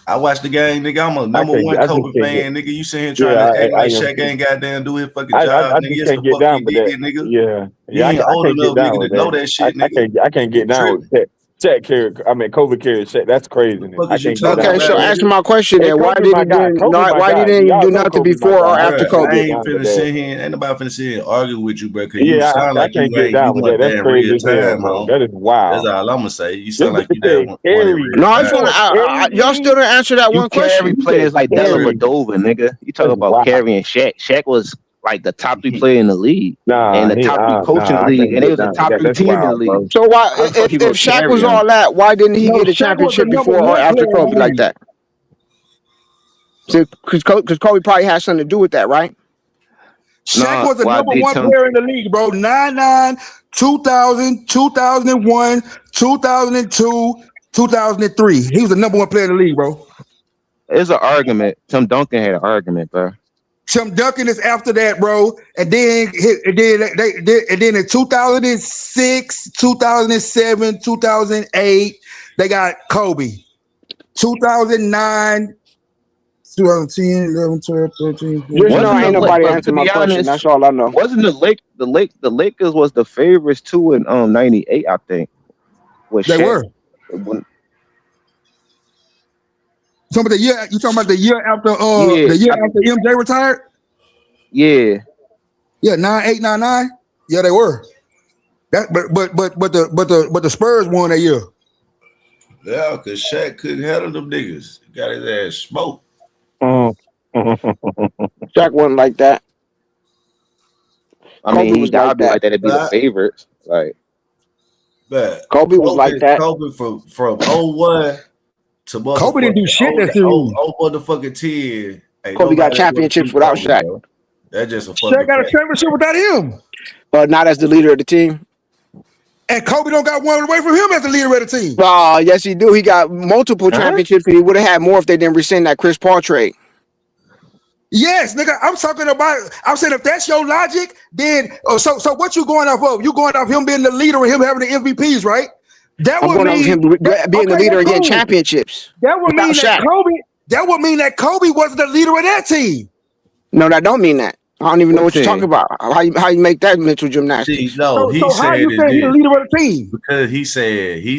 U: I watched the game, nigga. I'm a number one Kobe fan, nigga. You sitting here trying to act like Shaq ain't goddamn do his fucking job, nigga. Yes, the fuck he did, nigga.
T: Yeah,
U: you ain't old enough, nigga, to know that shit, nigga.
T: I can't get down with that. Kobe carried Shaq. That's crazy. I can't go down.
J: Okay, so answer my question then. Why
T: Kobe
J: did
T: my
J: he
T: guy.
J: do
T: Kobe my
J: why
T: guy.
J: didn't he
T: Y'all
J: do
T: know
J: nothing
T: Kobe my
J: before
T: guy.
J: or after
T: I
J: Kobe?
T: can't get down with that.
U: Ain't nobody finna sit here and argue with you, bro. Cause you
T: Yeah,
U: sound
T: I
U: like
T: can't
U: you
T: get
U: ain't
T: down with that.
U: want
T: That's
U: that in
T: crazy
U: real
T: as hell,
U: time,
T: bro.
U: man.
T: That is wild.
U: That's all I'm gonna say. You
T: This
U: sound like you
T: nigga said
U: want in
T: carry.
U: real
J: No, I just
U: time.
J: want to. Y'all still didn't answer that
I: You
J: one
I: carry
J: question.
I: players like
T: carry.
I: Dellavedova, nigga. You talk
T: That's
I: about
T: wild.
I: carrying Shaq. Shaq was like the top 3 player in the league and the top 3 coach in the
T: I
I: league,
T: can't
I: and it
T: get
I: was a
T: down with
I: top
T: that.
I: 3
T: That's
I: team in the
T: wild,
I: league.
T: bro.
J: So why,
I: How the fuck you
J: if
I: gonna
J: Shaq
I: carry
J: was
I: him?
J: all that, why didn't he
R: No,
J: get a
R: Shaq was the
J: championship
R: number
J: before or
R: one
J: after
R: player in
J: Kobe
R: the
J: like
R: league.
J: that? Because Kobe probably had something to do with that, right?
R: Shaq
I: Nah,
R: was the
I: why
R: number
I: did
R: one
I: Tim?
R: player in the league, bro. 99, 2000, 2001, 2002, 2003. He was the number one player in the league, bro.
I: There's an argument. Tim Duncan had an argument, bro.
R: Tim Duncan is after that, bro. And then in 2006, 2007, 2008, they got Kobe. 2009, 2010, 11, 12, 13, 14.
J: Just know
I: Wasn't
J: ain't
I: the
J: nobody
I: but
J: answer
I: to
J: my
I: be
J: question.
I: honest,
J: That's all I know.
I: wasn't the Lakers was the favorites too in '98, I think. With
R: They
I: Shaq.
R: were. You talking about the year after MJ retired?
I: Yeah.
R: Yeah, 9-8, 9-9. Yeah, they were. That but the Spurs won that year.
U: Yeah, cause Shaq couldn't handle them niggas. He got his ass smoked.
J: Shaq wasn't like that.
I: I mean,
J: Kobe
I: he
J: was
I: gotta
J: like
I: be
J: that.
I: like that to be the favorites. Like,
U: But
J: Kobe was like that.
U: Kobe from 01 to motherfucking
R: Kobe didn't do shit that series.
U: motherfucking 10. Ain't
J: Kobe got
U: nobody
J: championships
U: beat
J: without
U: Kobe,
J: Shaq.
U: bro. That's just a
R: Shaq
U: fucking
R: got a
U: fact.
R: championship without him.
J: But not as the leader of the team.
R: And Kobe don't got one away from him as the leader of the team.
J: Oh, yes, he do. He got multiple championships, and he would have had more if they didn't rescind that Chris Paul trade.
R: Yes, nigga. I'm saying if that's your logic, then so what you going off of? You going off him being the leader and him having the MVPs, right? That
J: I'm
R: would
J: going off
R: mean
J: him being the leader and getting championships.
R: That would mean that Kobe wasn't the leader of that team.
J: No, that don't mean that. I don't even know what you're talking about. How you make that mental gymnastics?
U: See, no, he
R: So how
U: said
R: you
U: it
R: saying he's the
U: this.
R: leader of the team?
U: Because he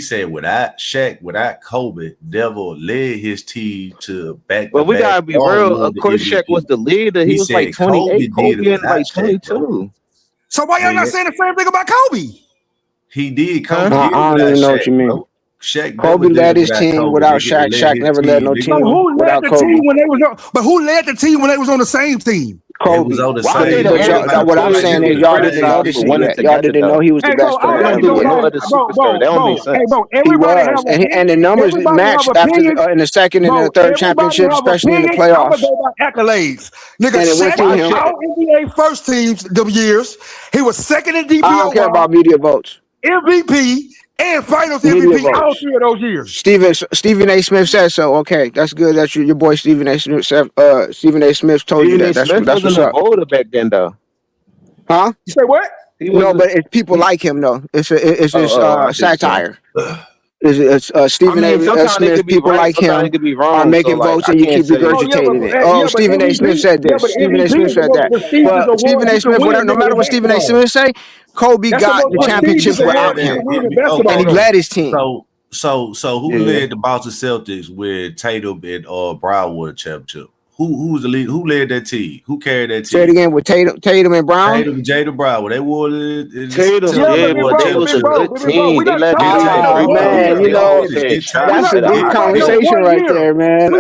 U: said without Shaq, without Kobe, Devil led his team to back.
I: but we gotta be real. Of course, Shaq was the leader. He was like 28, Kobe in like 22.
R: So why y'all not saying the same thing about Kobe?
U: He did. Kobe
J: I don't even know what you mean.
U: Bro. Shaq
J: Kobe led his team without Shaq. Shaq never led no team without Kobe.
R: But who led the team when they was on the same team?
J: Kobe. What I'm saying is y'all didn't notice it yet. Y'all didn't know he was the best player ever. He was, and the numbers matched after in the second and the third championship, especially in the playoffs.
R: I'm gonna go by accolades, nigga.
J: And it went through him.
R: All NBA first teams them years. He was second in DPOY.
J: I don't care about media votes.
R: MVP and Finals
J: Media
R: MVP
J: votes.
R: all 3 of those years.
J: Stephen A. Smith said so. Okay, that's good. That's your boy Stephen A. Smith. Stephen A. Smith told you that. That's what's up.
I: Older back then, though.
J: Huh?
R: You say what?
J: No, but it's people like him though. It's just satire. It's Stephen A. Smith. People like him are making votes, and you keep regurgitating it. Oh, Stephen A. Smith said this. Stephen A. Smith said that. But Stephen A. Smith, no matter what Stephen A. Smith say, Kobe got the championships without him, and he led his team.
U: So who led the Boston Celtics with Tatum and Brown won the championship? Who was the lead? Who led that team? Who carried that team?
J: Say it again with Tatum and Brown.
U: Tatum and Jada Brown. They wore it.
I: Tatum, they was a good team. They led
J: man, you know that's a deep conversation right there, man.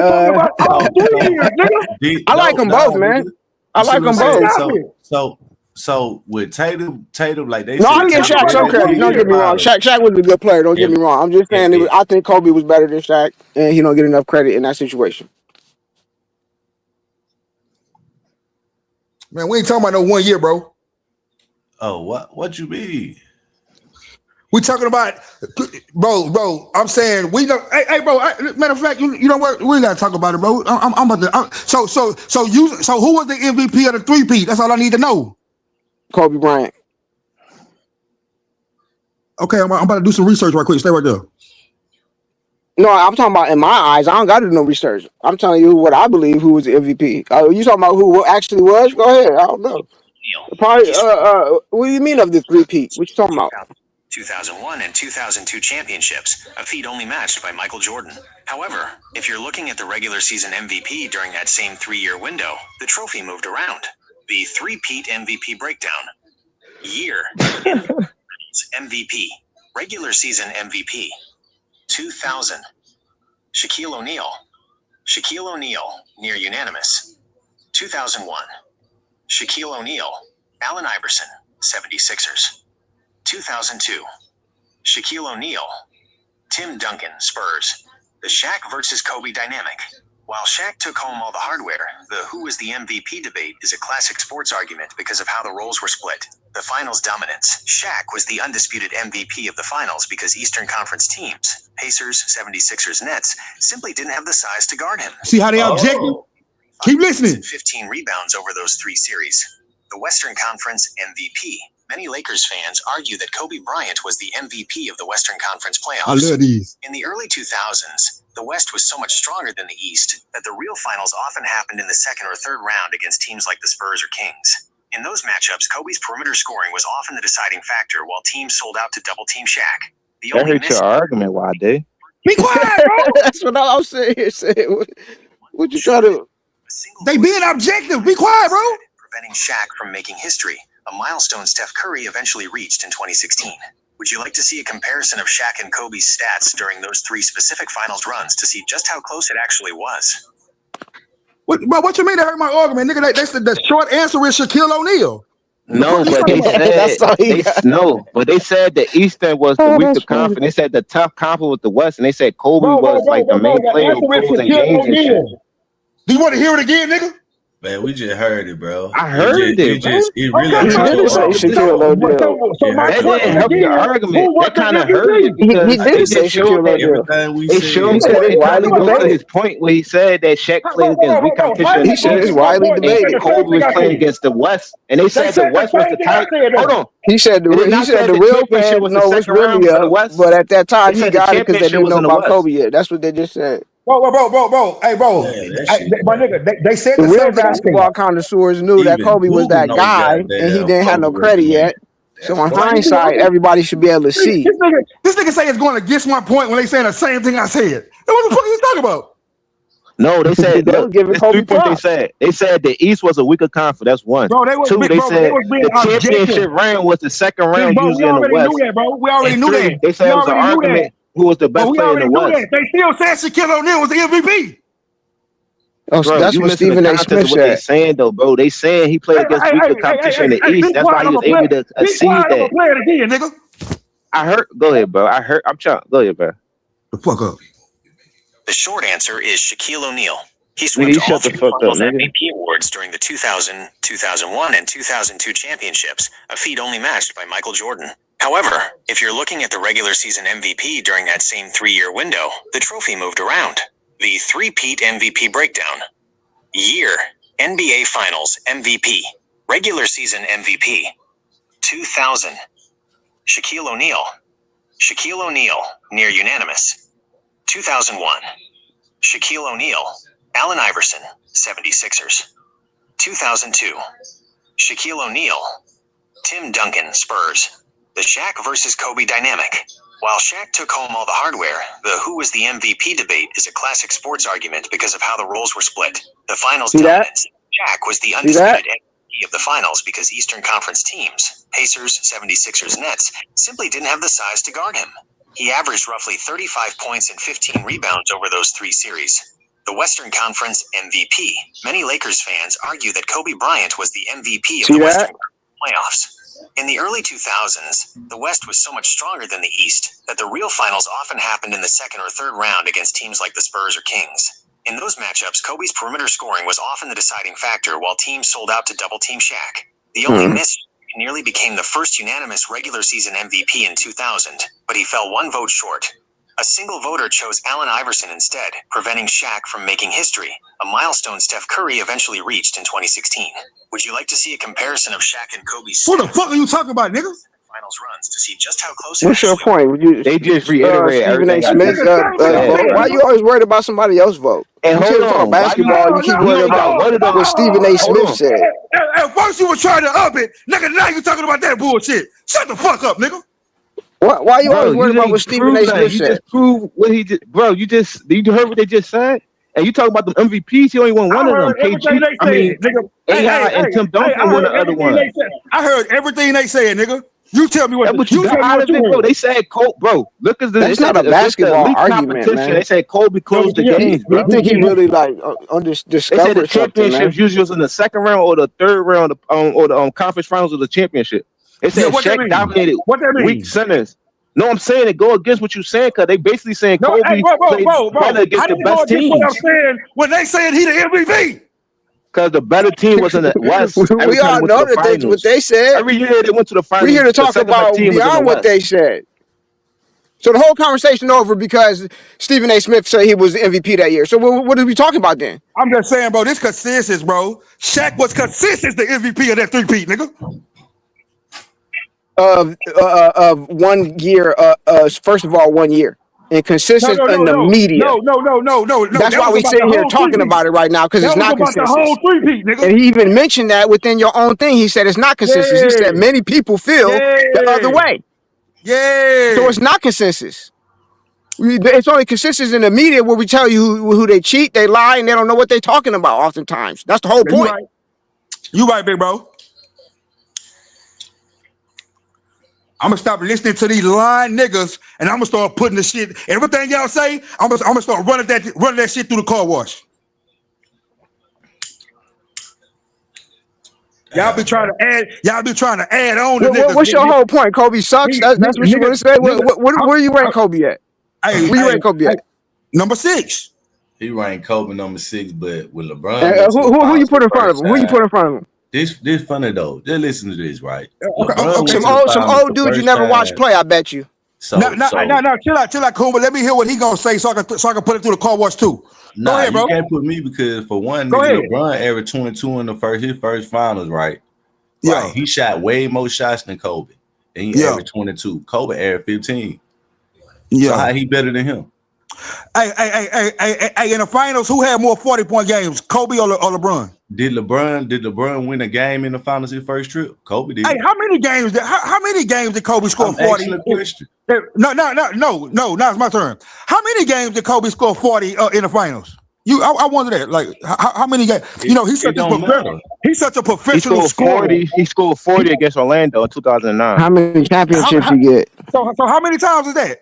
J: I like them both, man. I like them both.
U: So with Tatum, like they.
J: No, I give Shaq some credit. Don't get me wrong. Shaq was a good player. Don't get me wrong. I'm just saying. I think Kobe was better than Shaq, and he don't get enough credit in that situation.
R: Man, we ain't talking about no 1 year, bro.
U: Oh, what you mean?
R: We talking about, bro. I'm saying we know. Hey, bro. Matter of fact, you know what? We ain't gotta talk about it, bro. I'm about to. So who was the MVP of the 3-peat? That's all I need to know.
J: Kobe Bryant.
R: Okay, I'm about to do some research right quick. Stay right there.
J: No, I'm talking about in my eyes. I don't got to do no research. I'm telling you what I believe. Who was the MVP? You talking about who actually was? Go ahead. I don't know. Probably. What do you mean of the 3-peat? What you talking about?
A: 2001 and 2002 championships, a feat only matched by Michael Jordan. However, if you're looking at the regular season MVP during that same 3-year window, the trophy moved around. The three-peat MVP breakdown. Year. MVP. Regular season MVP. 2000. Shaquille O'Neal. Shaquille O'Neal, near unanimous. 2001. Shaquille O'Neal. Allen Iverson, 76ers. 2002. Shaquille O'Neal. Tim Duncan, Spurs. The Shaq versus Kobe dynamic. While Shaq took home all the hardware, the who was the MVP debate is a classic sports argument because of how the roles were split. The finals dominance. Shaq was the undisputed MVP of the finals because Eastern Conference teams, Pacers, 76ers, Nets, simply didn't have the size to guard him.
R: See how they object? Keep listening.
A: 15 rebounds over those 3 series. The Western Conference MVP. Many Lakers fans argue that Kobe Bryant was the MVP of the Western Conference playoffs.
R: I love these.
A: In the early 2000s, the West was so much stronger than the East that the real finals often happened in the second or third round against teams like the Spurs or Kings. In those matchups, Kobe's perimeter scoring was often the deciding factor while teams sold out to double-team Shaq. The
I: That
A: only
I: hurt your argument, YD.
J: Be quiet, bro. That's what I was saying. What you try to?
R: They being objective. Be quiet, bro.
A: Preventing Shaq from making history, a milestone Steph Curry eventually reached in 2016. Would you like to see a comparison of Shaq and Kobe's stats during those 3 specific finals runs to see just how close it actually was?
R: What you mean they hurt my argument, nigga? That's the short answer is Shaquille O'Neal.
I: No, but they said but they said the Eastern was the weaker conference. They said the tough conference was the West, and they said Kobe was like the main player who closing games and shit.
R: Do you want to hear it again, nigga?
U: Man, we just heard it, bro.
I: I heard it.
U: It really
I: That didn't help your argument. That kind of hurt it because they showed his point where he said that Shaq played against weak competition.
J: He said it's widely debated.
I: Kobe was playing against the West, and they said the West was the tight. Hold on.
J: He said the real fans know what's really up, but at that time he got it because they didn't know about Kobe yet. That's what they just said.
R: Bro. Hey, bro. My nigga, they said
J: The
R: the
J: real
R: same thing.
J: basketball connoisseurs knew that Kobe was that guy, and he didn't have no credit yet. So in hindsight, everybody should be able to see.
R: This nigga say it's going against my point when they saying the same thing I said. What the fuck are you talking about?
I: No, they said look, this 3 points they said. They said the East was a weaker conference. That's one.
R: Bro, they was
I: 2, they said
R: being
I: the championship round was the second round usually in the West.
R: Knew that, bro. We already knew that.
I: They said it was an argument who was the best player in the West.
R: They still said Shaquille O'Neal was the MVP.
J: Oh, so that's what Stephen A. Smith
I: said. They saying though, bro. They saying he played against weaker competition in the East. That's why he was able to achieve that.
R: Play it again, nigga.
I: I heard. Go ahead, bro. I'm trying. Go ahead, bro.
R: The fuck up.
A: The short answer is Shaquille O'Neal. He swept all 3 finals MVP awards during the 2000, 2001, and 2002 championships, a feat only matched by Michael Jordan. However, if you're looking at the regular season MVP during that same 3-year window, the trophy moved around. The three-peat MVP breakdown. Year, NBA Finals MVP. Regular season MVP. 2000. Shaquille O'Neal. Shaquille O'Neal, near unanimous. 2001. Shaquille O'Neal. Allen Iverson, 76ers. 2002. Shaquille O'Neal. Tim Duncan, Spurs. The Shaq versus Kobe dynamic. While Shaq took home all the hardware, the who was the MVP debate is a classic sports argument because of how the roles were split. The finals dominance. Shaq was the undisputed MVP of the finals because Eastern Conference teams, Pacers, 76ers, Nets, simply didn't have the size to guard him. He averaged roughly 35 points and 15 rebounds over those 3 series. The Western Conference MVP. Many Lakers fans argue that Kobe Bryant was the MVP of the Western playoffs. In the early 2000s, the West was so much stronger than the East that the real finals often happened in the second or third round against teams like the Spurs or Kings. In those matchups, Kobe's perimeter scoring was often the deciding factor while teams sold out to double-team Shaq. The only miss nearly became the first unanimous regular season MVP in 2000, but he fell 1 vote short. A single voter chose Allen Iverson instead, preventing Shaq from making history, a milestone Steph Curry eventually reached in 2016. Would you like to see a comparison of Shaq and Kobe's
R: What the fuck are you talking about, nigga?
A: finals runs to see just how close
J: What's your point?
I: They just reiterate
J: Stephen A.
I: everything.
J: Smith, why you always worried about somebody else's vote?
I: And
J: You
I: hold
J: talk
I: on,
J: basketball, you keep worried about what Stephen A. Smith said.
R: At first you were trying to up it, nigga. Now you talking about that bullshit. Shut the fuck up, nigga.
J: Why you always worried about what Stephen A. Smith
I: You
J: said?
I: just proved what he did, bro. You heard what they just said, and you talk about the MVPs. He only won one of them.
R: Everything they said, nigga.
I: AI and Tim Duncan won the other one.
R: I heard everything they said, nigga. You tell me what
I: you got out of it, bro. They said Kobe, bro. Look at this.
J: It's not a basketball argument, man.
I: They said Kobe closed the game.
J: You think he really like
I: They said the championships usually was in the second round or the third round, or the conference finals of the championship. They said Shaq dominated weak centers. No, I'm saying it go against what you're saying, because they basically saying Kobe played better against the best teams.
R: What I'm saying when they said he the MVP.
I: Because the better team was in the West.
J: We all know that that's what they said.
I: Every year they went to the finals.
J: We're here to talk about beyond what they said. So the whole conversation over because Stephen A. Smith said he was the MVP that year. So what are we talking about then?
R: I'm just saying, bro, this consistent, bro. Shaq was consistent the MVP of that three-peat, nigga.
J: Of 1 year, first of all, 1 year. And consistent in the media.
R: No.
J: That's why we sitting here talking about it right now, because it's not consistent.
R: The whole three-peat, nigga.
J: And he even mentioned that within your own thing. He said it's not consistent. He said many people feel the other way.
R: Yeah.
J: So it's not consensus. It's only consensus in the media where we tell you who they cheat, they lie, and they don't know what they're talking about oftentimes. That's the whole point.
R: You right, big bro. I'm gonna stop listening to these lying niggas, and I'm gonna start putting the shit. Everything y'all say, I'm gonna start running that shit through the car wash. Y'all be trying to add on to niggas.
J: What's your whole point? Kobe sucks? That's what you want to say? Where you rank Kobe at? Where you rank Kobe at?
R: Number 6.
U: He ranked Kobe number 6, but with LeBron.
J: Who you put in front of him? Who you put in front of him?
U: This funny though. Just listen to this, right?
J: Some old dude you never watched play, I bet you.
R: Now, chill out, cool. But let me hear what he gonna say, so I can put it through the car wash too.
U: Nah,
R: Go ahead, bro.
U: You can't put me, because for one, LeBron averaged 22 in his first finals, right?
R: Yeah.
U: Right. He shot way more shots than Kobe, and he averaged 22. Kobe averaged 15.
R: Yeah.
U: So how he better than him?
R: Hey, in the finals, who had more 40-point games, Kobe or LeBron?
U: Did LeBron win a game in the finals his first trip? Kobe did.
R: Hey, how many games did Kobe score 40?
U: Question.
R: No, it's my turn. How many games did Kobe score 40 in the finals? I wonder that. Like, how many games? He's such a professional scorer.
I: He scored 40 against Orlando in 2009.
J: How many championships you get?
R: So how many times is that?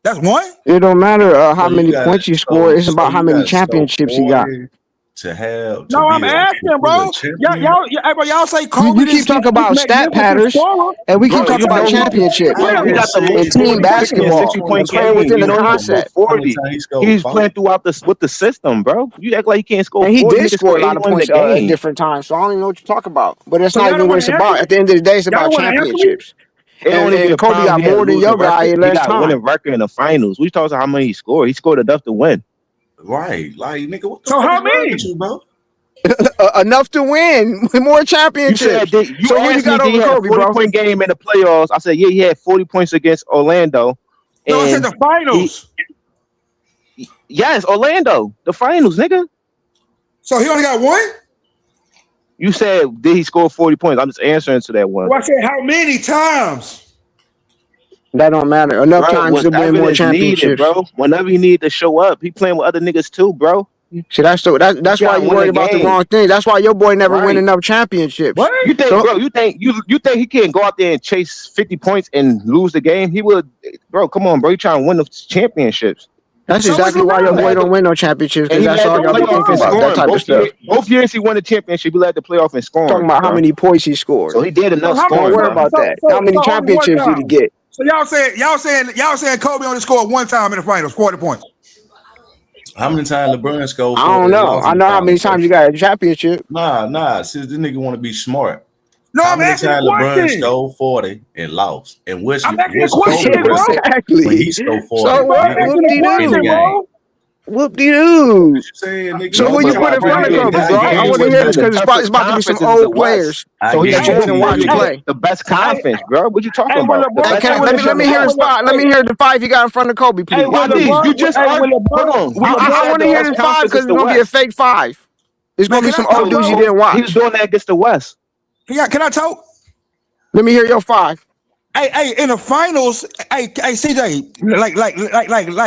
R: That's one?
J: It don't matter how many points you score. It's about how many championships you got.
R: I'm asking, bro. Y'all say Kobe.
J: You keep talking about stat patterns, and we keep talking about championships and team basketball. Playing within the concept.
I: 40. He's playing throughout with the system, bro. You act like he can't score.
J: And he did score a lot of points at different times, so I don't even know what you're talking about. But that's not even what it's about. At the end of the day, it's about championships. And Kobe got more than your guy in less time.
I: He got winning record in the finals. We talking about how many he scored. He scored enough to win.
U: Right, like nigga. What the
R: so
U: fuck
R: how many?
U: You, bro?
J: Enough to win more championships.
I: So when you got over Kobe, 40-point game in the playoffs, I said, he had 40 points against Orlando.
R: No, I said the finals.
I: Yes, Orlando, the finals, nigga.
R: So he only got one?
I: You said, did he score 40 points? I'm just answering to that one.
R: Well, I said, how many times?
J: That don't matter. Enough times to win more championships,
I: needed, bro. Whenever he need to show up, he playing with other niggas too, bro.
J: See, that's why you worried about the wrong thing. That's why your boy never win enough championships.
I: What? You think, bro? You think he can't go out there and chase 50 points and lose the game? He would, bro. Come on, bro. You trying to win the championships?
J: That's exactly why your boy don't win no championships, because that's all y'all be thinking about, that type of stuff.
I: Both years he won the championship, he led the playoff in scoring.
J: Talking about how many points he scored.
I: So he did enough scoring.
J: Don't worry about that. How many championships did he get?
R: So y'all saying Kobe only scored one time in the finals, 40 points.
U: How many times LeBron scored?
J: I don't know. I know how many times you got a championship.
U: Nah. Since this nigga want to be smart.
R: No,
U: how
R: I'm
U: many
R: asking
U: times LeBron scored 40 and lost? And what's
R: I'm asking a question, bro.
J: Exactly.
U: When he scored 40?
J: So what? Whoop-de-doo. So who you put in front of Kobe, bro? I want to hear this, because it's about to be some old players.
I: So
J: that you can watch play.
I: The best conference, bro. What you talking about?
J: Let me hear his five. Let me hear the five you got in front of Kobe, please.
I: You just hold on.
J: I want to hear his five, because it's gonna be a fake five. It's gonna be some old dudes you didn't watch.
I: He was doing that against the West.
R: Can I talk?
J: Let me hear your five.
R: Hey, in the finals, hey, CJ, like.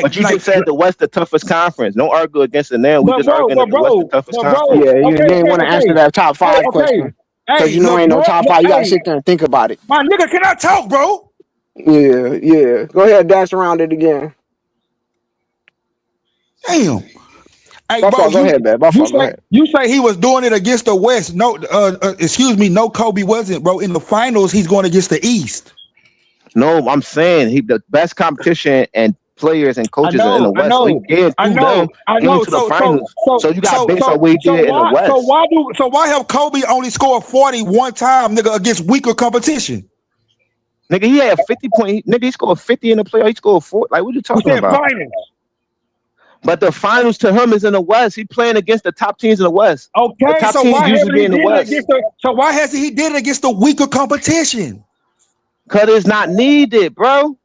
I: But you just said the West the toughest conference. Don't argue against it now. We just arguing that the West the toughest conference.
J: Yeah, you didn't want to answer that top 5 question because you know ain't no top 5. You gotta sit there and think about it.
R: My nigga, can I talk, bro?
J: Yeah. Go ahead, dash around it again.
R: Damn. Hey,
J: Buffalo, go ahead, man. Buffalo, go ahead.
R: You say he was doing it against the West. No, excuse me. No, Kobe wasn't, bro. In the finals, he's going against the East.
I: No, I'm saying the best competition and players and coaches are in the West. So he get through them into the finals. So you got based on what he did in the West.
R: So why have Kobe only scored 40 one time, nigga, against weaker competition?
I: Nigga, he had 50 point. Nigga, he scored 50 in the playoff. He scored 4. Like, what you talking about?
R: Finals.
I: But the finals to him is in the West. He playing against the top teams in the West.
R: Okay,
I: the top
R: so
I: teams
R: why
I: usually be in the West.
R: So why hasn't he did it against the weaker competition?
I: Cause it's not needed, bro.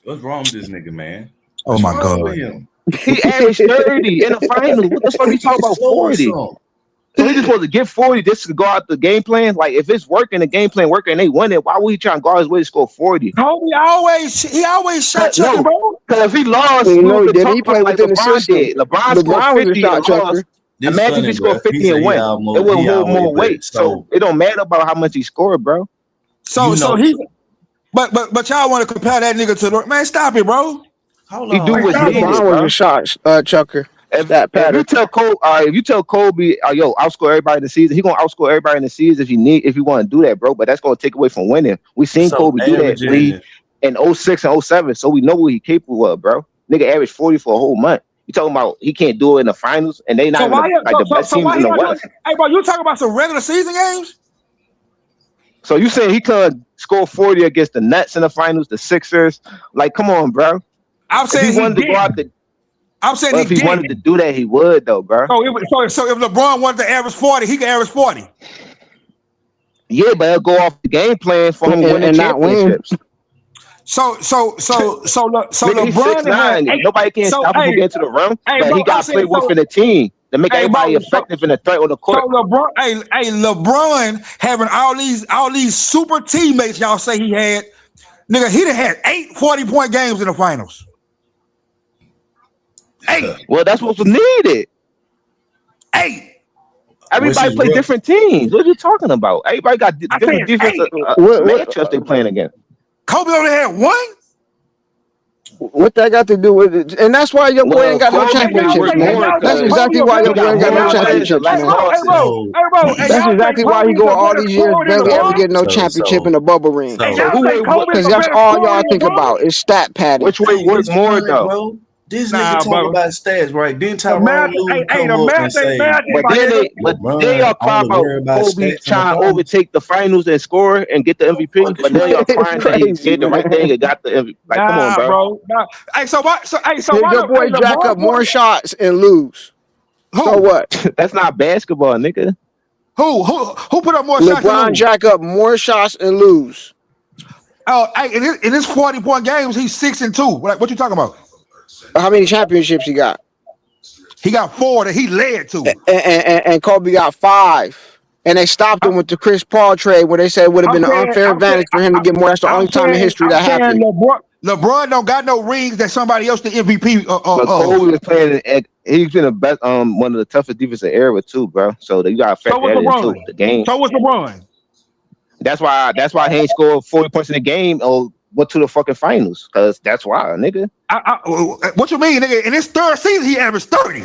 U: What's wrong with this nigga, man?
R: Oh my God.
I: He averaged 30 in the finals. What the fuck are you talking about 40? So he just supposed to get 40 just to go out the game plan. Like if it's working, the game plan working, and they win it, why would he try and guard his way to score 40?
R: Kobe always shot chucking, bro.
I: Because if he lost,
J: he played within the system.
I: LeBron scored 50 and lost. Imagine if he scored 50 and win. It would hold more weight. So it don't matter about how much he scored, bro.
R: So he, but y'all want to compare that nigga to the man? Stop it, bro.
I: He do what's needed,
J: LeBron was a shot chucker.
I: If you tell Kobe, yo, outscore everybody in the season, he gonna outscore everybody in the season if you want to do that, bro. But that's gonna take away from winning. We seen Kobe do that in 06 and 07, so we know what he capable of, bro. Nigga averaged 40 for a whole month. You talking about he can't do it in the finals, and they not the best teams in the West.
R: Hey, bro, you talking about some regular season games?
I: So you saying he could score 40 against the Nets in the finals, the Sixers? Like, come on, bro.
R: I'm saying he wanted to go out the. I'm saying
I: if he wanted to do that, he would, though, bro.
R: So if LeBron wanted to average 40, he could average 40.
I: Yeah, but it'll go off the game plan for him winning championships.
R: So LeBron
I: 6'9". Nobody can stop him from getting to the rim, but he got to play within the team to make everybody effective in the threat on the court.
R: So LeBron having all these super teammates, y'all say he had, nigga, he'd have had 8 40-point games in the finals. 8.
I: Well, that's what was needed.
R: 8.
I: Everybody play different teams. What are you talking about? Everybody got different defensive matchups they playing against.
R: Kobe only had 1.
J: What that got to do with it? And that's why your boy ain't got no championships, man. That's exactly why your boy ain't got no championships, man. That's exactly why he go all these years barely ever get no championship in the bubble ring. Because that's all y'all think about is stat padding.
I: Which way works more, though?
U: This nigga talking about stats, right? Then Tyrone Lue come up and say,
I: but they are crying about Kobe trying to overtake the finals and score and get the MVP. But then y'all crying that he did the right thing and got the MVP. Like, come on, bro.
R: Hey, so why
J: your boy jack up more shots and lose? So what?
I: That's not basketball, nigga.
R: Who put up more shots?
J: LeBron jack up more shots and lose.
R: Oh, hey, in his 40-point games, he's 6-2. What you talking about?
J: How many championships he got?
R: He got 4 that he led to.
J: And Kobe got 5. And they stopped him with the Chris Paul trade where they said it would have been an unfair advantage for him to get more. That's the only time in history that happened.
R: LeBron don't got no rings that somebody else the MVP.
I: But Kobe was playing. He's been the best, one of the toughest defensive era too, bro. So you got to factor that into the game.
R: So what's LeBron?
I: That's why he ain't scored 40 points in the game or went to the fucking finals. Cause that's why, nigga.
R: What you mean, nigga? In his 3rd season, he averaged 30.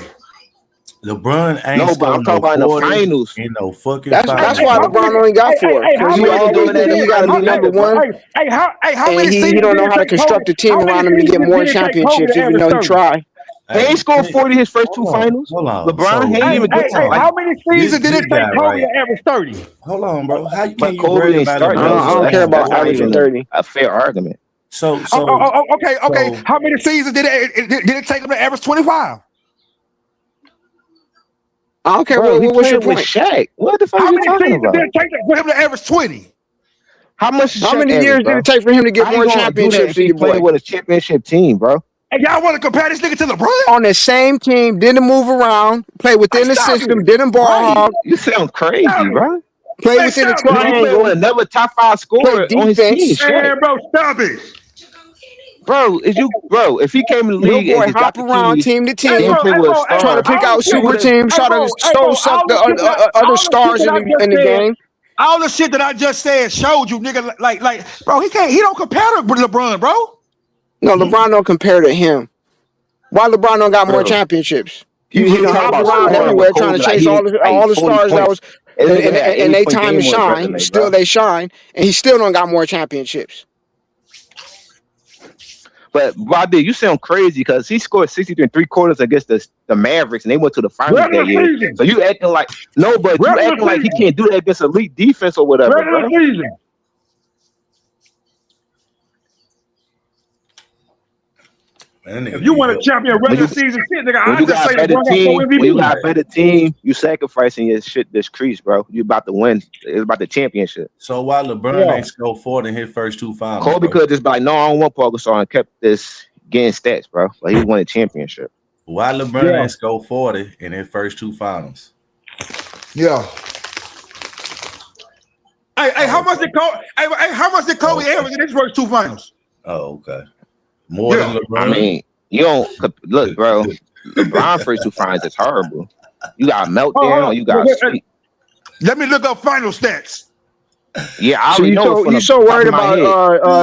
U: LeBron ain't
I: but I'm talking about in the finals.
U: In no fucking
J: that's why LeBron only got 4. Because he always doing that. He got to be number 1.
R: How many seasons
J: he don't know how to construct a team around him to get more championships, even though he tried.
I: He ain't scored 40 his first 2 finals.
U: Hold on.
I: LeBron ain't even get to
R: how many seasons did it take Kobe to average 30?
U: Hold on, bro. How you can't
I: Kobe ain't starting?
J: I don't care about averaging 30.
I: A fair argument.
U: So
R: okay. How many seasons did it take him to average 25?
J: I don't care. What's your point?
I: Shaq. What the fuck are you talking about?
R: How many seasons did it take for him to average 20?
I: How
J: many years did it take for him to get more championships than your boy?
I: With a championship team, bro.
R: And y'all want to compare this nigga to LeBron?
J: On the same team, didn't move around, play within the system, didn't ball hog.
I: You sound crazy, bro.
J: Play within the 12.
I: He played with another top 5 scorer on his team.
R: Man, bro, stop it.
I: Bro, if he came in the league
J: Your boy
I: and just
J: hop
I: got the
J: around
I: keys,
J: team to team,
I: trying
J: to pick out super teams, try to suck the other stars in the game.
R: All the shit that I just said showed you, nigga. Like, bro, he don't compare with LeBron, bro.
J: No, LeBron don't compare to him. Why LeBron don't got more championships? He hop around everywhere trying to chase all the stars that was and they time to shine. Still they shine, and he still don't got more championships.
I: But Robbie, you sound crazy because he scored 63 3/4 against the Mavericks, and they went to the finals that year. So you acting like you acting like he can't do that against elite defense or whatever, bro.
R: If you want a champion regular season shit, nigga, I just say
I: when you got a better team, you sacrificing your shit this crease, bro. You about to win. It's about the championship.
U: So why LeBron ain't scored 4 in his first 2 finals?
I: Kobe could just be like, no, I don't want Paul Gasol, and kept this getting stats, bro. Like he won a championship.
U: Why LeBron ain't scored 40 in his first 2 finals?
R: Yeah. Hey, how much did Kobe average in his first 2 finals?
U: Oh, okay. More than LeBron.
I: I mean, you don't look, bro. LeBron first 2 finals is horrible. You got meltdown. You got sweep.
R: Let me look up final stats.
I: Yeah, I
J: so you so worried about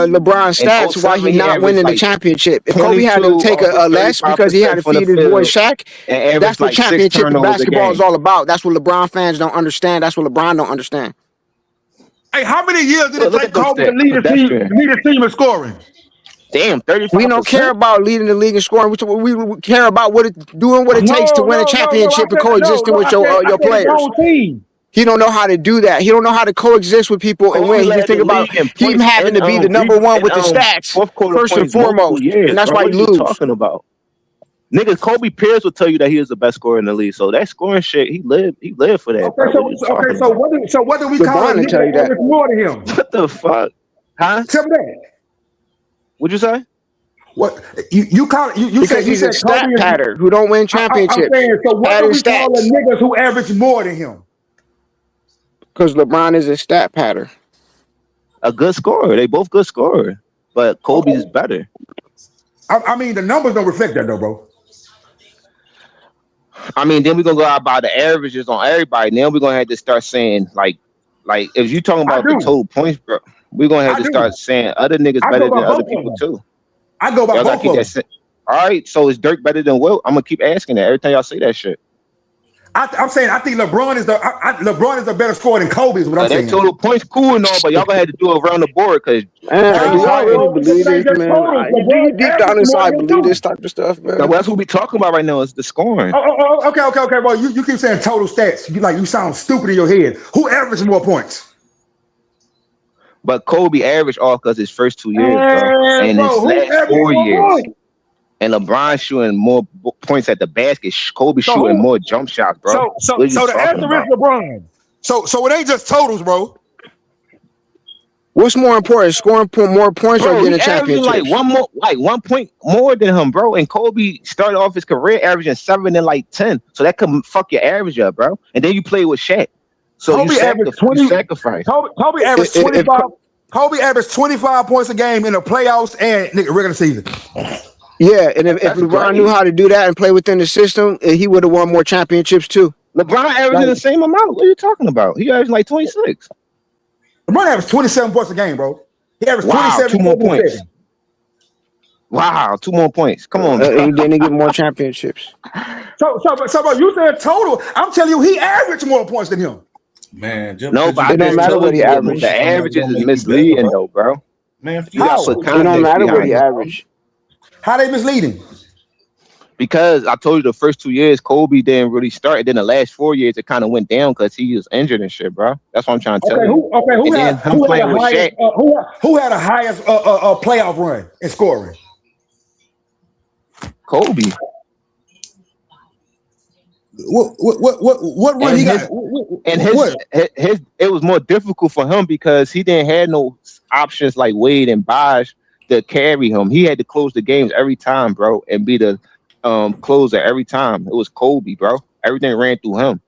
J: LeBron's stats why he not winning the championship. If Kobe had to take a less because he had to feed his boy Shaq, that's what championship in basketball is all about. That's what LeBron fans don't understand. That's what LeBron don't understand.
R: Hey, how many years did it take Kobe to lead the team in scoring?
I: Damn, 35%.
J: We don't care about leading the league and scoring. We care about what it takes to win a championship and coexisting with your players. He don't know how to do that. He don't know how to coexist with people and win. He just think about him having to be the number one with the stats first and foremost, and that's why he lose.
I: Talking about niggas, Kobe Pierce will tell you that he is the best scorer in the league. So that scoring shit, he lived for that.
R: So what do we call him?
J: Tell you that.
R: More to him.
I: What the fuck? Huh?
R: Tell me that.
I: What'd you say?
R: What you call it? You
J: because he's a stat pattern who don't win championships.
R: I'm saying, so what do we call the niggas who average more than him?
J: Because LeBron is a stat pattern.
I: A good scorer. They both good scorers, but Kobe is better.
R: I mean, the numbers don't reflect that though, bro.
I: I mean, then we're gonna go out by the averages on everybody. Then we're gonna have to start saying like if you're talking about the total points, bro, we're gonna have to start saying other niggas better than other people too.
R: I go by both of them.
I: All right, so is Dirk better than Wilt? I'm gonna keep asking that every time y'all say that shit.
R: I'm saying I think LeBron is the better scorer than Kobe. Is what I'm saying.
I: That total points cool and all, but y'all gonna have to do it around the board because
J: I really believe this, man. Deep down inside, believe this type of stuff, man.
I: Now, that's what we talking about right now is the scoring.
R: Okay, bro. You keep saying total stats. You sound stupid in your head. Who averaged more points?
I: But Kobe averaged all because his first 2 years, bro, and his last 4 years. And LeBron shooting more points at the basket. Kobe shooting more jump shots, bro.
R: So the answer is LeBron. So it ain't just totals, bro.
J: What's more important, scoring more points or getting a championship?
I: Like 1 point more than him, bro. And Kobe started off his career averaging 7 and like 10. So that could fuck your average up, bro. And then you play with Shaq. So
R: Kobe averaged 20.
I: Sacrifice.
R: Kobe averaged 25. Kobe averaged 25 points a game in the playoffs and regular season.
J: Yeah, and if LeBron knew how to do that and play within the system, he would have won more championships too.
I: LeBron averaging the same amount. What are you talking about? He averaged like 26.
R: LeBron averaged 27 points a game, bro. He averaged 27
I: 2 more points. Wow, 2 more points. Come on,
J: and then he get more championships.
R: So, bro, you said total. I'm telling you, he averaged more points than him.
U: Man,
I: no, but it don't matter what he averaged. The averages is misleading though, bro.
U: Man,
J: it don't matter what he averaged.
R: How they misleading?
I: Because I told you the first 2 years Kobe didn't really start, and then the last 4 years it kind of went down because he was injured and shit, bro. That's what I'm trying to tell you.
R: Who had the highest playoff run in scoring?
I: Kobe.
R: What run he got?
I: And his it was more difficult for him because he didn't have no options like Wade and Bosh to carry him. He had to close the games every time, bro, and be the closer every time. It was Kobe, bro. Everything ran through him.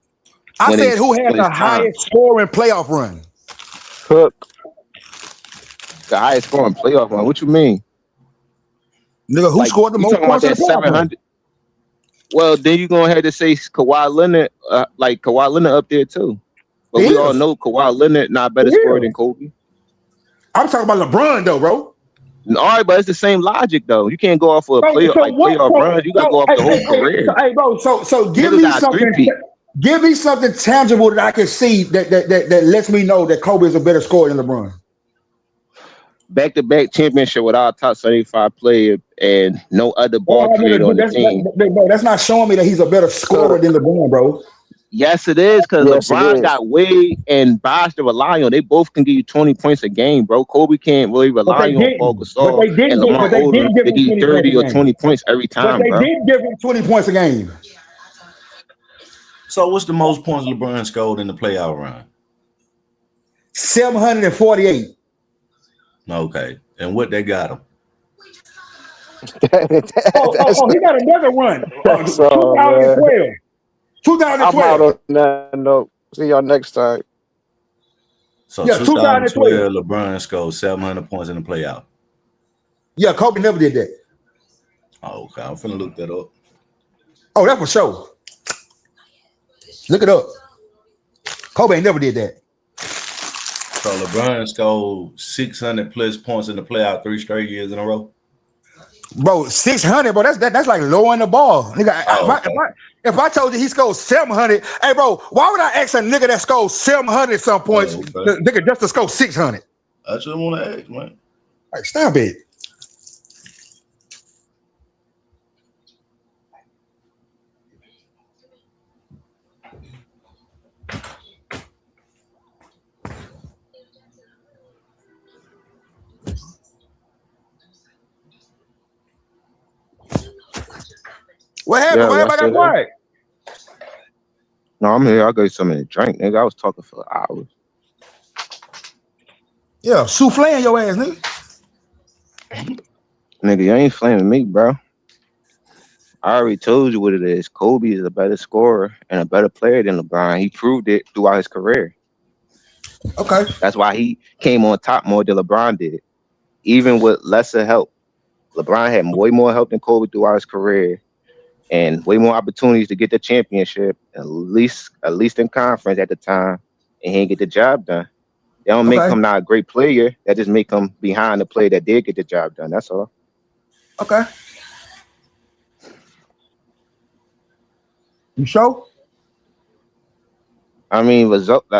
R: I said who had the highest scoring playoff run?
H: Cook. The highest scoring playoff run. What you mean?
R: Nigga, who scored the most points in the playoff run?
H: Well, then you're going to have to say Kawhi Leonard, Kawhi Leonard up there too. But we all know Kawhi Leonard not better scorer than Kobe.
R: I'm talking about LeBron though, bro.
H: All right, but it's the same logic though. You can't go off of a playoff run. You got to go off the whole career.
R: Hey, bro. So give me something. Give me something tangible that I can see that lets me know that Kobe is a better scorer than LeBron.
H: Back-to-back championship with our top 75 player and no other ball creator on the team.
R: Bro, that's not showing me that he's a better scorer than LeBron, bro.
H: Yes, it is, because LeBron got Wade and Bosh to rely on. They both can give you 20 points a game, bro. Kobe can't really rely on Paul Gasol and Lamar Odom to give you 30 or 20 points every time,
R: bro. But they did give him 20 points a game.
U: So what's the most points LeBron scored in the playoff run?
R: 748.
U: Okay. And what they got him?
R: He got another run. 2012. 2012.
J: I'm out on that note. See y'all next time.
U: So 2012, LeBron scored 700 points in the playoff.
R: Yeah, Kobe never did that.
U: Oh, okay. I'm finna look that up.
R: Oh, that's for sure. Look it up. Kobe never did that.
U: So LeBron scored 600 plus points in the playoff 3 straight years in a row.
R: Bro, 600, bro. That's like lowering the ball. Nigga, if I told you he scored 700, hey, bro, why would I ask a nigga that scored 700 some points, nigga, just to score 600?
U: I just want to ask, man.
R: Like, stop it. What happened? Why everybody got quiet?
H: No, I'm here. I'll get you something to drink, nigga. I was talking for hours.
R: Yeah, souffle your ass, nigga.
H: Nigga, you ain't flaming me, bro. I already told you what it is. Kobe is a better scorer and a better player than LeBron. He proved it throughout his career.
R: Okay.
H: That's why he came on top more than LeBron did. Even with lesser help. LeBron had way more help than Kobe throughout his career. And way more opportunities to get the championship, at least in conference at the time, and he didn't get the job done. They don't make him not a great player. That just make him behind the player that did get the job done. That's all.
R: Okay. You sure?
H: I mean,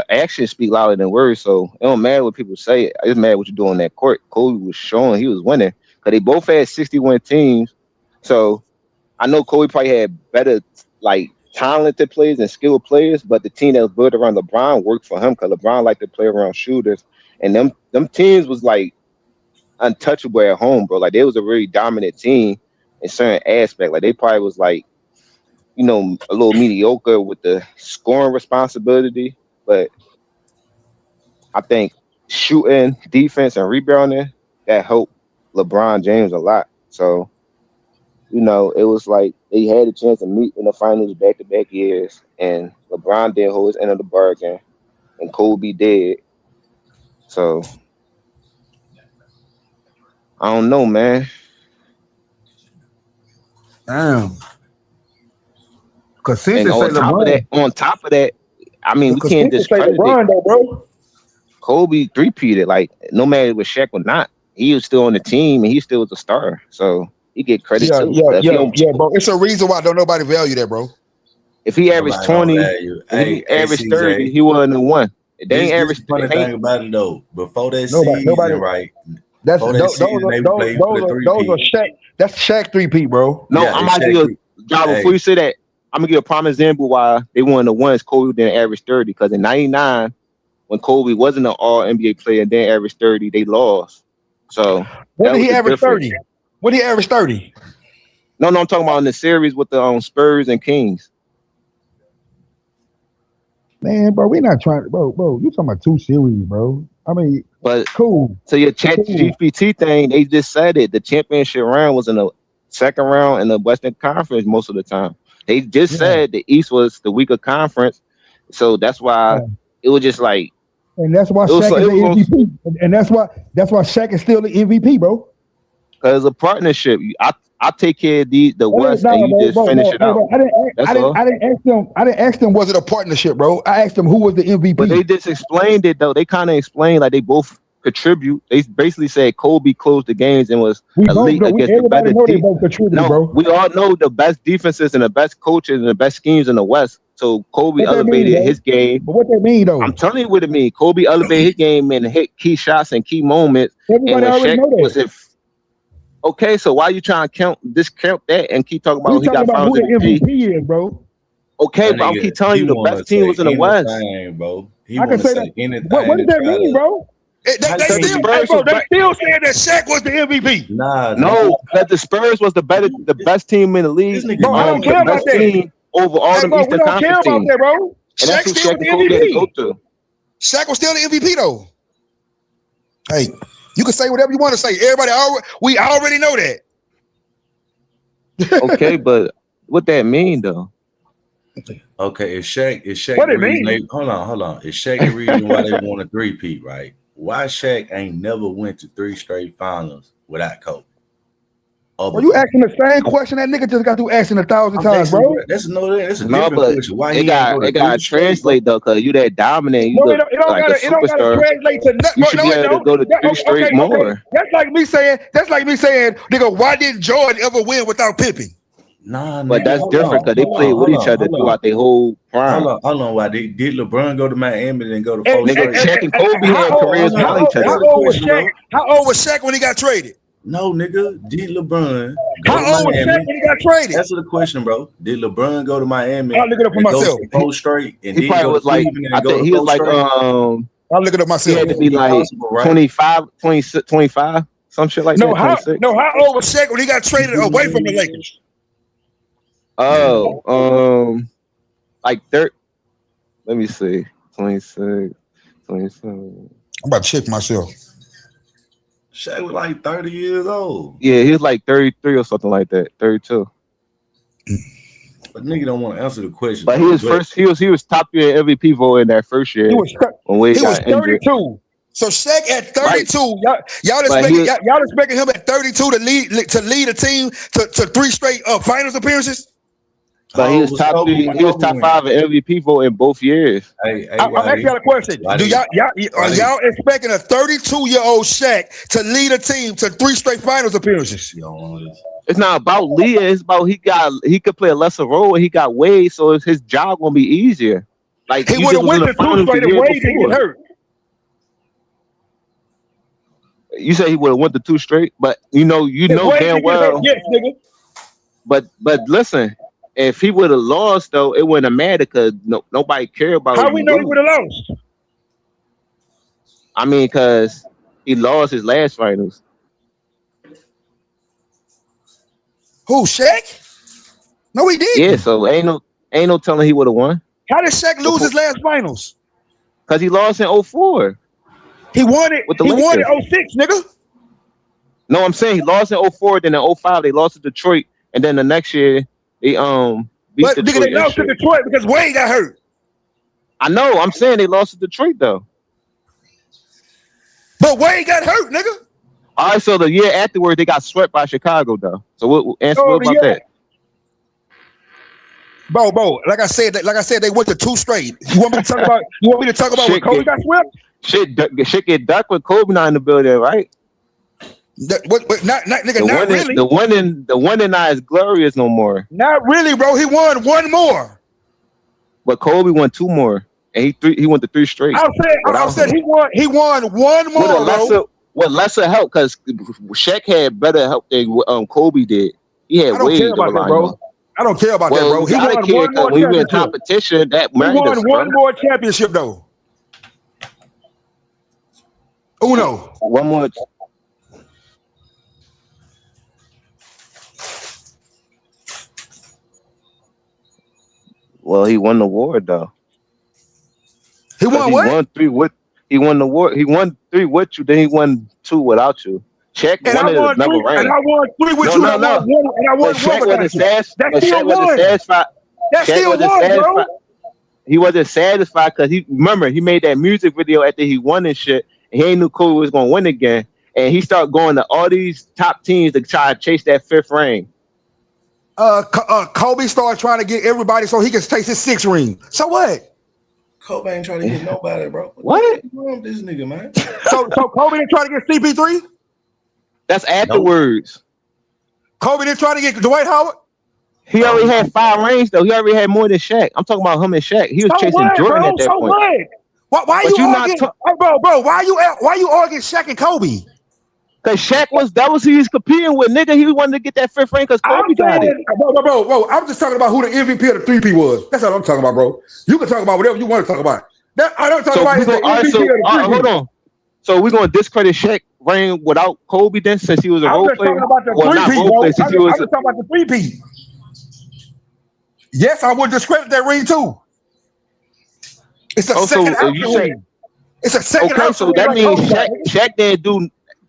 H: actions speak louder than words, so it don't matter what people say. It just matter what you do on that court. Kobe was showing he was winning because they both had 61 teams, so. I know Kobe probably had better, talented players and skilled players, but the team that was built around LeBron worked for him because LeBron liked to play around shooters, and them teams was untouchable at home, bro. Like they was a really dominant team in certain aspects. Like they probably was a little mediocre with the scoring responsibility, but I think shooting, defense, and rebounding that helped LeBron James a lot. So. It was like they had a chance to meet in the finals back-to-back years, and LeBron did hold his end of the bargain, and Kobe did. So, I don't know, man.
R: Damn. Because
H: on top of that, I mean, we can't discredit
R: LeBron, though, bro.
H: Kobe three-peated. Like, no matter with Shaq or not, he was still on the team, and he still was a star. So, he get credit too.
R: Yeah, bro. It's a reason why don't nobody value that, bro.
H: If he averaged 20, if he averaged 30, he wasn't the one. They ain't averaged.
U: Funny thing about it though, before that season, right?
R: Those are Shaq. That's Shaq 3P, bro.
H: No, I'm about to give before you say that. I'm gonna give a prime example why they won the ones. Kobe didn't average 30 because in '99, when Kobe wasn't an All NBA player and didn't average 30, they lost. So
R: when did he average 30? When did he average 30?
H: No, I'm talking about in the series with the Spurs and Kings.
R: Man, bro, we're not trying to, bro. You talking about 2 series, bro? I mean,
H: but
R: cool.
H: So your ChatGPT thing, they just said it. The championship round was in the second round in the Western Conference most of the time. They just said the East was the weaker conference,
I: So that's why it was just like.
R: And that's why Shaq is the MVP. And that's why Shaq is still the MVP, bro.
I: Because a partnership. I take care of the West, and you just finish it out.
R: I didn't ask them was it a partnership, bro. I asked them who was the MVP.
I: But they just explained it though. They kind of explained like they both contribute. They basically said Kobe closed the games and was elite against the better team.
R: Bro.
I: We all know the best defenses and the best coaches and the best schemes in the West. So Kobe elevated his game.
R: But what that mean though?
I: I'm telling you what it mean. Kobe elevated his game and hit key shots and key moments.
R: Everybody already know that.
I: Okay, so why you trying to discount that and keep talking about
R: he got finals MVP is, bro?
I: Okay, but I'm keep telling you the best team was in the West.
T: Bro.
R: I can say that. What does that mean, bro? They still saying that Shaq was the MVP.
I: No, that the Spurs was the best team in the league.
R: Bro, I don't care about that.
I: Over all the Eastern Conference teams.
R: That, bro.
I: And that's who Shaq the MVP.
R: Shaq was still the MVP though. Hey, you can say whatever you want to say. We already know that.
I: Okay, but what that mean though?
T: Okay, is Shaq
R: what it mean?
T: Hold on. Is Shaq the reason why they want a three-peat, right? Why Shaq ain't never went to 3 straight finals without Kobe?
R: Are you asking the same question that nigga just got through asking 1,000 times, bro?
T: That's a different question. Why
I: it got to translate though, cause you that dominant. You
R: it don't gotta translate to nothing.
I: You should be able to go to 3 straight more.
R: That's like me saying, nigga, why didn't Jordan ever win without Pippen?
T: Nah,
I: but that's different because they played with each other throughout their whole prime.
T: Hold on. Why did LeBron go to Miami and go to
I: nigga? Shaq and Kobe had careers with each other.
R: How old was Shaq when he got traded?
T: No, nigga. Did LeBron
R: go to Miami? Shaq when he got traded?
T: Answer the question, bro. Did LeBron go to Miami?
R: I'll look it up for myself.
T: 4 straight, and
I: he probably was like, I think he was like,
R: I'll look it up myself.
I: He had to be like 25, 26, 25, some shit like that.
R: How old was Shaq when he got traded away from the Lakers?
I: Like 30. Let me see, 26, 27.
R: I'm about to check myself.
T: Shaq was like 30 years old.
I: Yeah, he was like 33 or something like that, 32.
T: But nigga don't want to answer the question.
I: But he was top tier MVP vote in that first year.
R: He was 32. So Shaq at 32, y'all expecting him at 32 to lead a team to 3 straight finals appearances?
I: But he was top 5 in MVP vote in both years.
R: I'm asking y'all a question. Do y'all expecting a 32-year-old Shaq to lead a team to 3 straight finals appearances?
I: It's not about leading. It's about he could play a lesser role and he got Wade, so his job gonna be easier. Like
R: he would have went to 2 straight if Wade didn't get hurt.
I: You say he would have went to 2 straight, but you know damn well.
R: Yes, nigga.
I: But listen. If he would have lost, though, it wouldn't have mattered because nobody cared about.
R: How we know he would have lost?
I: I mean, because he lost his last finals.
R: Who, Shaq? No, he did.
I: Yeah, so ain't no telling he would have won.
R: How did Shaq lose his last finals?
I: Because he lost in 04.
R: He won it. He won it 06, nigga.
I: No, I'm saying he lost in 04. Then in 05 they lost to Detroit, and then the next year. They beat Detroit.
R: Nigga, they lost to Detroit because Wade got hurt.
I: I know. I'm saying they lost to Detroit though.
R: But Wade got hurt, nigga.
I: All right, so the year afterward they got swept by Chicago though. So what about that?
R: Bro, like I said, they went to 2 straight. You want me to talk about? When Kobe got swept?
I: Shit get ducked with Kobe not in the building, right? The one in not as glorious no more.
R: Not really, bro. He won 1 more.
I: But Kobe won 2 more, and he went to 3 straight.
R: I said he won 1 more.
I: With lesser help, because Shaq had better help than Kobe did. He had way to
R: bro. I don't care about that, bro. He won 1 more.
I: We were in competition. That matters.
R: He won 1 more championship though. Uno.
I: 1 more. Well, he won the award though.
R: He won what?
I: He won the award. He won 3 with you, then he won 2 without you. Check
R: and
I: one of never ran.
R: And I won 3 with you. And I won 1 without you. That's still 1. That's still 1, bro.
I: he wasn't satisfied because he made that music video after he won and shit. And he ain't knew Kobe was gonna win again. And he started going to all these top teams to try to chase that 5th ring.
R: Kobe started trying to get everybody so he could chase his 6th ring. So what?
U: Kobe ain't trying to get nobody, bro.
I: What?
U: This nigga, man.
R: So Kobe didn't try to get CP3?
I: That's afterwards.
R: Kobe didn't try to get Dwight Howard?
I: He already had 5 rings though. He already had more than Shaq. I'm talking about him and Shaq. He was chasing Jordan at that point.
R: Why you arguing? Bro, why you arguing Shaq and Kobe?
I: Because Shaq that was who he was competing with, nigga. He wanted to get that 5th ring because Kobe got it.
R: Bro, I'm just talking about who the MVP of the 3P was. That's what I'm talking about, bro. You can talk about whatever you want to talk about. I don't talk about the MVP of the 3P.
I: Hold on. So we're gonna discredit Shaq ring without Kobe then, since he was a role player.
R: I'm just talking about the 3P. Yes, I would discredit that ring too. It's a second option ring. It's a second option.
I: Okay, so that means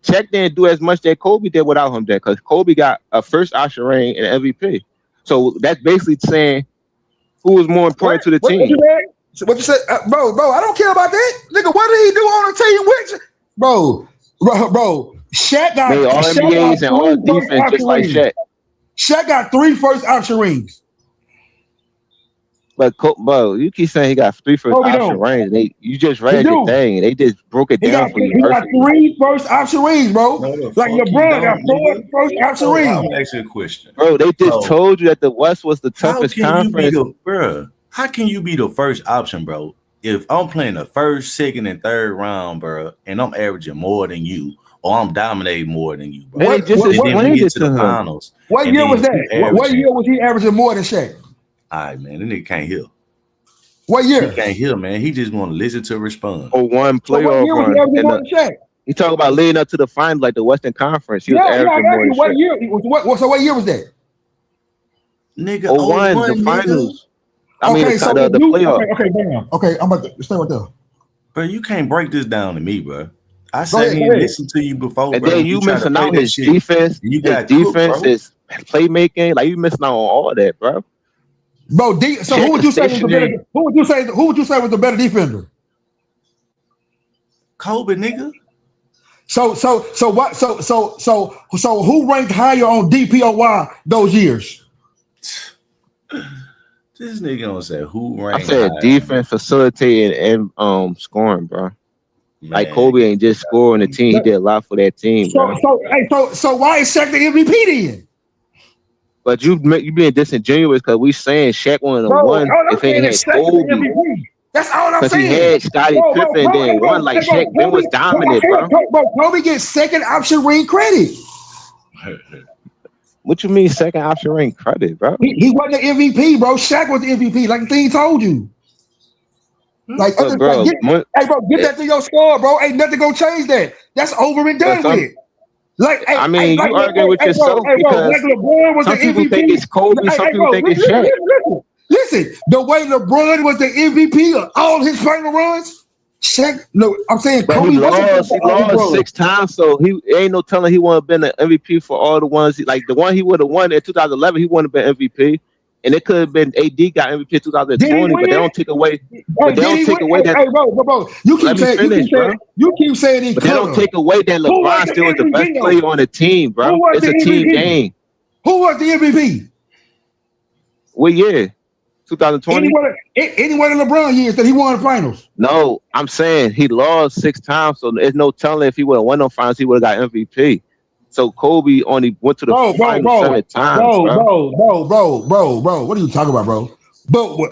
I: Shaq didn't do as much that Kobe did without him there, because Kobe got a first option ring and MVP. So that's basically saying who was more important to the team.
R: What you said, bro? I don't care about that, nigga. What did he do on the team with you, bro? Shaq got
I: all NBAs and all defense just like Shaq.
R: Shaq got 3 first option rings.
I: But bro, you keep saying he got 3 first option rings. You just read the thing. They just broke it down for you.
R: He got 3 first option rings, bro. Like LeBron got 4 first option rings.
U: I'm gonna ask you a question,
I: bro. They just told you that the West was the toughest conference.
U: How can you be the first option, bro? If I'm playing the 1st, 2nd, and 3rd round, bro, and I'm averaging more than you, or I'm dominating more than you, bro.
R: What year was that? What year was he averaging more than Shaq?
U: All right, man. That nigga can't hear.
R: What year?
U: He can't hear, man. He just want to listen to respond.
I: Or one playoff run. He talk about leading up to the final, like the Western Conference. He was averaging more than
R: what year? So what year was that?
U: Nigga,
I: the finals. I mean,
R: so
I: the playoff.
R: Okay, damn. Okay, I'm about to stay right there.
U: Bro, you can't break this down to me, bro. I sat here and listened to you before,
I: and
U: bro.
I: then you missing out his defense. His defense, his playmaking. Like you missing out on all that, bro.
R: Bro, so who would you say was the better? Who would you say was the better defender?
U: Kobe, nigga.
R: So who ranked higher on DPOY those years?
U: This nigga gonna say who ranked.
I: I said higher. Defense, facilitating, and scoring, bro. Man. Like Kobe ain't just scoring the team; he did a lot for that team, bro.
R: So why is Shaq the MVP then?
I: But you being disingenuous because we saying Shaq one of the one if he had Kobe.
R: That's all I'm saying.
I: Because he had Scottie Pippen, then one like Shaq. Ben was dominant, bro.
R: Kobe gets second option ring credit.
I: What you mean second option ring credit, bro?
R: He wasn't the MVP, bro. Shaq was the MVP, like the thing told you. Like, get that to your score, bro. Ain't nothing gonna change that. That's over and done with. Like,
I: you arguing with yourself because some people think it's Kobe, some people think it's Shaq.
R: Listen, the way LeBron was the MVP of all his final runs, Shaq. No, I'm saying Kobe
I: he lost 6 times, so he ain't no telling he wouldn't have been an MVP for all the ones. Like the one he would have won in 2011, he wouldn't have been MVP. And it could have been AD got MVP in 2020, but they don't take away. But they don't take away that.
R: Hey, bro. You keep saying he.
I: But they don't take away that LeBron still is the best player on the team, bro. It's a team game.
R: Who was the MVP?
I: What year? 2020.
R: Any one of LeBron years that he won the finals.
I: No, I'm saying he lost 6 times, so there's no telling if he would have won the finals, he would have got MVP. So Kobe only went to the final 7 times,
R: bro. What are you talking about, bro? But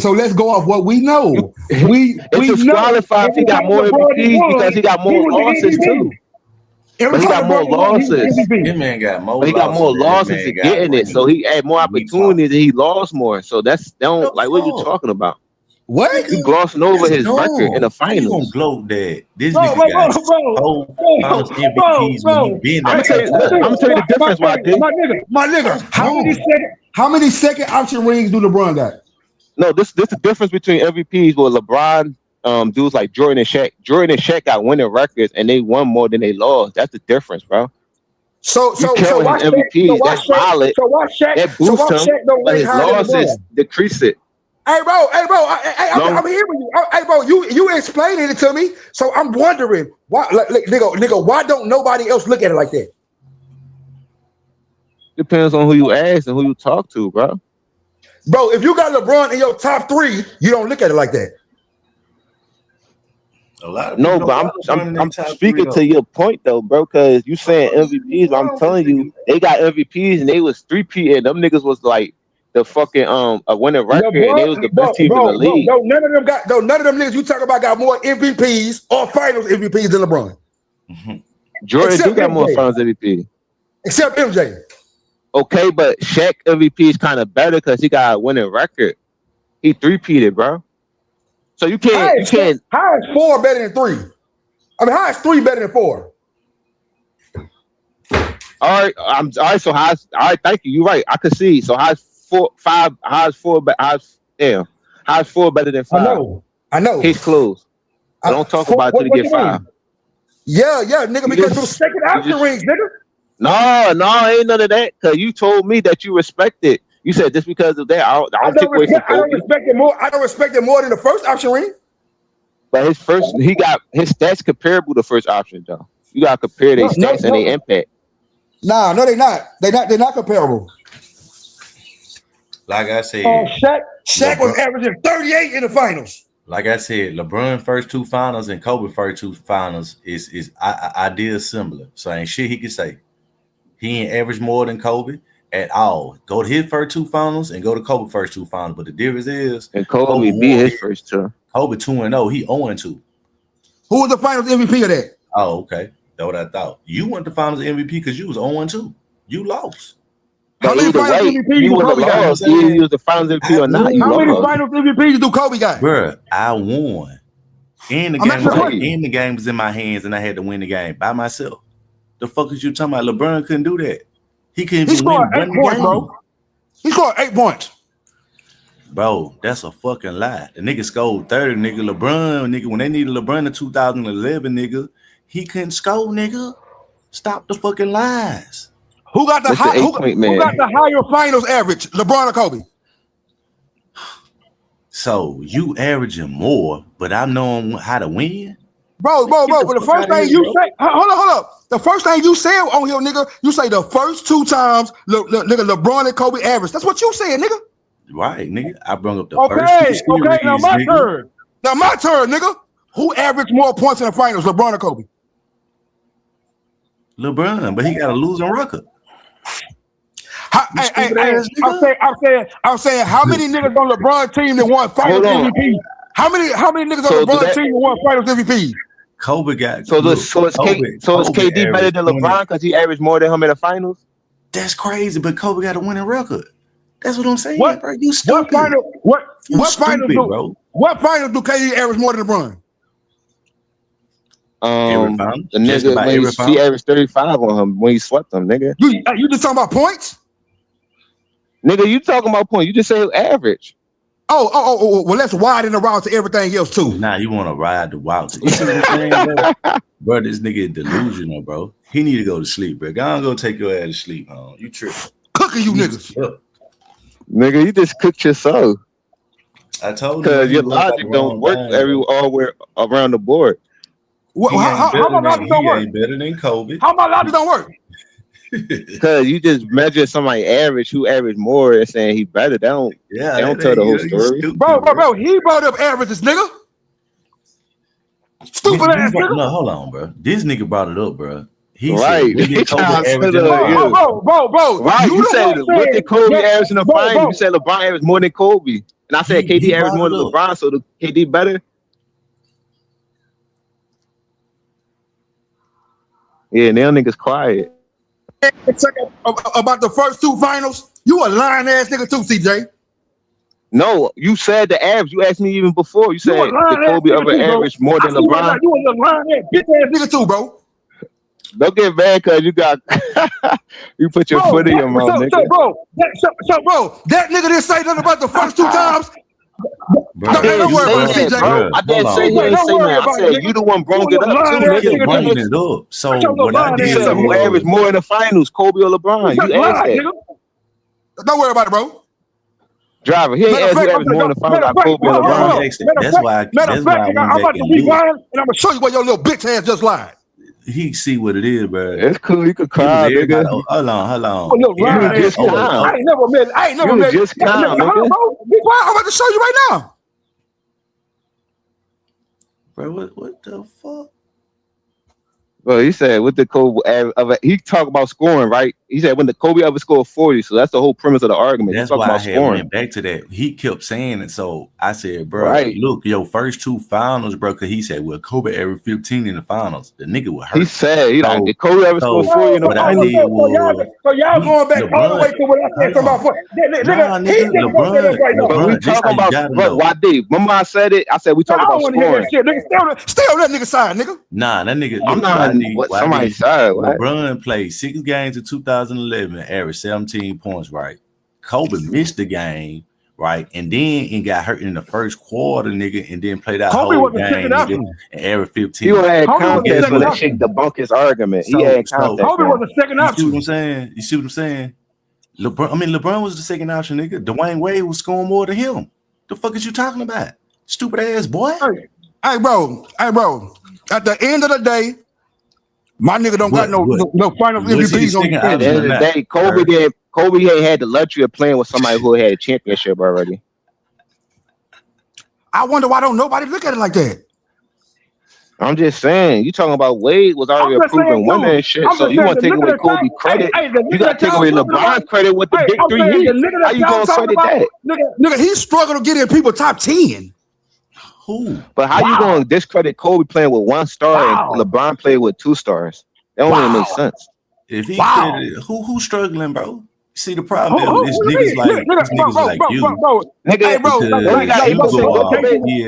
R: so let's go off what we know.
I: It's disqualified if he got more MVPs because he got more losses too. But he got more losses.
U: That man got more.
I: But he got more losses to getting it, so he had more opportunities and he lost more. So that's like what are you talking about?
R: What?
I: You glossing over his record in the finals.
U: You gonna gloat that this nigga got finals MVPs when he been.
I: I'm gonna tell you the difference,
R: my nigga. How many second option rings do LeBron got?
I: No, this is the difference between MVPs with LeBron. Dudes like Jordan and Shaq. Jordan and Shaq got winning records and they won more than they lost. That's the difference, bro.
R: So why
I: MVPs, that's solid.
R: So why Shaq?
I: That boosts him, but his losses decrease it.
R: Hey, bro. I'm hearing you. Hey, bro, you explaining it to me, so I'm wondering why, nigga, why don't nobody else look at it like that?
I: Depends on who you ask and who you talk to, bro.
R: Bro, if you got LeBron in your top 3, you don't look at it like that.
I: No, but I'm speaking to your point though, bro, because you saying MVPs, but I'm telling you, they got MVPs and they was 3P and them niggas was like the fucking a winning record and they was the best team in the league.
R: No, none of them niggas you talk about got more MVPs or finals MVPs than LeBron.
I: Jordan do got more finals MVP.
R: Except MJ.
I: Okay, but Shaq MVP is kind of better because he got a winning record. He 3P'd, bro. So you can't.
R: How is 4 better than 3? I mean, how is 3 better than 4?
I: All right, all right. So all right, thank you. You're right. I could see. So how's 4 better than 5?
R: I know.
I: He's close. I don't talk about it to get 5.
R: Yeah, nigga, because those second option rings, nigga.
I: No, ain't none of that. Cause you told me that you respect it. You said just because of that, I don't
R: respect it more. I don't respect it more than the first option ring.
I: But his stats comparable to first option though. You gotta compare their stats and their impact.
R: Nah, no, they're not. They're not comparable.
A: Like I said,
R: Shaq was averaging 38 in the finals.
A: Like I said, LeBron first 2 finals and Kobe first 2 finals is idea similar. So ain't shit he can say. He ain't averaged more than Kobe at all. Go to his first 2 finals and go to Kobe first 2 finals. But the difference is,
I: and Kobe beat his first 2.
A: Kobe 2-0. He 0-2.
R: Who was the finals MVP of that?
A: Oh, okay. That's what I thought. You won the finals MVP because you was 0-2. You lost.
R: How many finals MVPs do Kobe got?
I: You was the finals MVP or not?
R: How many finals MVPs do Kobe got?
A: Bruh, I won. And the game was in my hands, and I had to win the game by myself. The fuck is you talking about? LeBron couldn't do that. He couldn't even win 1 game.
R: Bro. He scored 8 points.
A: Bro, that's a fucking lie. The nigga scored 30, nigga. LeBron, nigga, when they needed LeBron in 2011, nigga, he couldn't score, nigga. Stop the fucking lies.
R: Who got the higher finals average, LeBron or Kobe?
A: So you averaging more, but I know how to win.
R: Bro, but the first thing you say, hold up. The first thing you said on here, nigga, you say the first 2 times, nigga, LeBron and Kobe average. That's what you said, nigga.
A: Right, nigga. I brought up the first 2 series.
R: Okay, now my turn. Now my turn, nigga. Who averaged more points in the finals, LeBron or Kobe?
A: LeBron, but he got a losing record.
R: I'm saying, how many niggas on LeBron team that won finals MVP? How many niggas on LeBron team that won finals MVP?
A: Kobe got
I: so is KD better than LeBron because he averaged more than him in the finals?
A: That's crazy, but Kobe got a winning record. That's what I'm saying, bro. You stupid.
R: What finals do KD average more than LeBron?
I: The nigga when he averaged 35 on him when he swept him, nigga.
R: You just talking about points?
I: Nigga, you talking about points. You just say average.
R: Oh, well, let's widen the route to everything else too.
A: Nah, you want to ride the route. You see what I'm saying, bro? This nigga is delusional, bro. He need to go to sleep, bro. Go take your ass to sleep, huh? You tripping.
R: Cooking you niggas.
I: Nigga, you just cooked yourself.
A: I told you.
I: Because your logic don't work everywhere around the board.
R: How my logic don't work?
A: He ain't better than Kobe.
R: How my logic don't work?
I: Because you just measure somebody average who average more and saying he better. They don't tell the whole story.
R: Stupid, bro, he brought up averages, nigga. Stupid ass nigga.
A: No, hold on, bro. This nigga brought it up, bro. He
I: right.
A: Said,
R: bro.
I: Right. You said what did Kobe average in the finals? You said LeBron averaged more than Kobe. And I said KD averaged more than LeBron, so the KD better. Yeah, now niggas quiet.
R: About the first 2 finals, you a lying ass nigga too, CJ.
I: No, you said the average. You asked me even before. You said did Kobe ever average more than LeBron?
R: You was a lying ass bitch ass nigga too, bro.
I: Don't get mad because you got you put your foot in your mouth, nigga.
R: Bro, that nigga didn't say nothing about the first 2 times.
I: Don't worry about it, CJ. Bro. I didn't say you ain't say that. I said you the one brought it up too, nigga.
A: Bringing it up. So what I did
I: is who averaged more in the finals, Kobe or LeBron? You asked that.
R: Don't worry about it, bro.
I: Driver, he ain't asked me that morning if I got Kobe and LeBron.
U: That's why
R: I'm about to be lying, and I'm gonna show you where your little bitch ass just lied.
U: He see what it is, bro.
I: It's cool. You could cry, nigga.
U: Hold on.
R: I ain't never met.
I: Just calm,
R: Be quiet. I'm about to show you right now.
U: Bro, what the fuck?
I: Well, he said with the Kobe, he talked about scoring, right? He said when the Kobe ever scored 40, so that's the whole premise of the argument.
U: That's why I had went back to that. He kept saying it, so I said, bro, look, your first two finals, bro, because he said, well, Kobe every 15 in the finals. The nigga would hurt.
I: He said, did Kobe ever score 40 in the finals?
R: So y'all going back all the way to what I said about
I: LeBron. We talking about, bro, YD. Remember I said it? I said we talking about scoring.
R: Still that nigga side, nigga.
U: Nah, that nigga.
I: I'm not. Somebody said
U: LeBron played 6 games in 2011, averaged 17 points, right? Kobe missed the game, right? And then got hurt in the first quarter, nigga, and then played that whole game, nigga, and averaged 15.
I: He had confidence when that shit debunk his argument. He had confidence.
R: Kobe was the second option.
U: You see what I'm saying? LeBron was the second option, nigga. Dwayne Wade was scoring more than him. The fuck is you talking about? Stupid ass boy.
R: Hey, bro. At the end of the day, my nigga don't got no final MVPs on the
I: At the end of the day, Kobe ain't had the luxury of playing with somebody who had a championship already.
R: I wonder why don't nobody look at it like that.
I: I'm just saying, you talking about Wade was already a proven winner and shit. So you want to take away Kobe credit? You got to take away LeBron credit with the big 3 years. How you gonna credit that?
R: Nigga, he struggled to get in people top 10.
U: Who?
I: But how you gonna discredit Kobe playing with 1 star and LeBron played with 2 stars? That don't even make sense.
U: If he who's struggling, bro? See, the problem is niggas like you.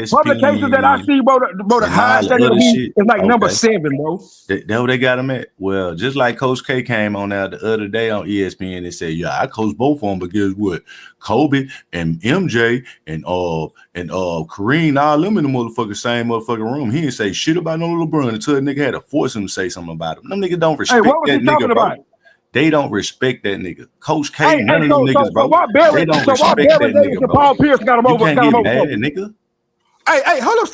R: Publications that I see, bro, the highest is like number 7, bro.
U: That's what they got him at. Well, just like Coach K came on out the other day on ESPN and said, yeah, I coached both of them, but guess what? Kobe and MJ and Kareem, all them in the same motherfucking room. He didn't say shit about no LeBron until a nigga had to force him to say something about him. Them niggas don't respect that nigga, bro. They don't respect that nigga. Coach K, none of them niggas, bro. They don't respect that nigga, bro.
R: Paul Pierce got him over.
U: You can't get mad, nigga.
R: Hey, hold up,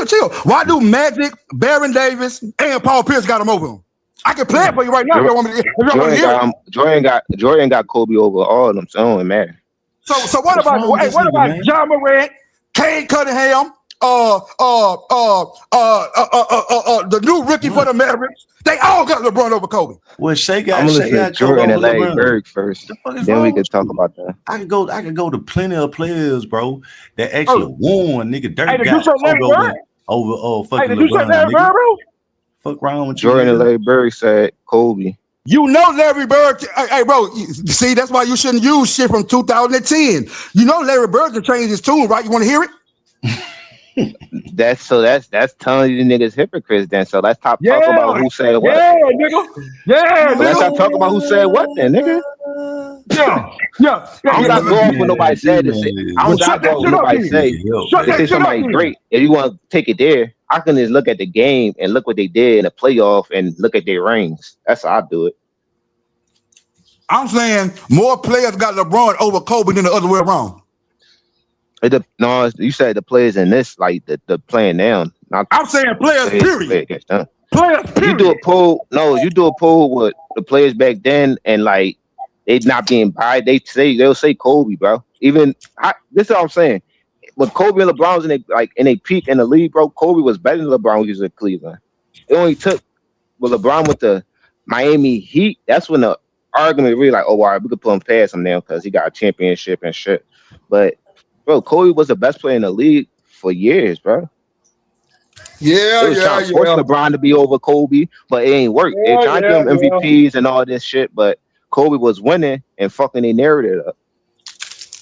R: chill. Why do Magic, Baron Davis, and Paul Pierce got him over him? I can play it for you right now.
I: Jordan got Kobe over all of them, so it don't matter.
R: So what about John Morant, Cade Cunningham, the new rookie for the Mavericks? They all got LeBron over Kobe.
U: Well,
I: I'm gonna say Jordan and Larry Bird first. Then we can talk about that.
U: I could go to plenty of players, bro, that actually won, nigga. Dirty
R: got
U: over fucking LeBron, nigga. Fuck wrong with
I: Jordan and Larry Bird said Kobe.
R: You know Larry Bird. Hey, bro. See, that's why you shouldn't use shit from 2010. You know Larry Bird can change his tune, right? You want to hear it?
I: That's telling you the niggas hypocrites then. So let's talk about who said what.
R: Yeah, nigga.
I: Let's not talk about who said what then, nigga.
R: Yeah.
I: I'm not going for nobody said this. I'm not going for nobody say. They say somebody's great. If you want to take it there, I can just look at the game and look what they did in the playoff and look at their rings. That's how I do it.
R: I'm saying more players got LeBron over Kobe than the other way around.
I: No, you said the players in this, like the playing now.
R: I'm saying players, period. Players, period.
I: You do a poll with the players back then, and like they not being biased. They'll say Kobe, bro. This is what I'm saying. When Kobe and LeBron was in they peak in the league, bro, Kobe was better than LeBron when he was in Cleveland. It only took with LeBron with the Miami Heat. That's when the argument really like, oh, all right, we could put him past him now because he got a championship and shit. But bro, Kobe was the best player in the league for years, bro.
R: Yeah,
I: they was trying to force LeBron to be over Kobe, but it ain't worked. They trying to give him MVPs and all this shit, but Kobe was winning and fucking they narrated up.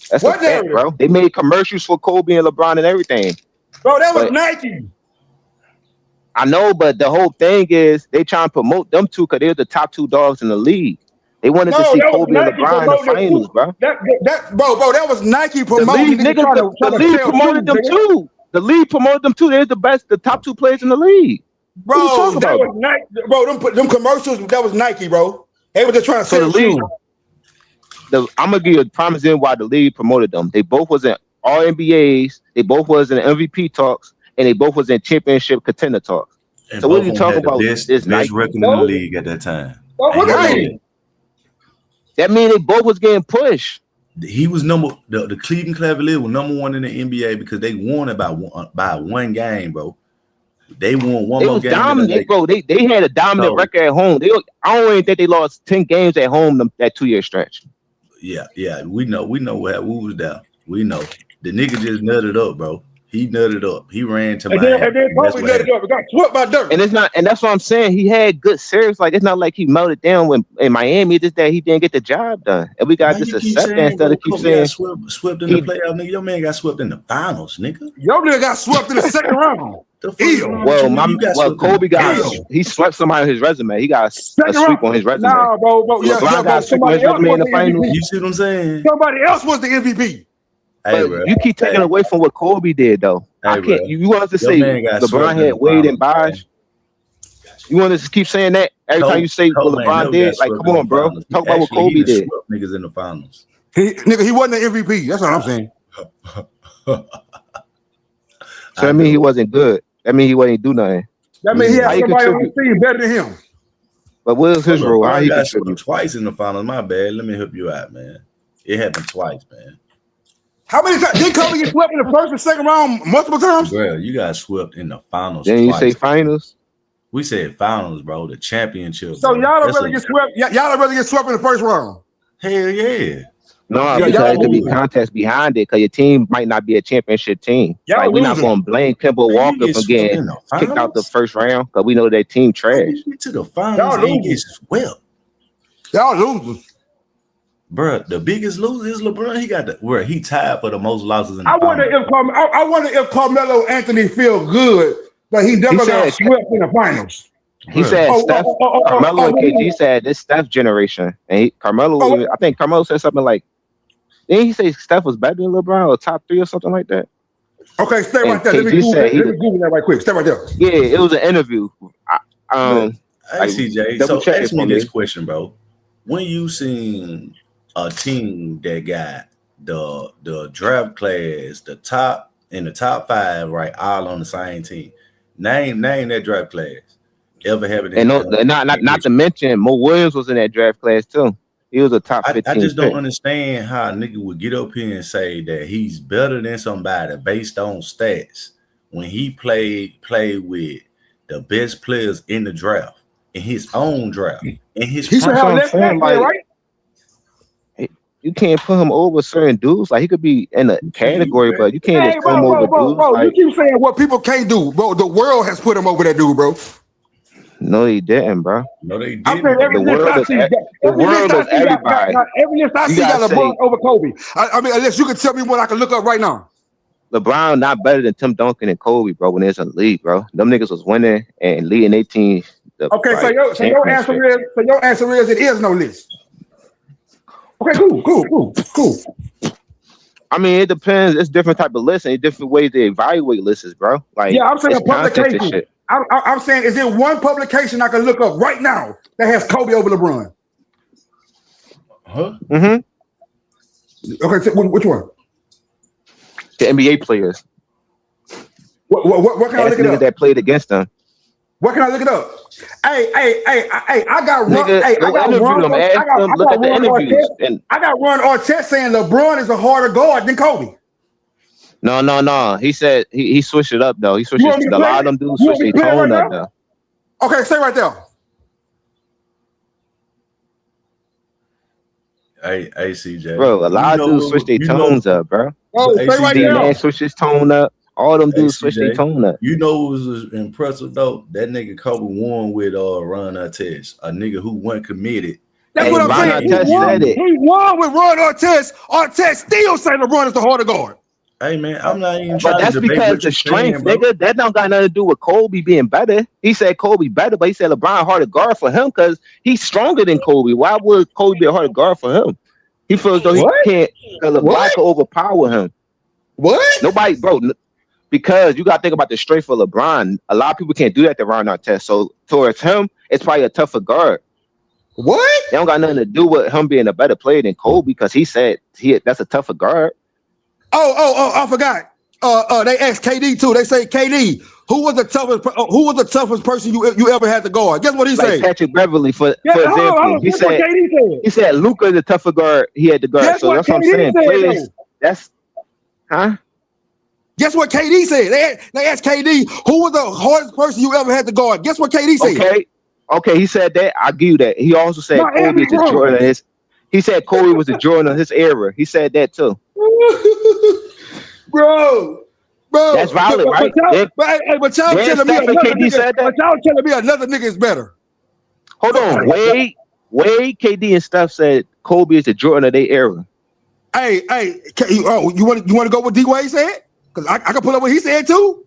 I: That's what a fact, bro. They made commercials for Kobe and LeBron and everything.
R: Bro, that was Nike.
I: I know, but the whole thing is they trying to promote them two because they're the top 2 dogs in the league. They wanted to see Kobe and LeBron in the finals, bro.
R: Bro, that was Nike promoting.
I: The league promoted them too. The league promoted them too. They're the top 2 players in the league.
R: Bro, that was Nike. Bro, them commercials, that was Nike, bro. They were just trying to sell the league.
I: I'm gonna give you a prime example why the league promoted them. They both was in all NBAs. They both was in MVP talks, and they both was in championship contender talks.
U: And
I: so what are you talking about?
U: Best record in the league at that time.
I: Right. That means they both was getting pushed.
U: He was the Cleveland Cavaliers were number one in the NBA because they won by one game, bro. They won one more game.
I: Dominant, bro. They had a dominant record at home. I don't even think they lost 10 games at home that 2-year stretch.
U: Yeah. We know what we was there. We know. The nigga just nutted up, bro. He nutted up. He ran to Miami.
R: And then Kobe nutted up. It got swept by Dirk.
I: And that's what I'm saying. He had good series. Like, it's not like he melted down in Miami. It's just that he didn't get the job done. And we got just accept that instead of keep saying
U: swept in the playoff, nigga. Your man got swept in the finals, nigga.
R: Your nigga got swept in the second round.
I: Kobe he swept somebody on his resume. He got a sweep on his resume.
R: Nah, bro.
I: LeBron got a sweep on his resume in the finals.
U: You see what I'm saying?
R: Somebody else was the MVP.
I: But you keep taking away from what Kobe did, though. I can't. You want us to say LeBron had Wade and Bosh? You want us to keep saying that every time you say what LeBron did? Like, come on, bro. Talk about what Kobe did.
U: Niggas in the finals.
R: He wasn't an MVP. That's what I'm saying.
I: So that means he wasn't good. That means he wasn't do nothing.
R: That means he had somebody on his team better than him.
I: But what was his role? How he
U: contributed twice in the finals? My bad. Let me help you out, man. It happened twice, man.
R: How many times did Kobe get swept in the first and second round multiple times?
U: Bro, you got swept in the finals.
I: Then you say finals?
U: We said finals, bro. The championship.
R: So y'all don't really get swept. Y'all don't really get swept in the first round.
U: Hell yeah.
I: No, because it could be contests behind it because your team might not be a championship team. Like, we're not going to blame Kimball Walker for getting kicked out the first round because we know that team trash.
U: Get to the finals and get swept.
R: Y'all losers.
U: Bro, the biggest loser is LeBron. He got he tied for the most losses in the
R: I wonder if Carmelo Anthony feel good, but he never got swept in the finals.
I: He said Carmelo and KG said this Steph generation, and Carmelo. I think Carmelo said something like, didn't he say Steph was better than LeBron or top 3 or something like that?
R: Okay, stay right there. Let me Google that right quick. Stay right there.
I: Yeah, it was an interview.
U: Hey, CJ, so ask me this question, bro. When you seen a team that got the draft class, the top 5, right, all on the same team, name that draft class. Ever have it?
I: And not to mention, Mo Williams was in that draft class too. He was a top 15.
U: I just don't understand how a nigga would get up here and say that he's better than somebody based on stats when he played with the best players in the draft, in his own draft, in his.
R: He should have less player, right?
I: You can't put him over certain dudes. Like, he could be in a category, but you can't just put him over dudes.
R: Bro, you keep saying what people can't do, bro. The world has put him over that dude, bro.
I: No, he didn't, bro.
U: No, they didn't.
R: I mean, every list I see got LeBron over Kobe. I mean, unless you can tell me what I can look up right now.
I: LeBron not better than Tim Duncan and Kobe, bro, when it's in the league, bro. Them niggas was winning and leading their team.
R: Okay, so your answer is it is no list. Okay, cool.
I: I mean, it depends. It's different type of lists and different ways to evaluate lists, bro. Like,
R: yeah, I'm saying a publication. I'm saying, is there one publication I can look up right now that has Kobe over LeBron?
U: Huh?
I: Mm-hmm.
R: Okay, so which one?
I: The NBA players.
R: What can I look it up?
I: That played against them.
R: What can I look it up? Hey, I got Ron Artest saying LeBron is a harder guard than Kobe.
I: No. He said he switched it up though. He switched it. A lot of them dudes switched their tone up though.
R: Okay, stay right there.
U: Hey, CJ.
I: Bro, a lot of dudes switch their tones up, bro.
R: Oh, stay right there.
I: Man switch his tone up. All them dudes switch their tone up.
U: You know what was impressive though? That nigga Kobe won with Ron Artest, a nigga who wasn't committed.
R: That's what I'm saying. He won with Ron Artest. Artest still saying LeBron is the harder guard.
U: Hey man, I'm not even trying
I: to debate. But that's because the strength, nigga. That don't got nothing to do with Kobe being better. He said Kobe better, but he said LeBron harder guard for him because he's stronger than Kobe. Why would Kobe be a harder guard for him? He feels though he can't, because LeBron can overpower him.
R: What?
I: Nobody, bro. Because you got to think about the strength for LeBron. A lot of people can't do that to Ron Artest. So towards him, it's probably a tougher guard.
R: What?
I: They don't got nothing to do with him being a better player than Kobe because he said that's a tougher guard.
R: Oh! I forgot. They asked KD too. They say KD, who was the toughest person you ever had to guard? Guess what he said?
I: Patrick Beverly for example. He said Luka is the tougher guard he had to guard.
R: Guess
I: so that's what I'm saying. Players,
R: Guess what KD said? They asked KD, who was the hardest person you ever had to guard? Guess what KD said?
I: Okay, he said that. I'll give you that. He also said Kobe is the Jordan of his. He said Kobe was the Jordan of his era. He said that too.
R: Bro,
I: that's valid, right?
R: But y'all telling me another nigga is better.
I: Hold on, Wade, KD, and Steph said Kobe is the Jordan of their era.
R: Hey, you want to go with D Wade said? Because I can pull up what he said too.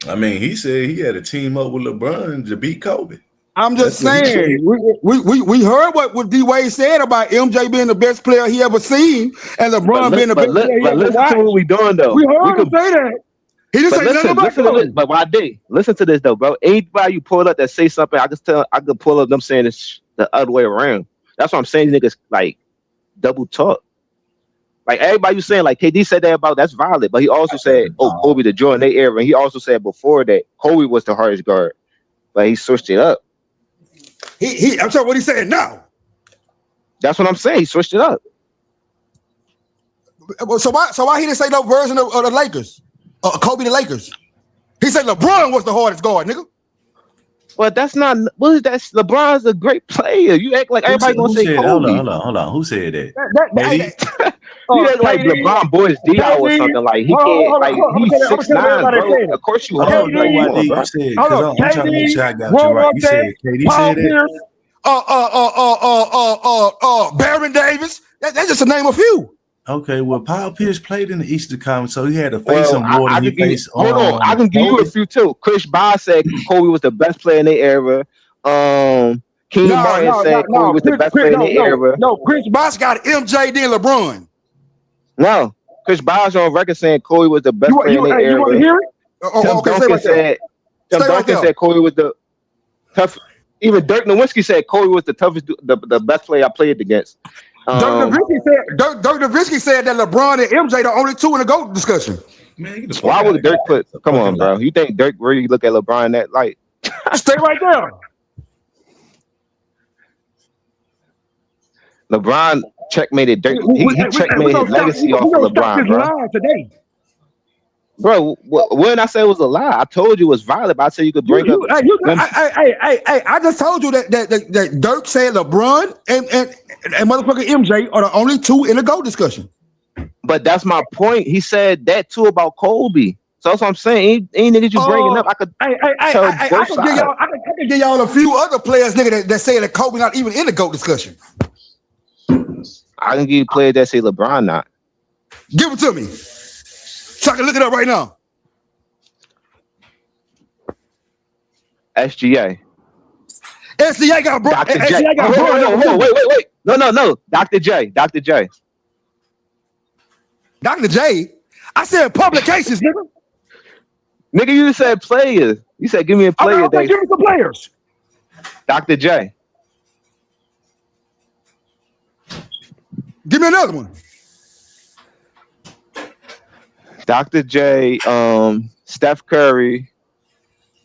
U: I mean, he said he had to team up with LeBron to beat Kobe.
R: I'm just saying, we heard what D Wade said about MJ being the best player he ever seen, and LeBron being the best player he ever watched.
I: Listen to what we doing though.
R: We heard him say that. He didn't say nothing about Kobe.
I: But why did listen to this though, bro? Anybody you pull up that say something, I could pull up them saying it's the other way around. That's what I'm saying. Niggas like double talk. Like everybody you saying, like KD said that about that's valid, but he also said, Kobe the Jordan they era. And he also said before that Kobe was the hardest guard, but he switched it up.
R: I'm sorry, what he said now?
I: That's what I'm saying. He switched it up.
R: So why he didn't say no version of the Lakers? Kobe the Lakers. He said LeBron was the hardest guard, nigga.
I: Well, that's not. What is that? LeBron's a great player. You act like everybody gonna say Kobe.
U: Hold on. Who said that?
I: You act like LeBron Boys D.O. or something like he can't. Like he's 6'9", bro. Of course you are.
U: You said because I'm trying to make sure I got you right. You said KD said that.
R: Baron Davis. That's just to name a few.
U: Okay, well, Paul Pierce played in the Eastern Conference, so he had to face him more than he faced.
I: Hold on, I can give you a few too. Chris Bosh said Kobe was the best player in their era. King Martin said Kobe was the best player in their era.
R: No, Chris Bosh got MJ then LeBron.
I: No, Chris Bosh on record saying Kobe was the best player in their era.
R: You want to hear it?
I: Tim Duncan said Kobe was the tough. Even Dirk Nowitzki said Kobe was the toughest, the best player I played against.
R: Dirk Nowitzki said that LeBron and MJ the only two in the GOAT discussion.
U: Man,
I: why would Dirk put? Come on, bro. You think Dirk really look at LeBron that like?
R: Stay right there.
I: LeBron checkmated Dirk. He checkmated his legacy off of LeBron, bro.
R: Today.
I: Bro, when I said it was a lie, I told you it was valid. But I said you could bring up.
R: I just told you that Dirk said LeBron and motherfucking MJ are the only two in the GOAT discussion.
I: But that's my point. He said that too about Kobe. So that's what I'm saying. Ain't niggas you bringing up. I could.
R: I can give y'all a few other players, nigga, that say that Kobe not even in the GOAT discussion.
I: I can give you players that say LeBron not.
R: Give it to me. So I can look it up right now.
I: SGA.
R: SGA got bro.
I: Dr. J. Hold on. Wait. No. Dr. J.
R: Dr. J. I said publications, nigga.
I: Nigga, you said players. You said give me a player.
R: Okay, give me some players.
I: Dr. J.
R: Give me another one.
I: Dr. J, Steph Curry,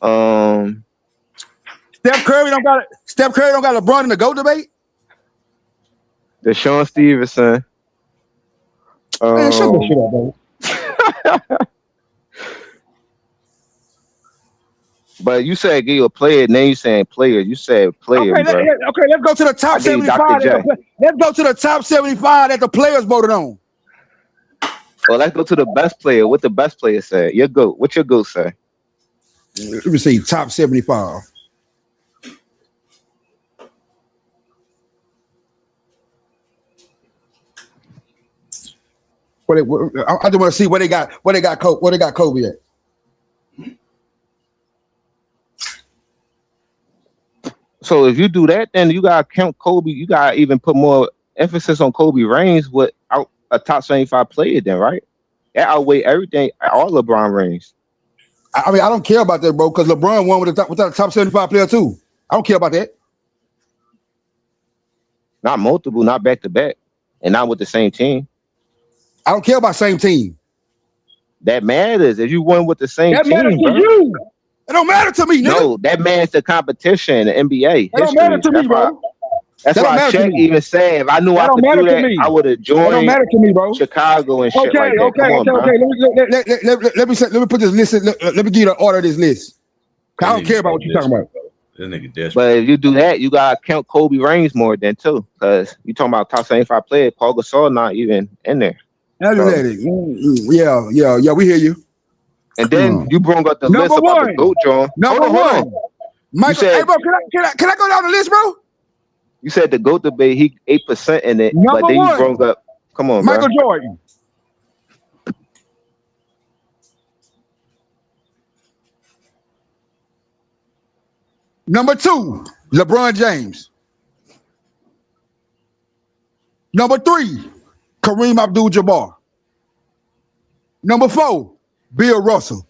R: Steph Curry don't got LeBron in the GOAT debate.
I: Deshaun Stevenson.
R: Man, shut that shit up, bro.
I: But you said give you a player, then you saying player. You said player.
R: Okay, let's go to the top 75. Let's go to the top 75 that the players voted on.
I: Well, let's go to the best player. What the best player said? Your GOAT. What your GOAT say?
R: Let me see. Top 75. I just want to see where they got Kobe at.
I: So if you do that, then you gotta count Kobe. You gotta even put more emphasis on Kobe reigns without a top 75 player, then, right? That outweigh everything, all LeBron rings.
R: I mean, I don't care about that, bro, because LeBron won with the top 75 player too. I don't care about that.
I: Not multiple, not back to back, and not with the same team.
R: I don't care about same team.
I: That matters. If you won with the same
R: that
I: team,
R: matters to
I: bro.
R: you. It don't matter to me, nigga.
I: No, that matters to competition, the NBA.
R: That don't matter to me, bro.
I: That's
R: That don't
I: why
R: matter to
I: Shaq
R: me.
I: even said, if I knew I
R: That don't
I: could
R: matter
I: do
R: to
I: that,
R: me.
I: I would have
R: That don't
I: joined
R: matter to me, bro.
I: Chicago and shit like that.
R: Okay. Let me put this list. Let me give you the order of this list. I don't care about what you're talking about.
U: This nigga desperate.
I: But if you do that, you gotta count Kobe Reigns more than too, because you talking about top 75 players. Paul Gasol not even in there.
R: Yeah, we hear you.
I: And then you brought up the list about the GOAT, John.
R: Number one. Michael,
I: said,
R: hey, bro, can I go down the list, bro?
I: You said the GOAT debate, he 8% in it,
R: Number
I: but then
R: one.
I: you brought up, come on,
R: Michael
I: bro.
R: Jordan. Number two, LeBron James. Number three, Kareem Abdul-Jabbar. Number four, Bill Russell.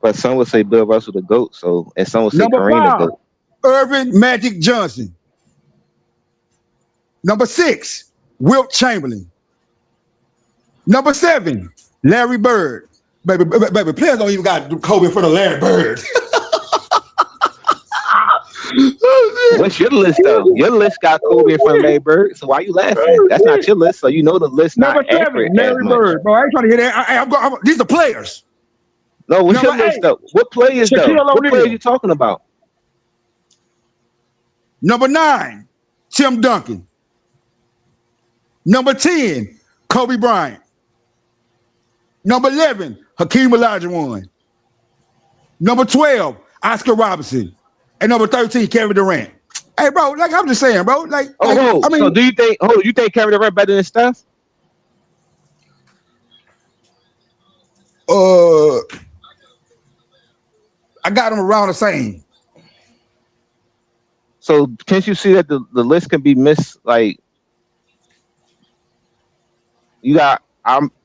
I: But some would say Bill Russell the GOAT, so and some would say
R: Number
I: Kareem
R: five,
I: the GOAT.
R: Irvin Magic Johnson. Number six, Wilt Chamberlain. Number seven, Larry Bird. Baby, players don't even got Kobe in front of Larry Bird.
I: What's your list though? Your list got Kobe in front of Larry Bird, so why you laughing? That's not your list, so you know the list
R: Number
I: not
R: seven,
I: accurate.
R: Larry Bird. Bro, I ain't trying to hear that. These are players.
I: No, what's
R: Number
I: your list
R: eight,
I: though? What players though?
R: Shaquille
I: What
R: O'Neal.
I: players you talking about?
R: Number nine, Tim Duncan. Number 10, Kobe Bryant. Number 11, Hakeem Olajuwon. Number 12, Oscar Robertson. And number 13, Kevin Durant. Hey, bro, like I'm just saying, bro. I mean,
I: so do you think? You think Kevin Durant better than Steph?
R: I got them around the same.
I: So can't you see that the list can be missed? Like you got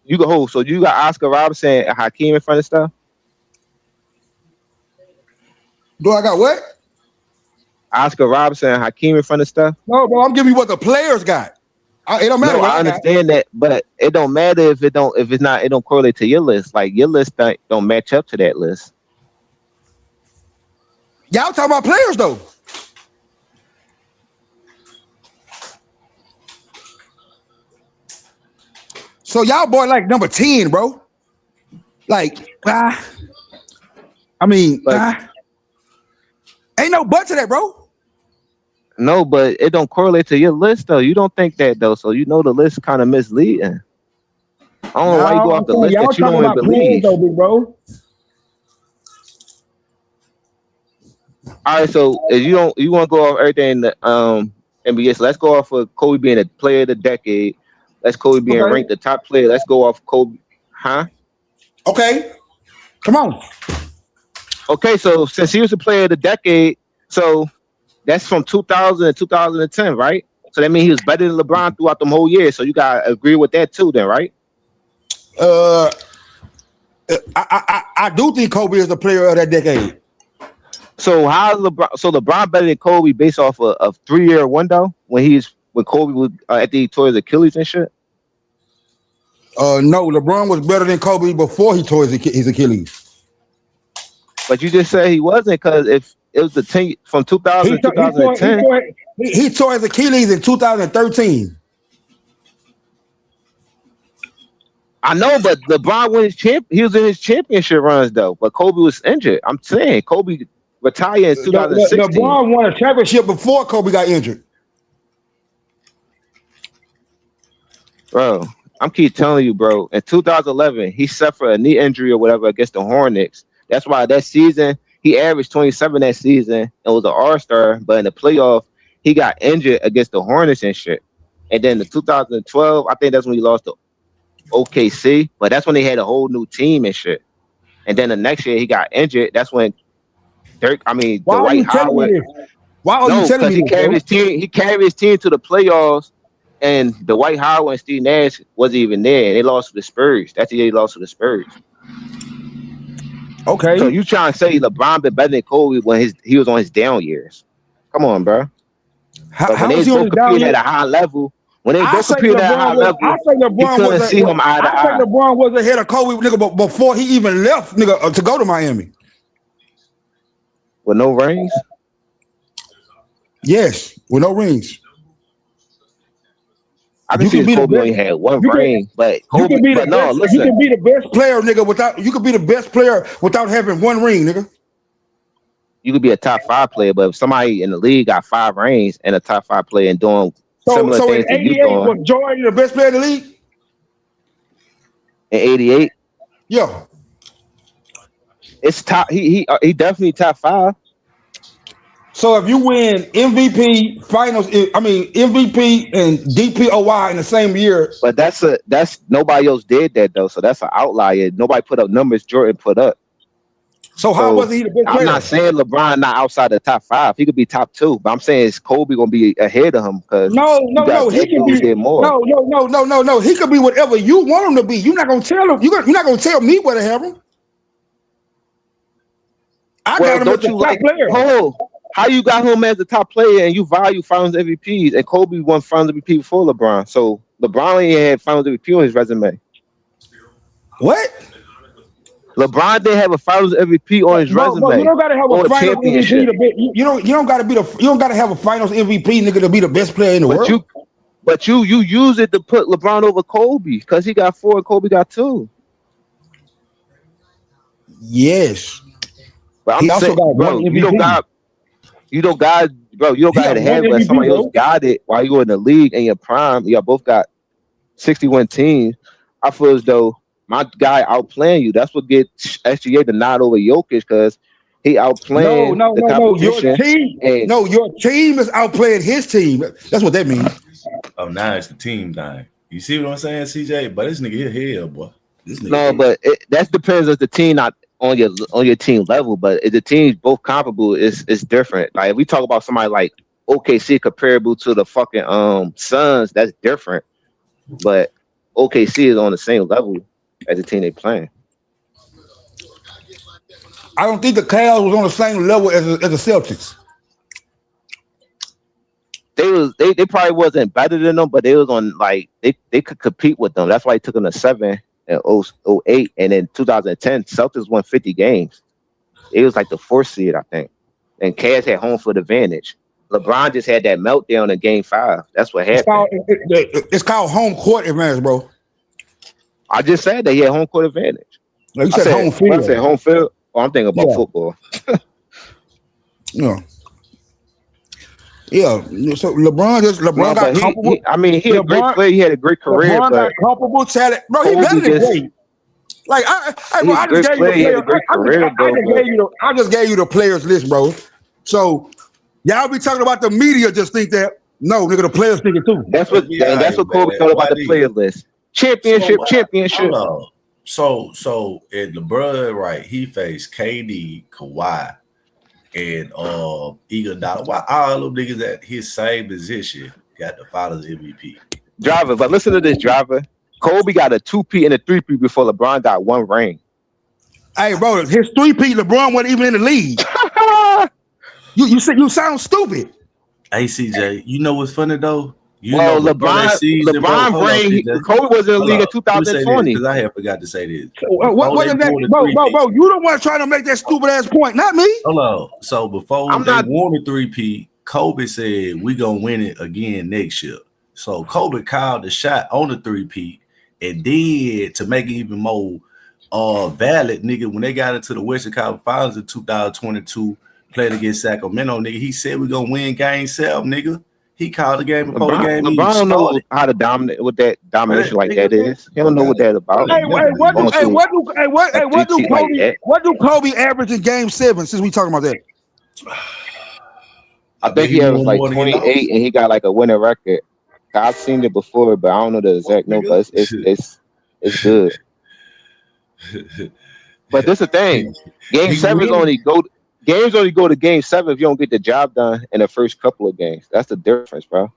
I: you go hold. So you got Oscar Robertson and Hakeem in front of stuff.
R: Do I got what?
I: Oscar Robertson and Hakeem in front of stuff.
R: No, bro, I'm giving you what the players got. It don't matter.
I: No, I understand that, but it don't matter if it don't correlate to your list. Like your list don't match up to that list.
R: Y'all talking about players though. So y'all boy like number 10, bro. Like, ain't no but to that, bro.
I: No, but it don't correlate to your list though. You don't think that though, so you know the list kind of misleading. I don't know why you go off the list that you don't even believe.
R: Though, big bro.
I: All right, so if you want to go off everything in the NBA, so let's go off of Kobe being a player of the decade. Let's Kobe being ranked the top player. Let's go off Kobe, huh?
R: Okay, come on.
I: Okay, so since he was a player of the decade, so that's from 2000 to 2010, right? So that means he was better than LeBron throughout the whole year. So you gotta agree with that too, then, right?
R: I do think Kobe is the player of that decade.
I: So how's LeBron? So LeBron better than Kobe based off of a 3-year window when Kobe was after he tore his Achilles and shit.
R: No, LeBron was better than Kobe before he tore his Achilles.
I: But you just said he wasn't, because if it was the 10 from 2000 to 2010,
R: he tore his Achilles in 2013.
I: I know, but LeBron won his he was in his championship runs though. But Kobe was injured. I'm saying Kobe retired in 2016.
R: LeBron won a championship before Kobe got injured.
I: Bro, I'm keep telling you, bro. In 2011, he suffered a knee injury or whatever against the Hornets. That's why that season he averaged 27 that season and was an All-Star. But in the playoff, he got injured against the Hornets and shit. And then in 2012, I think that's when he lost to OKC. But that's when they had a whole new team and shit. And then the next year he got injured. That's when Dwight Howard.
R: Why are you telling me?
I: He carried his team to the playoffs. And Dwight Howard and Steve Nash wasn't even there. They lost to the Spurs. That's the year they lost to the Spurs.
R: Okay.
I: So you trying to say LeBron been better than Kobe when he was on his down years? Come on, bro. When they both compete at a high level, he couldn't see him eye to eye.
R: I say LeBron was ahead of Kobe, nigga, before he even left, nigga, to go to Miami.
I: With no rings?
R: Yes, with no rings.
I: I can see Kobe only had one ring, but Kobe,
R: you can be the best player, nigga, without having one ring, nigga.
I: You could be a top 5 player, but if somebody in the league got 5 rings and a top 5 player and doing similar things
R: in 88, was Jordan the best player in the league?
I: In 88?
R: Yeah.
I: It's top. He definitely top 5.
R: So if you win MVP finals, MVP and DPOY in the same year.
I: But that's nobody else did that though. So that's an outlier. Nobody put up numbers Jordan put up.
R: So how was he the best player?
I: I'm not saying LeBron not outside the top 5. He could be top 2, but I'm saying is Kobe gonna be ahead of him because
R: no. He can be more. No. He could be whatever you want him to be. You're not gonna tell him. You're not gonna tell me where to have him. I got him as the top player.
I: How you got him as the top player and you value Finals MVPs and Kobe won Finals MVP before LeBron? So LeBron ain't had Finals MVP on his resume.
R: What?
I: LeBron didn't have a Finals MVP on his resume.
R: But you don't gotta have a Finals MVP. You don't gotta have a Finals MVP nigga to be the best player in the world.
I: But you use it to put LeBron over Kobe because he got 4 and Kobe got 2.
R: Yes.
I: But I'm saying, bro, you don't got to have it. Somebody else got it while you were in the league in your prime. Y'all both got 61 teams. I feel as though my guy outplaying you. That's what gets SGA the nod over Jokic because he outplaying the competition.
R: Your team is outplaying his team. That's what that means.
U: Oh, now it's the team dying. You see what I'm saying, CJ? But this nigga here, boy.
I: But that depends if the team not on your team level. But if the team's both comparable, it's different. Like if we talk about somebody like OKC comparable to the fucking Suns, that's different. But OKC is on the same level as the team they playing.
R: I don't think the Cavs was on the same level as the Celtics.
I: They probably wasn't better than them, but they was on they could compete with them. That's why he took them to 7 in 08, and in 2010, Celtics won 50 games. It was like the 4th seed, I think. And Cavs had home field advantage. LeBron just had that meltdown in Game 5. That's what happened.
R: It's called home court advantage, bro.
I: I just said that he had home court advantage.
R: No, you said home field.
I: I said home field. Oh, I'm thinking about football.
R: Yeah. So LeBron got comparable.
I: He had a great play. He had a great career.
R: LeBron got comparable talent, bro. He better than great. Like I just gave you the players list, bro. So y'all be talking about the media. Just think that nigga, the players think it too.
I: That's what Kobe thought about the player list. Championship.
U: So in LeBron, right? He faced KD, Kawhi, and Iguodala. Why all them niggas at his same position got the Finals MVP?
I: Driver, but listen to this, Driver. Kobe got a 2-peat and a 3-peat before LeBron got 1 ring.
R: Hey, bro, his 3-peat, LeBron wasn't even in the league. You sound stupid.
U: Hey, CJ, you know what's funny though?
I: LeBron ring. Kobe was in the league in 2020.
U: Because I had forgot to say this.
R: What is that, bro? You the one trying to make that stupid ass point, not me.
U: Hold on. So before won the 3-peat, Kobe said we gonna win it again next year. So Kobe called the shot on the 3-peat, and then to make it even more valid, nigga, when they got into the Western Conference Finals in 2022, played against Sacramento, nigga, he said we gonna win Game 7, nigga. He called the game before the game.
I: LeBron don't know how to dominate, what that domination like that is. He don't know what that's about.
R: What do Kobe average in Game 7? Since we talking about that,
I: I think he averaged like 28, and he got like a winning record. I've seen it before, but I don't know the exact number. But it's good. But this is the thing. Game 7 games only go to Game 7 if you don't get the job done in the first couple of games. That's the difference, bro.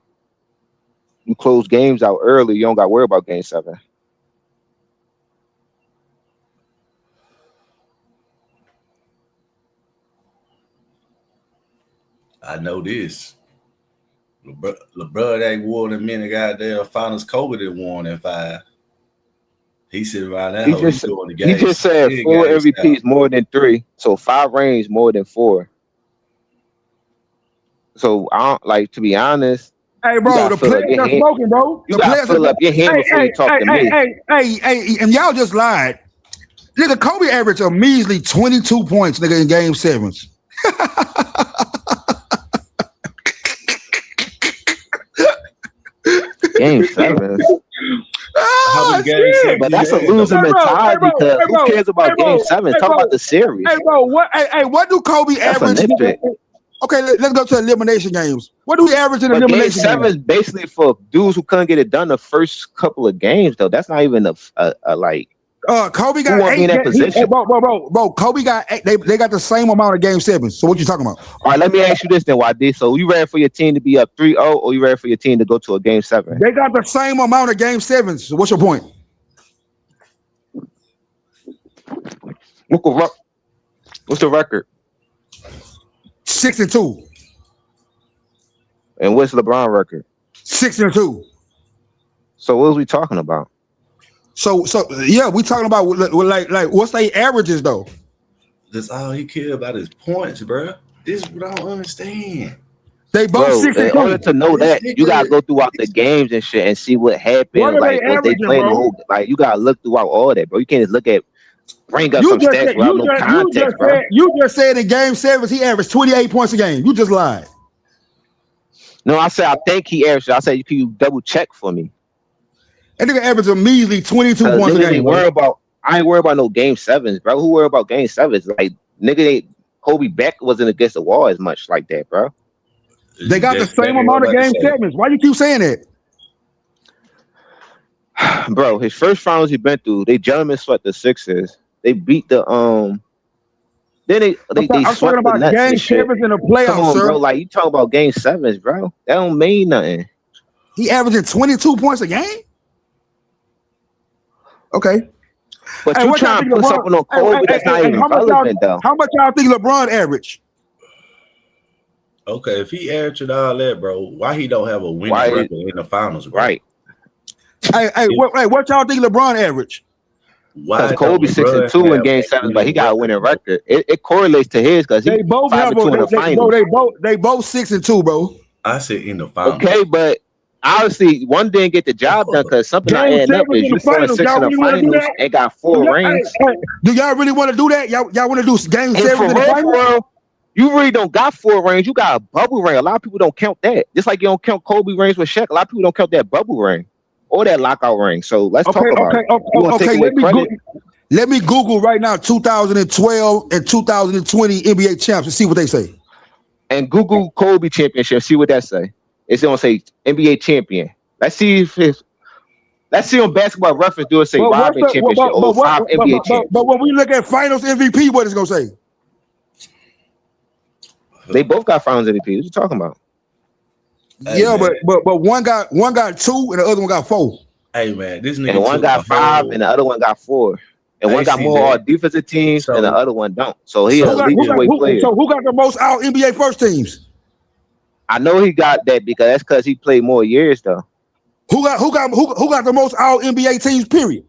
I: You close games out early, you don't got to worry about Game 7.
U: I know this. LeBron ain't won in many goddamn finals. Kobe didn't won in 5. He sitting around that.
I: He just said 4 MVPs more than 3, so 5 rings more than 4. So I don't like to be honest.
R: Hey, bro, the players are smoking, bro.
I: You gotta fill up your hand before you talk to me.
R: Hey, and y'all just lied. Nigga, Kobe averaged a measly 22 points, nigga, in game 7s.
I: Game 7. But that's a losing mentality because who cares about game 7? Talk about the series.
R: Hey, bro, what do Kobe average? Okay, let's go to elimination games. What do we average in elimination games?
I: Game 7 is basically for dudes who couldn't get it done the first couple of games, though. That's not even a like.
R: Kobe got 8
I: in that position.
R: Bro, Kobe got 8. They got the same amount of game 7s. So what you talking about?
I: All right, let me ask you this then, YD. So you ready for your team to be up 3-0, or you ready for your team to go to a game 7?
R: They got the same amount of game 7s. So what's your point?
I: What's the record?
R: 6-2.
I: And what's LeBron record?
R: 6-2.
I: So what was we talking about?
R: So yeah, we talking about like what's their averages though?
U: That's all he care about is points, bro. This is what I don't understand.
R: They both 6-2.
I: In order to know that, you gotta go throughout the games and shit and see what happened. Like what they played the whole. Like you gotta look throughout all that, bro. You can't just look at bring up some stats without no context, bro.
R: You just said in game 7 he averaged 28 points a game. You just lied.
I: No, I said I think he averaged. I said can you double check for me?
R: That nigga averaged a measly 22 points a game.
I: I ain't worried about no game 7s, bro. Who worry about game 7s? Like nigga, Kobe Beck wasn't against the wall as much like that, bro.
R: They got the same amount of game 7s. Why you keep saying that?
I: Bro, his first finals he been through, they gentlemen swept the Sixers. They beat the Then they
R: I'm talking about game 7s in the playoffs,
I: Come on,
R: sir.
I: bro. Like you talk about game 7s, bro. That don't mean nothing.
R: He averaging 22 points a game. Okay.
I: But you trying to put something on Kobe that's not even relevant, though.
R: How much y'all think LeBron average?
U: Okay, if he averaged all that, bro, why he don't have a winning record in the finals, bro?
I: Right.
R: What y'all think LeBron average?
I: Because Kobe 6-2 in game 7, but he got a winning record. It correlates to his because he
R: both
I: 5-2 in the finals.
R: They both 6-2, bro.
U: I said in the finals.
I: Okay, but obviously one didn't get the job done because something not adding up is you 4-6 in the finals and got 4 rings.
R: Do y'all really want to do that? Y'all want to do game 7 in the finals?
I: You really don't got 4 rings. You got a bubble ring. A lot of people don't count that. Just like you don't count Kobe rings with Shaq. A lot of people don't count that bubble ring or that lockout ring. So let's talk about it.
R: Let me Google right now 2012 and 2020 NBA champs and see what they say.
I: And Google Kobe championship. See what that say. It's gonna say NBA champion. Let's see on Basketball Reference do it say Robin championship or 5 NBA champions.
R: But when we look at Finals MVP, what it's gonna say?
I: They both got Finals MVP. What you talking about?
R: Yeah, but one got 2 and the other one got 4.
U: Hey man, this nigga
I: and one got 5 and the other one got 4. And one got more all defensive teams and the other one don't. So he a legion weight player.
R: So who got the most out NBA first teams?
I: I know he got that because he played more years though.
R: Who got the most out NBA teams? Period.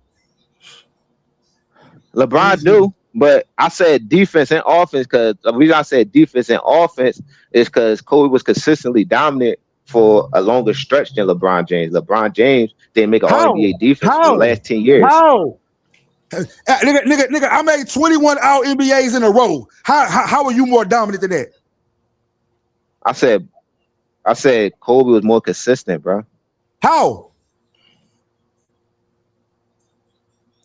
I: LeBron do, but I said defense and offense because the reason I said defense and offense is because Kobe was consistently dominant for a longer stretch than LeBron James. LeBron James didn't make an All NBA defense for the last 10 years.
R: How? Nigga, I made 21 out NBAs in a row. How are you more dominant than that?
I: I said Kobe was more consistent, bro.
R: How?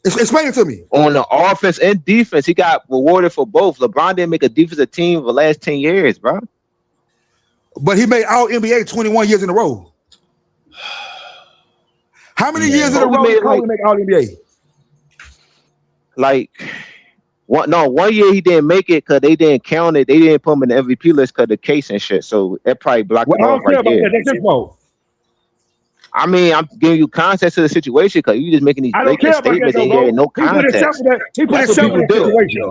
R: Explain it to me.
I: On the offense and defense, he got rewarded for both. LeBron didn't make a defensive team for the last 10 years, bro.
R: But he made all NBA 21 years in a row. How many years in a row did Kobe make all NBA?
I: Like, 1 year he didn't make it because they didn't count it. They didn't put him in the MVP list because of the case and shit. So that probably blocked him off right there.
R: That's his fault.
H: I mean, I'm giving you context to the situation because you just making these blanket statements and you had no context.
R: He put himself in that situation.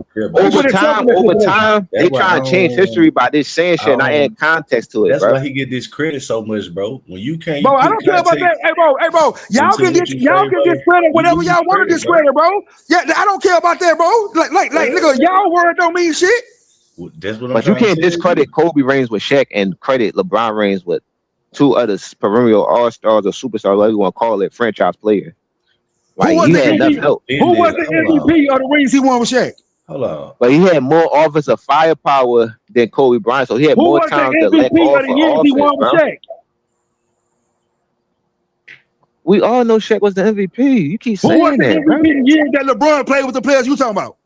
H: Over time, they trying to change history by this saying shit and I add context to it,
U: that's
H: bro.
U: why he get this credit so much, bro. When you can't,
R: Bro, I don't care about that. Hey, bro, y'all can discredit whatever y'all want to discredit, bro. Yeah, I don't care about that, bro. Like, nigga, y'all word don't mean shit.
U: That's what.
H: But you can't discredit Kobe reigns with Shaq and credit LeBron reigns with two other perennial all-stars or superstars, whatever you want to call it, franchise player. Like,
R: who was the MVP of the rings he won with Shaq?
U: Hold on.
H: But he had more offensive firepower than Kobe Bryant, so he had more time to let off of offense, We all know Shaq was the MVP. You keep saying that. Who was the MVP
R: the year that LeBron played with the players you talking about?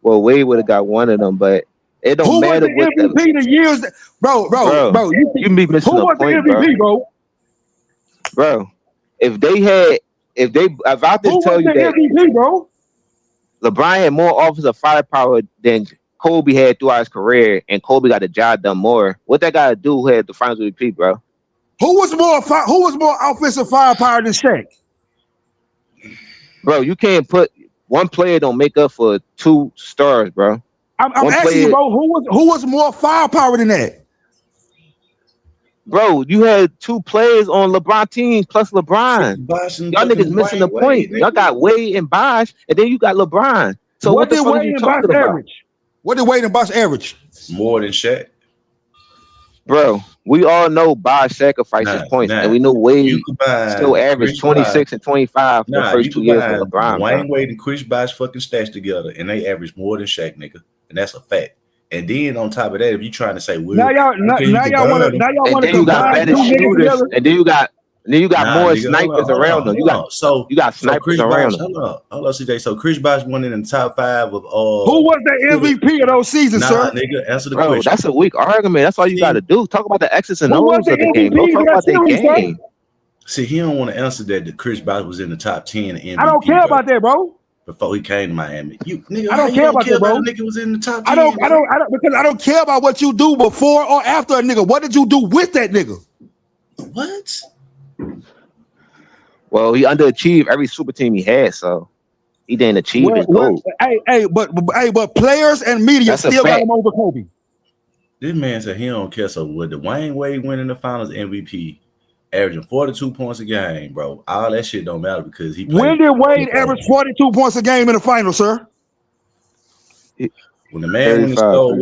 H: Well, Wade would have got one of them, but it don't matter what
R: the MVP the years that, bro.
H: You be missing the point, bro. Bro, if I just tell you that
R: MVP, bro?
H: LeBron had more offensive firepower than Kobe had throughout his career, and Kobe got the job done more. What that got to do who had the Finals MVP, bro?
R: Who was more offensive firepower than Shaq?
H: Bro, you can't put one player don't make up for two stars, bro.
R: I'm asking you, bro, who was more firepower than that?
H: Bro, you had two players on LeBron team plus LeBron. Y'all niggas missing the point. Y'all got Wade and Bosh, and then you got LeBron. So what did Wade and Bosh
R: average? What did Wade and Bosh average?
U: More than Shaq.
H: Bro, we all know Bosh sacrifices points, and we know Wade still averaged 26 and 25 for the first 2 years of LeBron.
U: Dwayne Wade and Chris Bosh fucking stashed together, and they averaged more than Shaq, nigga, and that's a fact. And then on top of that, if you're trying to say, well,
R: now y'all want to
H: combine two niggas together, and then you got more snipers around them. You got snipers around them.
U: Hold on, CJ. So Chris Bosh won in the top 5 of
R: who was the MVP of those seasons, sir?
U: Nigga, answer the question.
H: That's a weak argument. That's all you got to do. Talk about the X's and O's of the game. Don't talk about the game.
U: See, he don't want to answer that Chris Bosh was in the top 10 MVP.
R: I don't care about that, bro.
U: Before he came to Miami, nigga,
R: I don't care about that, bro.
U: Nigga was in the top 10.
R: I don't because I don't care about what you do before or after a nigga. What did you do with that nigga?
U: What?
H: Well, he underachieved every super team he had, so he didn't achieve his goal.
R: But players and media still got him over Kobe.
U: This man said he don't care. So with Dwayne Wade winning the Finals MVP, averaging 42 points a game, bro, all that shit don't matter because he.
R: When did Wade average 42 points a game in the final, sir?
U: When the man went to score,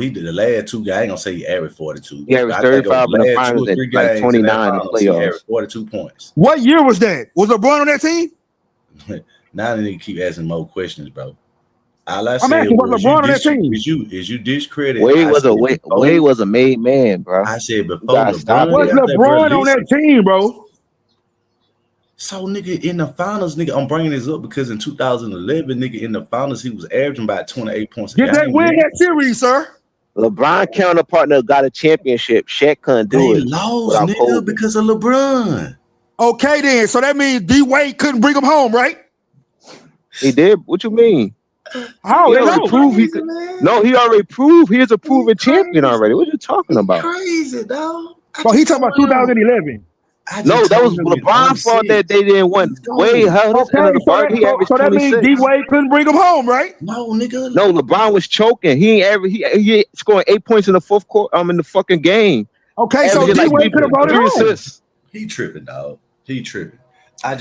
U: he did the last 2 games. I ain't gonna say he averaged 42.
H: He averaged 35 in the finals and like 29 in the playoffs. He averaged
U: 42 points.
R: What year was that? Was LeBron on that team?
U: Now they need to keep asking more questions, bro. All I
R: I'm asking what LeBron on that team.
U: Is you discredit?
H: Wade was a made man, bro.
U: I said before
R: LeBron. Was LeBron on that team, bro?
U: So, nigga, in the finals, nigga, I'm bringing this up because in 2011, nigga, in the finals, he was averaging about 28 points a game.
R: Did they win that series, sir?
H: LeBron counterpartner got a championship. Shaq couldn't do it.
U: They lost, nigga, because of LeBron.
R: Okay, then. So that means D. Wade couldn't bring him home, right?
H: He did. What you mean?
R: How?
H: He already proved he could. No, he already proved he is a proven champion already. What are you talking about?
U: Crazy, dog.
R: But he talking about 2011.
H: No, that was LeBron's fault that they didn't win. Wade held up in the party. He averaged 26.
R: So that means D. Wade couldn't bring him home, right?
U: No, nigga.
H: No, LeBron was choking. He scoring 8 points in the fourth quarter. In the fucking game.
R: Okay, so D. Wade could have brought it home.
U: He tripping, dog. He tripping.
R: Let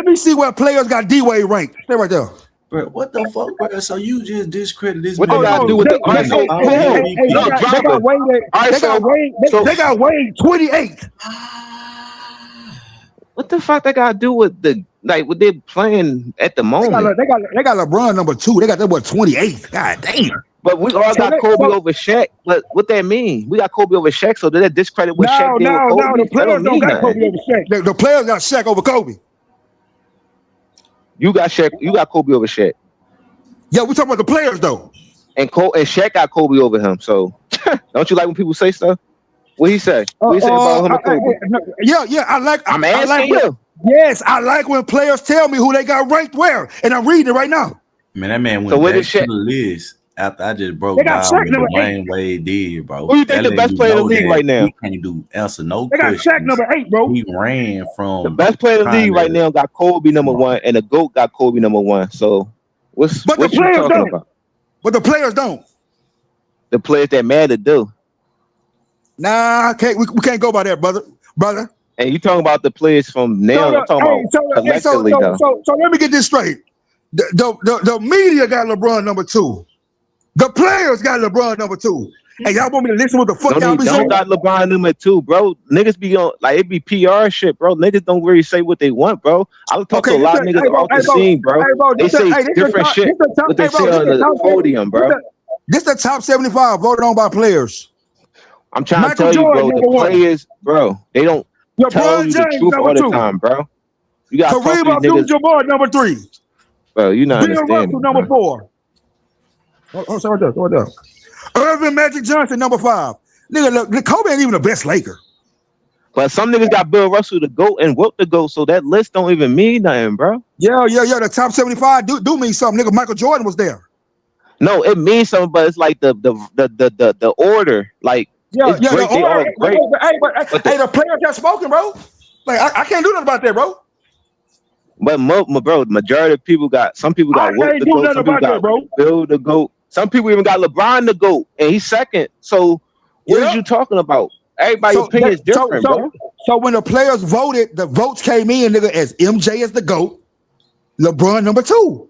R: me see what players got D. Wade ranked. Stay right there.
U: Bro, what the fuck, bro? So you just discredit this?
H: What they got to do with the?
R: They got Wade 28.
H: What the fuck they got to do with the what they're playing at the moment?
R: They got LeBron number 2. They got that 28. God damn.
H: But we all got Kobe over Shaq. But what that mean? We got Kobe over Shaq. So did that discredit what Shaq did with Kobe?
R: No, the players don't got Kobe over Shaq. The players got Shaq over Kobe.
H: You got Shaq. You got Kobe over Shaq.
R: Yeah, we're talking about the players though.
H: And Shaq got Kobe over him. So don't you like when people say stuff? What he say? What he say about him and Kobe?
R: Yeah.
H: I'm asking you.
R: Yes, I like when players tell me who they got ranked where, and I'm reading it right now.
U: Man, that man went back to the list. after I just broke
R: They got
U: down
R: Shaq
U: what
R: number 8.
U: Dwayne Wade did, bro.
I: Who you think the best player in the league right now?
U: He can't do answer no
R: They got
U: questions.
R: Shaq number 8, bro.
U: He ran from
I: The best player in the league right now got Kobe number 1, and the GOAT got Kobe number 1. So what you talking about?
R: But the players don't.
I: The players that matter do.
R: Nah, we can't go by that, brother.
I: And you talking about the players from now? I'm talking about collectively, though.
R: So let me get this straight. The media got LeBron number 2. The players got LeBron number 2. And y'all want me to listen what the fuck y'all be saying?
I: Don't got LeBron number 2, bro. Niggas be on like it be PR shit, bro. Niggas don't really say what they want, bro. I talk to a lot of niggas off the scene, bro. They say different shit. What they say on the podium, bro.
R: This the top 75 voted on by players.
I: I'm trying to tell you, bro. The players, bro, they don't tell you the truth all the time, bro. You got
R: Kareem Abdul-Jabbar number 3.
I: Bro, you not
R: Bill Russell number 4. Oh, sorry, right there. Irvin Magic Johnson number 5. Nigga, look, Kobe ain't even the best Laker.
I: But some niggas got Bill Russell to go and Wilt to go, so that list don't even mean nothing, bro.
R: Yeah. The top 75 do mean something. Nigga, Michael Jordan was there.
I: No, it means something, but it's like the order, like.
R: Yeah, the order. Hey, the players got spoken, bro. Like I can't do nothing about that, bro.
I: But bro, the majority of people got some people got Wilt to go, some people got Bill to go. Some people even got LeBron to go, and he's second. So what are you talking about? Everybody's opinion is different, bro.
R: So when the players voted, the votes came in, nigga, as MJ as the GOAT, LeBron number 2.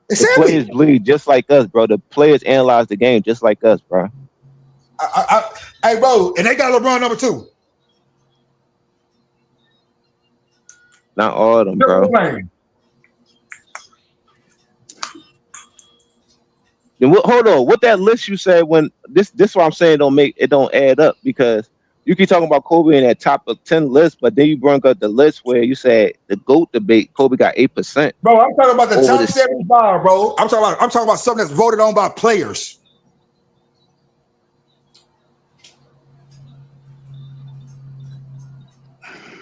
I: The players bleed just like us, bro. The players analyze the game just like us, bro.
R: Hey, bro, and they got LeBron number 2.
I: Not all of them, bro. Hold on. What that list you said when this what I'm saying don't add up, because you keep talking about Kobe in that top of 10 list, but then you bring up the list where you said the GOAT debate, Kobe got 8%.
R: Bro, I'm talking about the top 75, bro. I'm talking about something that's voted on by players.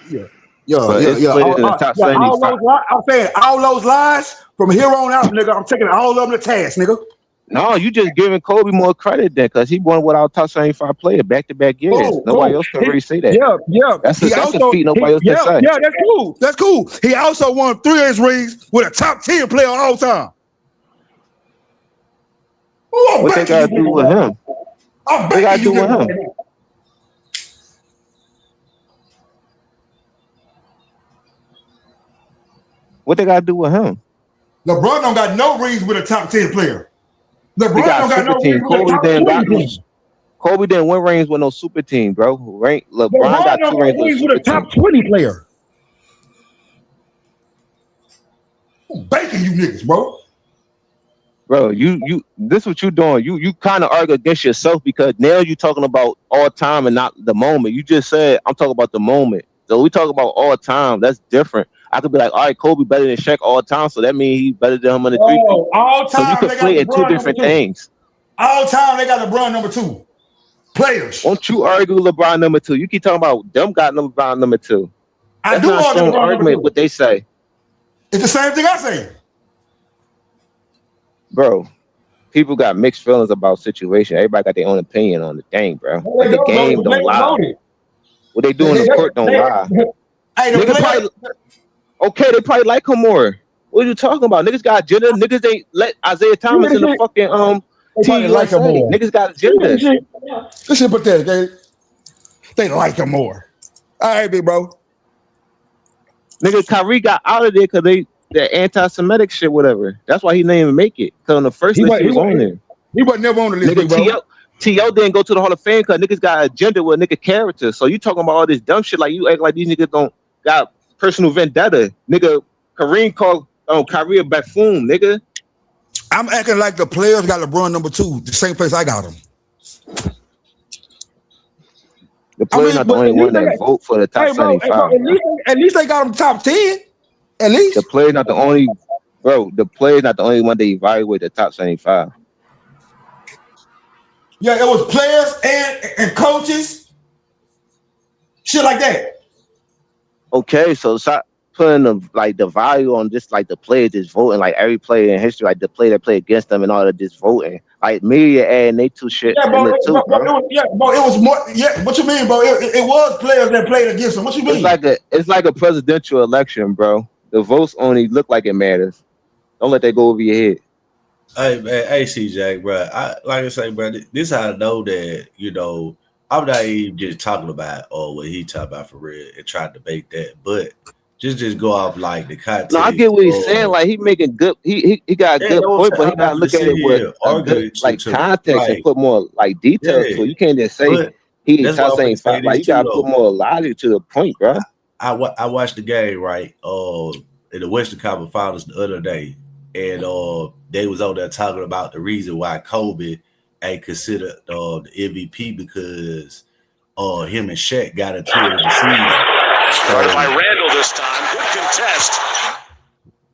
R: Yeah. I'm saying all those lies from here on out, nigga. I'm taking all of them to task, nigga.
I: No, you just giving Kobe more credit then, because he won without top 75 player back-to-back years. Nobody else can really say that.
R: Yeah.
I: That's a feat nobody else can say.
R: Yeah, that's cool. He also won 3 of his rings with a top 10 player all time.
I: What they got to do with him? What they got to do with him? What they got to do with him?
R: LeBron don't got no rings with a top 10 player. LeBron don't got no rings with a top 20.
I: Kobe didn't win rings with no super team, bro. LeBron got 2 rings
R: with a top 20 player. I'm banking you niggas, bro.
I: Bro, you this what you doing. You kind of argue against yourself, because now you talking about all time and not the moment. You just said I'm talking about the moment. So we talk about all time. That's different. I could be like, all right, Kobe better than Shaq all time, so that means he's better than him in the 3.
R: All time.
I: So you can play in 2 different things.
R: All time they got LeBron number 2. Players.
I: Won't you argue LeBron number 2? You keep talking about them got LeBron number 2.
R: That's not a strong argument.
I: What they say.
R: It's the same thing I say.
I: Bro, people got mixed feelings about situation. Everybody got their own opinion on the thing, bro. Like the game don't lie. What they do in the court don't lie.
R: Hey,
I: okay, they probably like him more. What are you talking about? Niggas got agenda. Niggas ain't let Isaiah Thomas in the fucking team.
R: Like him more.
I: Niggas got agenda.
R: This shit pathetic. They like him more. All right, big bro.
I: Nigga, Kyrie got out of there because the anti-Semitic shit, whatever. That's why he didn't even make it. Because on the first list, he was on there.
R: He wasn't never on the list, big bro.
I: T.O. didn't go to the Hall of Fame because niggas got agenda with nigga character. So you talking about all this dumb shit like you act like these niggas don't got personal vendetta. Nigga, Kareem called Kyrie a buffoon, nigga.
R: I'm acting like the players got LeBron number 2, the same place I got him.
I: The players not the only one that vote for the top 75.
R: At least they got him top 10. At least.
I: The players not the only, bro. The players not the only one they evaluate the top 75.
R: Yeah, it was players and coaches, shit like that.
I: Okay, so putting the value on just like the players just voting, like every player in history, like the player that played against them and all that just voting. Like media adding they two shit
R: Yeah, bro.
I: in it too, bro.
R: It was more. Yeah, what you mean, bro? It was players that played against them. What you mean?
I: It's like a presidential election, bro. The votes only look like it matters. Don't let that go over your head.
U: Hey man, hey CJ, bro. Like I say, bro. This how I know that I'm not even just talking about what he talking about for real and try to debate that, but just go off like the context.
I: No, I get what he's saying. Like he making good. He got a good point, but he gotta look at it with good, context and put more like detail to it. You can't just say he saying five. Like you gotta put more logic to the point, bro.
U: I watched the game right in the Western Conference Finals the other day, and they was on there talking about the reason why Kobe ain't considered the MVP because him and Shaq got into it in the season.
A: Started by Randall this time. Good contest.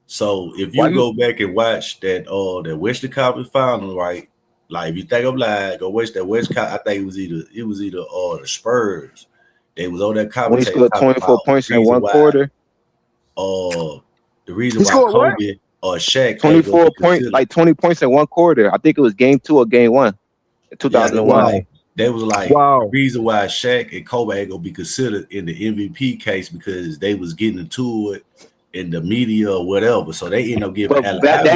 U: So if you go back and watch that that Western Conference Finals, right? Like if you think I'm lying, go watch that I think it was either the Spurs. They was on that commentator.
I: When he scored 24 points in one quarter.
U: The reason why Kobe or Shaq
I: 24 points, like 20 points in one quarter. I think it was game 2 or game 1 in 2001.
U: They was like the reason why Shaq and Kobe ain't gonna be considered in the MVP case because they was getting into it in the media or whatever. So they end up giving
I: that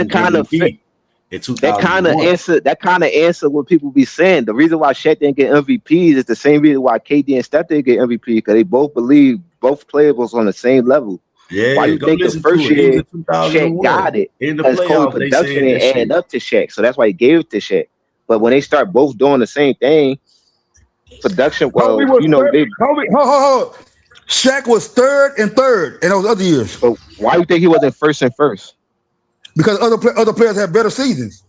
I: kind of answer what people be saying. The reason why Shaq didn't get MVPs is the same reason why KD and Steph didn't get MVP because they both believe both players was on the same level.
U: Yeah,
I: why you think the first year Shaq got it? Because Kobe production ain't adding up to Shaq, so that's why he gave it to Shaq. But when they start both doing the same thing, production,
R: Kobe, Shaq was third in those other years.
I: So why do you think he wasn't first and first?
R: Because other players have better seasons.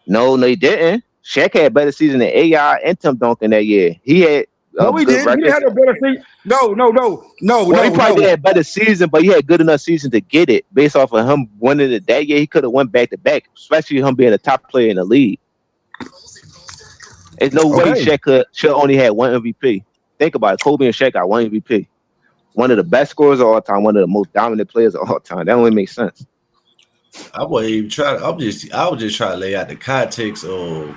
I: No, he didn't. Shaq had better season than AI and Tim Duncan that year. He had
R: he didn't. He had a better season. No.
I: He probably had a better season, but he had good enough season to get it based off of him winning it that year. He could have went back to back, especially him being a top player in the league. There's no way Shaq should only had one MVP. Think about it. Kobe and Shaq got one MVP. One of the best scorers of all time, one of the most dominant players of all time. That only makes sense.
U: I wasn't even trying. I was just trying to lay out the context of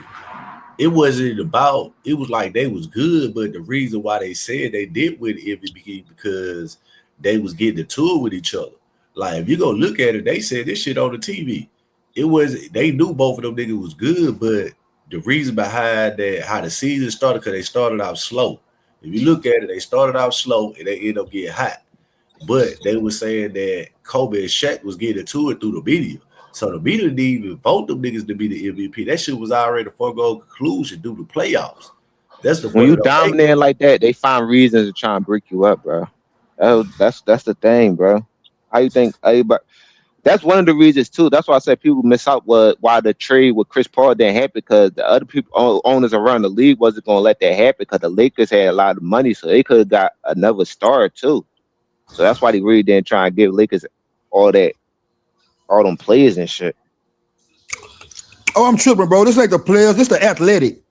U: it wasn't about. It was like they was good, but the reason why they said they did win MVP because they was getting into it with each other. Like if you go look at it, they said this shit on the TV. It was they knew both of them niggas was good, but the reason behind that how the season started because they started out slow. If you look at it, they started out slow and they ended up getting hot. But they were saying that Kobe and Shaq was getting to it through the media. So the media didn't even vote them niggas to be the MVP. That shit was already a foregone conclusion due to playoffs. That's the
I: when you dominate like that, they find reasons to try and break you up, bro. That's the thing, bro. How you think everybody? That's one of the reasons too. That's why I said people miss out why the trade with Chris Paul didn't happen because the other people owners around the league wasn't gonna let that happen because the Lakers had a lot of money, so they could have got another star too. So that's why they really didn't try and give Lakers all them players and shit.
R: Oh, I'm tripping, bro. This ain't the players. This the athletic.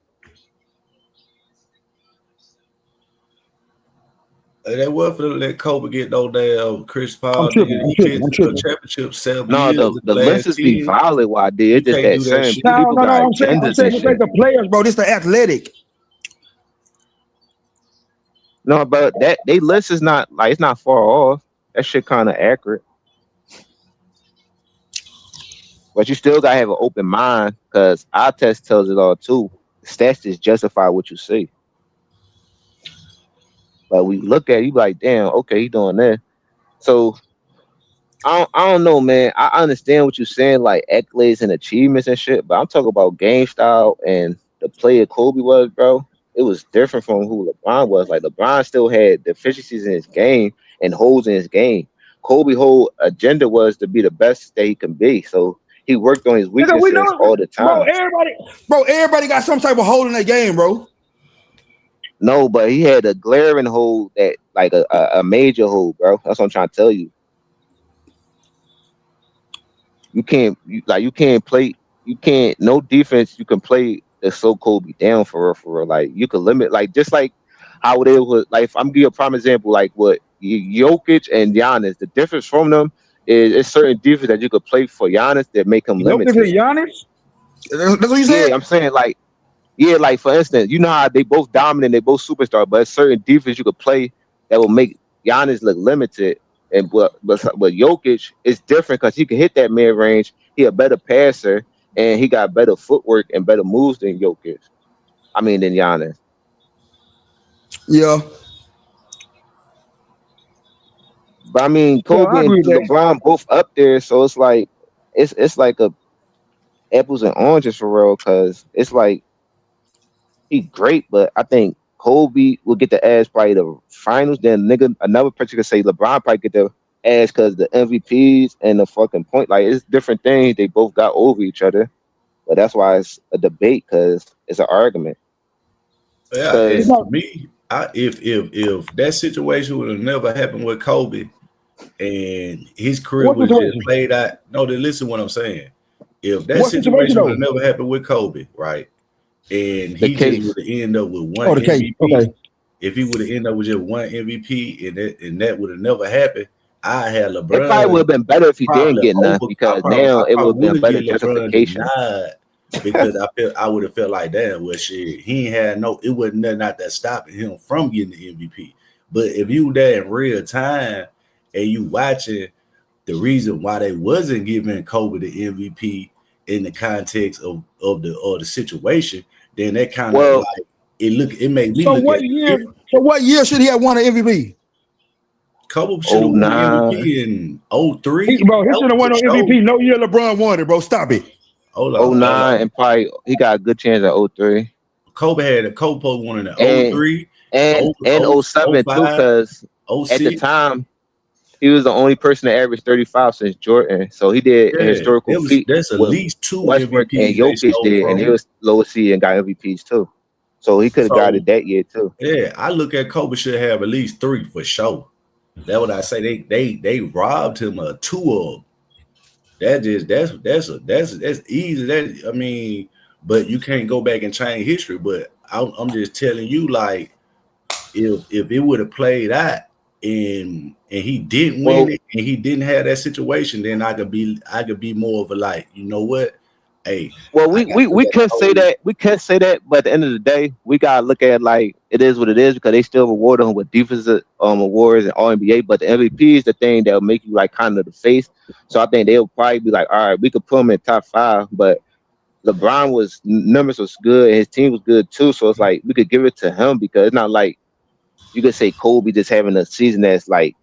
U: They were for to let Kobe get no damn Chris Paul. I'm tripping. Championship 7
I: years. No, the lenses be valid. Why did just that certain people got
R: I'm saying this ain't the players, bro. This the athletic.
I: No, but that they list is not like it's not far off. That shit kind of accurate. But you still gotta have an open mind because our test tells it all too. Stats just justify what you see. But we look at it, you like, damn, okay, he doing that. So I don't know, man. I understand what you're saying, like accolades and achievements and shit, but I'm talking about game style and the player Kobe was, bro. It was different from who LeBron was. Like LeBron still had deficiencies in his game and holes in his game. Kobe's whole agenda was to be the best that he can be. So he worked on his weaknesses all the time.
R: Everybody got some type of hole in their game, bro.
I: No, but he had a glaring hole that like a major hole, bro. That's what I'm trying to tell you. You can't play. You can't no defense. You can play the so Kobe down for real. Like you can limit, like just like how it was. Like if I'm giving you a prime example, like what Jokic and Giannis. The difference from them is certain defense that you could play for Giannis that make him limited.
R: Giannis? That's what you said?
I: Yeah, I'm saying like for instance, you know how they both dominant, they both superstar, but certain defense you could play that will make Giannis look limited. And but Jokic is different because he can hit that mid range. He a better passer and he got better footwork and better moves than Jokic. I mean than Giannis.
R: Yeah.
I: But I mean Kobe and LeBron both up there, so it's like a apples and oranges for real, because it's like he's great, but I think Kobe will get the ass probably the finals. Then another person could say LeBron probably get the ass because the MVPs and the fucking point. Like it's different things. They both got over each other, but that's why it's a debate because it's an argument.
U: Yeah, for me, if that situation would have never happened with Kobe and his career was just played out. No, then listen to what I'm saying. If that situation would have never happened with Kobe, right? And he just would have ended up with one MVP. Okay. If he would have ended up with just one MVP and that would have never happened, I had LeBron.
I: It probably would have been better if he didn't get none because now it would have been a better justification.
U: Because I would have felt like, damn, well, shit, he ain't had it wasn't nothing out there stopping him from getting the MVP. But if you were there in real time and you watching the reason why they wasn't giving Kobe the MVP in the context of the situation, then that kind of like it made me look at it.
R: So what year should he have won an MVP?
U: Kobe should have won an MVP in 03.
R: Bro, he should have won an MVP. No year LeBron won it, bro. Stop it.
I: 09 and probably he got a good chance at 03.
U: Kobe won in 03
I: and 07 too, because at the time he was the only person to average 35 since Jordan. So he did a historical feat.
U: There's at least two
I: Westbrook
U: MVPs
I: and Jokic did, and he was lowest seed and got MVPs too. So he could have got it that year too.
U: Yeah, I look at Kobe should have at least 3 for sure. That's what I say. They robbed him of 2 of them. That's easy. That I mean, but you can't go back and change history. But I'm just telling you, like, if it would have played out and he didn't win it and he didn't have that situation, then I could be more of a like, you know what? Hey,
I: well, we could say that. We could say that, but at the end of the day, we gotta look at like it is what it is because they still reward him with defensive awards and All NBA. But the MVP is the thing that'll make you like kind of the face. So I think they'll probably be like, all right, we could put him in top 5, but LeBron numbers was good and his team was good too. So it's like we could give it to him because it's not like you could say Kobe just having a season that's like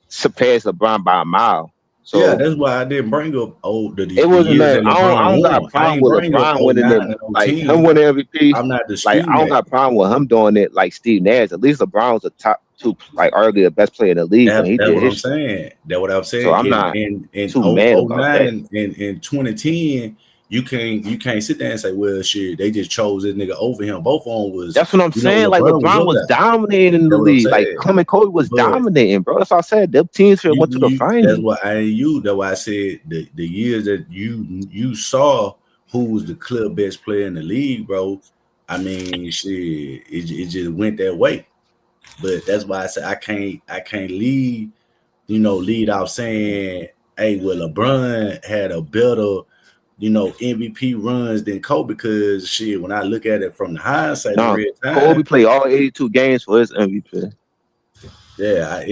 I: surpassed LeBron by a mile. So
U: yeah, that's why I didn't bring up
I: it wasn't that I don't got a problem with LeBron winning it, like him winning MVP.
U: I'm not disputing
I: like I don't got a problem with him doing it like Steve Nash. At least LeBron was a top 2, like arguably the best player in the league when he did his shit.
U: That's what I'm saying.
I: So I'm not
U: in
I: too mad about that.
U: In 2010, you can't sit there and say, well, shit, they just chose this nigga over him. Both of them was.
I: That's what I'm saying. Like LeBron was dominating the league. Like him and Kobe was dominating, bro. That's what I said. Them teams went to the finals.
U: That's what that's why I said the years that you saw who was the club best player in the league, bro. I mean, shit, it just went that way. But that's why I said I can't lead off saying, hey, well, LeBron had a better MVP runs than Kobe because shit, when I look at it from the hindsight,
I: Kobe played all 82 games for his MVP.
U: Yeah,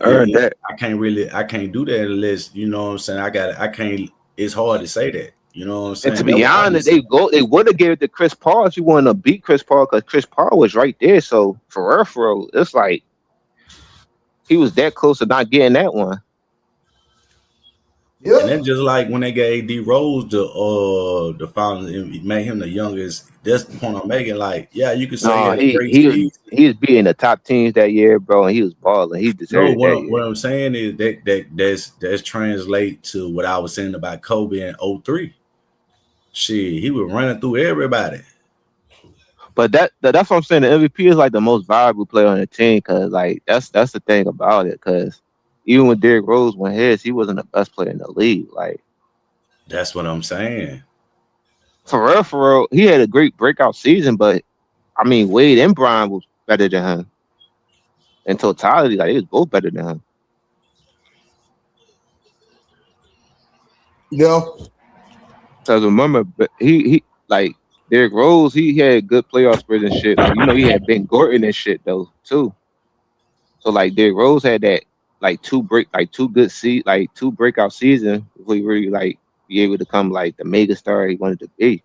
I: earned that.
U: I can't do that unless, you know what I'm saying? It's hard to say that. You know what I'm saying?
I: And to be honest, they would have given it to Chris Paul if you wanted to beat Chris Paul because Chris Paul was right there. So for real, it's like he was that close to not getting that one.
U: Yeah. And then just like when they gave D Rose the finals and made him the youngest, that's the point I'm making. Like, yeah, you could say
I: he was beating the top teams that year, bro, and he was balling. He deserved
U: what I'm saying is that's translate to what I was saying about Kobe in 03. Shit, he was running through everybody.
I: But that's what I'm saying. The MVP is like the most valuable player on the team because like that's the thing about it because. Even when Derrick Rose won his, he wasn't the best player in the league. Like
U: that's what I'm saying.
I: For real, he had a great breakout season, but I mean Wade and Bron was better than him. in totality, like, they was both better than him.
R: Yeah.
I: Because remember, but he like Derrick Rose, he had good playoff spreads and shit. Like, he had Ben Gordon and shit though too. So like Derrick Rose had that like two breakout seasons before he really like be able to come like the mega star he wanted to be.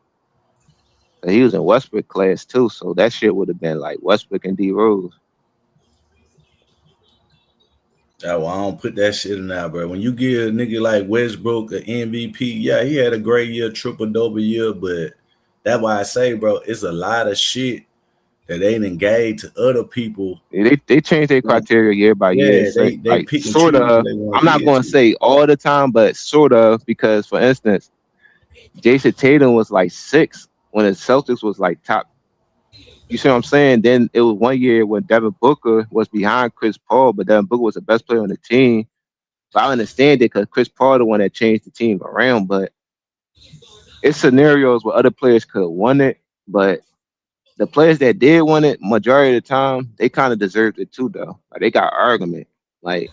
I: So he was in Westbrook class too, so that shit would have been like Westbrook and D Rose.
U: Yeah, well, I don't put that shit in there, bro. When you give a nigga like Westbrook an MVP, yeah, he had a great year, triple-double year, but that's why I say, bro, it's a lot of shit that ain't engaged to other people.
I: Yeah, they change their criteria year by year.
U: They
I: like
U: pick and
I: sort of. I'm not going to
U: to.
I: say all the time, but sort of, because for instance, Jason Tatum was like 6 when the Celtics was like top. You see what I'm saying? Then it was one year when Devin Booker was behind Chris Paul, but Devin Booker was the best player on the team. So I understand it because Chris Paul the one that changed the team around, but it's scenarios where other players could have won it, but the players that did win it, majority of the time, they kind of deserved it too, though. Like, they got argument. Like,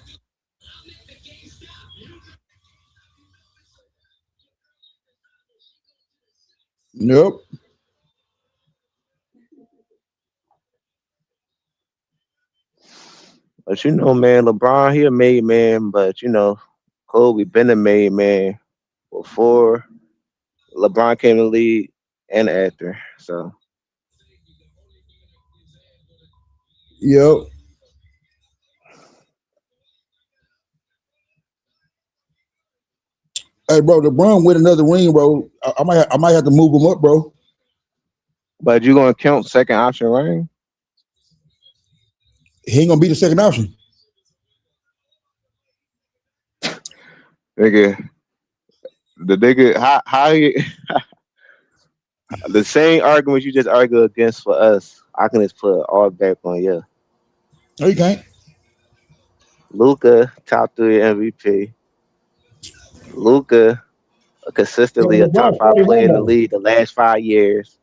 R: Nope.
I: but man, LeBron, he a made man, but Kobe been a made man before LeBron came to the league and after. So
R: Yep. Hey, bro, LeBron win another ring, bro. I might have to move him up, bro.
I: But you gonna count second option ring?
R: He ain't gonna be the second option.
I: Nigga, the nigga, how he, the same argument you just argued against for us, I can just put it all back on you.
R: No, you can't.
I: Luka, top 3 MVP. Luka, consistently a top 5 player in the league the last 5 years.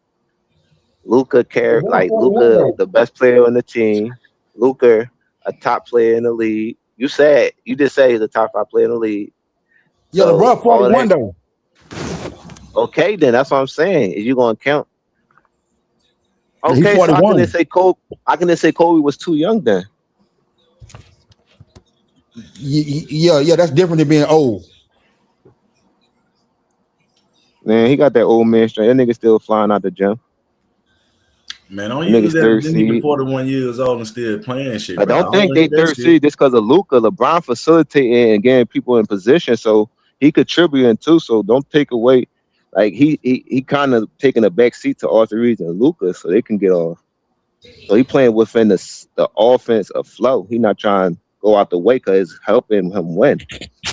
I: Luka, the best player on the team. Luka, a top player in the league. You just said he's a top 5 player in the league.
R: Yeah, so LeBron 41 though.
I: Okay, then that's what I'm saying. Is you gonna count? Okay, so I can just say Kobe was too young then.
R: Yeah, that's different than being old.
I: Man, he got that old man strength. That nigga still flying out the gym.
U: Man, don't use that nigga 41 years old and still playing shit.
I: I don't think they third seed just because of Luka. LeBron facilitating and getting people in position, so he contributing too. So don't take away. Like he kind of taking a back seat to Arthur Reeves and Luka, so they can get off. So he playing within the offense of flow. He not trying to go out the way because it's helping him win.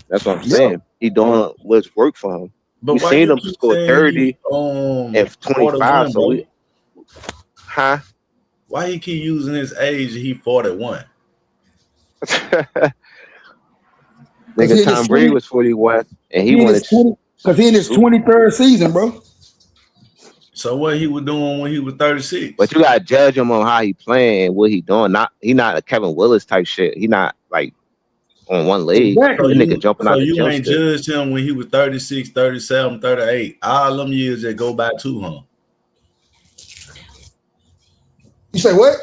I: That's what I'm saying. He doing what's work for him. But we seen him score 30 and 25. So
U: why he keep using his age? He 41.
I: Nigga, Tom Brady was 41, and he wanted
R: because he in his 23rd season, bro.
U: So what he was doing when he was 36?
I: But you gotta judge him on how he playing and what he doing. He not a Kevin Willis type shit. He not like on one leg.
U: Exactly.
I: So nigga jumping out the
U: you ain't judged him when he was 36, 37, 38. All them years that go by too, huh?
R: You say what?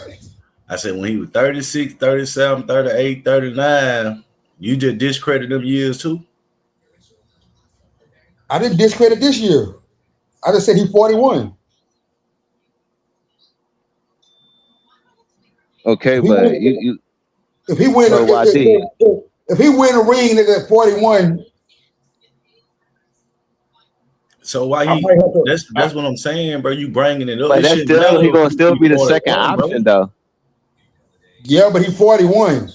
U: I said when he was 36, 37, 38, 39, you just discredit them years too?
R: I didn't discredit this year. I just said he's 41.
I: Okay, but
R: if he win if he win a ring nigga at 41.
U: So why that's what I'm saying, bro. You bringing it up.
I: But that's still he gonna still be the second option though.
R: Yeah, but he's 41.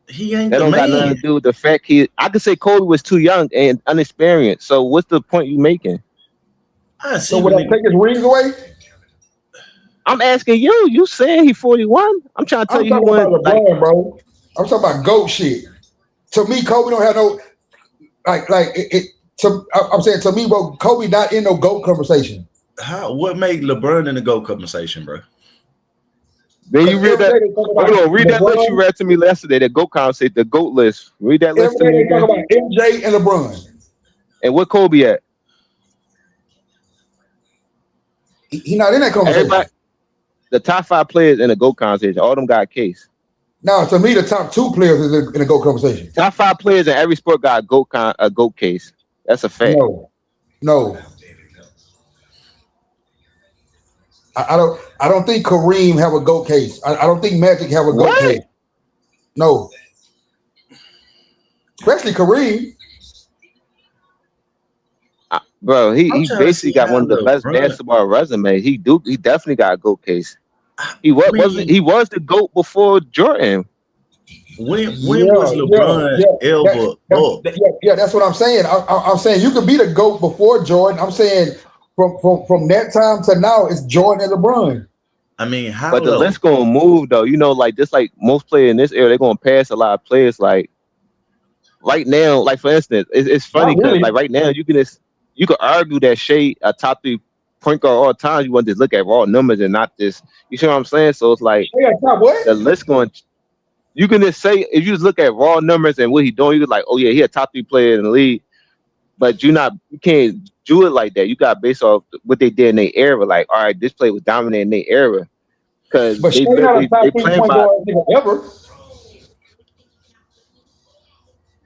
U: He ain't
I: that
U: the
I: don't
U: man.
I: got nothing to do with the fact I could say Kobe was too young and inexperienced. So what's the point you making?
R: So would I take his rings away?
I: I'm asking you. You saying he's 41? I'm trying to tell you.
R: I'm talking about LeBron, bro. I'm talking about GOAT shit. To me, Kobe don't have no I'm saying to me, bro, Kobe not in no GOAT conversation.
U: What made LeBron in the GOAT conversation, bro?
I: Then you read that. Hold on, read that list you read to me yesterday. The GOAT conversation, the GOAT list. Read that list to me
R: again. Talk about MJ and LeBron.
I: And what Kobe at?
R: He not in that conversation.
I: Everybody, the top 5 players in the GOAT conversation, all them got a case.
R: Now, to me, the top 2 players is in the GOAT conversation.
I: Top 5 players in every sport got a GOAT case. That's a fact.
R: No. I don't think Kareem have a GOAT case. I don't think Magic have a GOAT case. No. Especially Kareem.
I: Bro, he basically got one of the best basketball resumes. He definitely got a GOAT case. He was the GOAT before Jordan.
C: When was LeBron ever up?
R: Yeah, that's what I'm saying. I'm saying you could be the GOAT before Jordan. I'm saying from that time to now, it's Jordan and LeBron.
C: I mean, how?
I: But the list gonna move though. You know, like just like most players in this era, they're gonna pass a lot of players. Like right now, like for instance, it's funny because like right now you could argue that Shea a top 3 point guard all time. You want to just look at raw numbers and not this. You see what I'm saying? So it's like the list going. You can just say if you just look at raw numbers and what he's doing, you're like, oh yeah, he a top 3 player in the league. But you can't do it like that. You got based off what they did in their era. Like, all right, this player was dominant in their era because they play by.
R: Ever.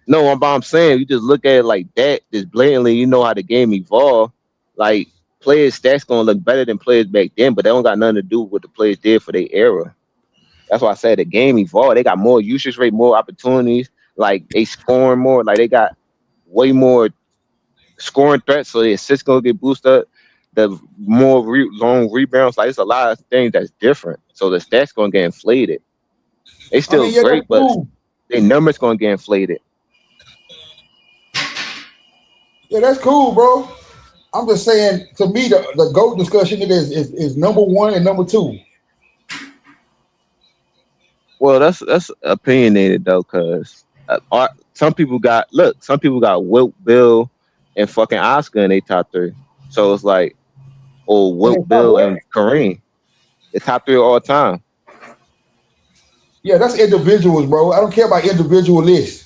I: No, I'm saying you just look at it like that, just blatantly. You know how the game evolved. Like players' stats gonna look better than players back then, but they don't got nothing to do with what the players did for their era. That's why I said the game evolved. They got more usage rate, more opportunities. Like they scoring more. Like they got way more scoring threats, so the assists gonna get boosted up. The more long rebounds, like it's a lot of things that's different. So the stats gonna get inflated. They still great, but their numbers gonna get inflated.
R: Yeah, that's cool, bro. I'm just saying, to me, the GOAT discussion is number 1 and number 2.
I: Well, that's opinionated though, cause some people got Wilt, Bill, and fucking Oscar in their top 3. So it's like, Wilt, Bill, and Kareem, the top 3 of all time.
R: Yeah, that's individuals, bro. I don't care about individual lists.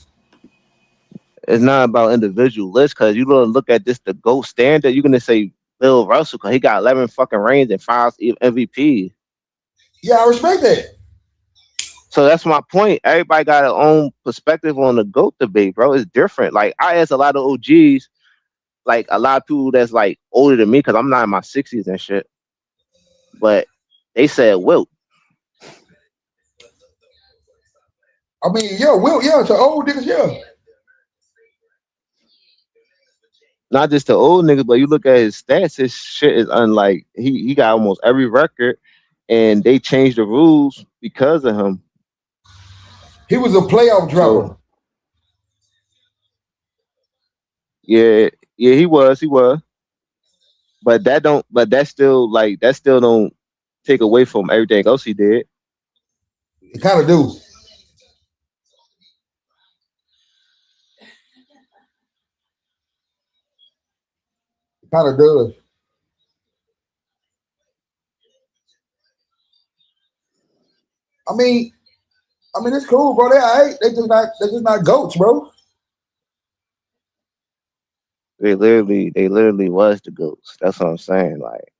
I: It's not about individual lists, cause you gonna look at this the GOAT standard. You're gonna say Bill Russell, cause he got 11 fucking rings and 5 MVP.
R: Yeah, I respect that.
I: So that's my point. Everybody got their own perspective on the GOAT debate, bro. It's different. Like I asked a lot of OGs, like a lot of people that's like older than me, because I'm not in my 60s and shit. But they said Wilt.
R: I mean, yeah, Wilt, yeah, to old niggas, yeah.
I: Not just the old niggas, but you look at his stats, his shit is unlike he got almost every record, and they changed the rules because of him.
R: He was a playoff dropper.
I: So, yeah, he was. But that still don't take away from everything else he did.
R: It kind of do. It kind of does. I mean, it's cool, bro. They just not GOATs, bro.
I: They literally was the GOATs. That's what I'm saying. Like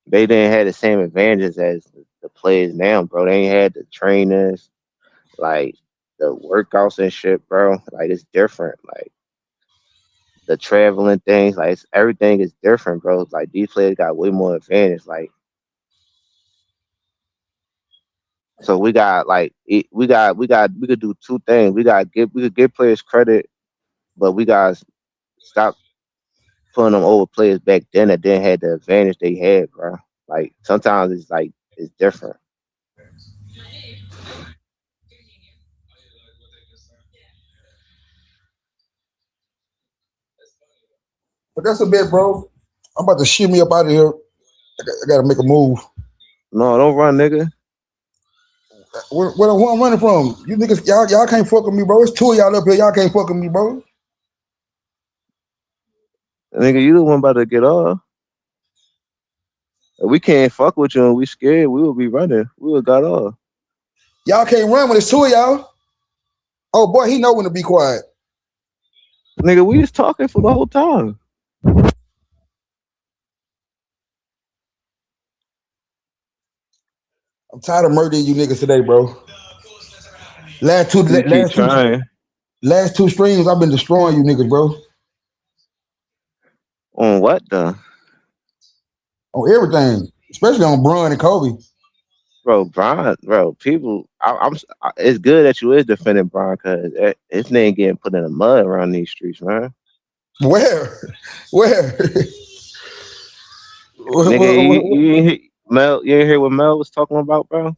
I: they didn't have the same advantages as the players now, bro. They ain't had the trainers, like the workouts and shit, bro. Like it's different. Like the traveling things, like everything is different, bro. Like these players got way more advantage. Like so we could do 2 things. We could give players credit, but we gotta stop putting them over players back then that didn't have the advantage they had, bro. Like sometimes it's different.
R: But that's a bit, bro. I'm about to shoot me up out of here. I gotta make a move.
I: No, don't run, nigga.
R: Where I'm running from? You niggas, y'all can't fuck with me, bro. It's 2 of y'all up here. Y'all can't fuck with me, bro.
I: Nigga, you the one about to get off. We can't fuck with you and we scared. We will be running. We would got off.
R: Y'all can't run when it's two of y'all. Oh boy, he know when to be quiet.
I: Nigga, we was talking for the whole time.
R: I'm tired of murdering you niggas today, bro. Last two streams, I've been destroying you niggas, bro.
I: On what though?
R: On everything, especially on Bron and Kobe.
I: Bro, Bron, people, it's good that you is defending Bron because his name getting put in the mud around these streets, man.
R: Where?
I: Nigga, you ain't hear what Mel was talking about, bro?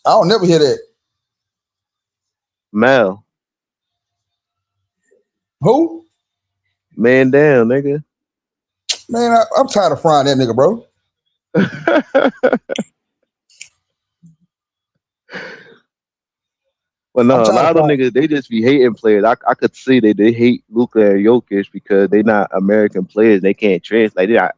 R: I don't never hear that.
I: Mel.
R: Who?
I: Man down, nigga.
R: Man, I'm tired of frying that nigga, bro.
I: Well, no, a lot of niggas, they just be hating players. I could see they hate Luka and Jokic because they not American players. They can't translate. They not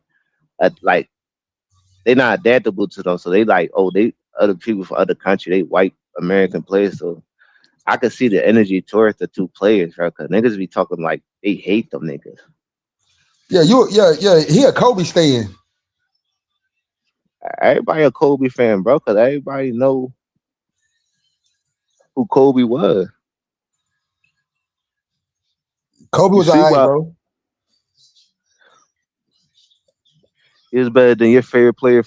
I: they're not adaptable to them. So they like, they other people from other country, they white American players. So I could see the energy towards the two players, right? Because niggas be talking like they hate them niggas.
R: Yeah, he a Kobe stan.
I: Everybody a Kobe fan, bro, because everybody know who Kobe was.
R: Kobe was all right, bro.
I: He was better than your favorite player.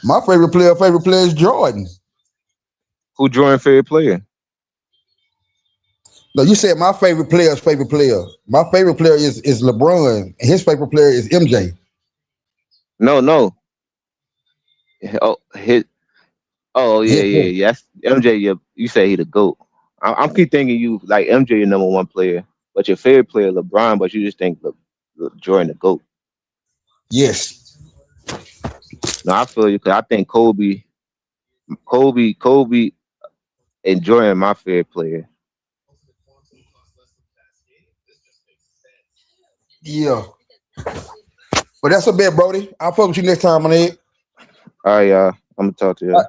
R: My favorite player is Jordan.
I: Who Jordan's favorite player?
R: No, you said my favorite player's favorite player. My favorite player is LeBron. And his favorite player is MJ.
I: No. Yeah. That's MJ. You say he the GOAT. I'm keep thinking you like MJ your number one player, but your favorite player LeBron, but you just think Jordan the GOAT.
R: Yes.
I: No, I feel you because I think Kobe, and Jordan my favorite player.
R: Yeah. But that's a bet, Brody. I'll fuck with you next time, my nigga.
I: All right, y'all. I'm gonna talk to you.
R: All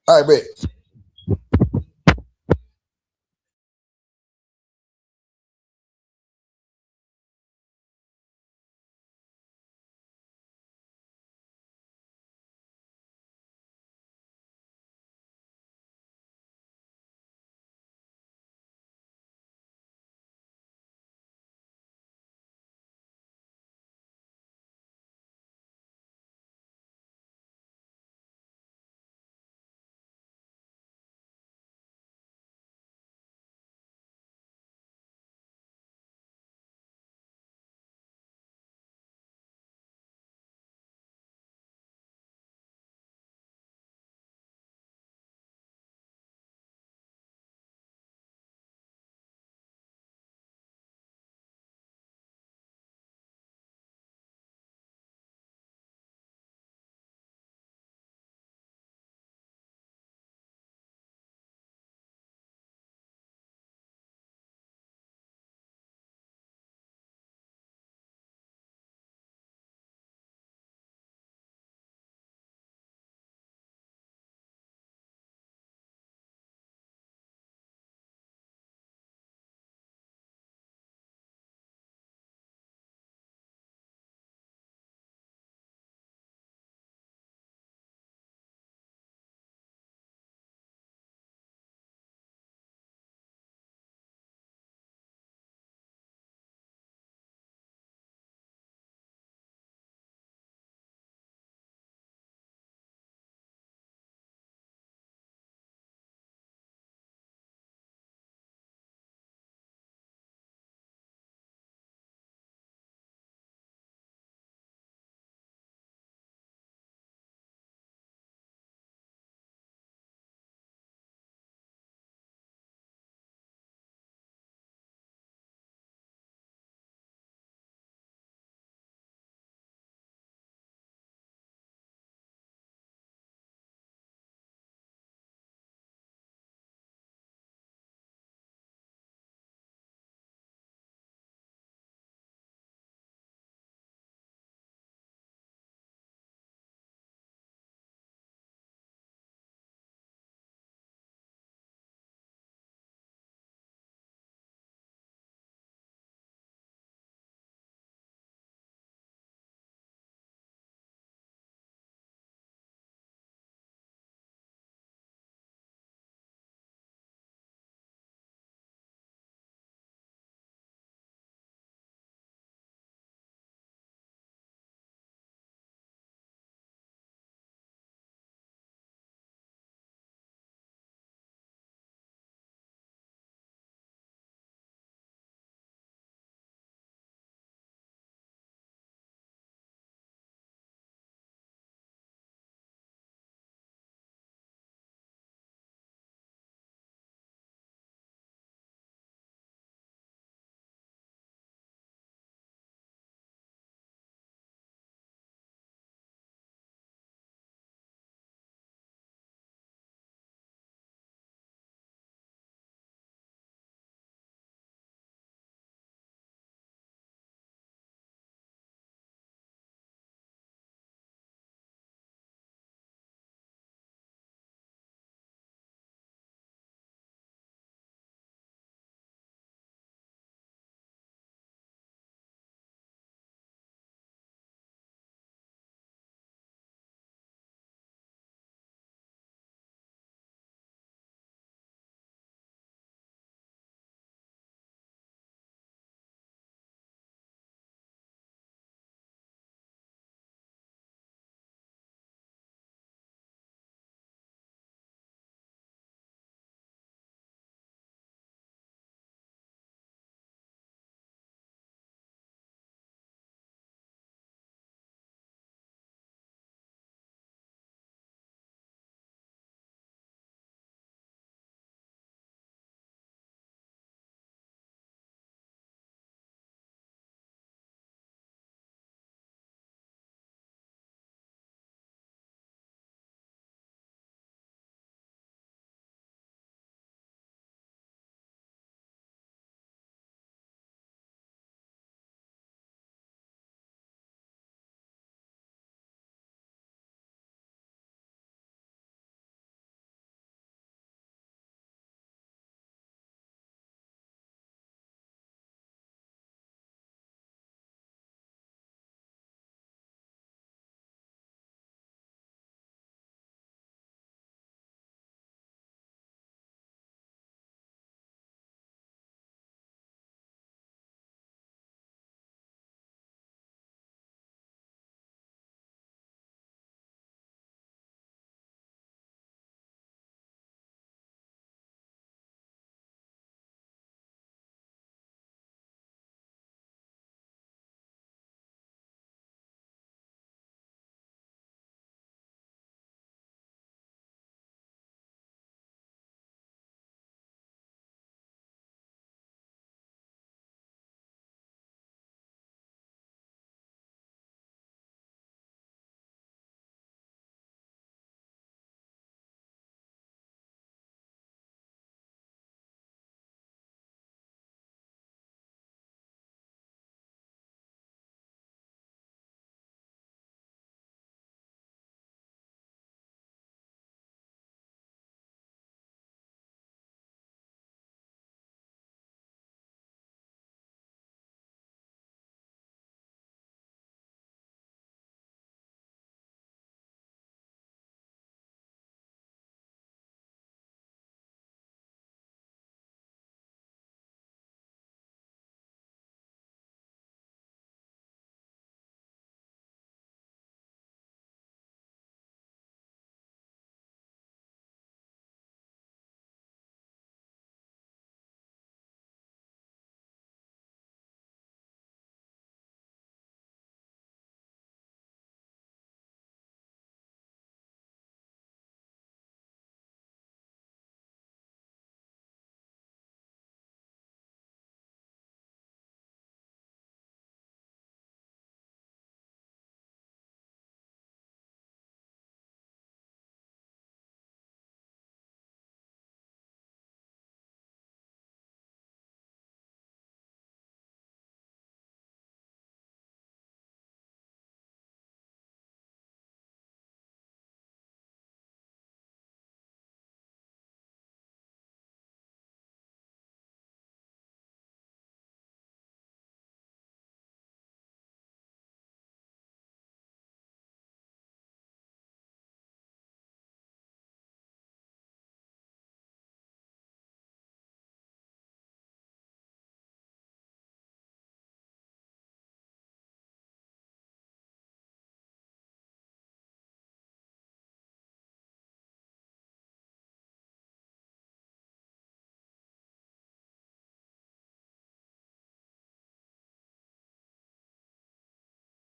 R: right, bet.